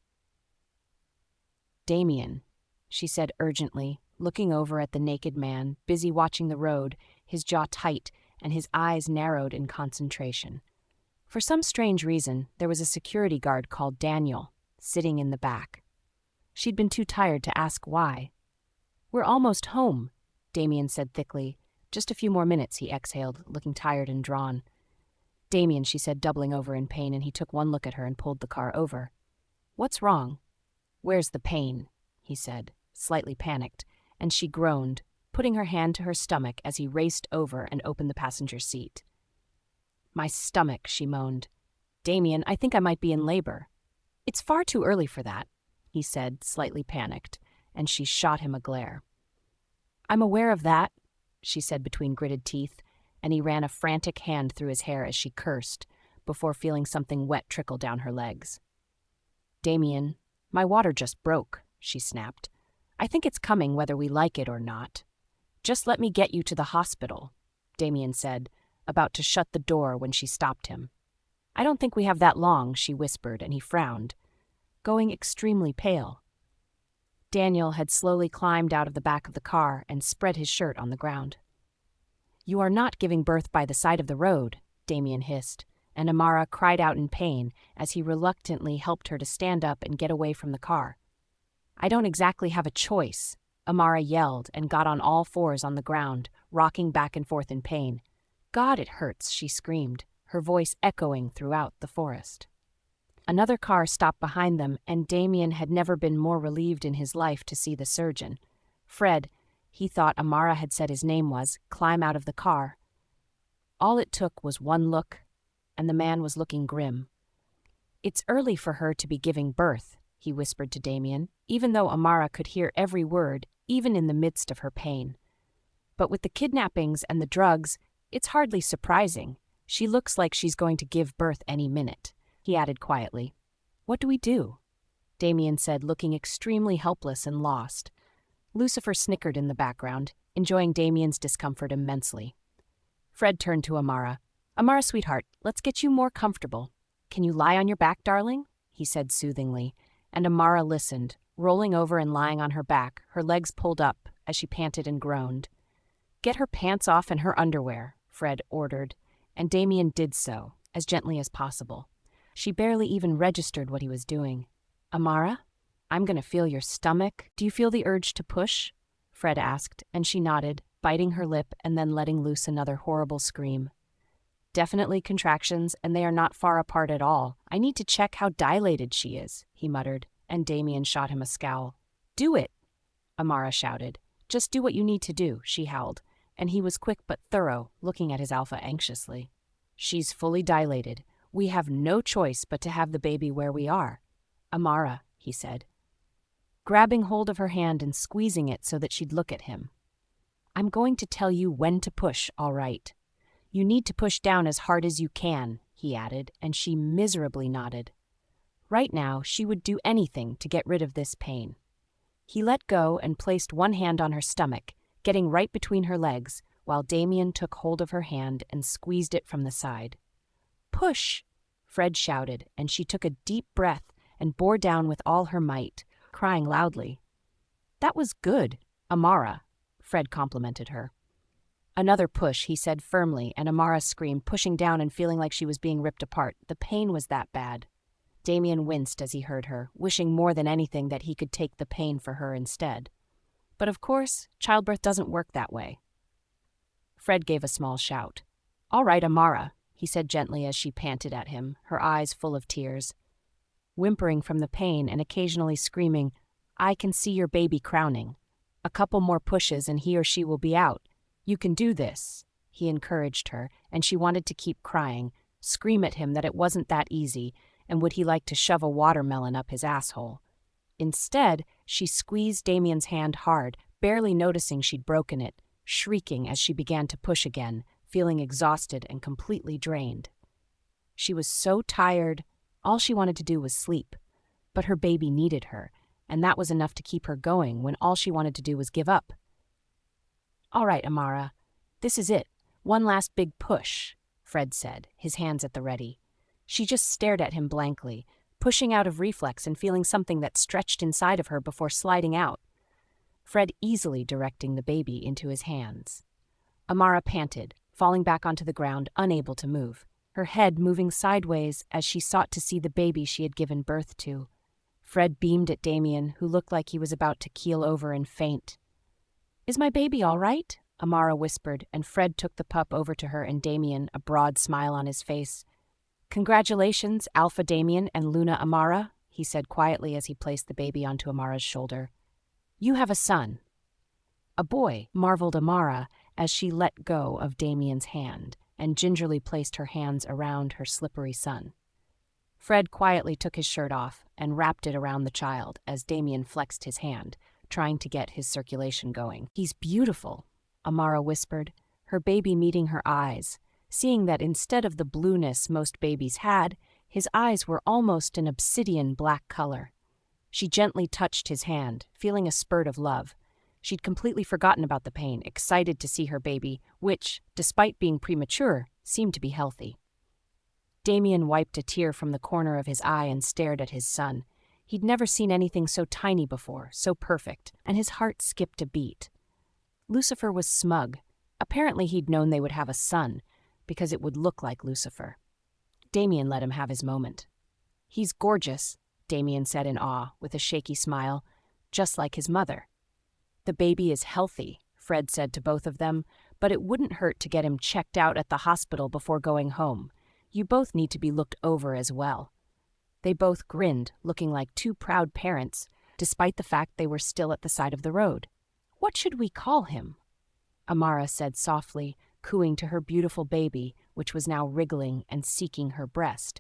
"Damien," she said urgently, looking over at the naked man, busy watching the road, his jaw tight and his eyes narrowed in concentration. For some strange reason, there was a security guard called Daniel, sitting in the back. She'd been too tired to ask why. "We're almost home," Damien said thickly. "Just a few more minutes," he exhaled, looking tired and drawn. "Damien," she said, doubling over in pain, and he took one look at her and pulled the car over. "What's wrong?" "Where's the pain?" he said, slightly panicked, and she groaned, putting her hand to her stomach as he raced over and opened the passenger seat. "My stomach," she moaned. "Damien, I think I might be in labor." "It's far too early for that," he said, slightly panicked, and she shot him a glare. "I'm aware of that," she said between gritted teeth, and he ran a frantic hand through his hair as she cursed, before feeling something wet trickle down her legs. "Damien, my water just broke," she snapped. "I think it's coming whether we like it or not." "Just let me get you to the hospital," Damien said, about to shut the door when she stopped him. "I don't think we have that long," she whispered, and he frowned, going extremely pale. Daniel had slowly climbed out of the back of the car and spread his shirt on the ground. "You are not giving birth by the side of the road," Damien hissed, and Amara cried out in pain as he reluctantly helped her to stand up and get away from the car. "I don't exactly have a choice," Amara yelled and got on all fours on the ground, rocking back and forth in pain. "God, it hurts," she screamed, her voice echoing throughout the forest. Another car stopped behind them, and Damien had never been more relieved in his life to see the surgeon. Fred, he thought Amara had said his name was, climb out of the car. All it took was one look, and the man was looking grim. "It's early for her to be giving birth," he whispered to Damien, even though Amara could hear every word, even in the midst of her pain. "But with the kidnappings and the drugs, it's hardly surprising. She looks like she's going to give birth any minute," he added quietly. "What do we do?" Damien said, looking extremely helpless and lost. Lucifer snickered in the background, enjoying Damien's discomfort immensely. Fred turned to Amara. "Amara, sweetheart, let's get you more comfortable. Can you lie on your back, darling?" he said soothingly, and Amara listened, rolling over and lying on her back, her legs pulled up as she panted and groaned. "Get her pants off and her underwear," Fred ordered, and Damien did so, as gently as possible. She barely even registered what he was doing. "Amara, I'm going to feel your stomach. Do you feel the urge to push?" Fred asked, and she nodded, biting her lip and then letting loose another horrible scream. "Definitely contractions, and they are not far apart at all. I need to check how dilated she is," he muttered, and Damien shot him a scowl. "Do it," Amara shouted. "Just do what you need to do," she howled, and he was quick but thorough, looking at his alpha anxiously. "She's fully dilated. We have no choice but to have the baby where we are." "Amara," he said, grabbing hold of her hand and squeezing it so that she'd look at him. "I'm going to tell you when to push, all right. You need to push down as hard as you can," he added, and she miserably nodded. Right now, she would do anything to get rid of this pain. He let go and placed one hand on her stomach, getting right between her legs, while Damien took hold of her hand and squeezed it from the side. "Push!" Fred shouted, and she took a deep breath and bore down with all her might, crying loudly. "That was good, Amara," Fred complimented her. "Another push," he said firmly, and Amara screamed, pushing down and feeling like she was being ripped apart. The pain was that bad. Damien winced as he heard her, wishing more than anything that he could take the pain for her instead. But of course, childbirth doesn't work that way. Fred gave a small shout. "All right, Amara," he said gently as she panted at him, her eyes full of tears. Whimpering from the pain and occasionally screaming, "I can see your baby crowning. A couple more pushes and he or she will be out. You can do this," he encouraged her, and she wanted to keep crying, scream at him that it wasn't that easy, and would he like to shove a watermelon up his asshole. Instead, she squeezed Damien's hand hard, barely noticing she'd broken it, shrieking as she began to push again, feeling exhausted and completely drained. She was so tired, all she wanted to do was sleep. But her baby needed her, and that was enough to keep her going when all she wanted to do was give up. "All right, Amara, this is it. One last big push," Fred said, his hands at the ready. She just stared at him blankly, pushing out of reflex and feeling something that stretched inside of her before sliding out. Fred easily directing the baby into his hands. Amara panted, falling back onto the ground, unable to move, her head moving sideways as she sought to see the baby she had given birth to. Fred beamed at Damien, who looked like he was about to keel over and faint. "Is my baby all right?" Amara whispered, and Fred took the pup over to her and Damien, a broad smile on his face. "Congratulations, Alpha Damien and Luna Amara," he said quietly as he placed the baby onto Amara's shoulder. "You have a son." "A boy," marveled Amara as she let go of Damien's hand and gingerly placed her hands around her slippery son. Fred quietly took his shirt off and wrapped it around the child as Damien flexed his hand, trying to get his circulation going. "He's beautiful," Amara whispered, her baby meeting her eyes, seeing that instead of the blueness most babies had, his eyes were almost an obsidian black color. She gently touched his hand, feeling a spurt of love. She'd completely forgotten about the pain, excited to see her baby, which, despite being premature, seemed to be healthy. Damien wiped a tear from the corner of his eye and stared at his son. He'd never seen anything so tiny before, so perfect, and his heart skipped a beat. Lucifer was smug. Apparently he'd known they would have a son, because it would look like Lucifer. Damien let him have his moment. "He's gorgeous," Damien said in awe, with a shaky smile, "just like his mother." "The baby is healthy," Fred said to both of them, "but it wouldn't hurt to get him checked out at the hospital before going home. You both need to be looked over as well." They both grinned, looking like two proud parents, despite the fact they were still at the side of the road. "What should we call him?" Amara said softly, cooing to her beautiful baby, which was now wriggling and seeking her breast.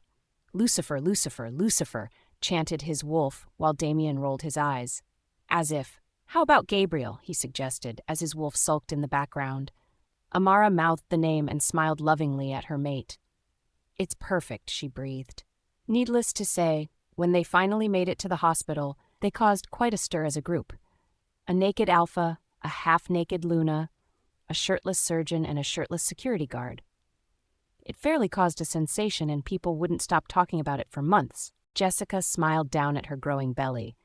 "Lucifer, Lucifer, Lucifer," chanted his wolf, while Damien rolled his eyes. As if, "How about Gabriel?" he suggested, as his wolf sulked in the background. Amara mouthed the name and smiled lovingly at her mate. "It's perfect," she breathed. Needless to say, when they finally made it to the hospital, they caused quite a stir as a group. A naked Alpha, a half-naked Luna, a shirtless surgeon, and a shirtless security guard. It fairly caused a sensation, and people wouldn't stop talking about it for months. Jessica smiled down at her growing belly,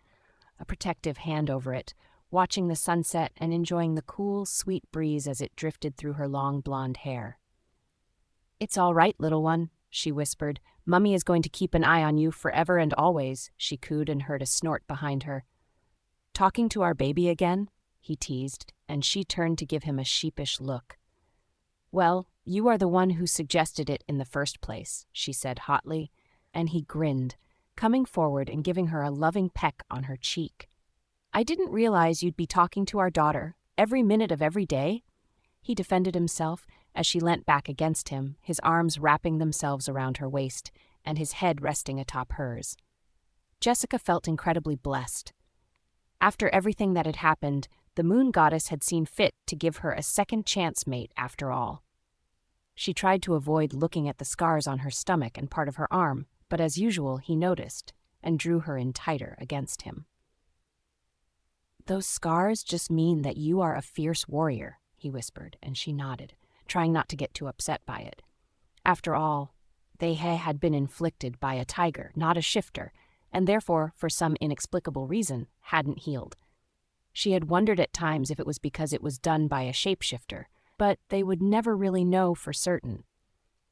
a protective hand over it, watching the sunset and enjoying the cool, sweet breeze as it drifted through her long blonde hair. "It's all right, little one," she whispered. "Mummy is going to keep an eye on you forever and always," she cooed and heard a snort behind her. "Talking to our baby again?" he teased, and she turned to give him a sheepish look. "Well, you are the one who suggested it in the first place," she said hotly, and he grinned, coming forward and giving her a loving peck on her cheek. "I didn't realize you'd be talking to our daughter every minute of every day," he defended himself as she leant back against him, his arms wrapping themselves around her waist and his head resting atop hers. Jessica felt incredibly blessed. After everything that had happened, the moon goddess had seen fit to give her a second chance mate after all. She tried to avoid looking at the scars on her stomach and part of her arm, but as usual he noticed and drew her in tighter against him. "Those scars just mean that you are a fierce warrior," he whispered, and she nodded, trying not to get too upset by it. After all, they had been inflicted by a tiger, not a shifter, and therefore, for some inexplicable reason, hadn't healed. She had wondered at times if it was because it was done by a shapeshifter, but they would never really know for certain.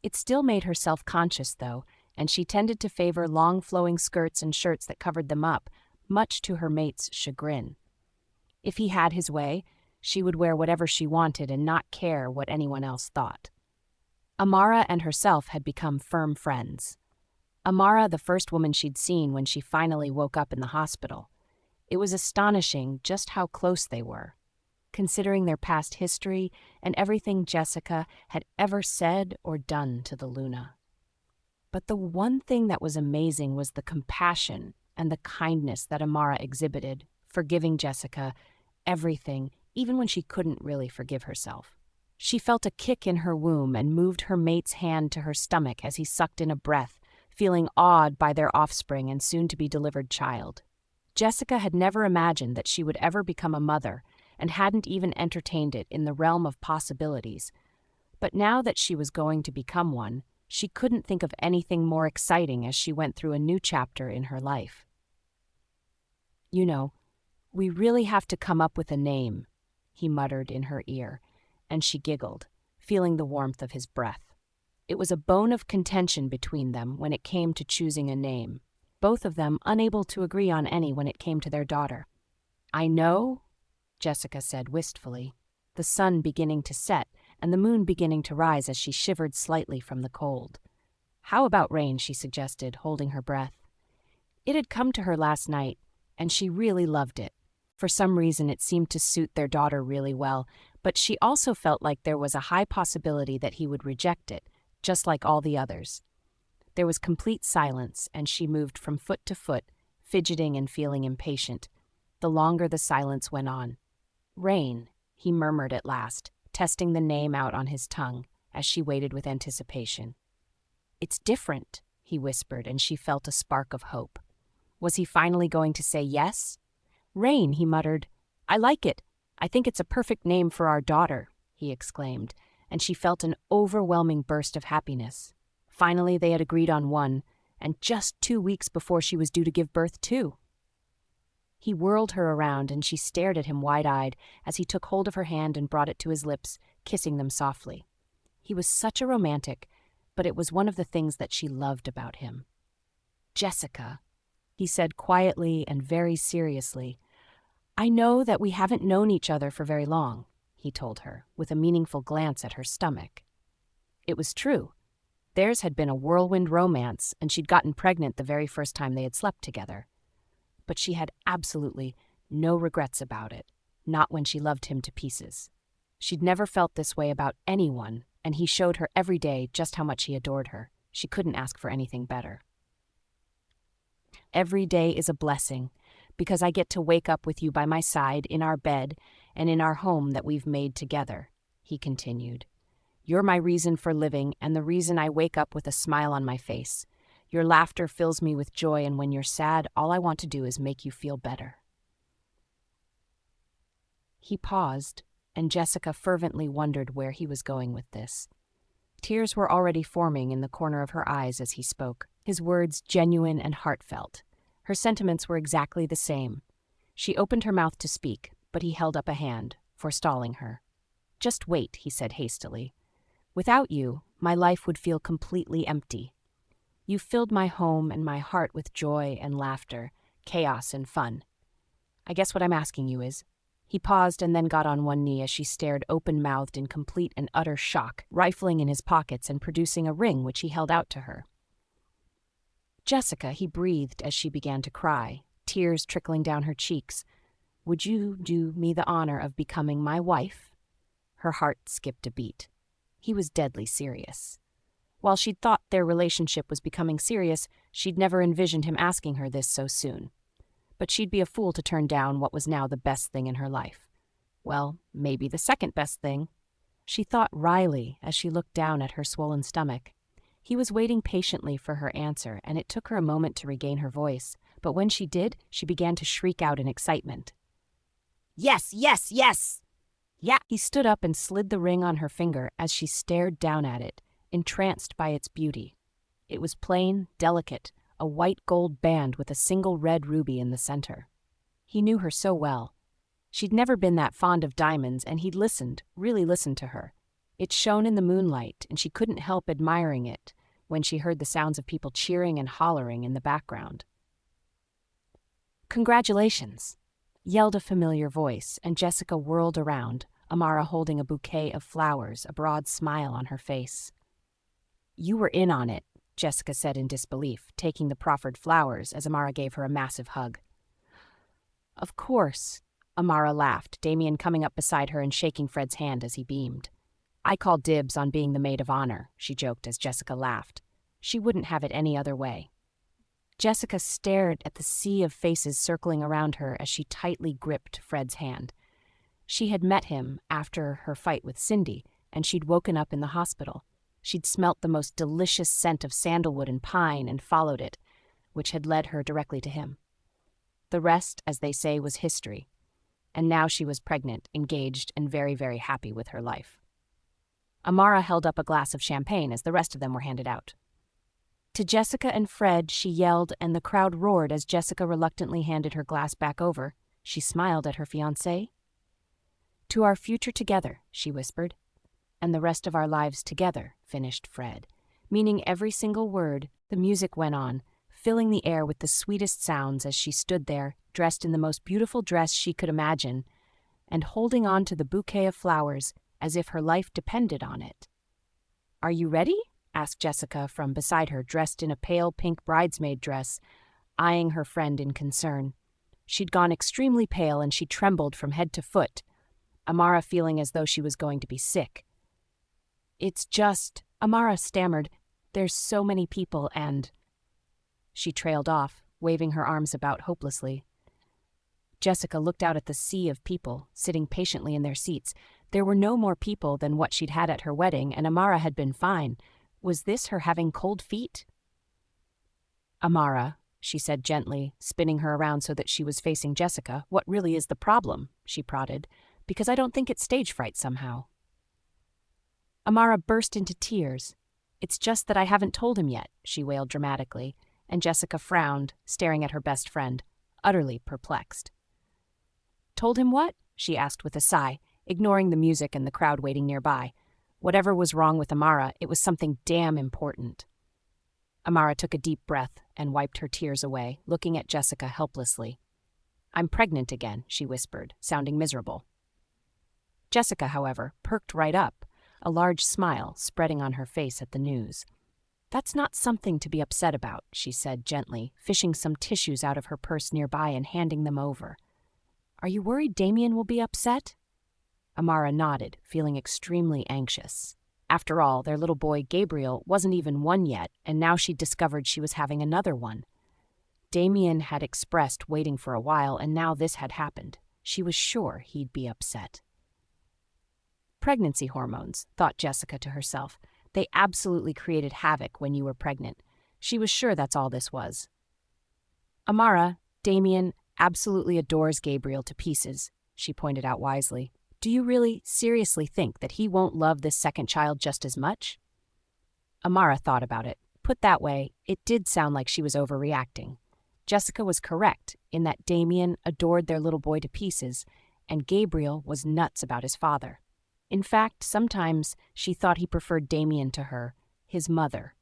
It still made her self-conscious, though, and she tended to favor long flowing skirts and shirts that covered them up, much to her mate's chagrin. If he had his way, she would wear whatever she wanted and not care what anyone else thought. Amara and herself had become firm friends. Amara, the first woman she'd seen when she finally woke up in the hospital. It was astonishing just how close they were, considering their past history and everything Jessica had ever said or done to the Luna. But the one thing that was amazing was the compassion and the kindness that Amara exhibited, forgiving Jessica everything, even when she couldn't really forgive herself. She felt a kick in her womb and moved her mate's hand to her stomach as he sucked in a breath, feeling awed by their offspring and soon-to-be-delivered child. Jessica had never imagined that she would ever become a mother and hadn't even entertained it in the realm of possibilities. But now that she was going to become one, she couldn't think of anything more exciting as she went through a new chapter in her life. "You know, we really have to come up with a name," he muttered in her ear, and she giggled, feeling the warmth of his breath. It was a bone of contention between them when it came to choosing a name, both of them unable to agree on any when it came to their daughter. "I know," Jessica said wistfully, the sun beginning to set and the moon beginning to rise as she shivered slightly from the cold. "How about Rain?" she suggested, holding her breath. It had come to her last night, and she really loved it. For some reason it seemed to suit their daughter really well, but she also felt like there was a high possibility that he would reject it, just like all the others. There was complete silence, and she moved from foot to foot, fidgeting and feeling impatient. The longer the silence went on. "Rain," he murmured at last, testing the name out on his tongue as she waited with anticipation. "It's different," he whispered, and she felt a spark of hope. Was he finally going to say yes? "Rain," he muttered. "I like it. I think it's a perfect name for our daughter," he exclaimed, and she felt an overwhelming burst of happiness. Finally, they had agreed on one, and just 2 weeks before she was due to give birth too. He whirled her around, and she stared at him wide-eyed as he took hold of her hand and brought it to his lips, kissing them softly. He was such a romantic, but it was one of the things that she loved about him. "Jessica," he said quietly and very seriously, "I know that we haven't known each other for very long," he told her, with a meaningful glance at her stomach. It was true. Theirs had been a whirlwind romance, and she'd gotten pregnant the very first time they had slept together. But she had absolutely no regrets about it, not when she loved him to pieces. She'd never felt this way about anyone, and he showed her every day just how much he adored her. She couldn't ask for anything better. "Every day is a blessing, because I get to wake up with you by my side in our bed and in our home that we've made together," he continued. "You're my reason for living and the reason I wake up with a smile on my face. Your laughter fills me with joy, and when you're sad, all I want to do is make you feel better." He paused, and Jessica fervently wondered where he was going with this. Tears were already forming in the corner of her eyes as he spoke, his words genuine and heartfelt. Her sentiments were exactly the same. She opened her mouth to speak, but he held up a hand, forestalling her. "Just wait," he said hastily. "Without you, my life would feel completely empty. You filled my home and my heart with joy and laughter, chaos and fun. I guess what I'm asking you is—" He paused and then got on one knee as she stared open-mouthed in complete and utter shock, rifling in his pockets and producing a ring which he held out to her. "Jessica," he breathed as she began to cry, tears trickling down her cheeks, "would you do me the honor of becoming my wife?" Her heart skipped a beat. He was deadly serious. While she'd thought their relationship was becoming serious, she'd never envisioned him asking her this so soon. But she'd be a fool to turn down what was now the best thing in her life. Well, maybe the second best thing. She thought wryly as she looked down at her swollen stomach. He was waiting patiently for her answer, and it took her a moment to regain her voice. But when she did, she began to shriek out in excitement. "Yes, yes, yes!" "Yeah!" He stood up and slid the ring on her finger as she stared down at it, entranced by its beauty. It was plain, delicate, a white gold band with a single red ruby in the center. He knew her so well. She'd never been that fond of diamonds, and he'd listened, really listened to her. It shone in the moonlight, and she couldn't help admiring it when she heard the sounds of people cheering and hollering in the background. "Congratulations!" yelled a familiar voice, and Jessica whirled around, Amara holding a bouquet of flowers, a broad smile on her face. "You were in on it," Jessica said in disbelief, taking the proffered flowers as Amara gave her a massive hug. "Of course," Amara laughed, Damien coming up beside her and shaking Fred's hand as he beamed. "I call dibs on being the maid of honor," she joked as Jessica laughed. She wouldn't have it any other way. Jessica stared at the sea of faces circling around her as she tightly gripped Fred's hand. She had met him after her fight with Cindy, and she'd woken up in the hospital. She'd smelt the most delicious scent of sandalwood and pine and followed it, which had led her directly to him. The rest, as they say, was history. And now she was pregnant, engaged, and very, very happy with her life. Amara held up a glass of champagne as the rest of them were handed out. To Jessica and Fred, she yelled, and the crowd roared as Jessica reluctantly handed her glass back over. She smiled at her fiancé. "To our future together," she whispered. "And the rest of our lives together," finished Fred. Meaning every single word, the music went on, filling the air with the sweetest sounds as she stood there, dressed in the most beautiful dress she could imagine, and holding on to the bouquet of flowers as if her life depended on it. "Are you ready?" asked Jessica from beside her, dressed in a pale pink bridesmaid dress, eyeing her friend in concern. She'd gone extremely pale, and she trembled from head to foot, Amara feeling as though she was going to be sick. "It's just," Amara stammered, "there's so many people and—" She trailed off, waving her arms about hopelessly. Jessica looked out at the sea of people, sitting patiently in their seats. There were no more people than what she'd had at her wedding, and Amara had been fine. Was this her having cold feet? "Amara," she said gently, spinning her around so that she was facing Jessica, "what really is the problem?" she prodded, "because I don't think it's stage fright somehow." Amara burst into tears. "It's just that I haven't told him yet," she wailed dramatically. and Jessica frowned, staring at her best friend, utterly perplexed. "Told him what?" she asked with a sigh, ignoring the music and the crowd waiting nearby. Whatever was wrong with Amara, it was something damn important. Amara took a deep breath and wiped her tears away, looking at Jessica helplessly. "I'm pregnant again," she whispered, sounding miserable. Jessica, however, perked right up, a large smile spreading on her face at the news. "That's not something to be upset about," she said gently, fishing some tissues out of her purse nearby and handing them over. "Are you worried Damien will be upset?" Amara nodded, feeling extremely anxious. After all, their little boy Gabriel wasn't even 1 yet, and now she'd discovered she was having another one. Damien had expressed waiting for a while, and now this had happened. She was sure he'd be upset. Pregnancy hormones, thought Jessica to herself. They absolutely created havoc when you were pregnant. She was sure that's all this was. "Amara, Damien absolutely adores Gabriel to pieces," she pointed out wisely. "Do you really, seriously think that he won't love this second child just as much?" Amara thought about it. Put that way, it did sound like she was overreacting. Jessica was correct in that Damien adored their little boy to pieces, and Gabriel was nuts about his father. In fact, sometimes she thought he preferred Damien to her, his mother.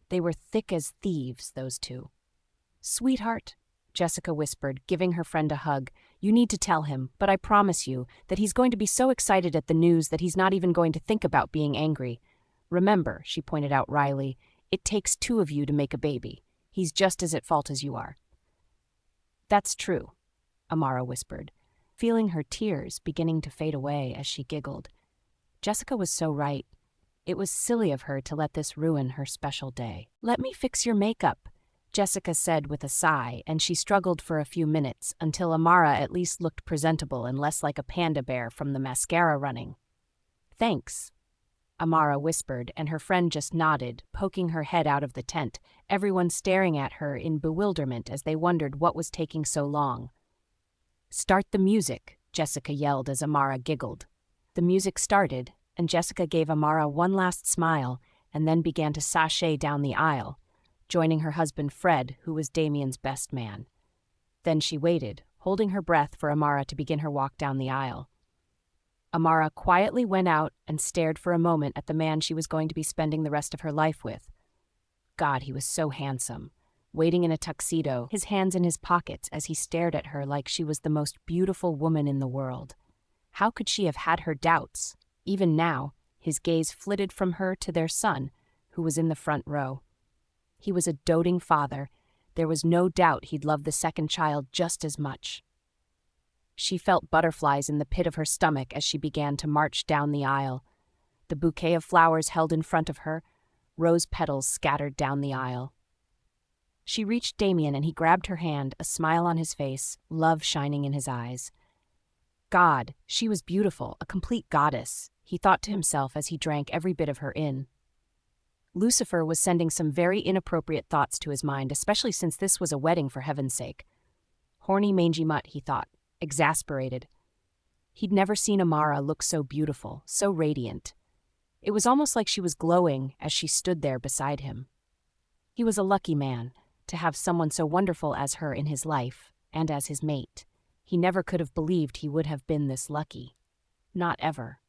They were thick as thieves, those two. "Sweetheart," Jessica whispered, giving her friend a hug, "you need to tell him, but I promise you that he's going to be so excited at the news that he's not even going to think about being angry. Remember," she pointed out wryly, "it takes 2 of you to make a baby. He's just as at fault as you are." "That's true," Amara whispered, feeling her tears beginning to fade away as she giggled. Jessica was so right. It was silly of her to let this ruin her special day. "Let me fix your makeup," Jessica said with a sigh, and she struggled for a few minutes until Amara at least looked presentable and less like a panda bear from the mascara running. "Thanks," Amara whispered, and her friend just nodded, poking her head out of the tent, everyone staring at her in bewilderment as they wondered what was taking so long. "Start the music," Jessica yelled as Amara giggled. The music started, and Jessica gave Amara one last smile and then began to sashay down the aisle, joining her husband Fred, who was Damien's best man. Then she waited, holding her breath for Amara to begin her walk down the aisle. Amara quietly went out and stared for a moment at the man she was going to be spending the rest of her life with. God, he was so handsome, waiting in a tuxedo, his hands in his pockets as he stared at her like she was the most beautiful woman in the world. How could she have had her doubts? Even now, his gaze flitted from her to their son, who was in the front row. He was a doting father. There was no doubt he'd love the second child just as much. She felt butterflies in the pit of her stomach as she began to march down the aisle. The bouquet of flowers held in front of her, rose petals scattered down the aisle. She reached Damien and he grabbed her hand, a smile on his face, love shining in his eyes. God, she was beautiful, a complete goddess, he thought to himself as he drank every bit of her in. Lucifer was sending some very inappropriate thoughts to his mind, especially since this was a wedding for heaven's sake. Horny mangy mutt, he thought, exasperated. He'd never seen Amara look so beautiful, so radiant. It was almost like she was glowing as she stood there beside him. He was a lucky man to have someone so wonderful as her in his life and as his mate. He never could have believed he would have been this lucky. Not ever.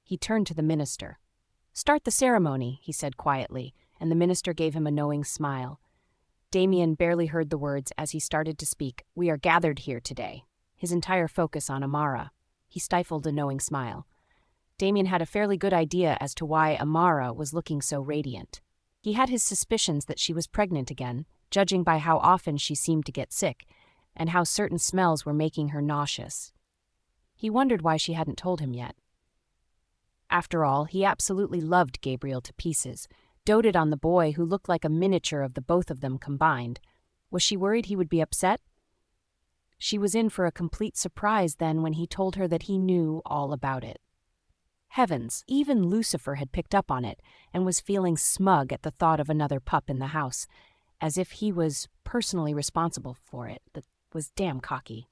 He turned to the minister. "Start the ceremony," he said quietly, and the minister gave him a knowing smile. Damien barely heard the words as he started to speak. "We are gathered here today." His entire focus on Amara. He stifled a knowing smile. Damien had a fairly good idea as to why Amara was looking so radiant. He had his suspicions that she was pregnant again, judging by how often she seemed to get sick, and how certain smells were making her nauseous. He wondered why she hadn't told him yet. After all, he absolutely loved Gabriel to pieces, doted on the boy who looked like a miniature of the both of them combined. Was she worried he would be upset? She was in for a complete surprise then when he told her that he knew all about it. Heavens, even Lucifer had picked up on it and was feeling smug at the thought of another pup in the house, as if he was personally responsible for it. That was damn cocky.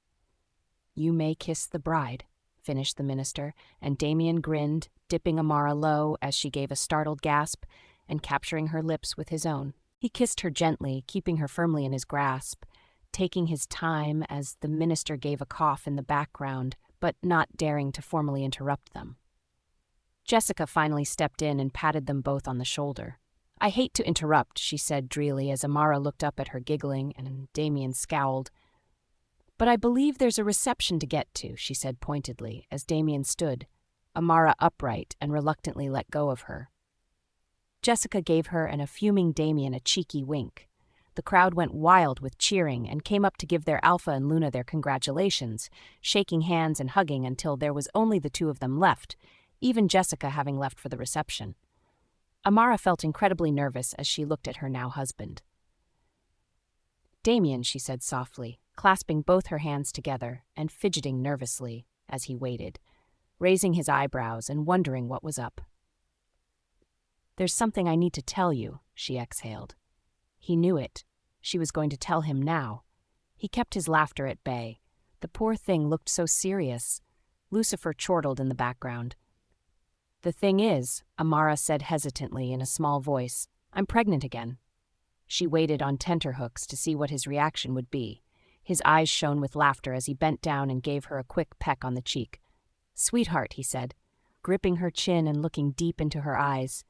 "You may kiss the bride," finished the minister, and Damien grinned, dipping Amara low as she gave a startled gasp and capturing her lips with his own. He kissed her gently, keeping her firmly in his grasp, taking his time as the minister gave a cough in the background, but not daring to formally interrupt them. Jessica finally stepped in and patted them both on the shoulder. "I hate to interrupt," she said drearily as Amara looked up at her giggling and Damien scowled. "But I believe there's a reception to get to," she said pointedly as Damien stood, Amara upright and reluctantly let go of her. Jessica gave her and a fuming Damien a cheeky wink. The crowd went wild with cheering and came up to give their Alpha and Luna their congratulations, shaking hands and hugging until there was only the two of them left, even Jessica having left for the reception. Amara felt incredibly nervous as she looked at her now husband. "Damien," she said softly, clasping both her hands together and fidgeting nervously as he waited, raising his eyebrows and wondering what was up. "There's something I need to tell you," she exhaled. He knew it. She was going to tell him now. He kept his laughter at bay. The poor thing looked so serious. Lucifer chortled in the background. "The thing is," Amara said hesitantly in a small voice, "I'm pregnant again." She waited on tenterhooks to see what his reaction would be. His eyes shone with laughter as he bent down and gave her a quick peck on the cheek. "Sweetheart," he said, gripping her chin and looking deep into her eyes.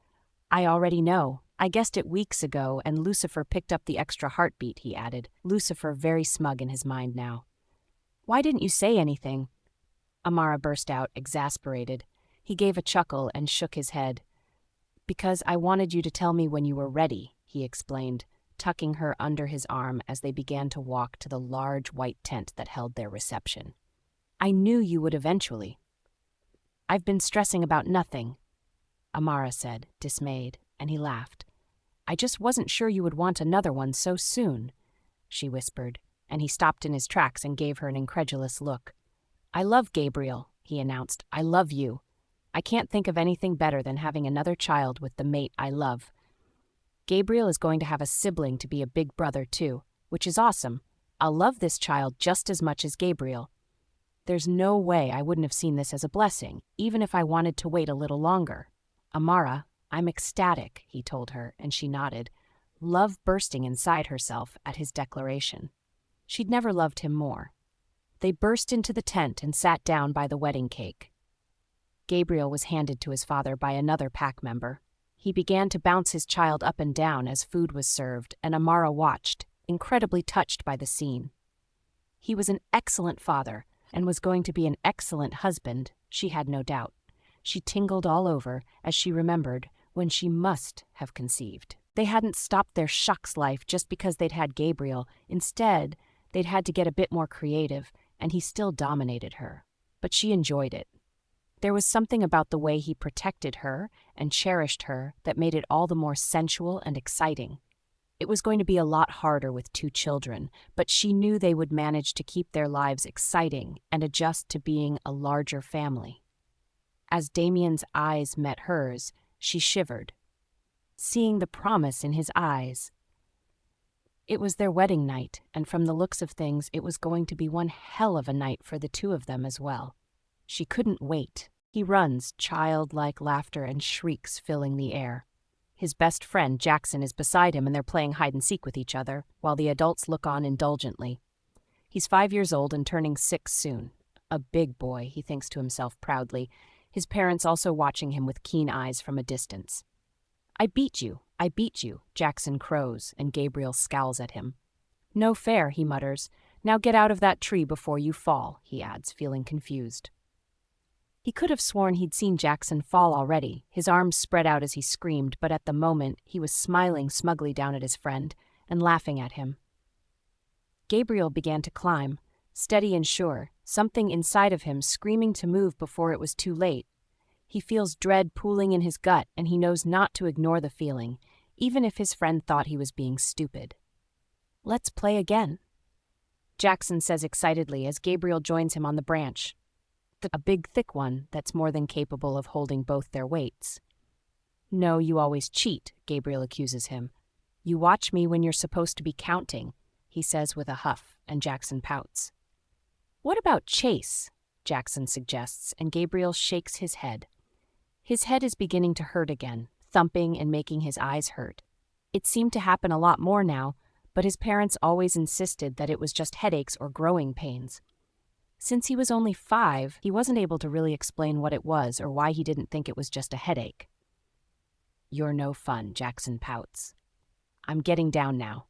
"I already know. I guessed it weeks ago, and Lucifer picked up the extra heartbeat," he added, Lucifer very smug in his mind now. "Why didn't you say anything?" Amara burst out, exasperated. He gave a chuckle and shook his head. "Because I wanted you to tell me when you were ready," he explained, tucking her under his arm as they began to walk to the large white tent that held their reception. "I knew you would eventually." "I've been stressing about nothing," Amara said, dismayed, and he laughed. "I just wasn't sure you would want another one so soon," she whispered, and he stopped in his tracks and gave her an incredulous look. "I love Gabriel," he announced. "I love you. I can't think of anything better than having another child with the mate I love. Gabriel is going to have a sibling to be a big brother too, which is awesome. I'll love this child just as much as Gabriel. There's no way I wouldn't have seen this as a blessing, even if I wanted to wait a little longer." "Amara, I'm ecstatic," he told her, and she nodded, love bursting inside herself at his declaration. She'd never loved him more. They burst into the tent and sat down by the wedding cake. Gabriel was handed to his father by another pack member. He began to bounce his child up and down as food was served, and Amara watched, incredibly touched by the scene. He was an excellent father, and was going to be an excellent husband, she had no doubt. She tingled all over as she remembered when she must have conceived. They hadn't stopped their shucks life just because they'd had Gabriel. Instead, they'd had to get a bit more creative, and he still dominated her. But she enjoyed it. There was something about the way he protected her and cherished her that made it all the more sensual and exciting. It was going to be a lot harder with two children, but she knew they would manage to keep their lives exciting and adjust to being a larger family. As Damien's eyes met hers, she shivered, seeing the promise in his eyes. It was their wedding night, and from the looks of things, it was going to be one hell of a night for the two of them as well. She couldn't wait. He runs, childlike laughter and shrieks filling the air. His best friend, Jackson, is beside him and they're playing hide-and-seek with each other, while the adults look on indulgently. He's 5 years old and turning 6 soon. A big boy, he thinks to himself proudly, his parents also watching him with keen eyes from a distance. I beat you, Jackson crows, and Gabriel scowls at him. "No fair," he mutters. "Now get out of that tree before you fall," he adds, feeling confused. He could have sworn he'd seen Jackson fall already, his arms spread out as he screamed, but at the moment he was smiling smugly down at his friend and laughing at him. Gabriel began to climb, steady and sure, something inside of him screaming to move before it was too late. He feels dread pooling in his gut, and he knows not to ignore the feeling, even if his friend thought he was being stupid. "Let's play again," Jackson says excitedly as Gabriel joins him on the branch. A big, thick one that's more than capable of holding both their weights. "No, you always cheat," Gabriel accuses him. "You watch me when you're supposed to be counting," he says with a huff, and Jackson pouts. "What about chase?" Jackson suggests, and Gabriel shakes his head. His head is beginning to hurt again, thumping and making his eyes hurt. It seemed to happen a lot more now, but his parents always insisted that it was just headaches or growing pains. Since he was only 5, he wasn't able to really explain what it was or why he didn't think it was just a headache. "You're no fun," Jackson pouts. "I'm getting down now."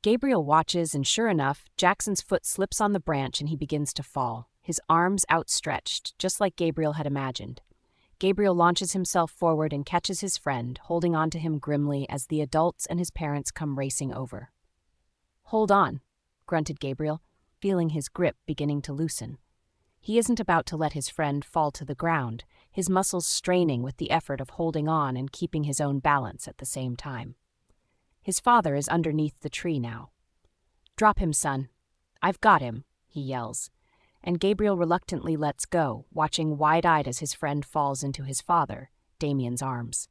Gabriel watches, and sure enough, Jackson's foot slips on the branch and he begins to fall, his arms outstretched, just like Gabriel had imagined. Gabriel launches himself forward and catches his friend, holding on to him grimly as the adults and his parents come racing over. "Hold on," grunted Gabriel, feeling his grip beginning to loosen. He isn't about to let his friend fall to the ground, his muscles straining with the effort of holding on and keeping his own balance at the same time. His father is underneath the tree now. "Drop him, son. I've got him," he yells, and Gabriel reluctantly lets go, watching wide-eyed as his friend falls into his father, Damien's arms.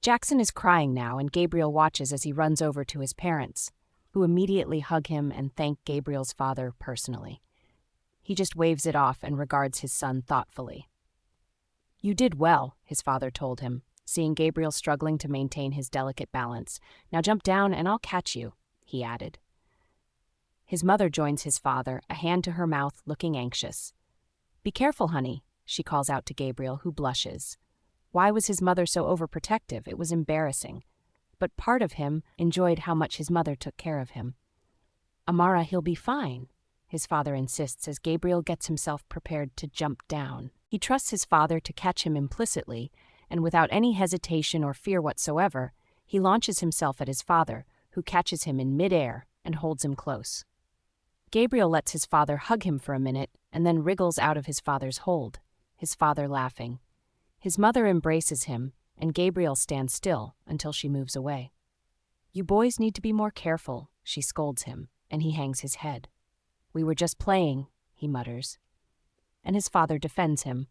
Jackson is crying now, and Gabriel watches as he runs over to his parents, who immediately hug him and thank Gabriel's father personally. He just waves it off and regards his son thoughtfully. "You did well," his father told him, seeing Gabriel struggling to maintain his delicate balance. "Now jump down and I'll catch you," he added. His mother joins his father, a hand to her mouth, looking anxious. "Be careful, honey," she calls out to Gabriel, who blushes. Why was his mother so overprotective? It was embarrassing. But part of him enjoyed how much his mother took care of him. "Amara, he'll be fine," his father insists as Gabriel gets himself prepared to jump down. He trusts his father to catch him implicitly, and without any hesitation or fear whatsoever, he launches himself at his father, who catches him in midair and holds him close. Gabriel lets his father hug him for a minute and then wriggles out of his father's hold, his father laughing. His mother embraces him, and Gabriel stands still until she moves away. "You boys need to be more careful," she scolds him, and he hangs his head. "We were just playing," he mutters. And his father defends him.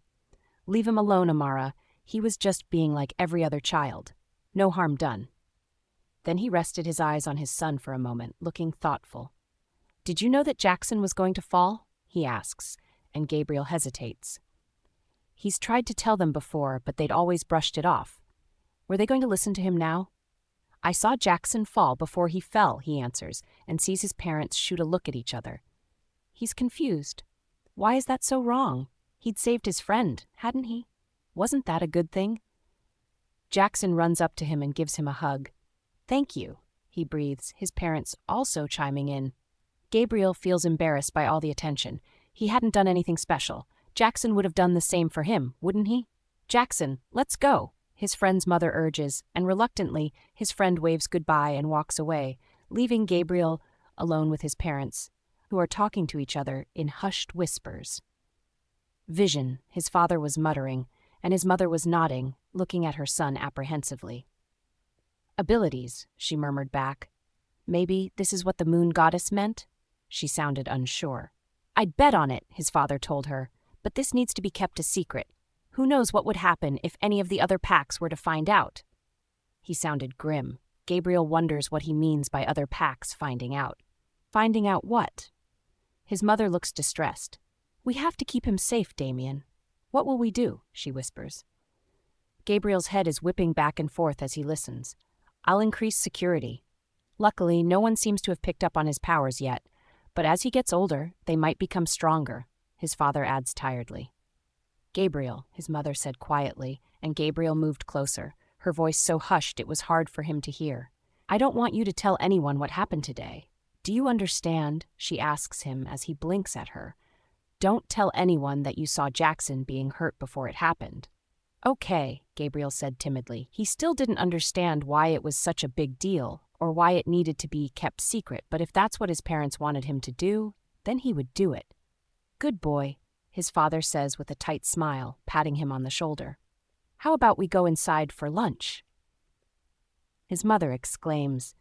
"Leave him alone, Amara. He was just being like every other child. No harm done." Then he rested his eyes on his son for a moment, looking thoughtful. "Did you know that Jackson was going to fall?" he asks, and Gabriel hesitates. He's tried to tell them before, but they'd always brushed it off. Were they going to listen to him now? "I saw Jackson fall before he fell," he answers, and sees his parents shoot a look at each other. He's confused. Why is that so wrong? He'd saved his friend, hadn't he? Wasn't that a good thing? Jackson runs up to him and gives him a hug. "Thank you," he breathes, his parents also chiming in. Gabriel feels embarrassed by all the attention. He hadn't done anything special. Jackson would have done the same for him, wouldn't he? "Jackson, let's go," his friend's mother urges, and reluctantly, his friend waves goodbye and walks away, leaving Gabriel alone with his parents, who are talking to each other in hushed whispers. "Vision," his father was muttering, and his mother was nodding, looking at her son apprehensively. "Abilities," she murmured back. "Maybe this is what the moon goddess meant?" She sounded unsure. "I'd bet on it," his father told her, "but this needs to be kept a secret. Who knows what would happen if any of the other packs were to find out?" He sounded grim. Gabriel wonders what he means by other packs finding out. Finding out what? His mother looks distressed. "We have to keep him safe, Damien." "What will we do?" she whispers. Gabriel's head is whipping back and forth as he listens. "I'll increase security." Luckily, no one seems to have picked up on his powers yet, but as he gets older, they might become stronger, his father adds tiredly. "Gabriel," his mother said quietly, and Gabriel moved closer, her voice so hushed it was hard for him to hear. "I don't want you to tell anyone what happened today. Do you understand?" she asks him as he blinks at her. "Don't tell anyone that you saw Jackson being hurt before it happened." "Okay," Gabriel said timidly. He still didn't understand why it was such a big deal, or why it needed to be kept secret, but if that's what his parents wanted him to do, then he would do it. "Good boy," his father says with a tight smile, patting him on the shoulder. "How about we go inside for lunch?" His mother exclaims,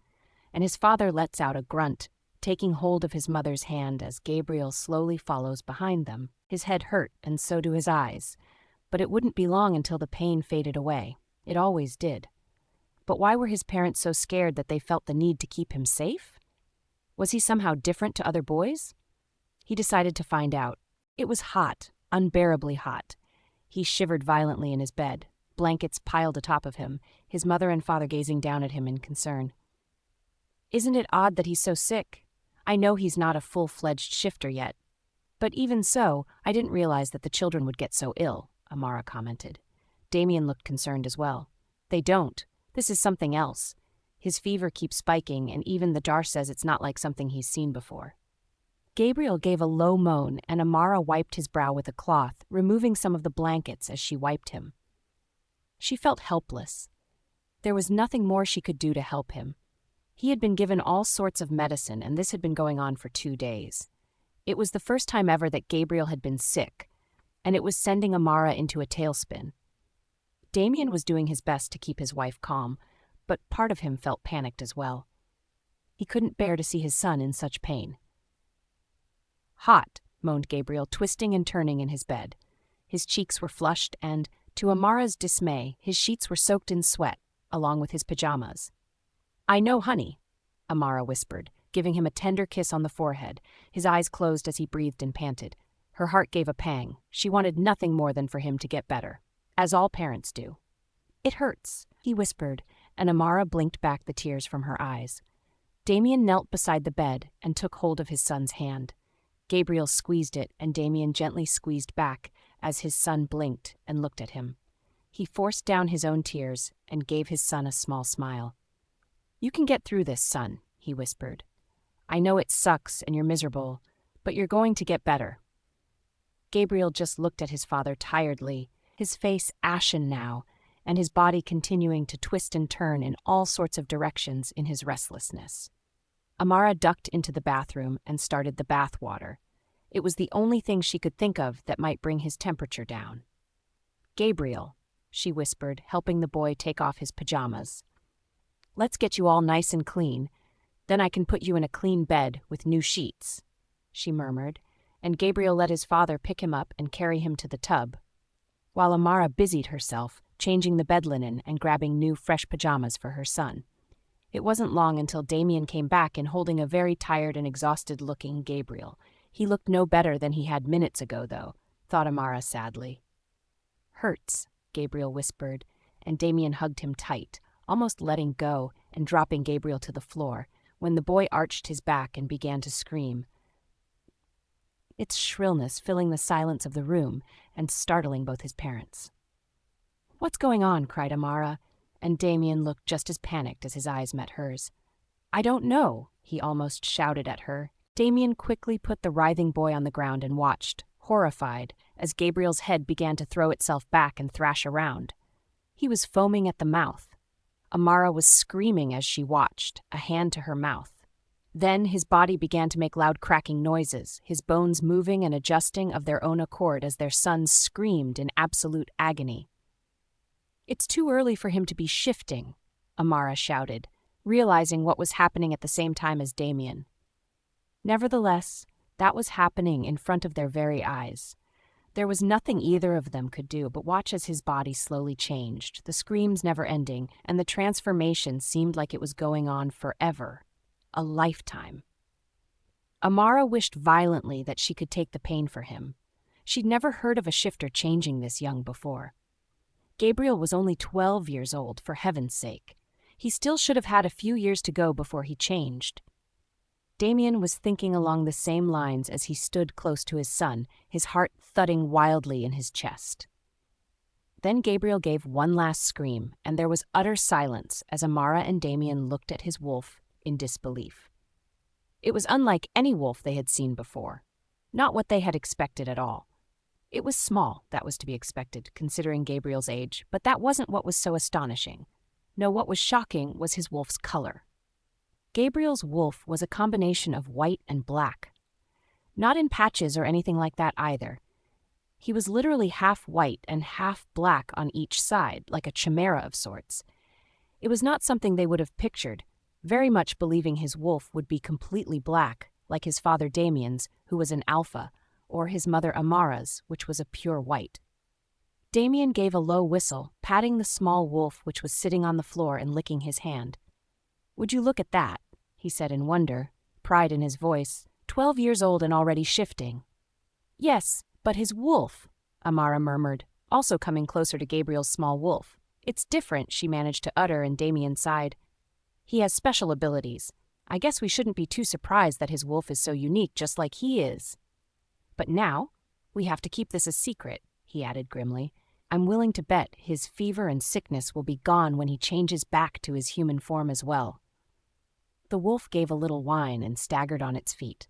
and his father lets out a grunt, taking hold of his mother's hand as Gabriel slowly follows behind them. His head hurt, and so do his eyes, but it wouldn't be long until the pain faded away. It always did. But why were his parents so scared that they felt the need to keep him safe? Was he somehow different to other boys? He decided to find out. It was hot, unbearably hot. He shivered violently in his bed. blankets piled atop of him, his mother and father gazing down at him in concern. "Isn't it odd that he's so sick? I know he's not a full-fledged shifter yet. But even so, I didn't realize that the children would get so ill," Amara commented. Damien looked concerned as well. "They don't. This is something else. His fever keeps spiking, and even the jar says it's not like something he's seen before." Gabriel gave a low moan, and Amara wiped his brow with a cloth, removing some of the blankets as she wiped him. She felt helpless. There was nothing more she could do to help him. He had been given all sorts of medicine, and this had been going on for 2 days. It was the first time ever that Gabriel had been sick, and it was sending Amara into a tailspin. Damien was doing his best to keep his wife calm, but part of him felt panicked as well. He couldn't bear to see his son in such pain. "Hot," moaned Gabriel, twisting and turning in his bed. His cheeks were flushed, and, to Amara's dismay, his sheets were soaked in sweat, along with his pajamas. "I know, honey," Amara whispered, giving him a tender kiss on the forehead. His eyes closed as he breathed and panted. Her heart gave a pang. She wanted nothing more than for him to get better, as all parents do. "It hurts," he whispered, and Amara blinked back the tears from her eyes. Damien knelt beside the bed and took hold of his son's hand. Gabriel squeezed it, and Damien gently squeezed back as his son blinked and looked at him. He forced down his own tears and gave his son a small smile. "You can get through this, son," he whispered. "I know it sucks and you're miserable, but you're going to get better." Gabriel just looked at his father tiredly, his face ashen now, and his body continuing to twist and turn in all sorts of directions in his restlessness. Amara ducked into the bathroom and started the bath water. It was the only thing she could think of that might bring his temperature down. "Gabriel," she whispered, helping the boy take off his pajamas. "Let's get you all nice and clean. Then I can put you in a clean bed with new sheets," she murmured, and Gabriel let his father pick him up and carry him to the tub, while Amara busied herself, changing the bed linen and grabbing new, fresh pajamas for her son. It wasn't long until Damien came back and holding a very tired and exhausted-looking Gabriel. He looked no better than he had minutes ago, though, thought Amara sadly. "Hurts," Gabriel whispered, and Damien hugged him tight, almost letting go and dropping Gabriel to the floor, when the boy arched his back and began to scream, its shrillness filling the silence of the room and startling both his parents. "What's going on?" cried Amara, and Damien looked just as panicked as his eyes met hers. "I don't know," he almost shouted at her. Damien quickly put the writhing boy on the ground and watched, horrified, as Gabriel's head began to throw itself back and thrash around. He was foaming at the mouth. Amara was screaming as she watched, a hand to her mouth. Then his body began to make loud cracking noises, his bones moving and adjusting of their own accord as their son screamed in absolute agony. "It's too early for him to be shifting," Amara shouted, realizing what was happening at the same time as Damien. Nevertheless, that was happening in front of their very eyes. There was nothing either of them could do but watch as his body slowly changed, the screams never ending, and the transformation seemed like it was going on forever, a lifetime. Amara wished violently that she could take the pain for him. She'd never heard of a shifter changing this young before. Gabriel was only 12 years old, for heaven's sake. He still should have had a few years to go before he changed. Damien was thinking along the same lines as he stood close to his son, his heart thudding wildly in his chest. Then Gabriel gave one last scream, and there was utter silence as Amara and Damien looked at his wolf in disbelief. It was unlike any wolf they had seen before, not what they had expected at all. It was small, that was to be expected, considering Gabriel's age, but that wasn't what was so astonishing. No, what was shocking was his wolf's color. Gabriel's wolf was a combination of white and black. Not in patches or anything like that either. He was literally half white and half black on each side, like a chimera of sorts. It was not something they would have pictured, very much believing his wolf would be completely black, like his father Damien's, who was an alpha, or his mother Amara's, which was a pure white. Damien gave a low whistle, patting the small wolf which was sitting on the floor and licking his hand. "Would you look at that?" he said in wonder, pride in his voice. 12 years old and already shifting. "Yes, but his wolf," Amara murmured, also coming closer to Gabriel's small wolf. "It's different," she managed to utter, and Damien sighed. "He has special abilities. I guess we shouldn't be too surprised that his wolf is so unique, just like he is. But now, we have to keep this a secret," he added grimly. "I'm willing to bet his fever and sickness will be gone when he changes back to his human form as well." The wolf gave a little whine and staggered on its feet.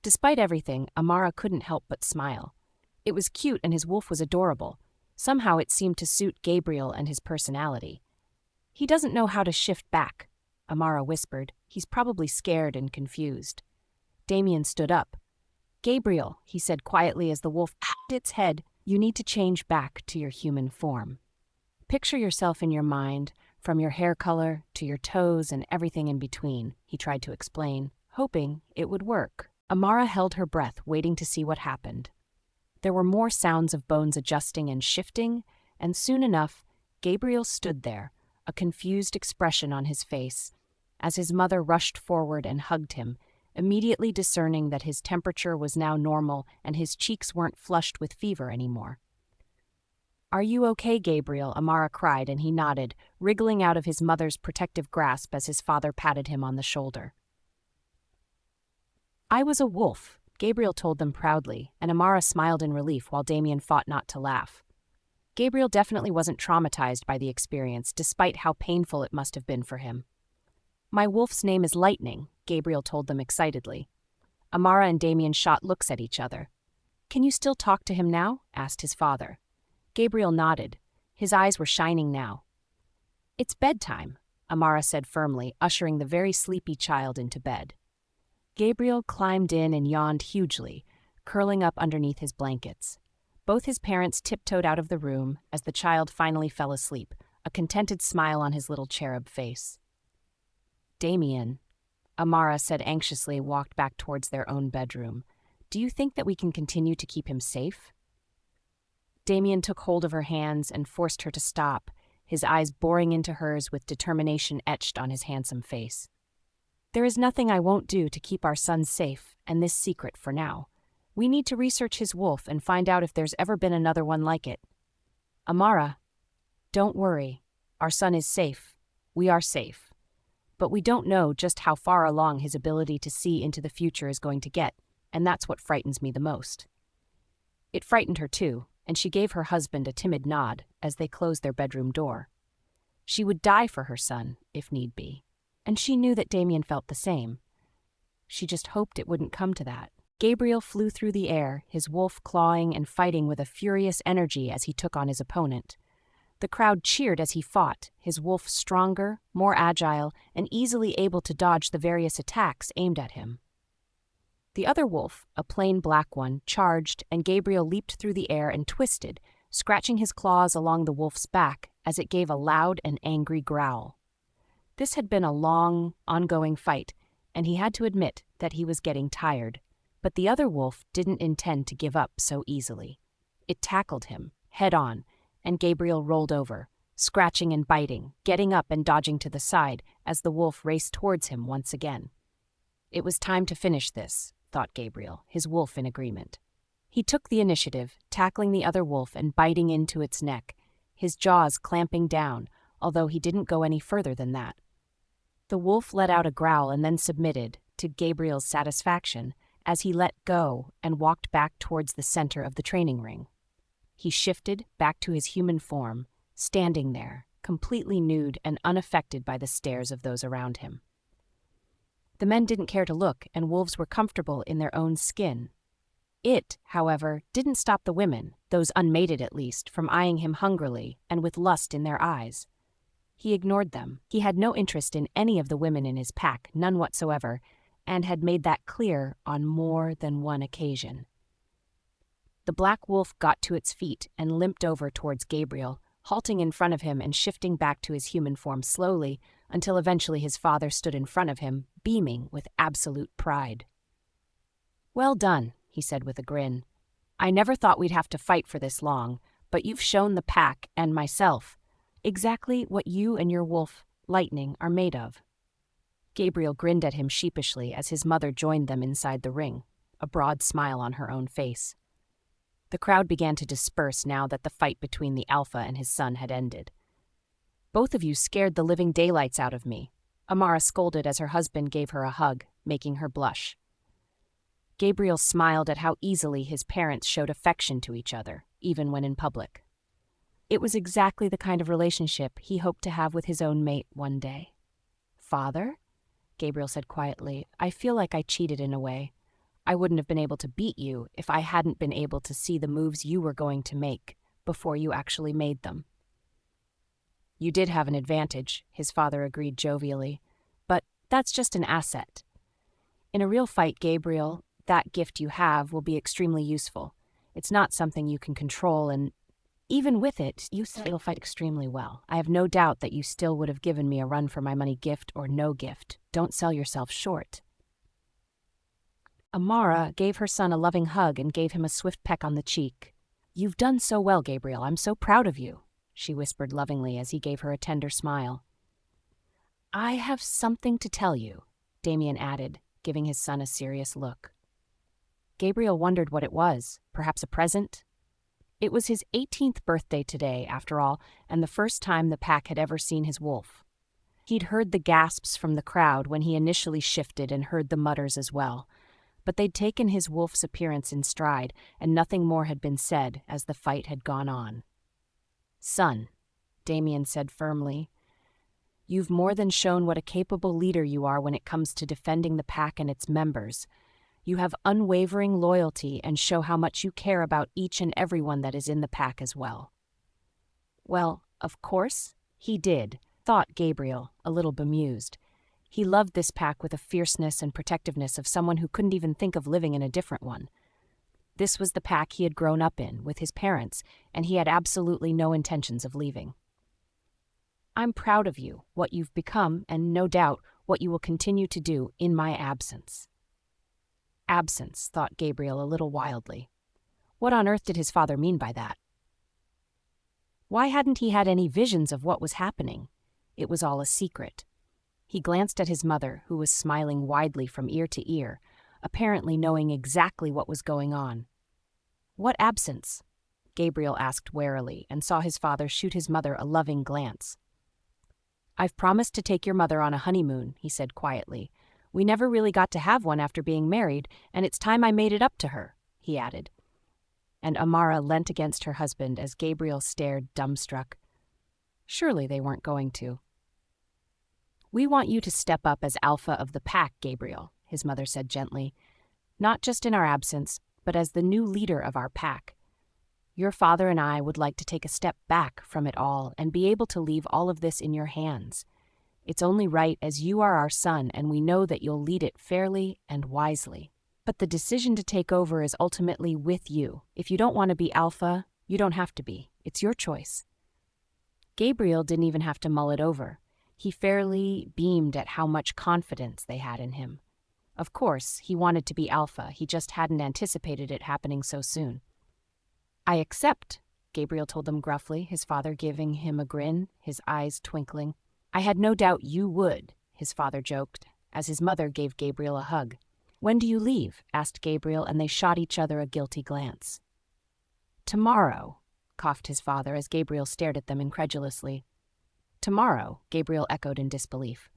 Despite everything, Amara couldn't help but smile. It was cute and his wolf was adorable. Somehow it seemed to suit Gabriel and his personality. "He doesn't know how to shift back," Amara whispered. "He's probably scared and confused." Damien stood up. "Gabriel," he said quietly as the wolf patted its head, "you need to change back to your human form. Picture yourself in your mind, from your hair color to your toes and everything in between," he tried to explain, hoping it would work. Amara held her breath, waiting to see what happened. There were more sounds of bones adjusting and shifting, and soon enough, Gabriel stood there, a confused expression on his face, as his mother rushed forward and hugged him, immediately discerning that his temperature was now normal and his cheeks weren't flushed with fever anymore. "Are you okay, Gabriel?" Amara cried, and he nodded, wriggling out of his mother's protective grasp as his father patted him on the shoulder. "I was a wolf," Gabriel told them proudly, and Amara smiled in relief while Damien fought not to laugh. Gabriel definitely wasn't traumatized by the experience, despite how painful it must have been for him. "My wolf's name is Lightning," Gabriel told them excitedly. Amara and Damien shot looks at each other. "Can you still talk to him now?" asked his father. Gabriel nodded. His eyes were shining now. "It's bedtime," Amara said firmly, ushering the very sleepy child into bed. Gabriel climbed in and yawned hugely, curling up underneath his blankets. Both his parents tiptoed out of the room as the child finally fell asleep, a contented smile on his little cherub face. "Damien," Amara said anxiously, walked back towards their own bedroom. "Do you think that we can continue to keep him safe?" Damien took hold of her hands and forced her to stop, his eyes boring into hers with determination etched on his handsome face. "There is nothing I won't do to keep our son safe, and this secret for now. We need to research his wolf and find out if there's ever been another one like it. Amara, don't worry. Our son is safe. We are safe. But we don't know just how far along his ability to see into the future is going to get, and that's what frightens me the most." It frightened her too, and she gave her husband a timid nod as they closed their bedroom door. She would die for her son, if need be, and she knew that Damien felt the same. She just hoped it wouldn't come to that. Gabriel flew through the air, his wolf clawing and fighting with a furious energy as he took on his opponent. The crowd cheered as he fought, his wolf stronger, more agile, and easily able to dodge the various attacks aimed at him. The other wolf, a plain black one, charged, and Gabriel leaped through the air and twisted, scratching his claws along the wolf's back as it gave a loud and angry growl. This had been a long, ongoing fight, and he had to admit that he was getting tired. But the other wolf didn't intend to give up so easily. It tackled him, head on, and Gabriel rolled over, scratching and biting, getting up and dodging to the side as the wolf raced towards him once again. It was time to finish this, thought Gabriel, his wolf in agreement. He took the initiative, tackling the other wolf and biting into its neck, his jaws clamping down, although he didn't go any further than that. The wolf let out a growl and then submitted, to Gabriel's satisfaction, as he let go and walked back towards the center of the training ring. He shifted back to his human form, standing there, completely nude and unaffected by the stares of those around him. The men didn't care to look, and wolves were comfortable in their own skin. It, however, didn't stop the women, those unmated at least, from eyeing him hungrily and with lust in their eyes. He ignored them. He had no interest in any of the women in his pack, none whatsoever, and had made that clear on more than one occasion. The black wolf got to its feet and limped over towards Gabriel, halting in front of him and shifting back to his human form slowly until eventually his father stood in front of him, beaming with absolute pride. "Well done," he said with a grin. "I never thought we'd have to fight for this long, but you've shown the pack and myself exactly what you and your wolf, Lightning, are made of." Gabriel grinned at him sheepishly as his mother joined them inside the ring, a broad smile on her own face. The crowd began to disperse now that the fight between the alpha and his son had ended. "Both of you scared the living daylights out of me," Amara scolded as her husband gave her a hug, making her blush. Gabriel smiled at how easily his parents showed affection to each other, even when in public. It was exactly the kind of relationship he hoped to have with his own mate one day. "Father?" Gabriel said quietly, "I feel like I cheated in a way. I wouldn't have been able to beat you if I hadn't been able to see the moves you were going to make before you actually made them." "You did have an advantage," his father agreed jovially, "but that's just an asset. In a real fight, Gabriel, that gift you have will be extremely useful. It's not something you can control, and even with it, you still fight extremely well. I have no doubt that you still would have given me a run for my money, gift or no gift. Don't sell yourself short." Amara gave her son a loving hug and gave him a swift peck on the cheek. "You've done so well, Gabriel. I'm so proud of you," she whispered lovingly as he gave her a tender smile. "I have something to tell you," Damien added, giving his son a serious look. Gabriel wondered what it was, perhaps a present? It was his 18th birthday today, after all, and the first time the pack had ever seen his wolf. He'd heard the gasps from the crowd when he initially shifted and heard the mutters as well, but they'd taken his wolf's appearance in stride, and nothing more had been said as the fight had gone on. "Son," Damien said firmly, "you've more than shown what a capable leader you are when it comes to defending the pack and its members. You have unwavering loyalty and show how much you care about each and everyone that is in the pack as well." Well, of course, he did, thought Gabriel, a little bemused. He loved this pack with a fierceness and protectiveness of someone who couldn't even think of living in a different one. This was the pack he had grown up in, with his parents, and he had absolutely no intentions of leaving. "I'm proud of you, what you've become, and no doubt what you will continue to do in my absence." Absence, thought Gabriel a little wildly. What on earth did his father mean by that? Why hadn't he had any visions of what was happening? It was all a secret. He glanced at his mother, who was smiling widely from ear to ear, apparently knowing exactly what was going on. "What absence?" Gabriel asked warily, and saw his father shoot his mother a loving glance. "I've promised to take your mother on a honeymoon," he said quietly. "We never really got to have one after being married, and it's time I made it up to her," he added. And Amara leant against her husband as Gabriel stared dumbstruck. Surely they weren't going to. "We want you to step up as alpha of the pack, Gabriel," his mother said gently. "Not just in our absence, but as the new leader of our pack. Your father and I would like to take a step back from it all and be able to leave all of this in your hands. It's only right, as you are our son, and we know that you'll lead it fairly and wisely. But the decision to take over is ultimately with you. If you don't want to be alpha, you don't have to be. It's your choice." Gabriel didn't even have to mull it over. He fairly beamed at how much confidence they had in him. Of course, he wanted to be alpha, he just hadn't anticipated it happening so soon. "I accept," Gabriel told them gruffly, his father giving him a grin, his eyes twinkling. "I had no doubt you would," his father joked, as his mother gave Gabriel a hug. "When do you leave?" asked Gabriel, and they shot each other a guilty glance. "Tomorrow," coughed his father as Gabriel stared at them incredulously. "Tomorrow," Gabriel echoed in disbelief.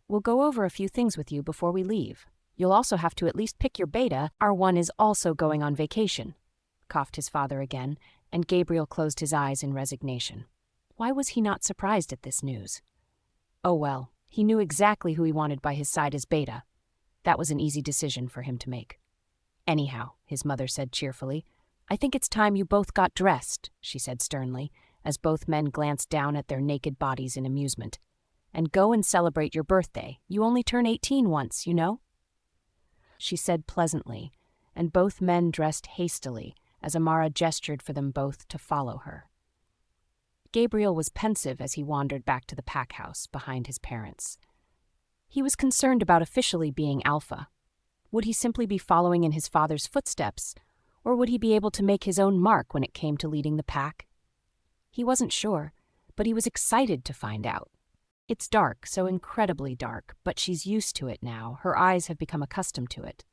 "We'll go over a few things with you before we leave. You'll also have to at least pick your beta. Our one is also going on vacation," coughed his father again, and Gabriel closed his eyes in resignation. Why was he not surprised at this news? Oh well, he knew exactly who he wanted by his side as beta. That was an easy decision for him to make. "Anyhow," his mother said cheerfully, "I think it's time you both got dressed," she said sternly, as both men glanced down at their naked bodies in amusement. "And go and celebrate your birthday. You only turn 18 once, you know," she said pleasantly, and both men dressed hastily as Amara gestured for them both to follow her. Gabriel was pensive as he wandered back to the pack house behind his parents. He was concerned about officially being alpha. Would he simply be following in his father's footsteps, or would he be able to make his own mark when it came to leading the pack? He wasn't sure, but he was excited to find out. It's dark, so incredibly dark, but she's used to it now. Her eyes have become accustomed to it.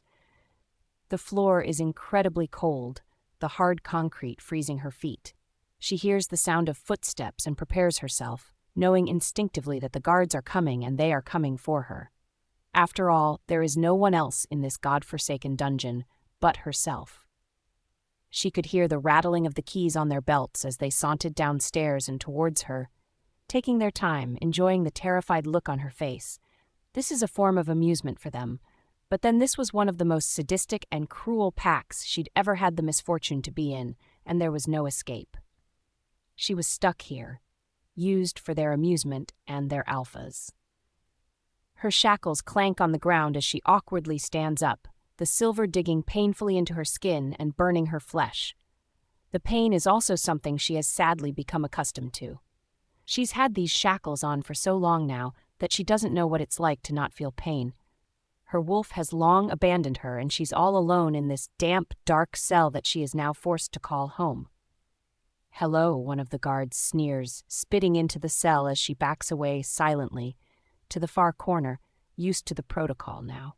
The floor is incredibly cold, the hard concrete freezing her feet. She hears the sound of footsteps and prepares herself, knowing instinctively that the guards are coming and they are coming for her. After all, there is no one else in this God-forsaken dungeon but herself. She could hear the rattling of the keys on their belts as they sauntered downstairs and towards her, taking their time, enjoying the terrified look on her face. This is a form of amusement for them, but then this was one of the most sadistic and cruel packs she'd ever had the misfortune to be in, and there was no escape. She was stuck here, used for their amusement and their alphas. Her shackles clank on the ground as she awkwardly stands up, the silver digging painfully into her skin and burning her flesh. The pain is also something she has sadly become accustomed to. She's had these shackles on for so long now that she doesn't know what it's like to not feel pain. Her wolf has long abandoned her, and she's all alone in this damp, dark cell that she is now forced to call home. "Hello," one of the guards sneers, spitting into the cell as she backs away silently, to the far corner, used to the protocol now.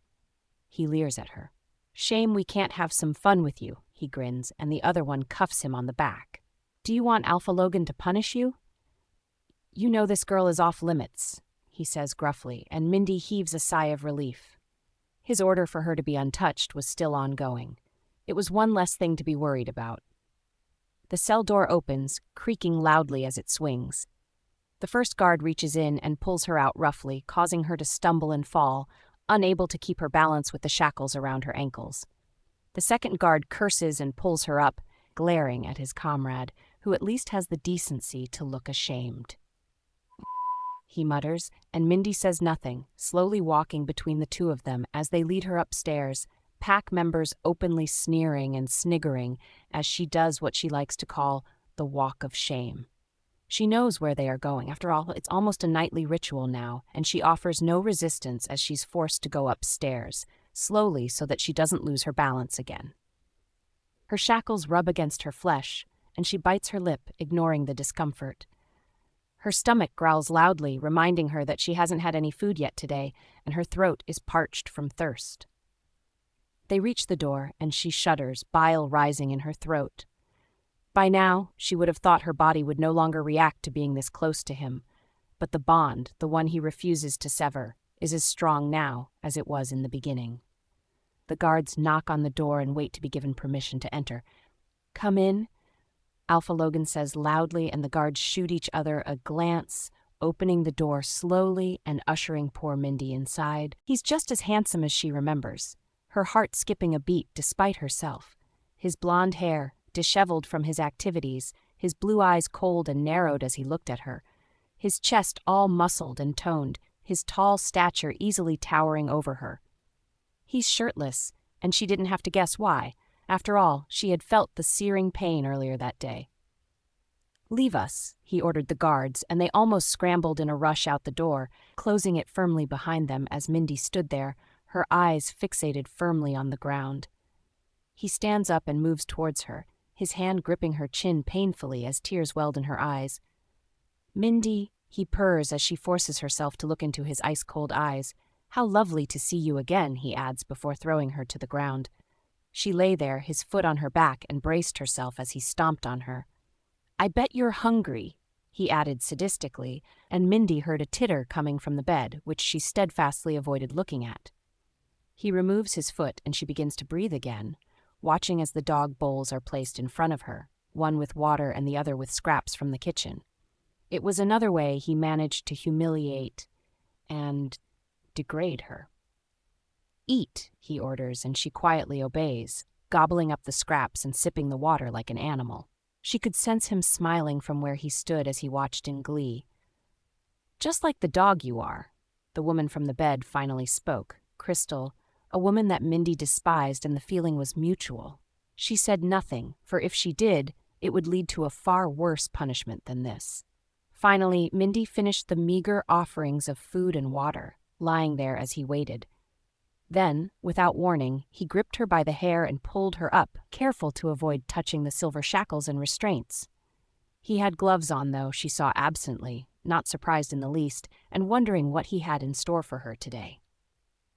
He leers at her. "Shame we can't have some fun with you," he grins, and the other one cuffs him on the back. "Do you want Alpha Logan to punish you?" "You know this girl is off limits," he says gruffly, and Mindy heaves a sigh of relief. His order for her to be untouched was still ongoing. It was one less thing to be worried about. The cell door opens, creaking loudly as it swings. The first guard reaches in and pulls her out roughly, causing her to stumble and fall, unable to keep her balance with the shackles around her ankles. The second guard curses and pulls her up, glaring at his comrade, who at least has the decency to look ashamed. He mutters, and Mindy says nothing, slowly walking between the two of them as they lead her upstairs, pack members openly sneering and sniggering as she does what she likes to call the walk of shame. She knows where they are going. After all, it's almost a nightly ritual now, and she offers no resistance as she's forced to go upstairs, slowly so that she doesn't lose her balance again. Her shackles rub against her flesh, and she bites her lip, ignoring the discomfort. Her stomach growls loudly, reminding her that she hasn't had any food yet today, and her throat is parched from thirst. They reach the door, and she shudders, bile rising in her throat. By now, she would have thought her body would no longer react to being this close to him, but the bond, the one he refuses to sever, is as strong now as it was in the beginning. The guards knock on the door and wait to be given permission to enter. "Come in," Alpha Logan says loudly, and the guards shoot each other a glance, opening the door slowly and ushering poor Mindy inside. He's just as handsome as she remembers, her heart skipping a beat despite herself. His blonde hair, disheveled from his activities, his blue eyes cold and narrowed as he looked at her, his chest all muscled and toned, his tall stature easily towering over her. He's shirtless, and she didn't have to guess why. After all, she had felt the searing pain earlier that day. "Leave us," he ordered the guards, and they almost scrambled in a rush out the door, closing it firmly behind them as Mindy stood there, her eyes fixated firmly on the ground. He stands up and moves towards her, his hand gripping her chin painfully as tears welled in her eyes. "Mindy," he purrs as she forces herself to look into his ice-cold eyes. "How lovely to see you again," he adds before throwing her to the ground. She lay there, his foot on her back, and braced herself as he stomped on her. "I bet you're hungry," he added sadistically, and Mindy heard a titter coming from the bed, which she steadfastly avoided looking at. He removes his foot, and she begins to breathe again, watching as the dog bowls are placed in front of her, one with water and the other with scraps from the kitchen. It was another way he managed to humiliate and degrade her. "Eat," he orders, and she quietly obeys, gobbling up the scraps and sipping the water like an animal. She could sense him smiling from where he stood as he watched in glee. "Just like the dog you are," the woman from the bed finally spoke, Crystal, a woman that Mindy despised, and the feeling was mutual. She said nothing, for if she did, it would lead to a far worse punishment than this. Finally, Mindy finished the meager offerings of food and water, lying there as he waited. Then, without warning, he gripped her by the hair and pulled her up, careful to avoid touching the silver shackles and restraints. He had gloves on, though, she saw absently, not surprised in the least, and wondering what he had in store for her today.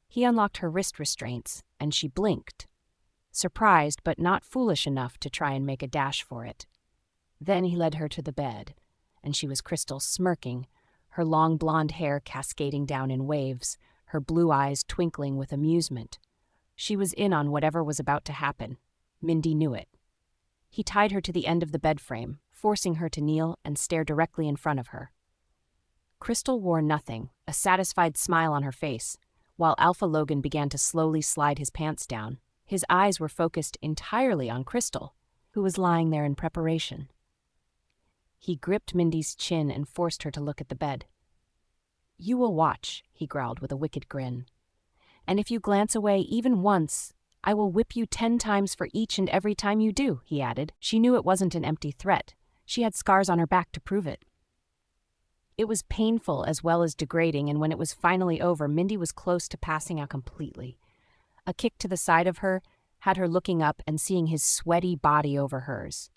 He unlocked her wrist restraints, and she blinked. surprised but not foolish enough to try and make a dash for it. Then he led her to the bed, and she was Crystal, smirking, her long blonde hair cascading down in waves, her blue eyes twinkling with amusement. She was in on whatever was about to happen. Mindy knew it. He tied her to the end of the bed frame, forcing her to kneel and stare directly in front of her. Crystal wore nothing, a satisfied smile on her face, while Alpha Logan began to slowly slide his pants down. His eyes were focused entirely on Crystal, who was lying there in preparation. He gripped Mindy's chin and forced her to look at the bed. "You will watch," he growled with a wicked grin. "And if you glance away even once, I will whip you 10 times for each and every time you do," he added. She knew it wasn't an empty threat. She had scars on her back to prove it. It was painful as well as degrading, and when it was finally over, Mindy was close to passing out completely. A kick to the side of her had her looking up and seeing his sweaty body over hers.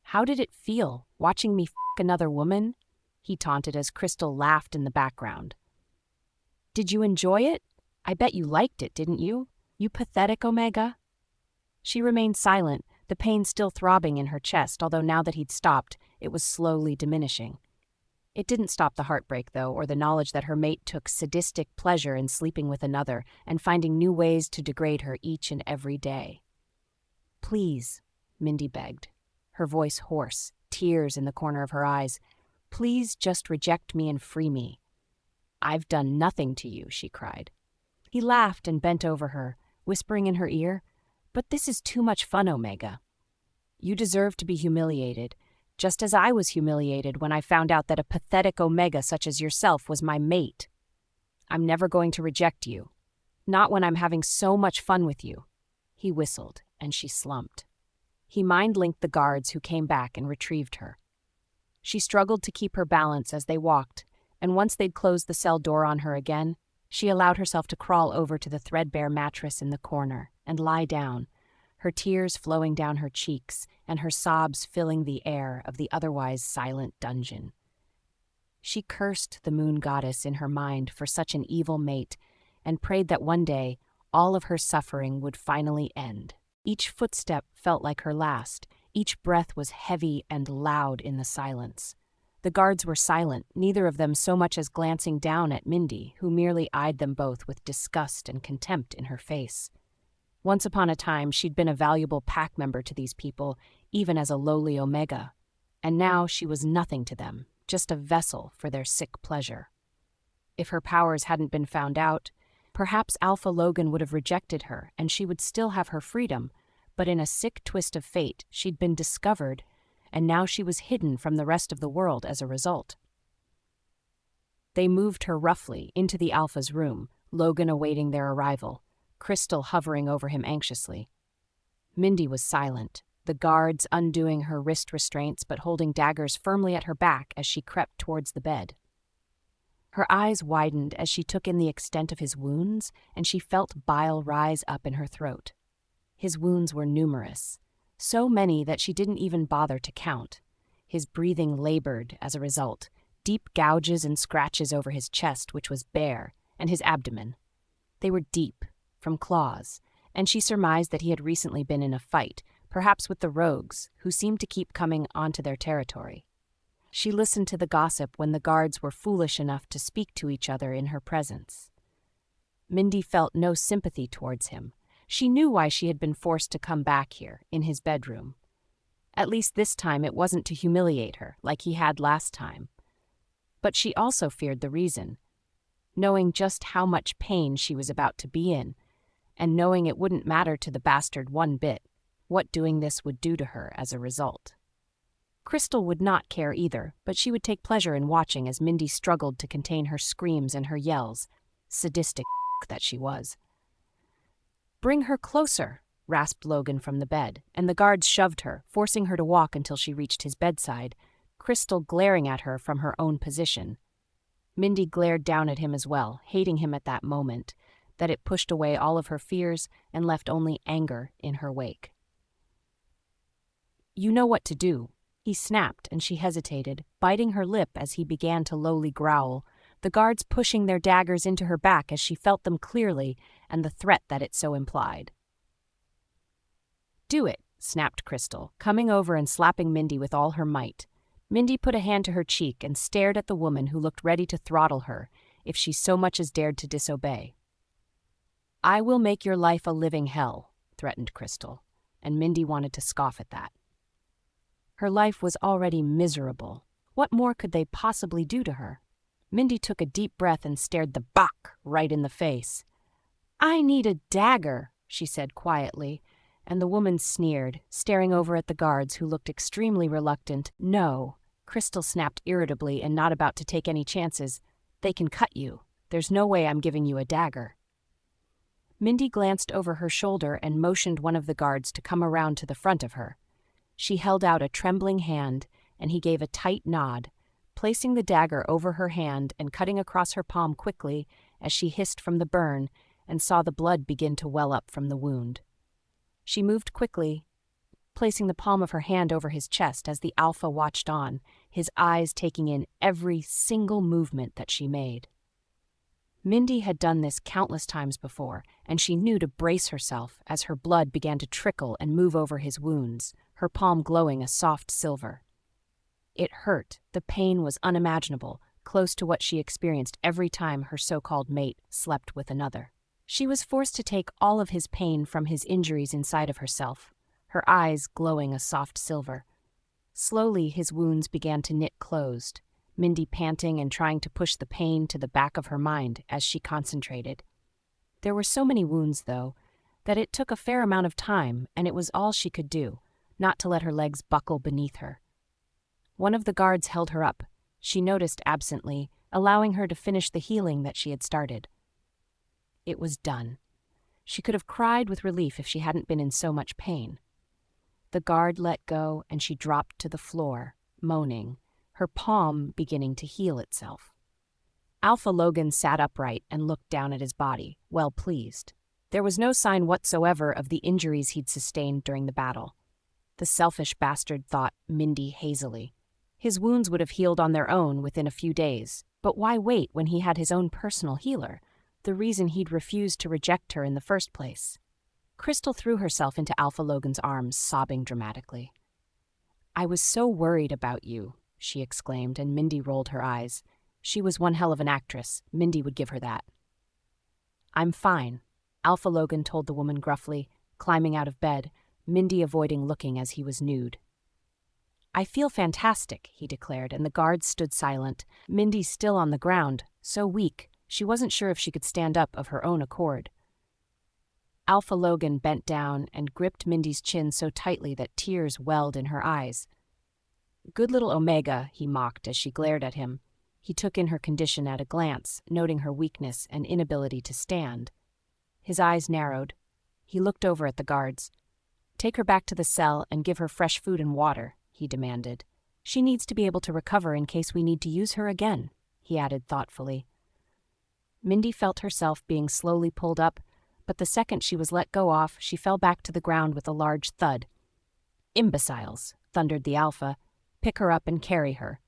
"How did it feel, watching me f*** another woman?" he taunted as Crystal laughed in the background. "Did you enjoy it? I bet you liked it, didn't you? You pathetic Omega?" She remained silent, the pain still throbbing in her chest, although now that he'd stopped, it was slowly diminishing. It didn't stop the heartbreak, though, or the knowledge that her mate took sadistic pleasure in sleeping with another and finding new ways to degrade her each and every day. "Please," Mindy begged, her voice hoarse, tears in the corner of her eyes. "Please just reject me and free me." "I've done nothing to you," she cried. He laughed and bent over her, whispering in her ear, "But this is too much fun, Omega. You deserve to be humiliated, just as I was humiliated when I found out that a pathetic Omega such as yourself was my mate. I'm never going to reject you, not when I'm having so much fun with you." He whistled, and she slumped. He mind-linked the guards who came back and retrieved her. She struggled to keep her balance as they walked, and once they'd closed the cell door on her again, she allowed herself to crawl over to the threadbare mattress in the corner and lie down, her tears flowing down her cheeks and her sobs filling the air of the otherwise silent dungeon. She cursed the moon goddess in her mind for such an evil mate and prayed that one day all of her suffering would finally end. Each footstep felt like her last. Each breath was heavy and loud in the silence. The guards were silent, neither of them so much as glancing down at Mindy, who merely eyed them both with disgust and contempt in her face. Once upon a time, she'd been a valuable pack member to these people, even as a lowly Omega. And now she was nothing to them, just a vessel for their sick pleasure. If her powers hadn't been found out, perhaps Alpha Logan would have rejected her and she would still have her freedom, but in a sick twist of fate, she'd been discovered, and now she was hidden from the rest of the world as a result. They moved her roughly into the Alpha's room, Logan awaiting their arrival, Crystal hovering over him anxiously. Mindy was silent, the guards undoing her wrist restraints but holding daggers firmly at her back as she crept towards the bed. Her eyes widened as she took in the extent of his wounds, and she felt bile rise up in her throat. His wounds were numerous, so many that she didn't even bother to count. His breathing labored as a result, deep gouges and scratches over his chest, which was bare, and his abdomen. They were deep, from claws, and she surmised that he had recently been in a fight, perhaps with the rogues, who seemed to keep coming onto their territory. She listened to the gossip when the guards were foolish enough to speak to each other in her presence. Mindy felt no sympathy towards him. She knew why she had been forced to come back here, in his bedroom. At least this time it wasn't to humiliate her, like he had last time. But she also feared the reason. Knowing just how much pain she was about to be in, and knowing it wouldn't matter to the bastard one bit, what doing this would do to her as a result. Crystal would not care either, but she would take pleasure in watching as Mindy struggled to contain her screams and her yells, sadistic that she was. "Bring her closer," rasped Logan from the bed, and the guards shoved her, forcing her to walk until she reached his bedside, Crystal glaring at her from her own position. Mindy glared down at him as well, hating him at that moment, that it pushed away all of her fears and left only anger in her wake. "You know what to do," he snapped, and she hesitated, biting her lip as he began to lowly growl, the guards pushing their daggers into her back as she felt them clearly and the threat that it so implied. Do it, snapped Crystal, coming over and slapping Mindy with all her might. Mindy put a hand to her cheek and stared at the woman who looked ready to throttle her if she so much as dared to disobey. I will make your life a living hell, threatened Crystal, and Mindy wanted to scoff at that. Her life was already miserable. What more could they possibly do to her? Mindy took a deep breath and stared the Bach right in the face. I need a dagger, she said quietly, and the woman sneered, staring over at the guards who looked extremely reluctant. No, Crystal snapped irritably and not about to take any chances. They can cut you. There's no way I'm giving you a dagger. Mindy glanced over her shoulder and motioned one of the guards to come around to the front of her. She held out a trembling hand, and he gave a tight nod, placing the dagger over her hand and cutting across her palm quickly as she hissed from the burn and saw the blood begin to well up from the wound. She moved quickly, placing the palm of her hand over his chest as the Alpha watched on, his eyes taking in every single movement that she made. Mindy had done this countless times before, and she knew to brace herself as her blood began to trickle and move over his wounds, her palm glowing a soft silver. It hurt. The pain was unimaginable, close to what she experienced every time her so-called mate slept with another. She was forced to take all of his pain from his injuries inside of herself, her eyes glowing a soft silver. Slowly, his wounds began to knit closed, Mindy panting and trying to push the pain to the back of her mind as she concentrated. There were so many wounds, though, that it took a fair amount of time, and it was all she could do, not to let her legs buckle beneath her. One of the guards held her up, she noticed absently, allowing her to finish the healing that she had started. It was done. She could have cried with relief if she hadn't been in so much pain. The guard let go, and she dropped to the floor, moaning, her palm beginning to heal itself. Alpha Logan sat upright and looked down at his body, well pleased. There was no sign whatsoever of the injuries he'd sustained during the battle. The selfish bastard, thought Mindy hazily. His wounds would have healed on their own within a few days, but why wait when he had his own personal healer, the reason he'd refused to reject her in the first place? Crystal threw herself into Alpha Logan's arms, sobbing dramatically. I was so worried about you, she exclaimed, and Mindy rolled her eyes. She was one hell of an actress. Mindy would give her that. I'm fine, Alpha Logan told the woman gruffly, climbing out of bed, Mindy avoiding looking as he was nude. I feel fantastic, he declared, and the guards stood silent, Mindy still on the ground, so weak, she wasn't sure if she could stand up of her own accord. Alpha Logan bent down and gripped Mindy's chin so tightly that tears welled in her eyes. Good little Omega, he mocked as she glared at him. He took in her condition at a glance, noting her weakness and inability to stand. His eyes narrowed. He looked over at the guards. Take her back to the cell and give her fresh food and water, he demanded. She needs to be able to recover in case we need to use her again, he added thoughtfully. Mindy felt herself being slowly pulled up, but the second she was let go off, she fell back to the ground with a large thud. Imbeciles, thundered the Alpha. Pick her up and carry her.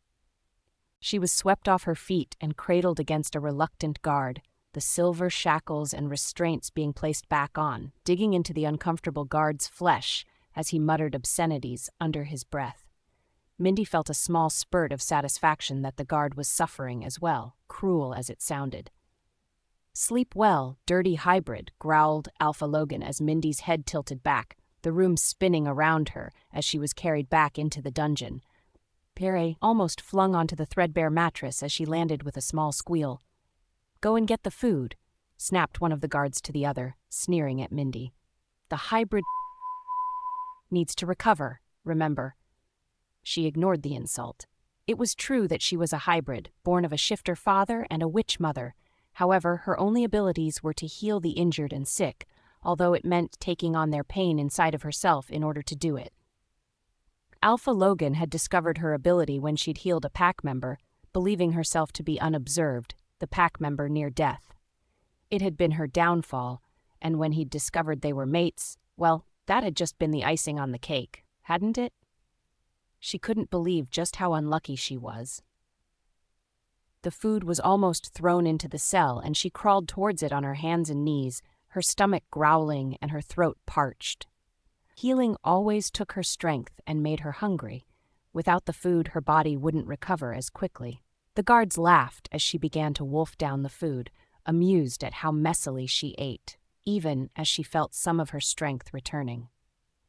She was swept off her feet and cradled against a reluctant guard, the silver shackles and restraints being placed back on, digging into the uncomfortable guard's flesh as he muttered obscenities under his breath. Mindy felt a small spurt of satisfaction that the guard was suffering as well, cruel as it sounded. Sleep well, dirty hybrid, growled Alpha Logan as Mindy's head tilted back, the room spinning around her as she was carried back into the dungeon. Pere almost flung onto the threadbare mattress as she landed with a small squeal. Go and get the food, snapped one of the guards to the other, sneering at Mindy. The hybrid needs to recover, remember. She ignored the insult. It was true that she was a hybrid, born of a shifter father and a witch mother. However, her only abilities were to heal the injured and sick, although it meant taking on their pain inside of herself in order to do it. Alpha Logan had discovered her ability when she'd healed a pack member, believing herself to be unobserved, the pack member near death. It had been her downfall, and when he'd discovered they were mates, well, that had just been the icing on the cake, hadn't it? She couldn't believe just how unlucky she was. The food was almost thrown into the cell, and she crawled towards it on her hands and knees, her stomach growling and her throat parched. Healing always took her strength and made her hungry. Without the food, her body wouldn't recover as quickly. The guards laughed as she began to wolf down the food, amused at how messily she ate, even as she felt some of her strength returning.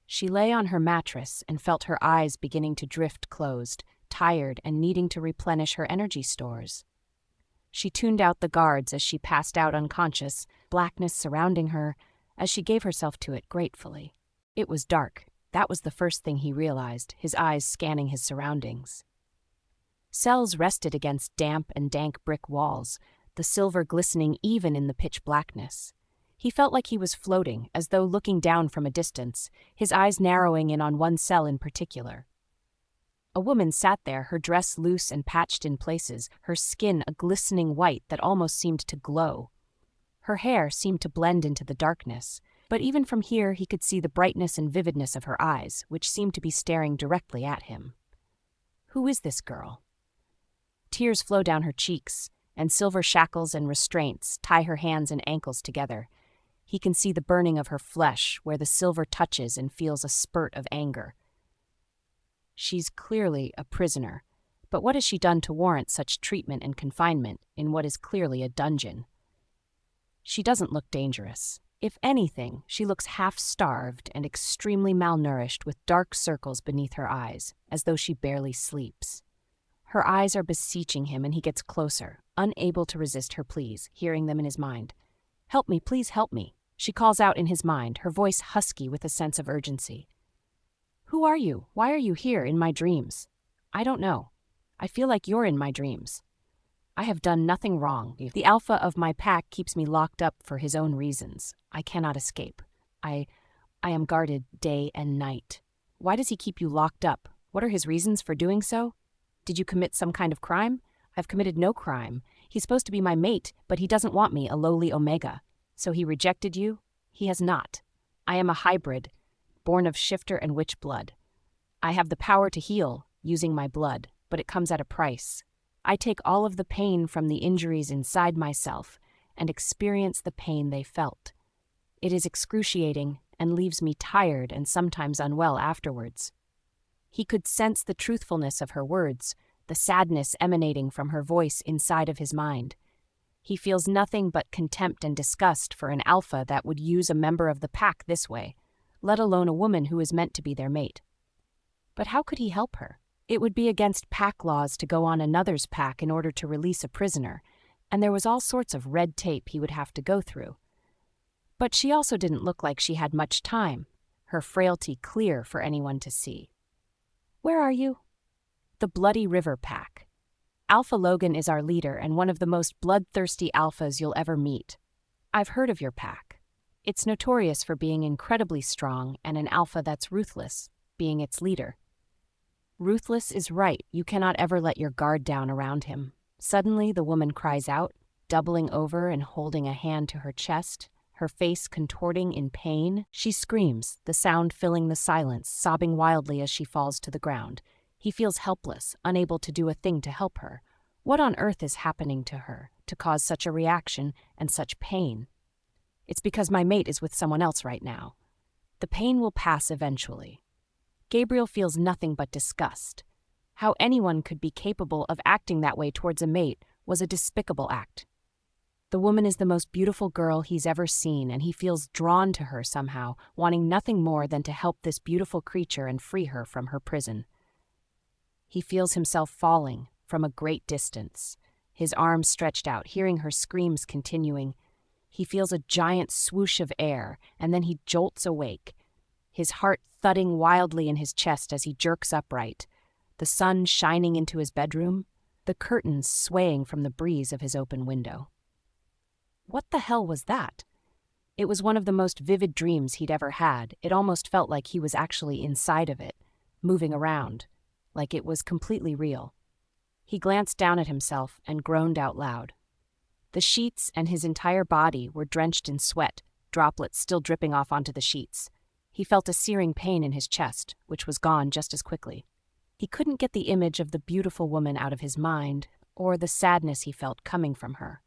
She lay on her mattress and felt her eyes beginning to drift closed, tired and needing to replenish her energy stores. She tuned out the guards as she passed out unconscious, blackness surrounding her, as she gave herself to it gratefully. It was dark. That was the first thing he realized, his eyes scanning his surroundings. Cells rested against damp and dank brick walls, the silver glistening even in the pitch blackness. He felt like he was floating, as though looking down from a distance, his eyes narrowing in on one cell in particular. A woman sat there, her dress loose and patched in places, her skin a glistening white that almost seemed to glow. Her hair seemed to blend into the darkness, but even from here he could see the brightness and vividness of her eyes, which seemed to be staring directly at him. Who is this girl? Tears flow down her cheeks, and silver shackles and restraints tie her hands and ankles together. He can see the burning of her flesh, where the silver touches and feels a spurt of anger. She's clearly a prisoner, but what has she done to warrant such treatment and confinement in what is clearly a dungeon? She doesn't look dangerous. If anything, she looks half-starved and extremely malnourished with dark circles beneath her eyes, as though she barely sleeps. Her eyes are beseeching him and he gets closer, unable to resist her pleas, hearing them in his mind. "Help me, please help me," she calls out in his mind, her voice husky with a sense of urgency. "Who are you? Why are you here in my dreams?" "I don't know. I feel like you're in my dreams. I have done nothing wrong. The alpha of my pack keeps me locked up for his own reasons. I cannot escape. I am guarded day and night." "Why does he keep you locked up? What are his reasons for doing so? Did you commit some kind of crime?" "I've committed no crime. He's supposed to be my mate, but he doesn't want me, a lowly omega. So he rejected you?" "He has not. I am a hybrid, born of shifter and witch blood. I have the power to heal, using my blood, but it comes at a price. I take all of the pain from the injuries inside myself and experience the pain they felt. It is excruciating and leaves me tired and sometimes unwell afterwards." He could sense the truthfulness of her words, the sadness emanating from her voice inside of his mind. He feels nothing but contempt and disgust for an alpha that would use a member of the pack this way, let alone a woman who is meant to be their mate. But how could he help her? It would be against pack laws to go on another's pack in order to release a prisoner, and there was all sorts of red tape he would have to go through. But she also didn't look like she had much time, her frailty clear for anyone to see. "Where are you?" "The Bloody River Pack. Alpha Logan is our leader and one of the most bloodthirsty alphas you'll ever meet. I've heard of your pack. It's notorious for being incredibly strong and an alpha that's ruthless, being its leader." "Ruthless is right. You cannot ever let your guard down around him." Suddenly the woman cries out, doubling over and holding a hand to her chest, her face contorting in pain. She screams, the sound filling the silence, sobbing wildly as she falls to the ground. He feels helpless, unable to do a thing to help her. What on earth is happening to her to cause such a reaction and such pain? "It's because my mate is with someone else right now. The pain will pass eventually." Gabriel feels nothing but disgust. How anyone could be capable of acting that way towards a mate was a despicable act. The woman is the most beautiful girl he's ever seen, and he feels drawn to her somehow, wanting nothing more than to help this beautiful creature and free her from her prison. He feels himself falling from a great distance, his arms stretched out, hearing her screams continuing. He feels a giant swoosh of air, and then he jolts awake, his heart thudding wildly in his chest as he jerks upright, the sun shining into his bedroom, the curtains swaying from the breeze of his open window. What the hell was that? It was one of the most vivid dreams he'd ever had. It almost felt like he was actually inside of it, moving around, like it was completely real. He glanced down at himself and groaned out loud. The sheets and his entire body were drenched in sweat, droplets still dripping off onto the sheets. He felt a searing pain in his chest, which was gone just as quickly. He couldn't get the image of the beautiful woman out of his mind, or the sadness he felt coming from her.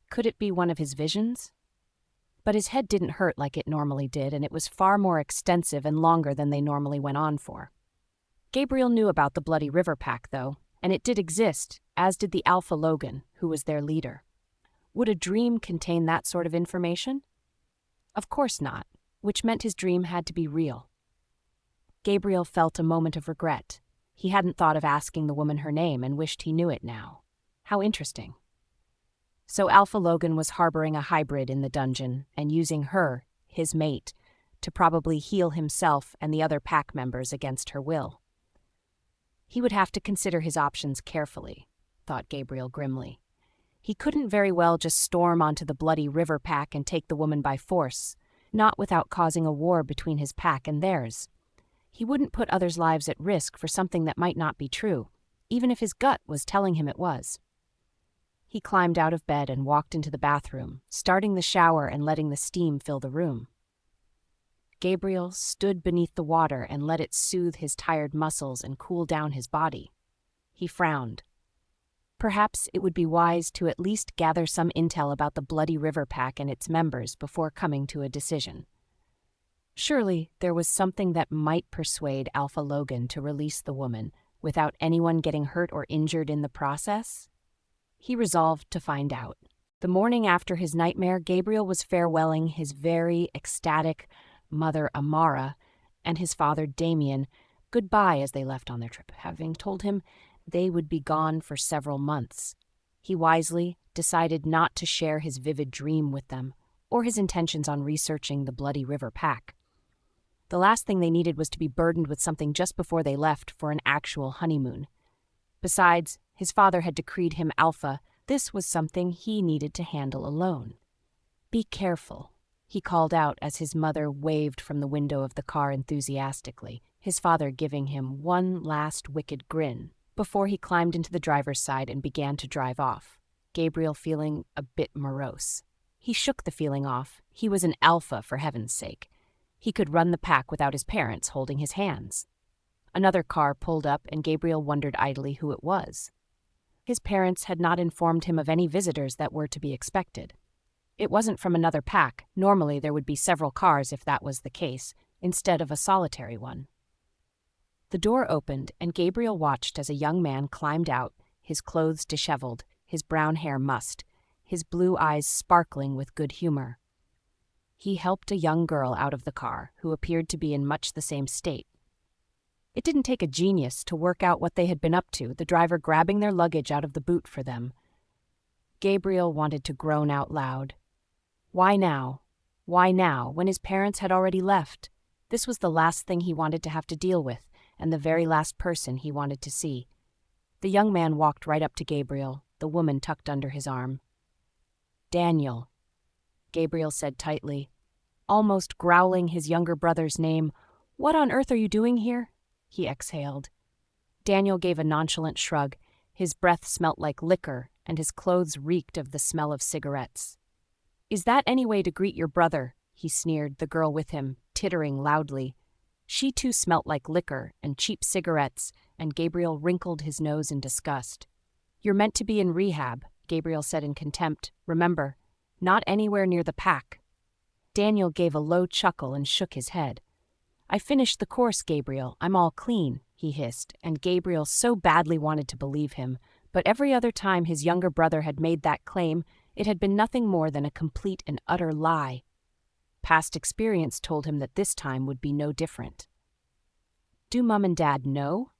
Could it be one of his visions? But his head didn't hurt like it normally did, and it was far more extensive and longer than they normally went on for. Gabriel knew about the Bloody River Pack, though, and it did exist, as did the Alpha Logan, who was their leader. Would a dream contain that sort of information? Of course not, which meant his dream had to be real. Gabriel felt a moment of regret. He hadn't thought of asking the woman her name and wished he knew it now. How interesting. So Alpha Logan was harboring a hybrid in the dungeon and using her, his mate, to probably heal himself and the other pack members against her will. He would have to consider his options carefully, thought Gabriel grimly. He couldn't very well just storm onto the Bloody River Pack and take the woman by force, not without causing a war between his pack and theirs. He wouldn't put others' lives at risk for something that might not be true, even if his gut was telling him it was. He climbed out of bed and walked into the bathroom, starting the shower and letting the steam fill the room. Gabriel stood beneath the water and let it soothe his tired muscles and cool down his body. He frowned. Perhaps it would be wise to at least gather some intel about the Bloody River Pack and its members before coming to a decision. Surely there was something that might persuade Alpha Logan to release the woman without anyone getting hurt or injured in the process? He resolved to find out. The morning after his nightmare, Gabriel was farewelling his very ecstatic mother Amara and his father Damien goodbye as they left on their trip, having told him they would be gone for several months. He wisely decided not to share his vivid dream with them or his intentions on researching the Bloody River Pack. The last thing they needed was to be burdened with something just before they left for an actual honeymoon. Besides, his father had decreed him Alpha. This was something he needed to handle alone. "Be careful," he called out as his mother waved from the window of the car enthusiastically, his father giving him one last wicked grin before he climbed into the driver's side and began to drive off, Gabriel feeling a bit morose. He shook the feeling off. He was an Alpha, for heaven's sake. He could run the pack without his parents holding his hands. Another car pulled up, and Gabriel wondered idly who it was. His parents had not informed him of any visitors that were to be expected. It wasn't from another pack. Normally there would be several cars if that was the case, instead of a solitary one. The door opened, and Gabriel watched as a young man climbed out, his clothes disheveled, his brown hair mussed, his blue eyes sparkling with good humor. He helped a young girl out of the car, who appeared to be in much the same state. It didn't take a genius to work out what they had been up to, the driver grabbing their luggage out of the boot for them. Gabriel wanted to groan out loud. Why now? Why now, when his parents had already left? This was the last thing he wanted to have to deal with, and the very last person he wanted to see. The young man walked right up to Gabriel, the woman tucked under his arm. "Daniel," Gabriel said tightly, almost growling his younger brother's name. "What on earth are you doing here?" he exhaled. Daniel gave a nonchalant shrug. His breath smelt like liquor, and his clothes reeked of the smell of cigarettes. "Is that any way to greet your brother?" he sneered, the girl with him, tittering loudly. She too smelt like liquor and cheap cigarettes, and Gabriel wrinkled his nose in disgust. "You're meant to be in rehab," Gabriel said in contempt. "Remember, not anywhere near the pack." Daniel gave a low chuckle and shook his head. "I finished the course, Gabriel. I'm all clean," he hissed, and Gabriel so badly wanted to believe him, but every other time his younger brother had made that claim, it had been nothing more than a complete and utter lie. Past experience told him that this time would be no different. "Do Mom and Dad know?"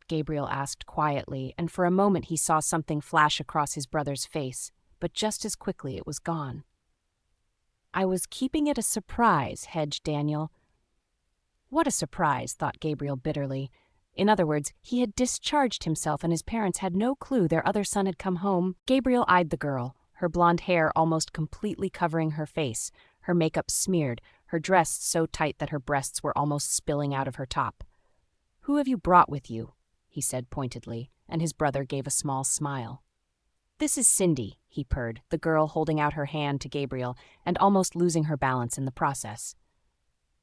Gabriel asked quietly, and for a moment he saw something flash across his brother's face, but just as quickly it was gone. "I was keeping it a surprise," hedged Daniel. What a surprise, thought Gabriel bitterly. In other words, he had discharged himself and his parents had no clue their other son had come home. Gabriel eyed the girl, her blonde hair almost completely covering her face, her makeup smeared, her dress so tight that her breasts were almost spilling out of her top. "Who have you brought with you?" he said pointedly, and his brother gave a small smile. "This is Cindy," he purred, the girl holding out her hand to Gabriel and almost losing her balance in the process.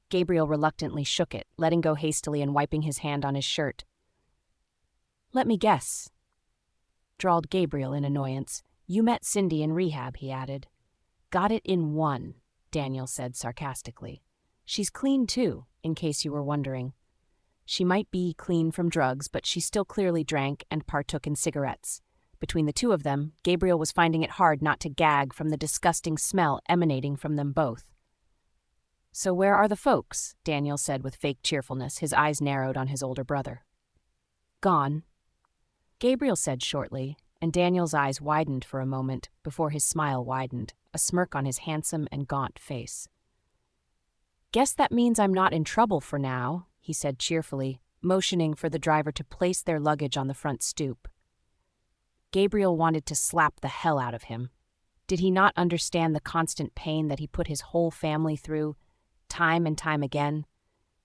Gabriel reluctantly shook it, letting go hastily and wiping his hand on his shirt. "Let me guess," drawled Gabriel in annoyance. "You met Cindy in rehab," he added. "Got it in one," Daniel said sarcastically. She's clean too, in case you were wondering. She might be clean from drugs, but she still clearly drank and partook in cigarettes. Between the two of them, Gabriel was finding it hard not to gag from the disgusting smell emanating from them both. "So where are the folks?" Daniel said with fake cheerfulness, his eyes narrowed on his older brother. "Gone," Gabriel said shortly, and Daniel's eyes widened for a moment before his smile widened, a smirk on his handsome and gaunt face. "Guess that means I'm not in trouble for now," he said cheerfully, motioning for the driver to place their luggage on the front stoop. Gabriel wanted to slap the hell out of him. Did he not understand the constant pain that he put his whole family through, time and time again?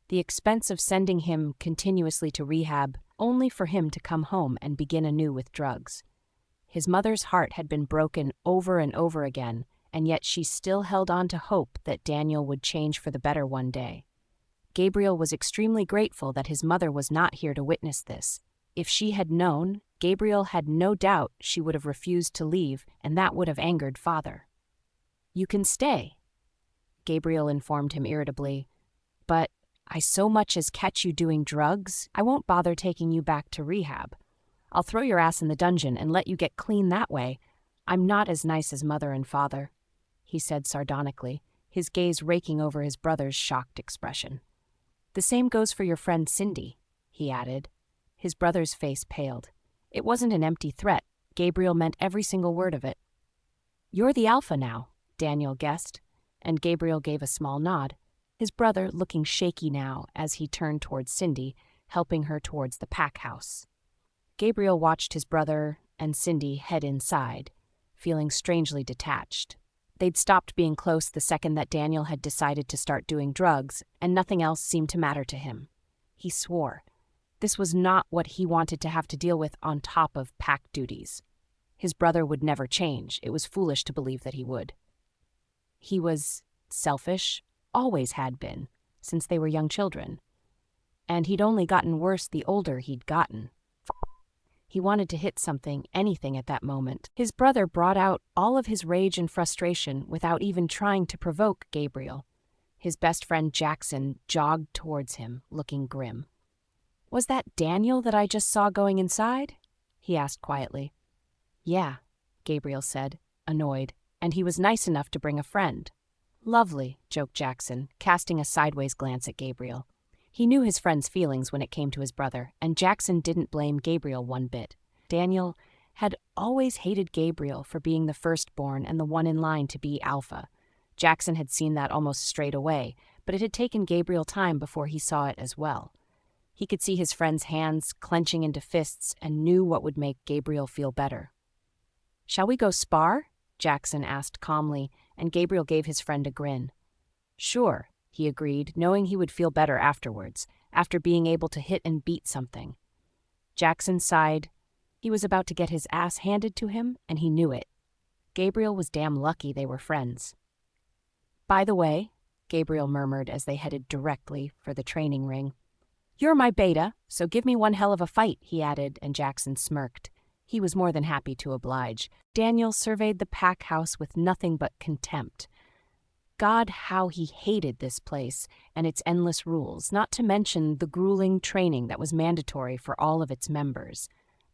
The expense of sending him continuously to rehab, only for him to come home and begin anew with drugs. His mother's heart had been broken over and over again, and yet she still held on to hope that Daniel would change for the better one day. Gabriel was extremely grateful that his mother was not here to witness this. If she had known, Gabriel had no doubt she would have refused to leave, and that would have angered father. "You can stay," Gabriel informed him irritably. "But I so much as catch you doing drugs, I won't bother taking you back to rehab. I'll throw your ass in the dungeon and let you get clean that way. I'm not as nice as mother and father," he said sardonically, his gaze raking over his brother's shocked expression. "The same goes for your friend Cindy," he added. His brother's face paled. It wasn't an empty threat. Gabriel meant every single word of it. "You're the alpha now," Daniel guessed, and Gabriel gave a small nod, his brother looking shaky now as he turned towards Cindy, helping her towards the pack house. Gabriel watched his brother and Cindy head inside, feeling strangely detached. They'd stopped being close the second that Daniel had decided to start doing drugs, and nothing else seemed to matter to him. He swore. This was not what he wanted to have to deal with on top of pack duties. His brother would never change. It was foolish to believe that he would. He was selfish, always had been, since they were young children. And he'd only gotten worse the older he'd gotten. He wanted to hit something, anything at that moment. His brother brought out all of his rage and frustration without even trying to provoke Gabriel. His best friend Jackson jogged towards him, looking grim. "Was that Daniel that I just saw going inside?" he asked quietly. "Yeah," Gabriel said, annoyed, "and he was nice enough to bring a friend." "Lovely," joked Jackson, casting a sideways glance at Gabriel. He knew his friend's feelings when it came to his brother, and Jackson didn't blame Gabriel one bit. Daniel had always hated Gabriel for being the firstborn and the one in line to be alpha. Jackson had seen that almost straight away, but it had taken Gabriel time before he saw it as well. He could see his friend's hands clenching into fists and knew what would make Gabriel feel better. "Shall we go spar?" Jackson asked calmly, and Gabriel gave his friend a grin. "Sure," he agreed, knowing he would feel better afterwards, after being able to hit and beat something. Jackson sighed. He was about to get his ass handed to him, and he knew it. Gabriel was damn lucky they were friends. "By the way," Gabriel murmured as they headed directly for the training ring. "You're my beta, so give me one hell of a fight," he added, and Jackson smirked. He was more than happy to oblige. Daniel surveyed the pack house with nothing but contempt. God, how he hated this place and its endless rules, not to mention the grueling training that was mandatory for all of its members.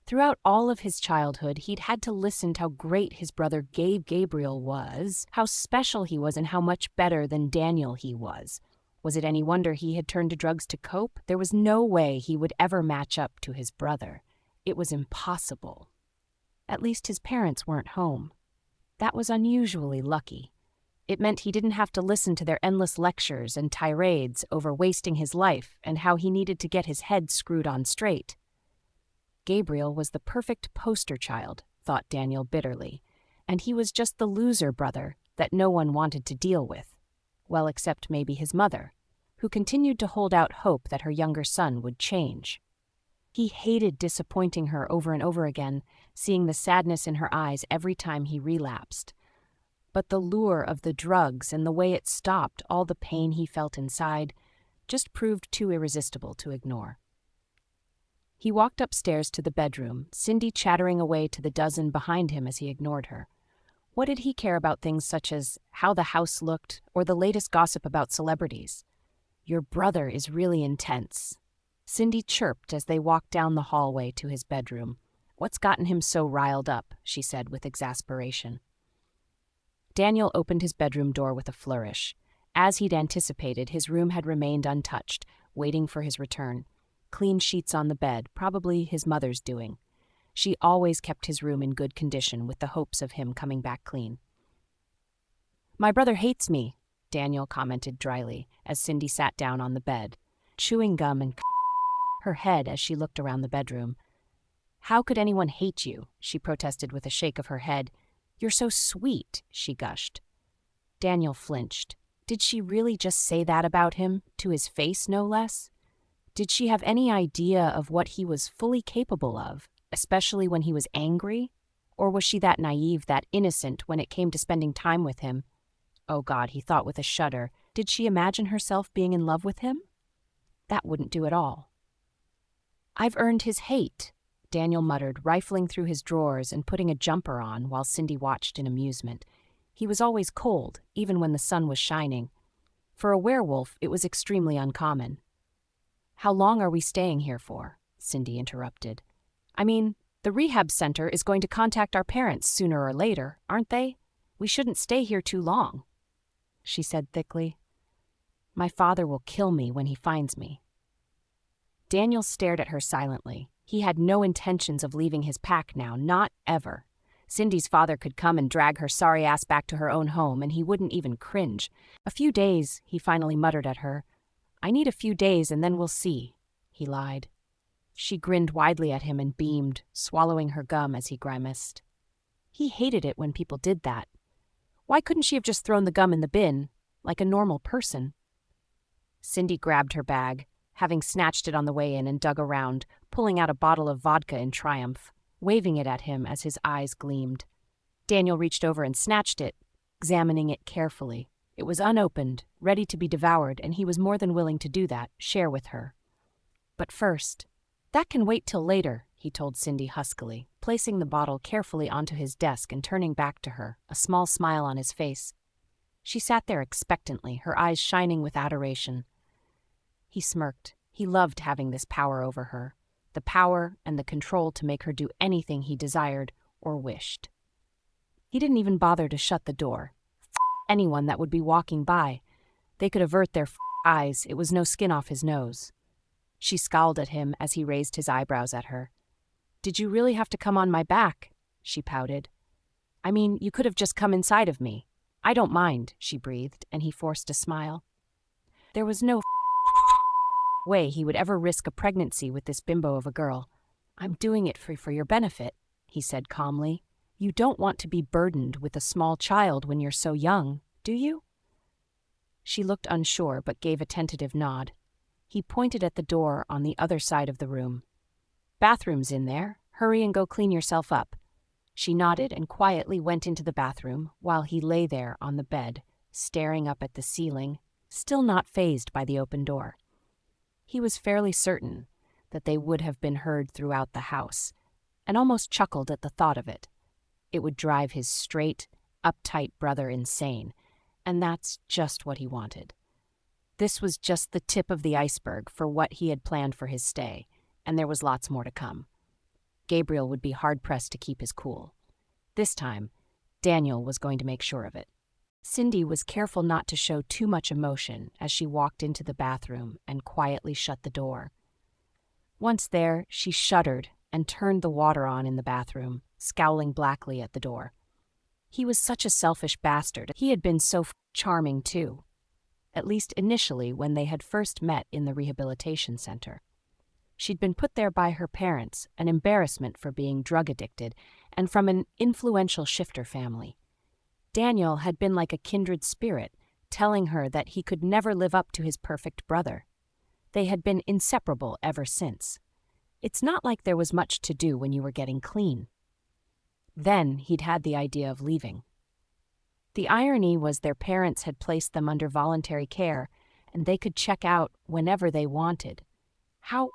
Throughout all of his childhood, he'd had to listen to how great his brother Gabriel was, how special he was, and how much better than Daniel he was. Was it any wonder he had turned to drugs to cope? There was no way he would ever match up to his brother. It was impossible. At least his parents weren't home. That was unusually lucky. It meant he didn't have to listen to their endless lectures and tirades over wasting his life and how he needed to get his head screwed on straight. Gabriel was the perfect poster child, thought Daniel bitterly, and he was just the loser brother that no one wanted to deal with. Well, except maybe his mother, who continued to hold out hope that her younger son would change. He hated disappointing her over and over again, seeing the sadness in her eyes every time he relapsed. But the lure of the drugs and the way it stopped all the pain he felt inside just proved too irresistible to ignore. He walked upstairs to the bedroom, Cindy chattering away to the dozen behind him as he ignored her. What did he care about things such as how the house looked or the latest gossip about celebrities? Your brother is really intense. Cindy chirped as they walked down the hallway to his bedroom. What's gotten him so riled up? She said with exasperation. Daniel opened his bedroom door with a flourish. As he'd anticipated, his room had remained untouched, waiting for his return. Clean sheets on the bed, probably his mother's doing. She always kept his room in good condition with the hopes of him coming back clean. My brother hates me, Daniel commented dryly as Cindy sat down on the bed, chewing gum and her head as she looked around the bedroom. How could anyone hate you? She protested with a shake of her head. You're so sweet, she gushed. Daniel flinched. Did she really just say that about him, to his face no less? Did she have any idea of what he was fully capable of, especially when he was angry? Or was she that naive, that innocent when it came to spending time with him? Oh God, he thought with a shudder. Did she imagine herself being in love with him? That wouldn't do at all. I've earned his hate, Daniel muttered, rifling through his drawers and putting a jumper on while Cindy watched in amusement. He was always cold, even when the sun was shining. For a werewolf, it was extremely uncommon. How long are we staying here for? Cindy interrupted. I mean, the rehab center is going to contact our parents sooner or later, aren't they? We shouldn't stay here too long, she said thickly. My father will kill me when he finds me. Daniel stared at her silently. He had no intentions of leaving his pack now, not ever. Cindy's father could come and drag her sorry ass back to her own home, and he wouldn't even cringe. A few days, he finally muttered at her. I need a few days and then we'll see, he lied. She grinned widely at him and beamed, swallowing her gum as he grimaced. He hated it when people did that. Why couldn't she have just thrown the gum in the bin, like a normal person? Cindy grabbed her bag, having snatched it on the way in, and dug around, pulling out a bottle of vodka in triumph, waving it at him as his eyes gleamed. Daniel reached over and snatched it, examining it carefully. It was unopened, ready to be devoured, and he was more than willing to do that, share with her. But first, that can wait till later, he told Cindy huskily, placing the bottle carefully onto his desk and turning back to her, a small smile on his face. She sat there expectantly, her eyes shining with adoration. He smirked. He loved having this power over her, the power and the control to make her do anything he desired or wished. He didn't even bother to shut the door. Anyone that would be walking by. They could avert their eyes, it was no skin off his nose. She scowled at him as he raised his eyebrows at her. Did you really have to come on my back? She pouted. I mean, you could have just come inside of me. I don't mind, she breathed, and he forced a smile. There was no way he would ever risk a pregnancy with this bimbo of a girl. I'm doing it for your benefit, he said calmly. You don't want to be burdened with a small child when you're so young, do you? She looked unsure but gave a tentative nod. He pointed at the door on the other side of the room. Bathroom's in there. Hurry and go clean yourself up. She nodded and quietly went into the bathroom while he lay there on the bed, staring up at the ceiling, still not fazed by the open door. He was fairly certain that they would have been heard throughout the house, and almost chuckled at the thought of it. It would drive his straight, uptight brother insane, and that's just what he wanted. This was just the tip of the iceberg for what he had planned for his stay, and there was lots more to come. Gabriel would be hard-pressed to keep his cool. This time, Daniel was going to make sure of it. Cindy was careful not to show too much emotion as she walked into the bathroom and quietly shut the door. Once there, she shuddered and turned the water on in the bathroom, scowling blackly at the door. He was such a selfish bastard. He had been so charming, too. At least initially when they had first met in the rehabilitation center. She'd been put there by her parents, an embarrassment for being drug-addicted, and from an influential shifter family. Daniel had been like a kindred spirit, telling her that he could never live up to his perfect brother. They had been inseparable ever since. It's not like there was much to do when you were getting clean. Then he'd had the idea of leaving. The irony was their parents had placed them under voluntary care, and they could check out whenever they wanted. How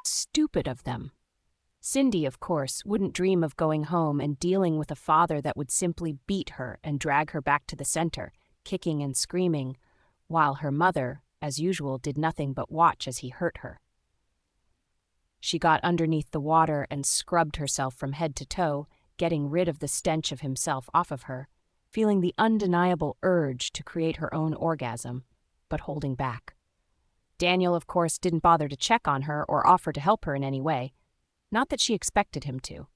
stupid of them. Cindy, of course, wouldn't dream of going home and dealing with a father that would simply beat her and drag her back to the center, kicking and screaming, while her mother, as usual, did nothing but watch as he hurt her. She got underneath the water and scrubbed herself from head to toe, getting rid of the stench of himself off of her, feeling the undeniable urge to create her own orgasm, but holding back. Daniel, of course, didn't bother to check on her or offer to help her in any way. Not that she expected him to.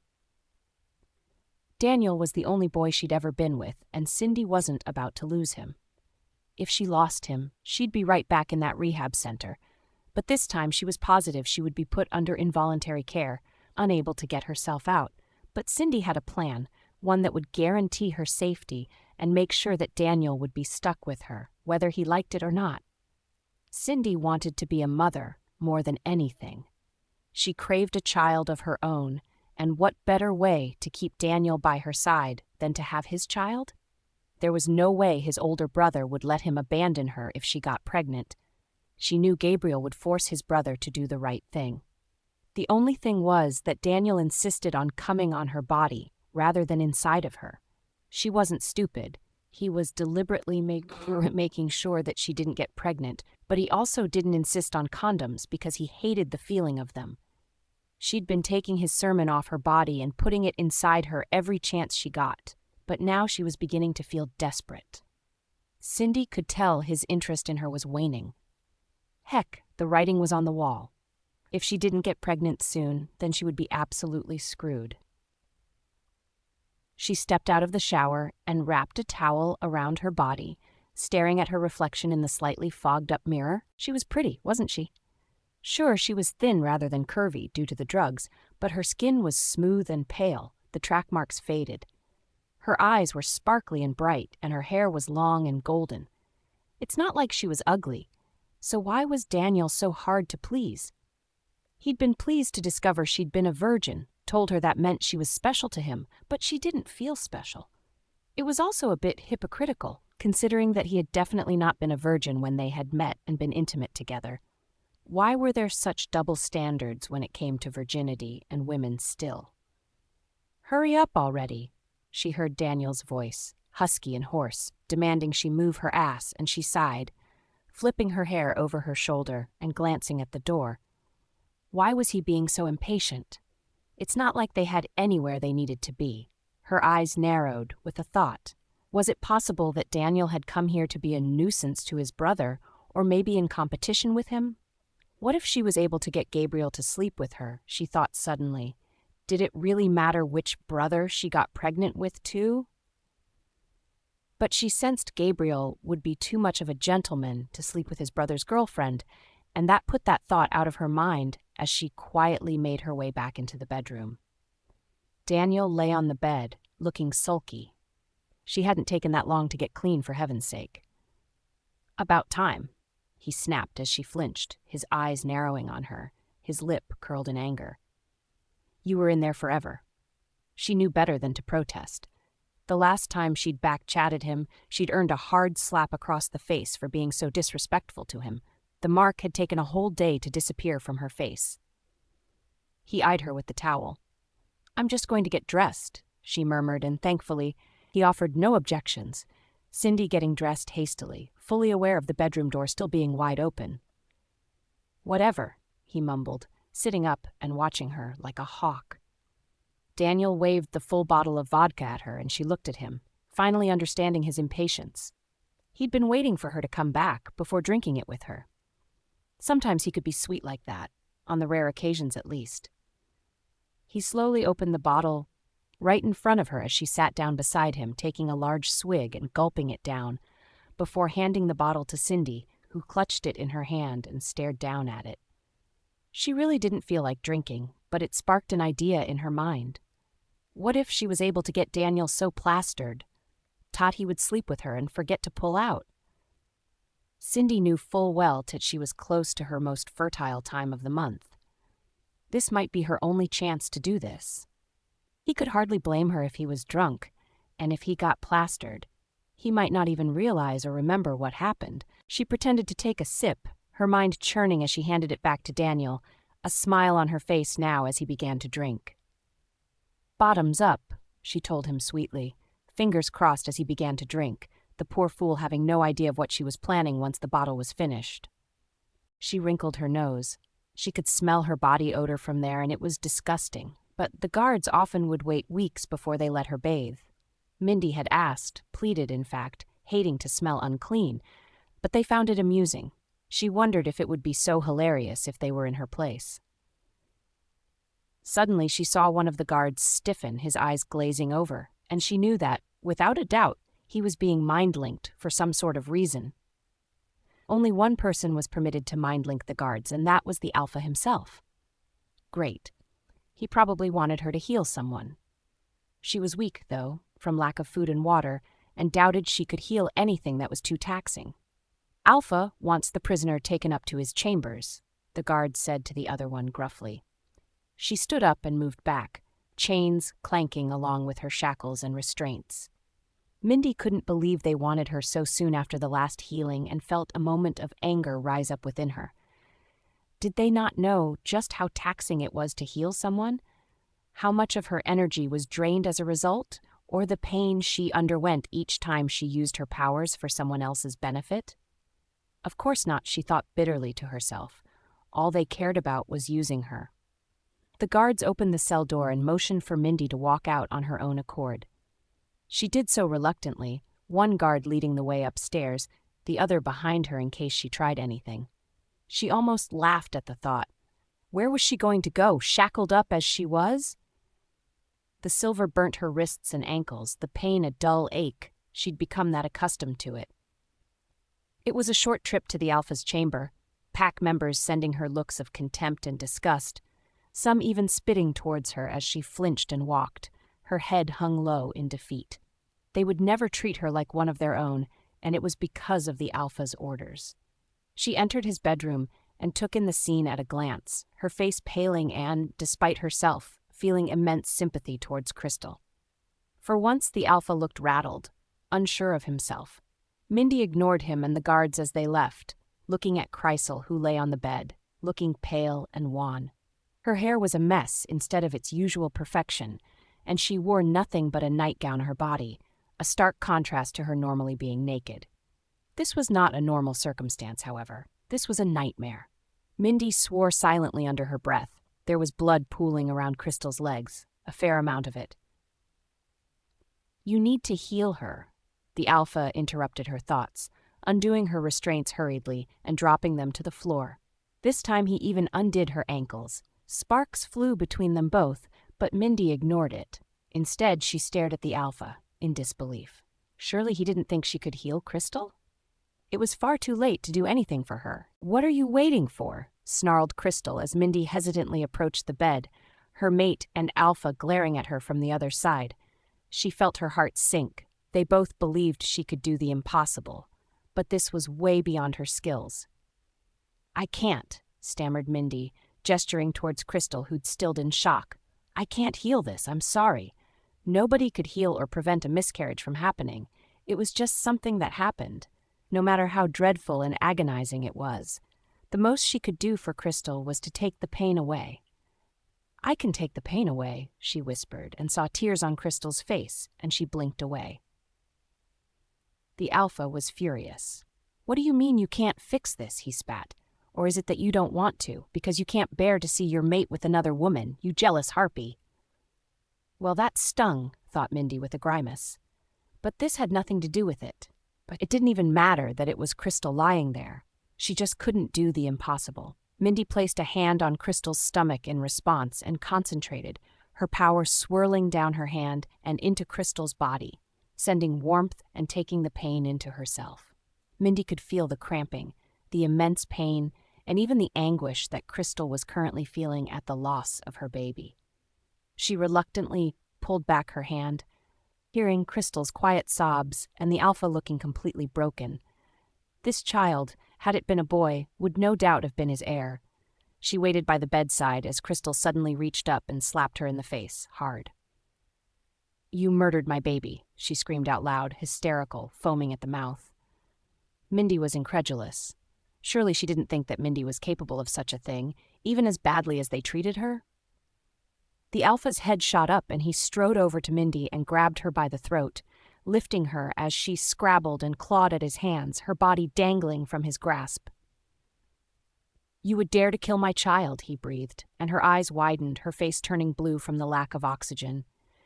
Daniel was the only boy she'd ever been with, and Cindy wasn't about to lose him. If she lost him, she'd be right back in that rehab center. But this time she was positive she would be put under involuntary care, unable to get herself out. But Cindy had a plan, one that would guarantee her safety and make sure that Daniel would be stuck with her, whether he liked it or not. Cindy wanted to be a mother more than anything. She craved a child of her own, and what better way to keep Daniel by her side than to have his child? There was no way his older brother would let him abandon her if she got pregnant. She knew Gabriel would force his brother to do the right thing. The only thing was that Daniel insisted on coming on her body rather than inside of her. She wasn't stupid. He was deliberately making sure that she didn't get pregnant, but he also didn't insist on condoms because he hated the feeling of them. She'd been taking his semen off her body and putting it inside her every chance she got, but now she was beginning to feel desperate. Cindy could tell his interest in her was waning. Heck, the writing was on the wall. If she didn't get pregnant soon, then she would be absolutely screwed. She stepped out of the shower and wrapped a towel around her body, staring at her reflection in the slightly fogged-up mirror. She was pretty, wasn't she? Sure, she was thin rather than curvy due to the drugs, but her skin was smooth and pale, the track marks faded. Her eyes were sparkly and bright, and her hair was long and golden. It's not like she was ugly, so why was Daniel so hard to please? He'd been pleased to discover she'd been a virgin, told her that meant she was special to him, but she didn't feel special. It was also a bit hypocritical, considering that he had definitely not been a virgin when they had met and been intimate together. Why were there such double standards when it came to virginity and women still? "Hurry up already," she heard Daniel's voice, husky and hoarse, demanding she move her ass, and she sighed, flipping her hair over her shoulder and glancing at the door. Why was he being so impatient? It's not like they had anywhere they needed to be. Her eyes narrowed with a thought. Was it possible that Daniel had come here to be a nuisance to his brother, or maybe in competition with him? What if she was able to get Gabriel to sleep with her, she thought suddenly. Did it really matter which brother she got pregnant with, too? But she sensed Gabriel would be too much of a gentleman to sleep with his brother's girlfriend, and that put that thought out of her mind as she quietly made her way back into the bedroom. Daniel lay on the bed, looking sulky. She hadn't taken that long to get clean, for heaven's sake. "About time," he snapped as she flinched, his eyes narrowing on her, his lip curled in anger. "You were in there forever." She knew better than to protest. The last time she'd back-chatted him, she'd earned a hard slap across the face for being so disrespectful to him. The mark had taken a whole day to disappear from her face. He eyed her with the towel. "I'm just going to get dressed," she murmured, and thankfully, he offered no objections, Cindy getting dressed hastily, fully aware of the bedroom door still being wide open. "Whatever," he mumbled, sitting up and watching her like a hawk. Daniel waved the full bottle of vodka at her, and she looked at him, finally understanding his impatience. He'd been waiting for her to come back before drinking it with her. Sometimes he could be sweet like that, on the rare occasions at least. He slowly opened the bottle right in front of her as she sat down beside him, taking a large swig and gulping it down, before handing the bottle to Cindy, who clutched it in her hand and stared down at it. She really didn't feel like drinking, but it sparked an idea in her mind. What if she was able to get Daniel so plastered, taught he would sleep with her and forget to pull out? Cindy knew full well that she was close to her most fertile time of the month. This might be her only chance to do this. He could hardly blame her if he was drunk, and if he got plastered, he might not even realize or remember what happened. She pretended to take a sip, her mind churning as she handed it back to Daniel, a smile on her face now as he began to drink. "Bottoms up," she told him sweetly, fingers crossed as he began to drink, the poor fool having no idea of what she was planning once the bottle was finished. She wrinkled her nose. She could smell her body odor from there, and it was disgusting, but the guards often would wait weeks before they let her bathe. Mindy had asked, pleaded in fact, hating to smell unclean, but they found it amusing. She wondered if it would be so hilarious if they were in her place. Suddenly she saw one of the guards stiffen, his eyes glazing over, and she knew that, without a doubt, he was being mind-linked for some sort of reason. Only one person was permitted to mind-link the guards, and that was the Alpha himself. Great. He probably wanted her to heal someone. She was weak, though, from lack of food and water, and doubted she could heal anything that was too taxing. "Alpha wants the prisoner taken up to his chambers," the guard said to the other one gruffly. She stood up and moved back, chains clanking along with her shackles and restraints. Mindy couldn't believe they wanted her so soon after the last healing and felt a moment of anger rise up within her. Did they not know just how taxing it was to heal someone? How much of her energy was drained as a result, or the pain she underwent each time she used her powers for someone else's benefit? Of course not, she thought bitterly to herself. All they cared about was using her. The guards opened the cell door and motioned for Mindy to walk out on her own accord. She did so reluctantly, one guard leading the way upstairs, the other behind her in case she tried anything. She almost laughed at the thought. Where was she going to go, shackled up as she was? The silver burnt her wrists and ankles, the pain a dull ache. She'd become that accustomed to it. It was a short trip to the Alpha's chamber, pack members sending her looks of contempt and disgust, some even spitting towards her as she flinched and walked, her head hung low in defeat. They would never treat her like one of their own, and it was because of the Alpha's orders. She entered his bedroom and took in the scene at a glance, her face paling and, despite herself, feeling immense sympathy towards Crystal. For once the Alpha looked rattled, unsure of himself. Mindy ignored him and the guards as they left, looking at Crystal, who lay on the bed, looking pale and wan. Her hair was a mess instead of its usual perfection, and she wore nothing but a nightgown on her body, a stark contrast to her normally being naked. This was not a normal circumstance, however. This was a nightmare. Mindy swore silently under her breath. There was blood pooling around Crystal's legs, a fair amount of it. "You need to heal her," the Alpha interrupted her thoughts, undoing her restraints hurriedly and dropping them to the floor. This time he even undid her ankles. Sparks flew between them both, but Mindy ignored it. Instead, she stared at the Alpha, in disbelief. Surely he didn't think she could heal Crystal? It was far too late to do anything for her. "What are you waiting for?" snarled Crystal as Mindy hesitantly approached the bed, her mate and Alpha glaring at her from the other side. She felt her heart sink. They both believed she could do the impossible, but this was way beyond her skills. "I can't," stammered Mindy, gesturing towards Crystal, who'd stilled in shock. "I can't heal this, I'm sorry. Nobody could heal or prevent a miscarriage from happening. It was just something that happened, no matter how dreadful and agonizing it was. The most she could do for Crystal was to take the pain away." "I can take the pain away," she whispered, and saw tears on Crystal's face, and she blinked away. The Alpha was furious. "What do you mean you can't fix this?" he spat. "Or is it that you don't want to, because you can't bear to see your mate with another woman, you jealous harpy?" Well, that stung, thought Mindy with a grimace. But this had nothing to do with it. But it didn't even matter that it was Crystal lying there. She just couldn't do the impossible. Mindy placed a hand on Crystal's stomach in response and concentrated, her power swirling down her hand and into Crystal's body, sending warmth and taking the pain into herself. Mindy could feel the cramping, the immense pain, and even the anguish that Crystal was currently feeling at the loss of her baby. She reluctantly pulled back her hand, hearing Crystal's quiet sobs and the Alpha looking completely broken. This child, had it been a boy, would no doubt have been his heir. She waited by the bedside as Crystal suddenly reached up and slapped her in the face, hard. "You murdered my baby," she screamed out loud, hysterical, foaming at the mouth. Mindy was incredulous. Surely she didn't think that Mindy was capable of such a thing, even as badly as they treated her? The Alpha's head shot up and he strode over to Mindy and grabbed her by the throat, lifting her as she scrabbled and clawed at his hands, her body dangling from his grasp. "You would dare to kill my child," he breathed, and her eyes widened, her face turning blue from the lack of oxygen.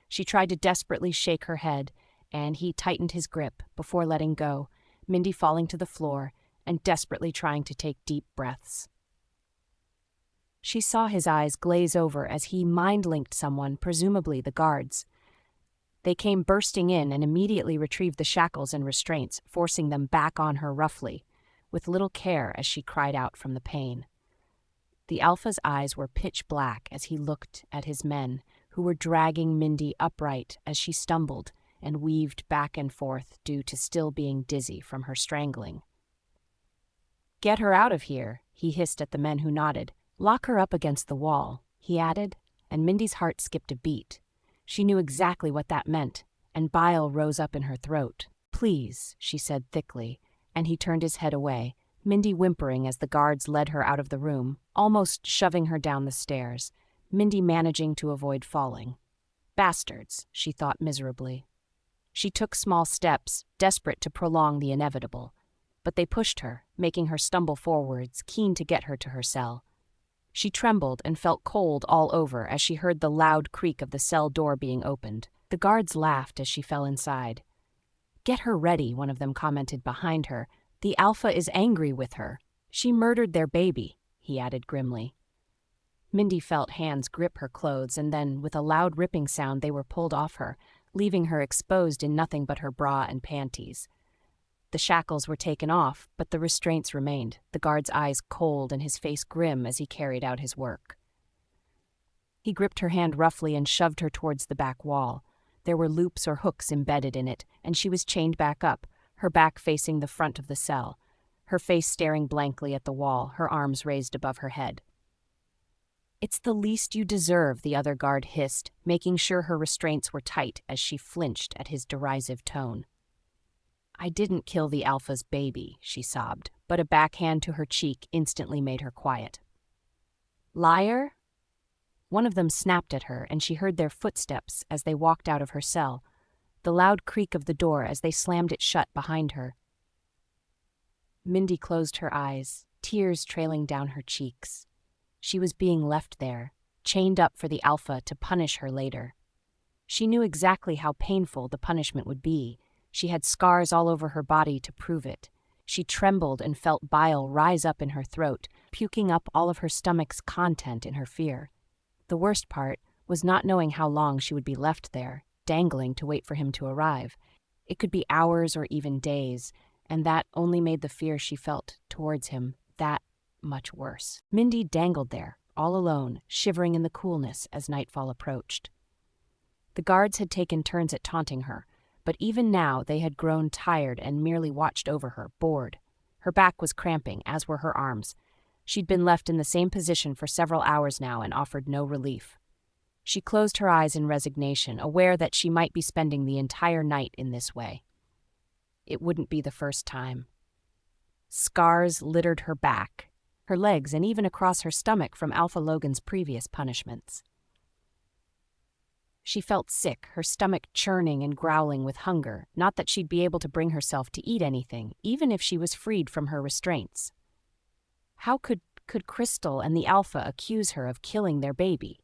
She tried to desperately shake her head, and he tightened his grip before letting go, Mindy falling to the floor and desperately trying to take deep breaths. She saw his eyes glaze over as he mind-linked someone, presumably the guards. They came bursting in and immediately retrieved the shackles and restraints, forcing them back on her roughly, with little care as she cried out from the pain. The Alpha's eyes were pitch black as he looked at his men, who were dragging Mindy upright as she stumbled and weaved back and forth due to still being dizzy from her strangling. "Get her out of here," he hissed at the men who nodded. "Lock her up against the wall," he added, and Mindy's heart skipped a beat. She knew exactly what that meant, and bile rose up in her throat. "Please," she said thickly, and he turned his head away, Mindy whimpering as the guards led her out of the room, almost shoving her down the stairs, Mindy managing to avoid falling. Bastards, she thought miserably. She took small steps, desperate to prolong the inevitable, but they pushed her, making her stumble forwards, keen to get her to her cell. She trembled and felt cold all over as she heard the loud creak of the cell door being opened. The guards laughed as she fell inside. "Get her ready," one of them commented behind her. "The Alpha is angry with her. She murdered their baby," he added grimly. Mindy felt hands grip her clothes, and then, with a loud ripping sound, they were pulled off her, leaving her exposed in nothing but her bra and panties. The shackles were taken off, but the restraints remained, the guard's eyes cold and his face grim as he carried out his work. He gripped her hand roughly and shoved her towards the back wall. There were loops or hooks embedded in it, and she was chained back up, her back facing the front of the cell, her face staring blankly at the wall, her arms raised above her head. "It's the least you deserve," the other guard hissed, making sure her restraints were tight as she flinched at his derisive tone. "I didn't kill the Alpha's baby," she sobbed, but a backhand to her cheek instantly made her quiet. "Liar?" One of them snapped at her, and she heard their footsteps as they walked out of her cell, the loud creak of the door as they slammed it shut behind her. Mindy closed her eyes, tears trailing down her cheeks. She was being left there, chained up for the Alpha to punish her later. She knew exactly how painful the punishment would be. She had scars all over her body to prove it. She trembled and felt bile rise up in her throat, puking up all of her stomach's content in her fear. The worst part was not knowing how long she would be left there, dangling to wait for him to arrive. It could be hours or even days, and that only made the fear she felt towards him that much worse. Mindy dangled there, all alone, shivering in the coolness as nightfall approached. The guards had taken turns at taunting her, but even now they had grown tired and merely watched over her, bored. Her back was cramping, as were her arms. She'd been left in the same position for several hours now and offered no relief. She closed her eyes in resignation, aware that she might be spending the entire night in this way. It wouldn't be the first time. Scars littered her back, her legs, and even across her stomach from Alpha Logan's previous punishments. She felt sick, her stomach churning and growling with hunger, not that she'd be able to bring herself to eat anything, even if she was freed from her restraints. How could Crystal and the Alpha accuse her of killing their baby?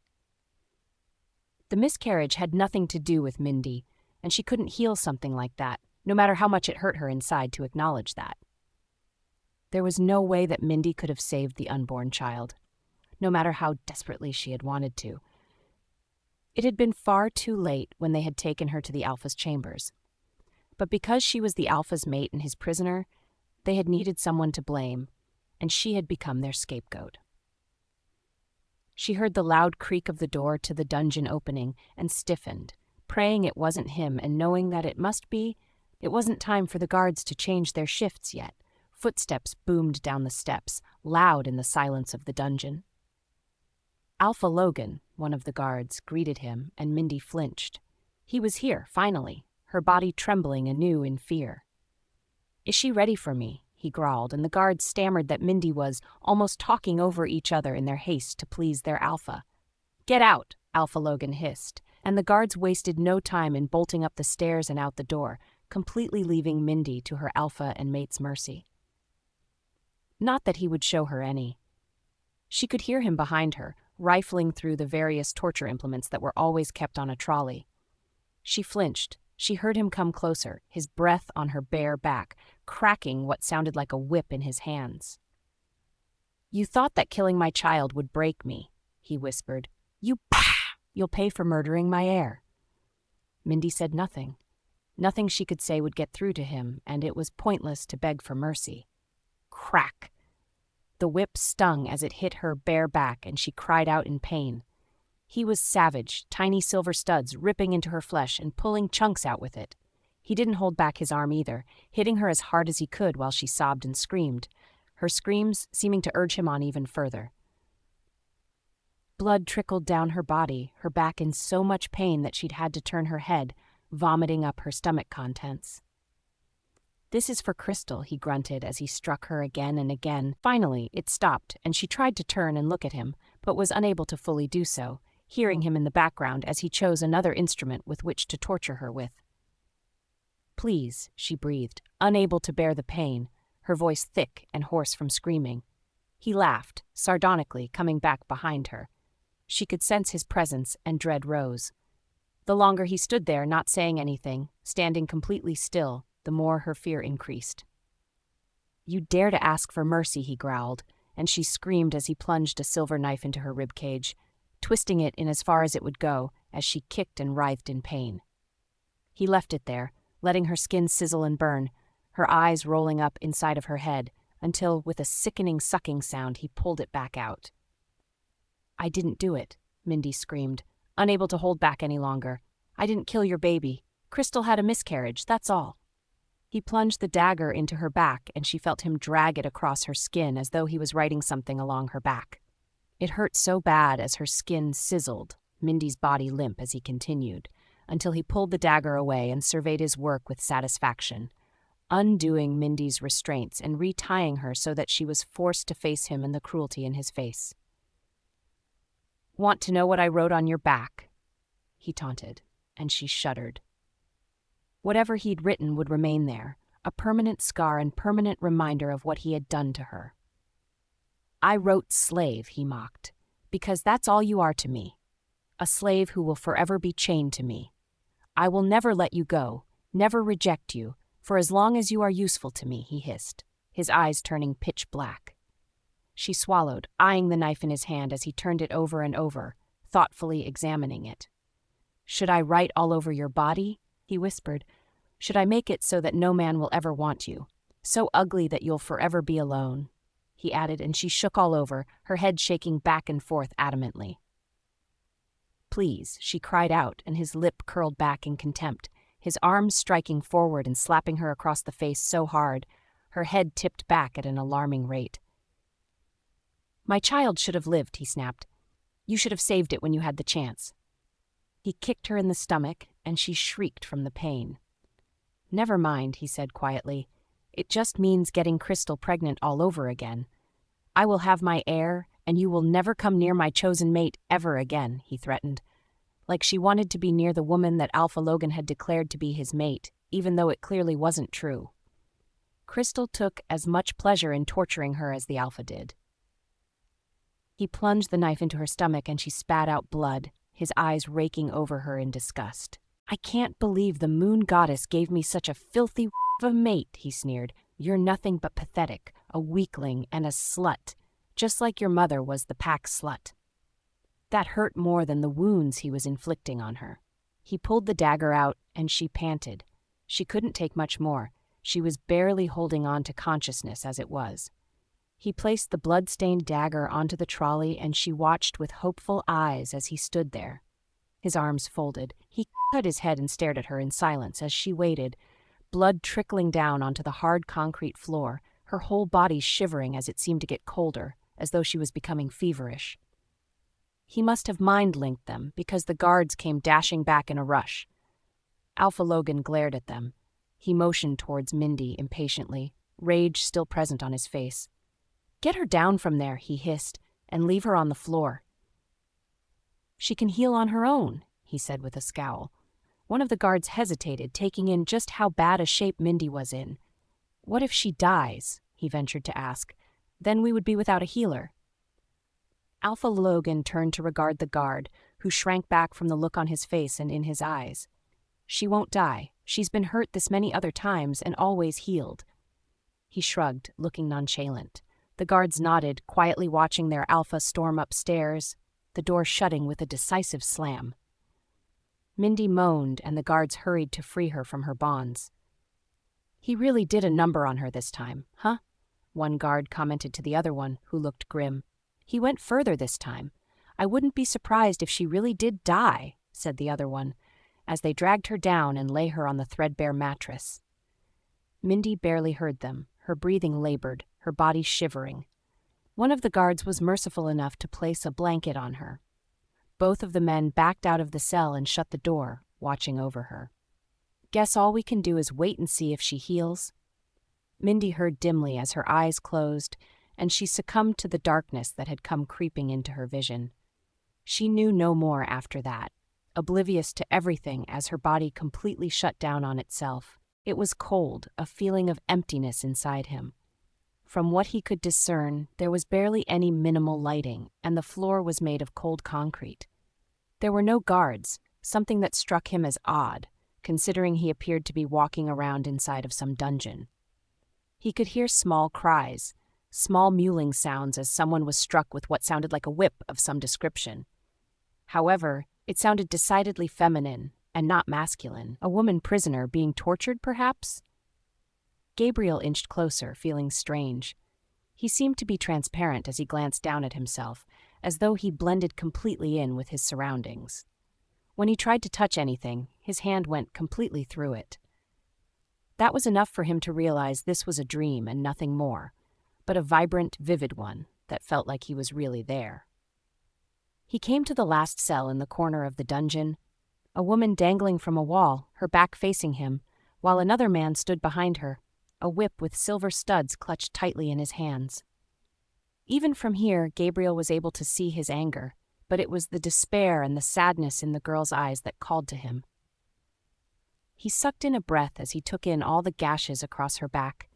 The miscarriage had nothing to do with Mindy, and she couldn't heal something like that, no matter how much it hurt her inside to acknowledge that. There was no way that Mindy could have saved the unborn child, no matter how desperately she had wanted to. It had been far too late when they had taken her to the Alpha's chambers. But because she was the Alpha's mate and his prisoner, they had needed someone to blame, and she had become their scapegoat. She heard the loud creak of the door to the dungeon opening and stiffened, praying it wasn't him and knowing that it must be. It wasn't time for the guards to change their shifts yet. Footsteps boomed down the steps, loud in the silence of the dungeon. Alpha Logan, one of the guards, greeted him, and Mindy flinched. He was here, finally, her body trembling anew in fear. "Is she ready for me?" he growled, and the guards stammered that Mindy was almost talking over each other in their haste to please their alpha. "Get out," Alpha Logan hissed, and the guards wasted no time in bolting up the stairs and out the door, completely leaving Mindy to her alpha and mate's mercy. Not that he would show her any. She could hear him behind her, rifling through the various torture implements that were always kept on a trolley. She flinched. She heard him come closer, his breath on her bare back, cracking what sounded like a whip in his hands. "You thought that killing my child would break me," he whispered. You'll pay for murdering my heir." Mindy said nothing. Nothing she could say would get through to him, and it was pointless to beg for mercy. Crack! The whip stung as it hit her bare back, and she cried out in pain. He was savage, tiny silver studs ripping into her flesh and pulling chunks out with it. He didn't hold back his arm either, hitting her as hard as he could while she sobbed and screamed, her screams seeming to urge him on even further. Blood trickled down her body, her back in so much pain that she'd had to turn her head, vomiting up her stomach contents. "This is for Crystal," he grunted as he struck her again and again. Finally, it stopped, and she tried to turn and look at him, but was unable to fully do so, hearing him in the background as he chose another instrument with which to torture her with. "Please," she breathed, unable to bear the pain, her voice thick and hoarse from screaming. He laughed, sardonically, coming back behind her. She could sense his presence, and dread rose. The longer he stood there, not saying anything, standing completely still, the more her fear increased. "You dare to ask for mercy," he growled, and she screamed as he plunged a silver knife into her ribcage, twisting it in as far as it would go, as she kicked and writhed in pain. He left it there, letting her skin sizzle and burn, her eyes rolling up inside of her head, until, with a sickening sucking sound, he pulled it back out. "I didn't do it," Mindy screamed, unable to hold back any longer. "I didn't kill your baby. Crystal had a miscarriage, that's all." He plunged the dagger into her back, and she felt him drag it across her skin as though he was writing something along her back. It hurt so bad as her skin sizzled, Mindy's body limp as he continued, until he pulled the dagger away and surveyed his work with satisfaction, undoing Mindy's restraints and retying her so that she was forced to face him and the cruelty in his face. "Want to know what I wrote on your back?" he taunted, and she shuddered. Whatever he'd written would remain there, a permanent scar and permanent reminder of what he had done to her. "I wrote slave," he mocked, "because that's all you are to me. A slave who will forever be chained to me. I will never let you go, never reject you, for as long as you are useful to me," he hissed, his eyes turning pitch black. She swallowed, eyeing the knife in his hand as he turned it over and over, thoughtfully examining it. "Should I write all over your body?" he whispered. "Should I make it so that no man will ever want you? So ugly that you'll forever be alone?" he added, and she shook all over, her head shaking back and forth adamantly. "Please," she cried out, and his lip curled back in contempt, his arms striking forward and slapping her across the face so hard, her head tipped back at an alarming rate. "My child should have lived," he snapped. "You should have saved it when you had the chance." He kicked her in the stomach, and she shrieked from the pain. "Never mind," he said quietly. "It just means getting Crystal pregnant all over again. I will have my heir, and you will never come near my chosen mate ever again," he threatened. Like she wanted to be near the woman that Alpha Logan had declared to be his mate, even though it clearly wasn't true. Crystal took as much pleasure in torturing her as the Alpha did. He plunged the knife into her stomach, and she spat out blood, his eyes raking over her in disgust. "I can't believe the moon goddess gave me such a filthy of a mate," he sneered. "You're nothing but pathetic, a weakling, and a slut, just like your mother was the pack slut." That hurt more than the wounds he was inflicting on her. He pulled the dagger out, and she panted. She couldn't take much more. She was barely holding on to consciousness as it was. He placed the blood-stained dagger onto the trolley, and she watched with hopeful eyes as he stood there. His arms folded. He cut his head and stared at her in silence as she waited, blood trickling down onto the hard concrete floor, her whole body shivering as it seemed to get colder, as though she was becoming feverish. He must have mind-linked them, because the guards came dashing back in a rush. Alpha Logan glared at them. He motioned towards Mindy impatiently. rage still present on his face. "Get her down from there," he hissed, "and leave her on the floor." "She can heal on her own," he said with a scowl. One of the guards hesitated, taking in just how bad a shape Mindy was in. "What if she dies?" he ventured to ask. "Then we would be without a healer." Alpha Logan turned to regard the guard, who shrank back from the look on his face and in his eyes. "She won't die. She's been hurt this many other times and always healed." He shrugged, looking nonchalant. The guards nodded, quietly watching their Alpha storm upstairs, the door shutting with a decisive slam. Mindy moaned, and the guards hurried to free her from her bonds. "He really did a number on her this time, huh?" one guard commented to the other one, who looked grim. "He went further this time. I wouldn't be surprised if she really did die," said the other one, as they dragged her down and lay her on the threadbare mattress. Mindy barely heard them, her breathing labored, her body shivering. One of the guards was merciful enough to place a blanket on her. Both of the men backed out of the cell and shut the door, watching over her. "Guess all we can do is wait and see if she heals." Mindy heard dimly as her eyes closed, and she succumbed to the darkness that had come creeping into her vision. She knew no more after that, oblivious to everything as her body completely shut down on itself. It was cold, a feeling of emptiness inside him. From what he could discern, there was barely any minimal lighting, and the floor was made of cold concrete. There were no guards, something that struck him as odd, considering he appeared to be walking around inside of some dungeon. He could hear small cries, small mewling sounds as someone was struck with what sounded like a whip of some description. However, it sounded decidedly feminine and not masculine. A woman prisoner being tortured, perhaps? Gabriel inched closer, feeling strange. He seemed to be transparent as he glanced down at himself, as though he blended completely in with his surroundings. When he tried to touch anything, his hand went completely through it. That was enough for him to realize this was a dream and nothing more, but a vibrant, vivid one that felt like he was really there. He came to the last cell in the corner of the dungeon, a woman dangling from a wall, her back facing him, while another man stood behind her, a whip with silver studs clutched tightly in his hands. Even from here, Gabriel was able to see his anger, but it was the despair and the sadness in the girl's eyes that called to him. He sucked in a breath as he took in all the gashes across her back,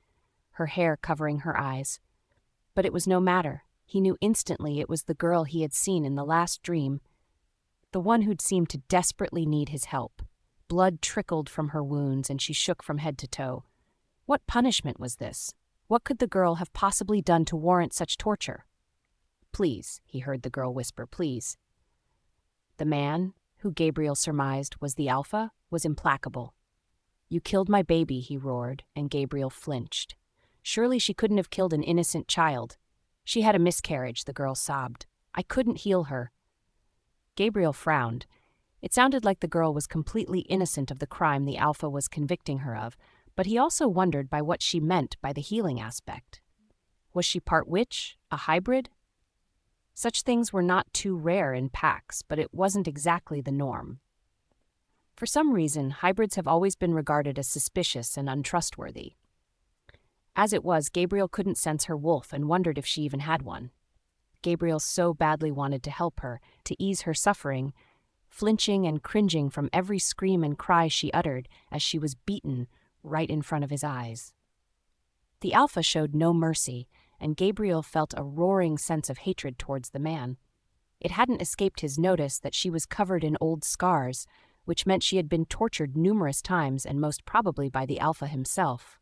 her hair covering her eyes. But it was no matter. He knew instantly it was the girl he had seen in the last dream, the one who'd seemed to desperately need his help. Blood trickled from her wounds, and she shook from head to toe. What punishment was this? What could the girl have possibly done to warrant such torture? "Please," he heard the girl whisper, "please." The man, who Gabriel surmised was the Alpha, was implacable. "You killed my baby," he roared, and Gabriel flinched. Surely she couldn't have killed an innocent child. "She had a miscarriage," the girl sobbed. "I couldn't heal her." Gabriel frowned. It sounded like the girl was completely innocent of the crime the Alpha was convicting her of, but he also wondered by what she meant by the healing aspect. Was she part witch, a hybrid? Such things were not too rare in packs, but it wasn't exactly the norm. For some reason, hybrids have always been regarded as suspicious and untrustworthy. As it was, Gabriel couldn't sense her wolf and wondered if she even had one. Gabriel so badly wanted to help her, to ease her suffering, flinching and cringing from every scream and cry she uttered as she was beaten right in front of his eyes. The Alpha showed no mercy, and Gabriel felt a roaring sense of hatred towards the man. It hadn't escaped his notice that she was covered in old scars, which meant she had been tortured numerous times and most probably by the Alpha himself.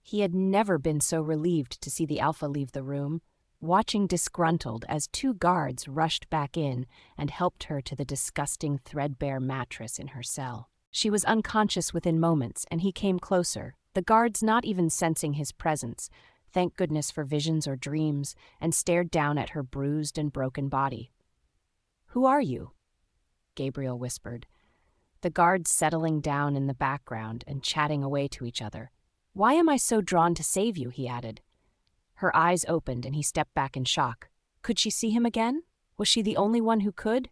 He had never been so relieved to see the Alpha leave the room, watching disgruntled as two guards rushed back in and helped her to the disgusting threadbare mattress in her cell. She was unconscious within moments, and he came closer, the guards not even sensing his presence, thank goodness for visions or dreams, and stared down at her bruised and broken body. "Who are you?" Gabriel whispered, the guards settling down in the background and chatting away to each other. "Why am I so drawn to save you?" he added. Her eyes opened, and he stepped back in shock. Could she see him again? Was she the only one who could?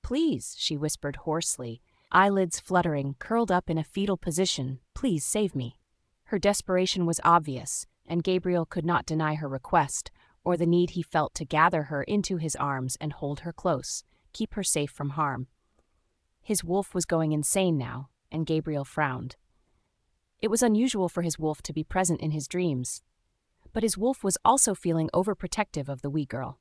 "Please," she whispered hoarsely, eyelids fluttering, curled up in a fetal position. "Please save me." Her desperation was obvious, and Gabriel could not deny her request, or the need he felt to gather her into his arms and hold her close, keep her safe from harm. His wolf was going insane now, and Gabriel frowned. It was unusual for his wolf to be present in his dreams. But his wolf was also feeling overprotective of the wee girl.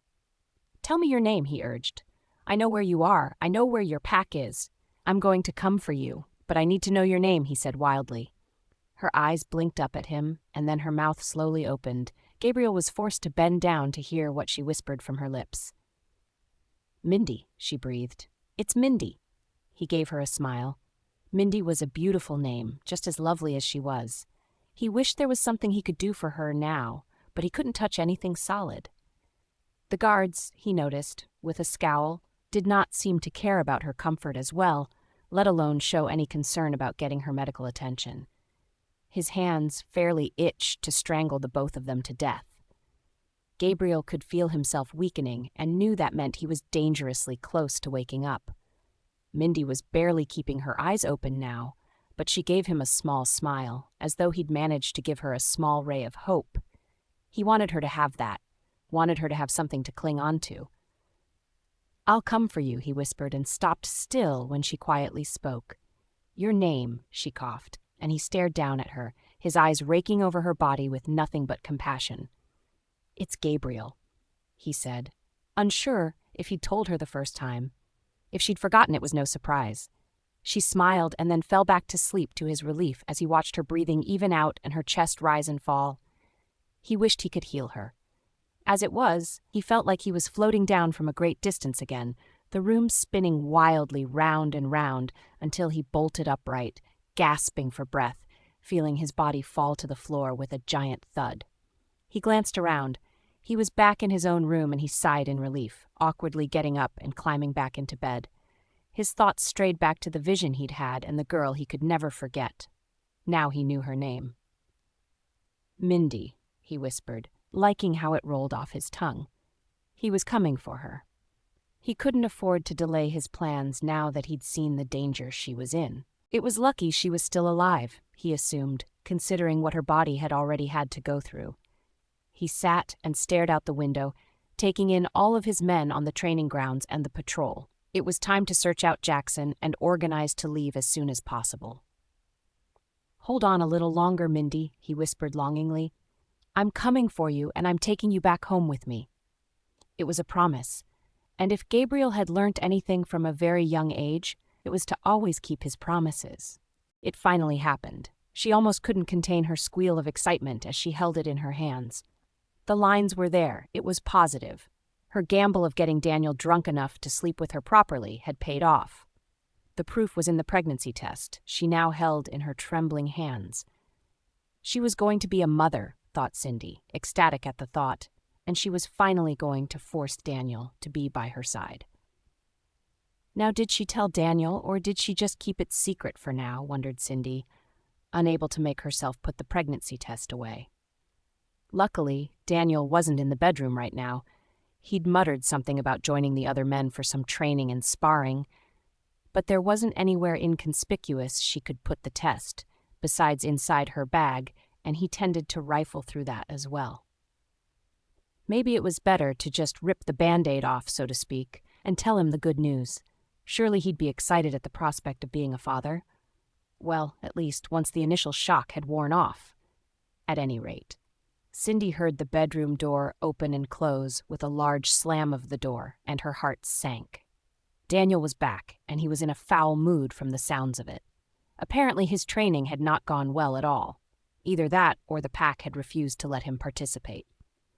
"Tell me your name," he urged. "I know where you are. I know where your pack is. I'm going to come for you, but I need to know your name," he said wildly. Her eyes blinked up at him, and then her mouth slowly opened. Gabriel was forced to bend down to hear what she whispered from her lips. "Mindy," she breathed. "It's Mindy." He gave her a smile. Mindy was a beautiful name, just as lovely as she was. He wished there was something he could do for her now, but he couldn't touch anything solid. The guards, he noticed, with a scowl, did not seem to care about her comfort as well, let alone show any concern about getting her medical attention. His hands fairly itched to strangle the both of them to death. Gabriel could feel himself weakening and knew that meant he was dangerously close to waking up. Mindy was barely keeping her eyes open now, but she gave him a small smile, as though he'd managed to give her a small ray of hope. He wanted her to have that, wanted her to have something to cling on to. "I'll come for you," he whispered, and stopped still when she quietly spoke. "Your name," she coughed, and he stared down at her, his eyes raking over her body with nothing but compassion. "It's Gabriel," he said, unsure if he'd told her the first time. If she'd forgotten, it was no surprise. She smiled and then fell back to sleep to his relief as he watched her breathing even out and her chest rise and fall. He wished he could heal her. As it was, he felt like he was floating down from a great distance again, the room spinning wildly round and round until he bolted upright, gasping for breath, feeling his body fall to the floor with a giant thud. He glanced around. He was back in his own room and he sighed in relief, awkwardly getting up and climbing back into bed. His thoughts strayed back to the vision he'd had and the girl he could never forget. Now he knew her name. "Mindy," he whispered, liking how it rolled off his tongue. He was coming for her. He couldn't afford to delay his plans now that he'd seen the danger she was in. It was lucky she was still alive, he assumed, considering what her body had already had to go through. He sat and stared out the window, taking in all of his men on the training grounds and the patrol. It was time to search out Jackson and organize to leave as soon as possible. "Hold on a little longer, Mindy," he whispered longingly. "I'm coming for you, and I'm taking you back home with me." It was a promise, and if Gabriel had learnt anything from a very young age, it was to always keep his promises. It finally happened. She almost couldn't contain her squeal of excitement as she held it in her hands. The lines were there. It was positive. Her gamble of getting Daniel drunk enough to sleep with her properly had paid off. The proof was in the pregnancy test she now held in her trembling hands. She was going to be a mother, thought Cindy, ecstatic at the thought, and she was finally going to force Daniel to be by her side. Now, did she tell Daniel, or did she just keep it secret for now, wondered Cindy, unable to make herself put the pregnancy test away. Luckily, Daniel wasn't in the bedroom right now. He'd muttered something about joining the other men for some training and sparring, but there wasn't anywhere inconspicuous she could put the test, besides inside her bag, and he tended to rifle through that as well. Maybe it was better to just rip the Band-Aid off, so to speak, and tell him the good news. Surely he'd be excited at the prospect of being a father. Well, at least once the initial shock had worn off. At any rate. Cindy heard the bedroom door open and close with a large slam of the door, and her heart sank. Daniel was back, and he was in a foul mood from the sounds of it. Apparently his training had not gone well at all. Either that or the pack had refused to let him participate.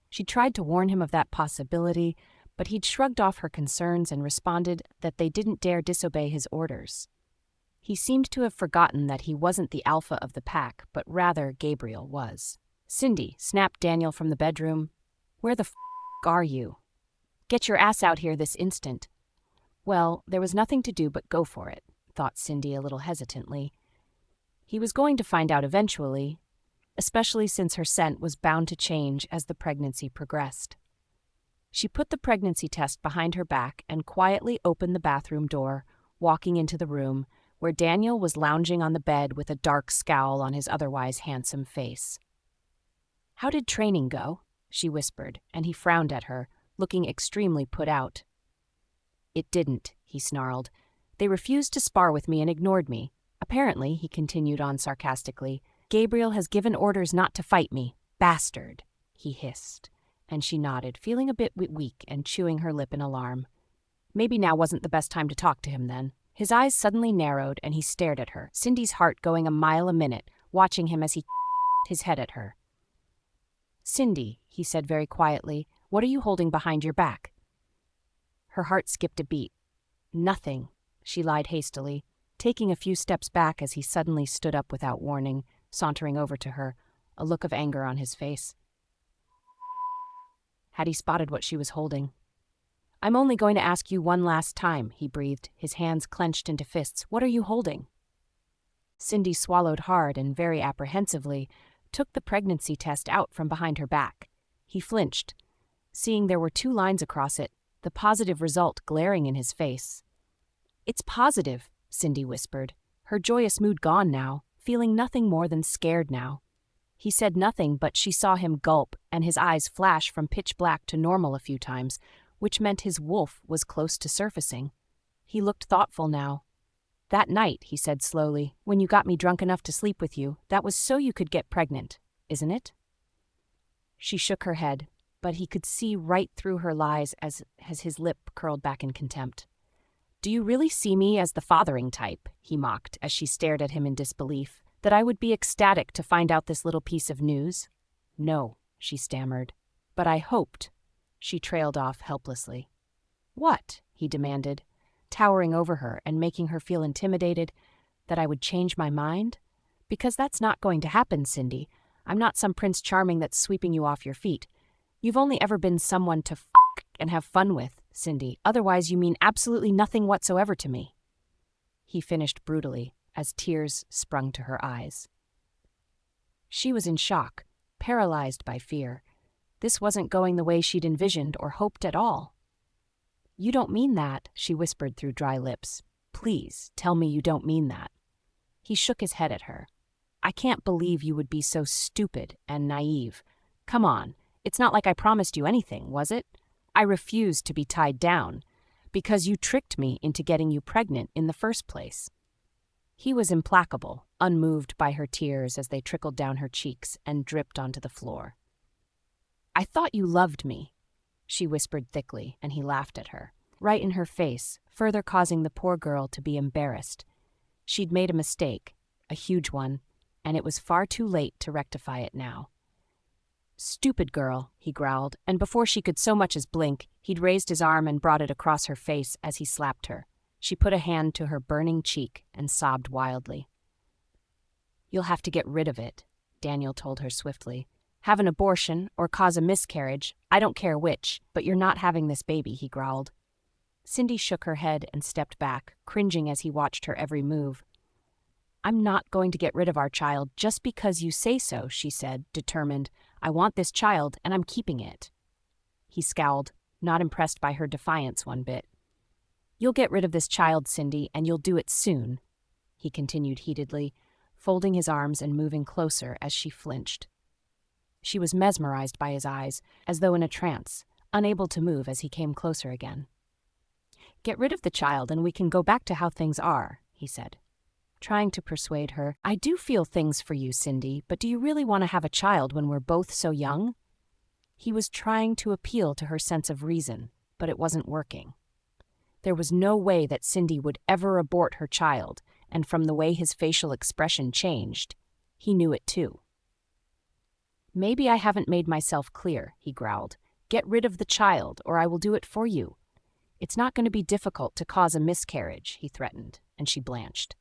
She tried to warn him of that possibility, but he'd shrugged off her concerns and responded that they didn't dare disobey his orders. He seemed to have forgotten that he wasn't the alpha of the pack, but rather Gabriel was. "Cindy," snapped Daniel from the bedroom. "Where the are you? Get your ass out here this instant." Well, there was nothing to do but go for it, thought Cindy a little hesitantly. He was going to find out eventually, especially since her scent was bound to change as the pregnancy progressed. She put the pregnancy test behind her back and quietly opened the bathroom door, walking into the room, where Daniel was lounging on the bed with a dark scowl on his otherwise handsome face. "How did training go?" she whispered, and he frowned at her, looking extremely put out. "It didn't," he snarled. "They refused to spar with me and ignored me. Apparently," he continued on sarcastically, "Gabriel has given orders not to fight me. Bastard," he hissed, and she nodded, feeling a bit weak and chewing her lip in alarm. Maybe now wasn't the best time to talk to him then. His eyes suddenly narrowed and he stared at her, Cindy's heart going a mile a minute, watching him as he his head at her. "Cindy," he said very quietly, "what are you holding behind your back?" Her heart skipped a beat. "Nothing," she lied hastily, taking a few steps back as he suddenly stood up without warning, sauntering over to her, a look of anger on his face. Had he spotted what she was holding? "I'm only going to ask you one last time," he breathed, his hands clenched into fists. "What are you holding?" Cindy swallowed hard and very apprehensively, took the pregnancy test out from behind her back. He flinched, seeing there were 2 lines across it, the positive result glaring in his face. "It's positive," Cindy whispered, her joyous mood gone now, feeling nothing more than scared now. He said nothing, but she saw him gulp and his eyes flash from pitch black to normal a few times, which meant his wolf was close to surfacing. He looked thoughtful now. "That night," he said slowly, "when you got me drunk enough to sleep with you, that was so you could get pregnant, isn't it?" She shook her head, but he could see right through her lies as his lip curled back in contempt. "Do you really see me as the fathering type?" he mocked as she stared at him in disbelief. "That I would be ecstatic to find out this little piece of news?" "No," she stammered. "But I hoped." She trailed off helplessly. "What?" he demanded, towering over her and making her feel intimidated. "That I would change my mind? Because that's not going to happen, Cindy. I'm not some Prince Charming that's sweeping you off your feet. You've only ever been someone to and have fun with, Cindy. Otherwise you mean absolutely nothing whatsoever to me." He finished brutally, as tears sprung to her eyes. She was in shock, paralyzed by fear. This wasn't going the way she'd envisioned or hoped at all. "You don't mean that," she whispered through dry lips. "Please, tell me you don't mean that." He shook his head at her. "I can't believe you would be so stupid and naive. Come on, it's not like I promised you anything, was it? I refused to be tied down, because you tricked me into getting you pregnant in the first place." He was implacable, unmoved by her tears as they trickled down her cheeks and dripped onto the floor. "I thought you loved me," she whispered thickly, and he laughed at her, right in her face, further causing the poor girl to be embarrassed. She'd made a mistake, a huge one, and it was far too late to rectify it now. "Stupid girl," he growled, and before she could so much as blink, he'd raised his arm and brought it across her face as he slapped her. She put a hand to her burning cheek and sobbed wildly. "You'll have to get rid of it," Daniel told her swiftly. "Have an abortion or cause a miscarriage, I don't care which, but you're not having this baby," he growled. Cindy shook her head and stepped back, cringing as he watched her every move. "I'm not going to get rid of our child just because you say so," she said, determined. "I want this child, and I'm keeping it." He scowled, not impressed by her defiance one bit. "You'll get rid of this child, Cindy, and you'll do it soon," he continued heatedly, folding his arms and moving closer as she flinched. She was mesmerized by his eyes, as though in a trance, unable to move as he came closer again. "Get rid of the child and we can go back to how things are," he said, trying to persuade her. "I do feel things for you, Cindy, but do you really want to have a child when we're both so young?" He was trying to appeal to her sense of reason, but it wasn't working. There was no way that Cindy would ever abort her child, and from the way his facial expression changed, he knew it too. "Maybe I haven't made myself clear," he growled. "Get rid of the child, or I will do it for you. It's not going to be difficult to cause a miscarriage," he threatened, and she blanched.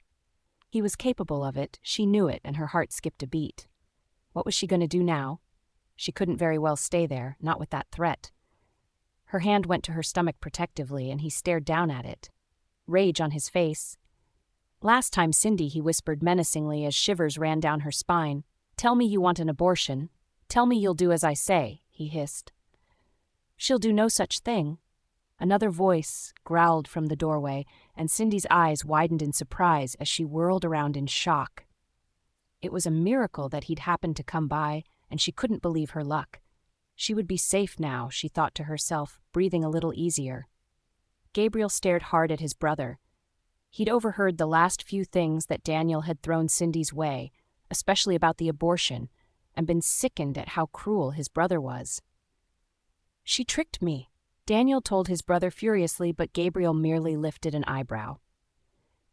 He was capable of it, she knew it, and her heart skipped a beat. What was she going to do now? She couldn't very well stay there, not with that threat. Her hand went to her stomach protectively, and he stared down at it, rage on his face. "Last time, Cindy," he whispered menacingly as shivers ran down her spine. "Tell me you want an abortion. Tell me you'll do as I say," he hissed. "She'll do no such thing." Another voice growled from the doorway, and Cindy's eyes widened in surprise as she whirled around in shock. It was a miracle that he'd happened to come by, and she couldn't believe her luck. She would be safe now, she thought to herself, breathing a little easier. Gabriel stared hard at his brother. He'd overheard the last few things that Daniel had thrown Cindy's way, especially about the abortion, and been sickened at how cruel his brother was. "She tricked me," Daniel told his brother furiously, but Gabriel merely lifted an eyebrow.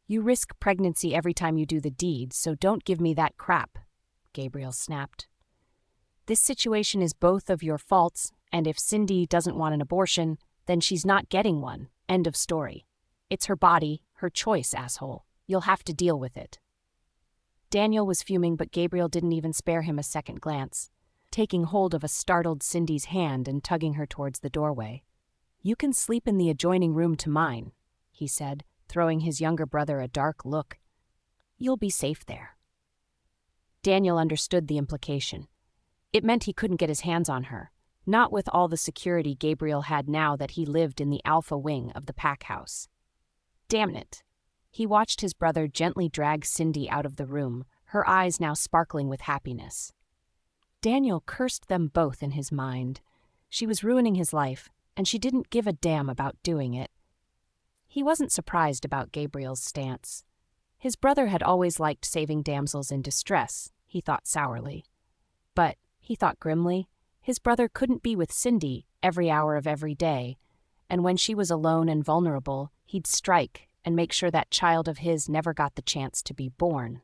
"You risk pregnancy every time you do the deed, so don't give me that crap," Gabriel snapped. "This situation is both of your faults, and if Cindy doesn't want an abortion, then she's not getting one. End of story. It's her body, her choice, asshole. You'll have to deal with it." Daniel was fuming, but Gabriel didn't even spare him a second glance, taking hold of a startled Cindy's hand and tugging her towards the doorway. "You can sleep in the adjoining room to mine," he said, throwing his younger brother a dark look. "You'll be safe there." Daniel understood the implication. It meant he couldn't get his hands on her, not with all the security Gabriel had now that he lived in the alpha wing of the pack house. Damn it. He watched his brother gently drag Cindy out of the room, her eyes now sparkling with happiness. Daniel cursed them both in his mind. She was ruining his life, and she didn't give a damn about doing it. He wasn't surprised about Gabriel's stance. His brother had always liked saving damsels in distress, he thought sourly. But, he thought grimly, his brother couldn't be with Cindy every hour of every day, and when she was alone and vulnerable, he'd strike and make sure that child of his never got the chance to be born.